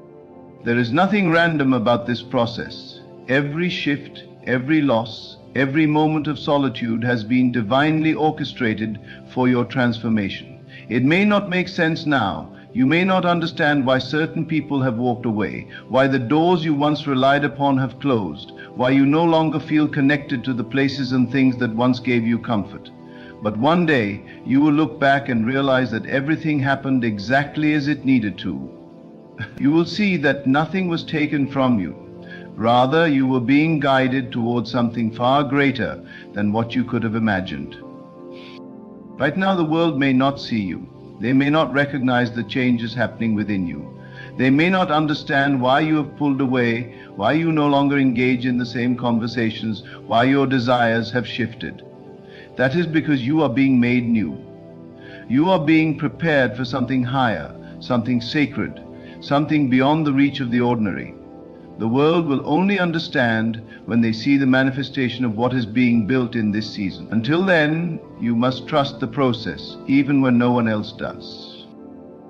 There is nothing random about this process. Every shift, every loss, every moment of solitude has been divinely orchestrated for your transformation. It may not make sense now. You may not understand why certain people have walked away, why the doors you once relied upon have closed, why you no longer feel connected to the places and things that once gave you comfort. But one day, you will look back and realize that everything happened exactly as it needed to. You will see that nothing was taken from you. Rather, you were being guided towards something far greater than what you could have imagined. Right now, the world may not see you. They may not recognize the changes happening within you. They may not understand why you have pulled away, why you no longer engage in the same conversations, why your desires have shifted. That is because you are being made new. You are being prepared for something higher, something sacred, something beyond the reach of the ordinary. The world will only understand when they see the manifestation of what is being built in this season. Until then, you must trust the process, even when no one else does.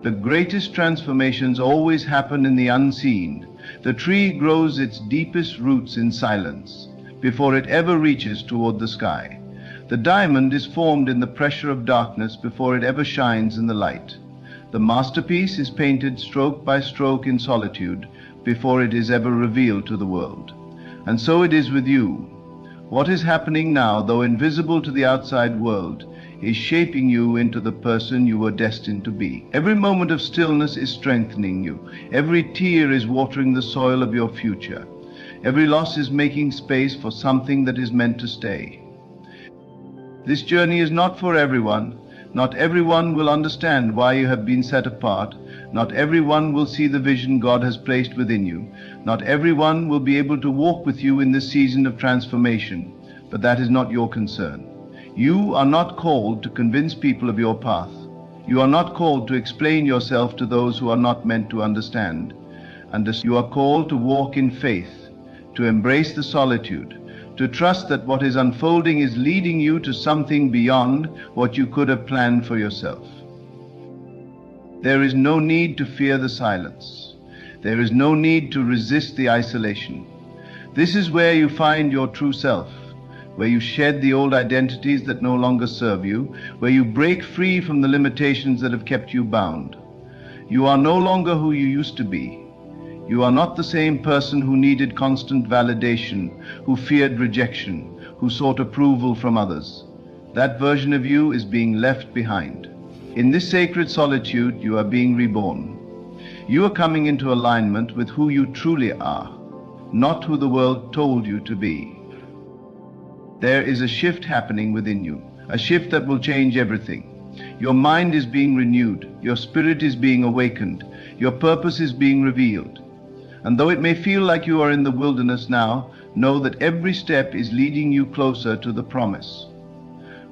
The greatest transformations always happen in the unseen. The tree grows its deepest roots in silence, before it ever reaches toward the sky. The diamond is formed in the pressure of darkness before it ever shines in the light. The masterpiece is painted stroke by stroke in solitude before it is ever revealed to the world. And so it is with you. What is happening now, though invisible to the outside world, is shaping you into the person you were destined to be. Every moment of stillness is strengthening you. Every tear is watering the soil of your future. Every loss is making space for something that is meant to stay. This journey is not for everyone. Not everyone will understand why you have been set apart. Not everyone will see the vision God has placed within you. Not everyone will be able to walk with you in this season of transformation, but that is not your concern. You are not called to convince people of your path. You are not called to explain yourself to those who are not meant to understand. And you are called to walk in faith, to embrace the solitude, to trust that what is unfolding is leading you to something beyond what you could have planned for yourself. There is no need to fear the silence. There is no need to resist the isolation. This is where you find your true self, where you shed the old identities that no longer serve you, where you break free from the limitations that have kept you bound. You are no longer who you used to be. You are not the same person who needed constant validation, who feared rejection, who sought approval from others. That version of you is being left behind. In this sacred solitude, you are being reborn. You are coming into alignment with who you truly are, not who the world told you to be. There is a shift happening within you, a shift that will change everything. Your mind is being renewed, your spirit is being awakened, your purpose is being revealed. And though it may feel like you are in the wilderness now, know that every step is leading you closer to the promise.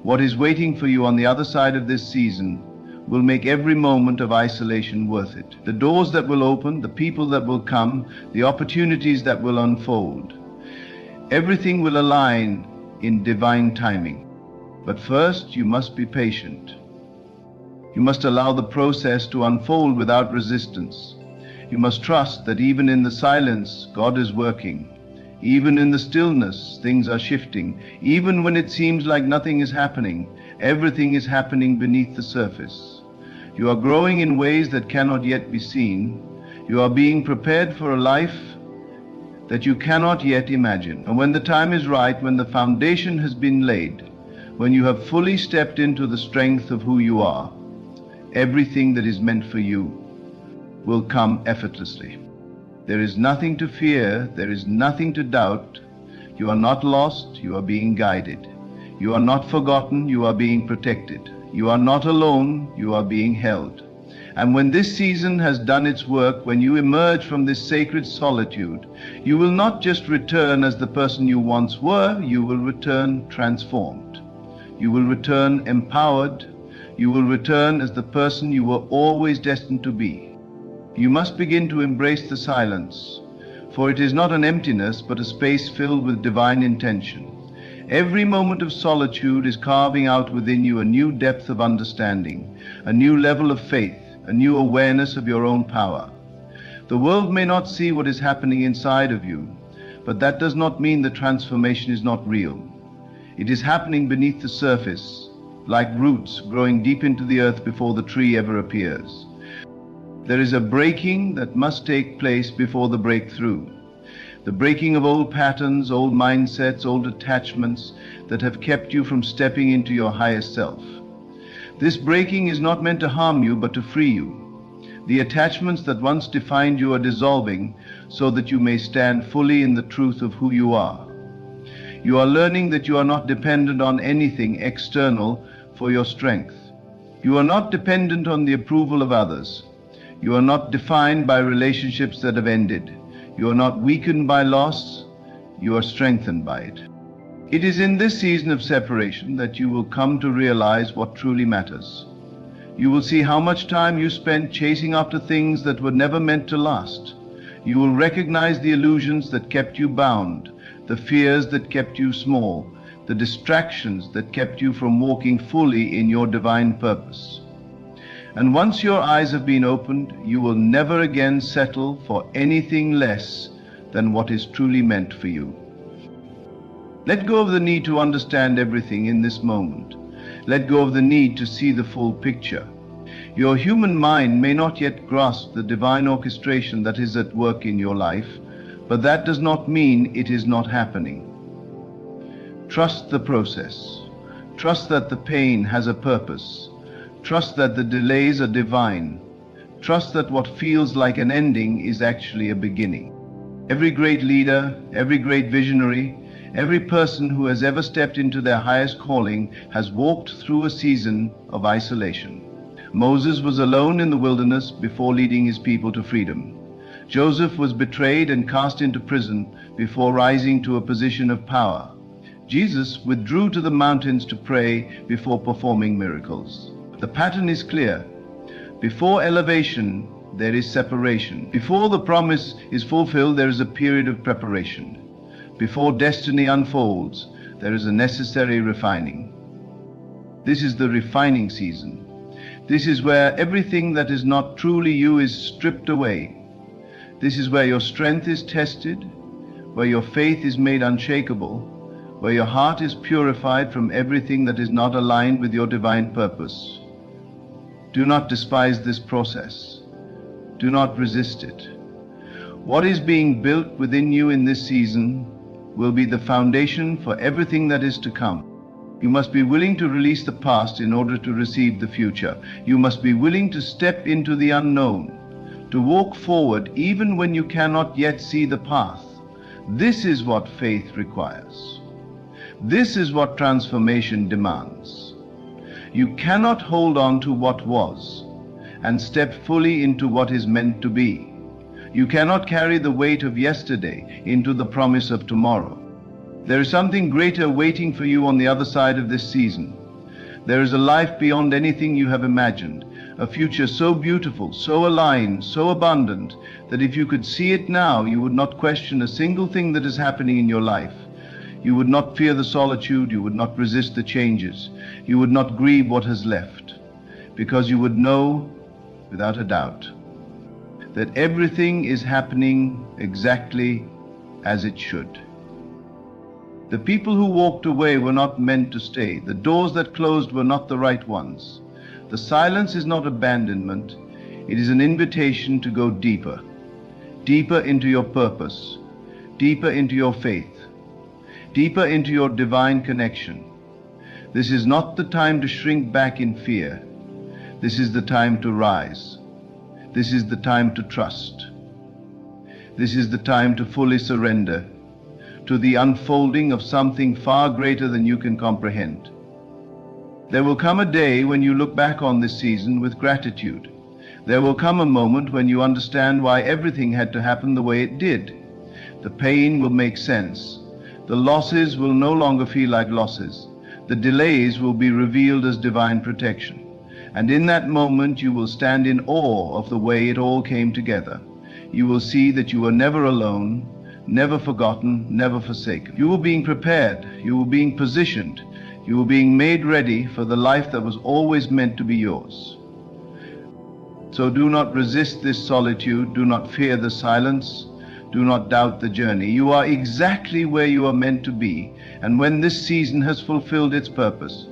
What is waiting for you on the other side of this season will make every moment of isolation worth it. The doors that will open, the people that will come, the opportunities that will unfold. Everything will align in divine timing. But first, you must be patient. You must allow the process to unfold without resistance. You must trust that even in the silence, God is working. Even in the stillness, things are shifting. Even when it seems like nothing is happening, everything is happening beneath the surface. You are growing in ways that cannot yet be seen. You are being prepared for a life that you cannot yet imagine. And when the time is right, when the foundation has been laid, when you have fully stepped into the strength of who you are, everything that is meant for you will come effortlessly. There is nothing to fear, there is nothing to doubt. You are not lost, you are being guided. You are not forgotten, you are being protected. You are not alone, you are being held. And when this season has done its work, when you emerge from this sacred solitude, you will not just return as the person you once were, you will return transformed. You will return empowered. You will return as the person you were always destined to be. You must begin to embrace the silence, for it is not an emptiness, but a space filled with divine intention. Every moment of solitude is carving out within you a new depth of understanding, a new level of faith, a new awareness of your own power. The world may not see what is happening inside of you, but that does not mean the transformation is not real. It is happening beneath the surface, like roots growing deep into the earth before the tree ever appears. There is a breaking that must take place before the breakthrough. the breaking of old patterns, old mindsets, old attachments that have kept you from stepping into your highest self. This breaking is not meant to harm you, but to free you. The attachments that once defined you are dissolving so that you may stand fully in the truth of who you are. You are learning that you are not dependent on anything external for your strength. You are not dependent on the approval of others. You are not defined by relationships that have ended. You are not weakened by loss. You are strengthened by it. It is in this season of separation that you will come to realize what truly matters. You will see how much time you spent chasing after things that were never meant to last. You will recognize the illusions that kept you bound, the fears that kept you small, the distractions that kept you from walking fully in your divine purpose. And once your eyes have been opened, you will never again settle for anything less than what is truly meant for you. Let go of the need to understand everything in this moment. Let go of the need to see the full picture. Your human mind may not yet grasp the divine orchestration that is at work in your life, but that does not mean it is not happening. Trust the process. Trust that the pain has a purpose. Trust that the delays are divine. Trust that what feels like an ending is actually a beginning. Every great leader, every great visionary, every person who has ever stepped into their highest calling has walked through a season of isolation. Moses was alone in the wilderness before leading his people to freedom. Joseph was betrayed and cast into prison before rising to a position of power. Jesus withdrew to the mountains to pray before performing miracles. The pattern is clear. Before elevation, there is separation. Before the promise is fulfilled, there is a period of preparation. Before destiny unfolds, there is a necessary refining. This is the refining season. This is where everything that is not truly you is stripped away. This is where your strength is tested, where your faith is made unshakable, where your heart is purified from everything that is not aligned with your divine purpose. Do not despise this process. Do not resist it. What is being built within you in this season will be the foundation for everything that is to come. You must be willing to release the past in order to receive the future. You must be willing to step into the unknown, to walk forward even when you cannot yet see the path. This is what faith requires. This is what transformation demands. You cannot hold on to what was and step fully into what is meant to be. You cannot carry the weight of yesterday into the promise of tomorrow. There is something greater waiting for you on the other side of this season. There is a life beyond anything you have imagined, a future so beautiful, so aligned, so abundant, that if you could see it now, you would not question a single thing that is happening in your life. You would not fear the solitude, you would not resist the changes, you would not grieve what has left, because you would know, without a doubt, that everything is happening exactly as it should. The people who walked away were not meant to stay. The doors that closed were not the right ones. The silence is not abandonment. It is an invitation to go deeper. Deeper into your purpose. Deeper into your faith. Deeper into your divine connection. This is not the time to shrink back in fear. This is the time to rise. This is the time to trust. This is the time to fully surrender to the unfolding of something far greater than you can comprehend. There will come a day when you look back on this season with gratitude. There will come a moment when you understand why everything had to happen the way it did. The pain will make sense. The losses will no longer feel like losses. The delays will be revealed as divine protection. And in that moment you will stand in awe of the way it all came together. You will see that you were never alone, never forgotten, never forsaken. You were being prepared, you were being positioned, you were being made ready for the life that was always meant to be yours. So do not resist this solitude, do not fear the silence, do not doubt the journey. You are exactly where you are meant to be, and when this season has fulfilled its purpose,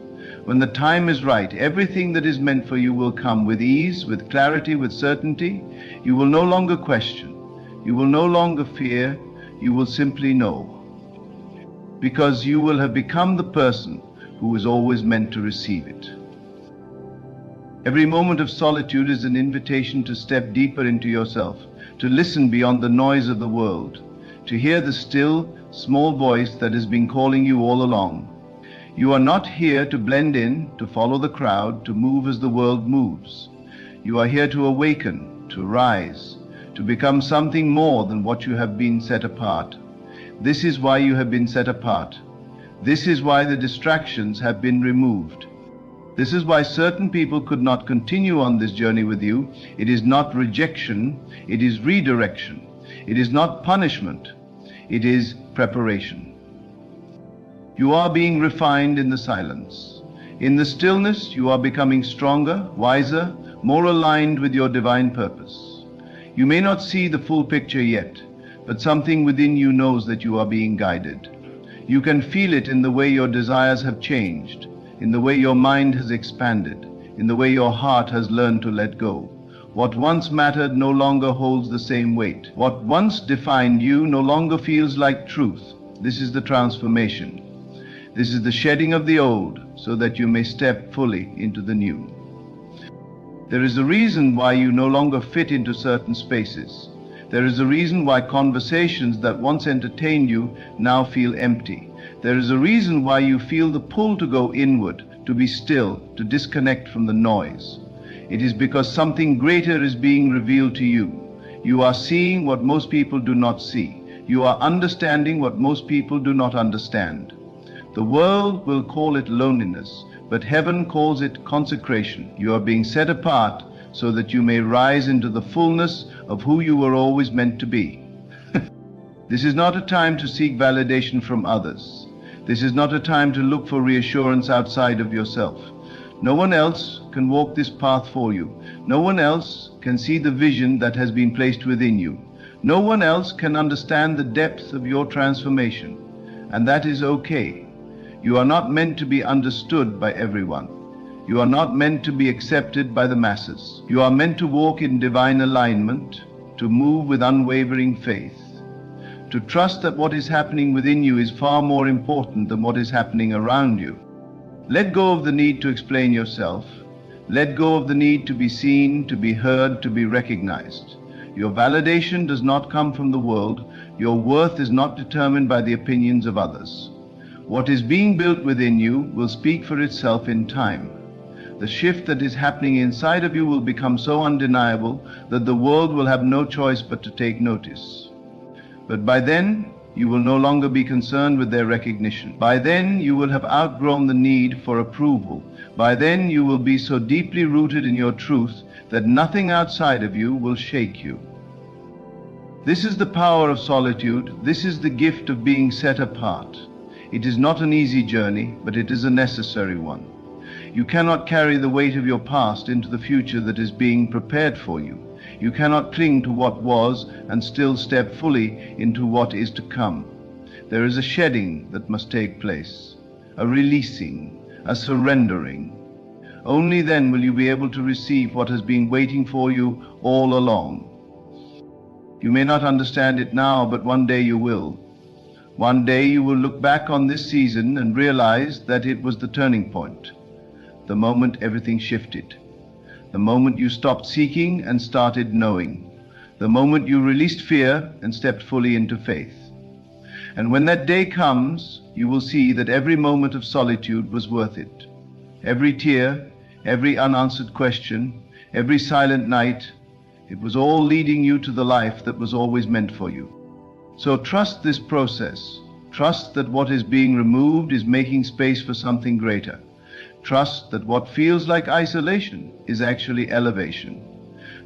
when the time is right, everything that is meant for you will come with ease, with clarity, with certainty. You will no longer question, you will no longer fear, you will simply know. Because you will have become the person who was always meant to receive it. Every moment of solitude is an invitation to step deeper into yourself, to listen beyond the noise of the world, to hear the still, small voice that has been calling you all along. You are not here to blend in, to follow the crowd, to move as the world moves. You are here to awaken, to rise, to become something more than what you have been set apart. This is why you have been set apart. This is why the distractions have been removed. This is why certain people could not continue on this journey with you. It is not rejection, it is redirection. It is not punishment, it is preparation. You are being refined in the silence. In the stillness, you are becoming stronger, wiser, more aligned with your divine purpose. You may not see the full picture yet, but something within you knows that you are being guided. You can feel it in the way your desires have changed, in the way your mind has expanded, in the way your heart has learned to let go. What once mattered no longer holds the same weight. What once defined you no longer feels like truth. This is the transformation. This is the shedding of the old, so that you may step fully into the new. There is a reason why you no longer fit into certain spaces. There is a reason why conversations that once entertained you now feel empty. There is a reason why you feel the pull to go inward, to be still, to disconnect from the noise. It is because something greater is being revealed to you. You are seeing what most people do not see. You are understanding what most people do not understand. The world will call it loneliness, but heaven calls it consecration. You are being set apart so that you may rise into the fullness of who you were always meant to be. This is not a time to seek validation from others. This is not a time to look for reassurance outside of yourself. No one else can walk this path for you. No one else can see the vision that has been placed within you. No one else can understand the depth of your transformation. And that is okay. You are not meant to be understood by everyone. You are not meant to be accepted by the masses. You are meant to walk in divine alignment, to move with unwavering faith, to trust that what is happening within you is far more important than what is happening around you. Let go of the need to explain yourself. Let go of the need to be seen, to be heard, to be recognized. Your validation does not come from the world. Your worth is not determined by the opinions of others. What is being built within you will speak for itself in time. The shift that is happening inside of you will become so undeniable that the world will have no choice but to take notice. But by then, you will no longer be concerned with their recognition. By then, you will have outgrown the need for approval. By then, you will be so deeply rooted in your truth that nothing outside of you will shake you. This is the power of solitude. This is the gift of being set apart. It is not an easy journey, but it is a necessary one. You cannot carry the weight of your past into the future that is being prepared for you. You cannot cling to what was and still step fully into what is to come. There is a shedding that must take place, a releasing, a surrendering. Only then will you be able to receive what has been waiting for you all along. You may not understand it now, but one day you will. One day you will look back on this season and realize that it was the turning point, the moment everything shifted. The moment you stopped seeking and started knowing. The moment you released fear and stepped fully into faith. And when that day comes, you will see that every moment of solitude was worth it. Every tear, every unanswered question, every silent night, it was all leading you to the life that was always meant for you. So trust this process. Trust that what is being removed is making space for something greater. Trust that what feels like isolation is actually elevation.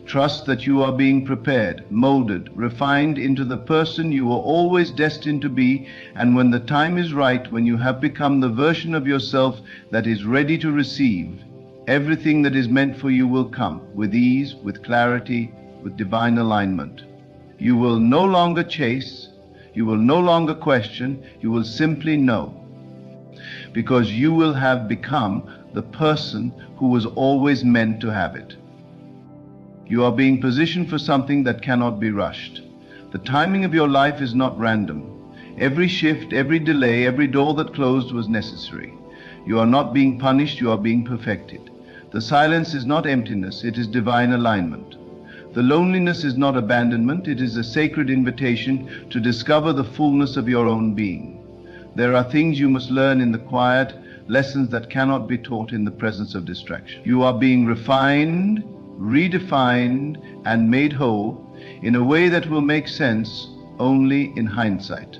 Trust that you are being prepared, molded, refined into the person you were always destined to be, and when the time is right, when you have become the version of yourself that is ready to receive, everything that is meant for you will come with ease, with clarity, with divine alignment. You will no longer chase, you will no longer question, you will simply know. Because you will have become the person who was always meant to have it. You are being positioned for something that cannot be rushed. The timing of your life is not random. Every shift, every delay, every door that closed was necessary. You are not being punished, you are being perfected. The silence is not emptiness, it is divine alignment. The loneliness is not abandonment, it is a sacred invitation to discover the fullness of your own being. There are things you must learn in the quiet, lessons that cannot be taught in the presence of distraction. You are being refined, redefined, and made whole in a way that will make sense only in hindsight.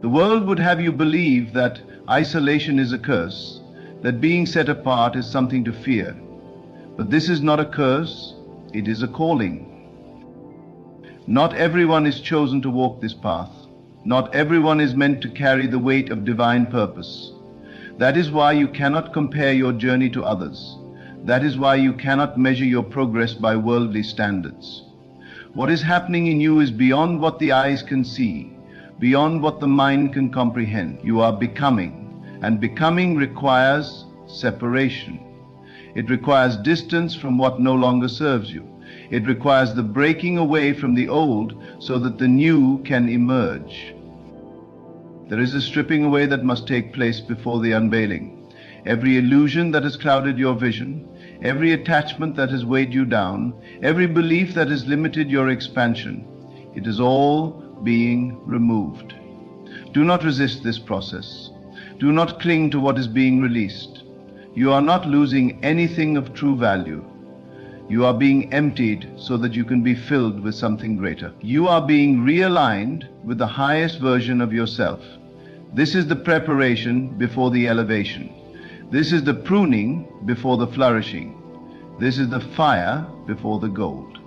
The world would have you believe that isolation is a curse, that being set apart is something to fear. But this is not a curse, it is a calling. Not everyone is chosen to walk this path. Not everyone is meant to carry the weight of divine purpose. That is why you cannot compare your journey to others. That is why you cannot measure your progress by worldly standards. What is happening in you is beyond what the eyes can see, beyond what the mind can comprehend. You are becoming, and becoming requires separation. It requires distance from what no longer serves you. It requires the breaking away from the old so that the new can emerge. There is a stripping away that must take place before the unveiling. Every illusion that has clouded your vision, every attachment that has weighed you down, every belief that has limited your expansion, it is all being removed. Do not resist this process. Do not cling to what is being released. You are not losing anything of true value. You are being emptied so that you can be filled with something greater. You are being realigned with the highest version of yourself. This is the preparation before the elevation. This is the pruning before the flourishing. This is the fire before the gold.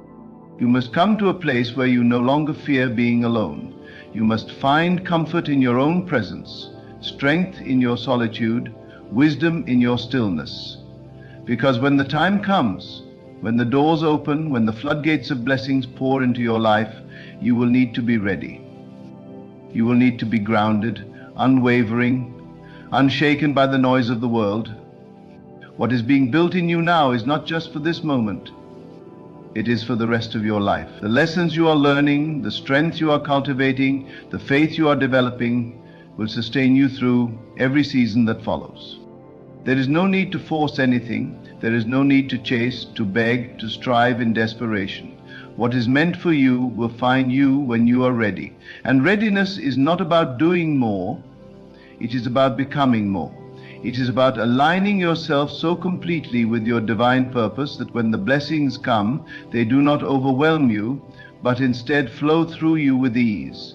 You must come to a place where you no longer fear being alone. You must find comfort in your own presence, strength in your solitude, wisdom in your stillness. Because when the time comes, when the doors open, when the floodgates of blessings pour into your life, you will need to be ready. You will need to be grounded, unwavering, unshaken by the noise of the world. What is being built in you now is not just for this moment. It is for the rest of your life. The lessons you are learning, the strength you are cultivating, the faith you are developing will sustain you through every season that follows. There is no need to force anything. There is no need to chase, to beg, to strive in desperation. What is meant for you will find you when you are ready. And readiness is not about doing more. It is about becoming more. It is about aligning yourself so completely with your divine purpose that when the blessings come, they do not overwhelm you, but instead flow through you with ease.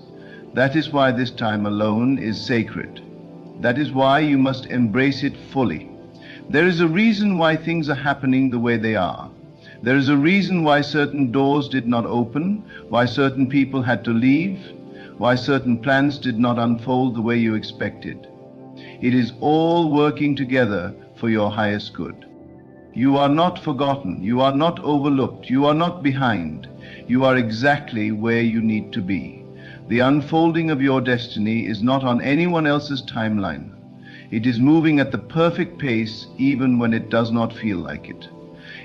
That is why this time alone is sacred. That is why you must embrace it fully. There is a reason why things are happening the way they are. There is a reason why certain doors did not open, why certain people had to leave, why certain plans did not unfold the way you expected. It is all working together for your highest good. You are not forgotten. You are not overlooked. You are not behind. You are exactly where you need to be. The unfolding of your destiny is not on anyone else's timeline. It is moving at the perfect pace even when it does not feel like it.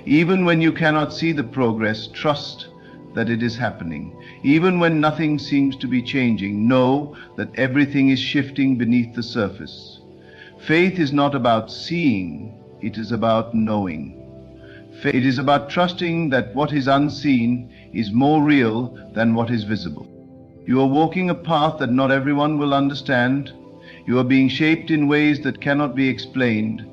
Even when you cannot see the progress, trust that it is happening. Even when nothing seems to be changing, know that everything is shifting beneath the surface. Faith is not about seeing, it is about knowing. It is about trusting that what is unseen is more real than what is visible. You are walking a path that not everyone will understand. You are being shaped in ways that cannot be explained.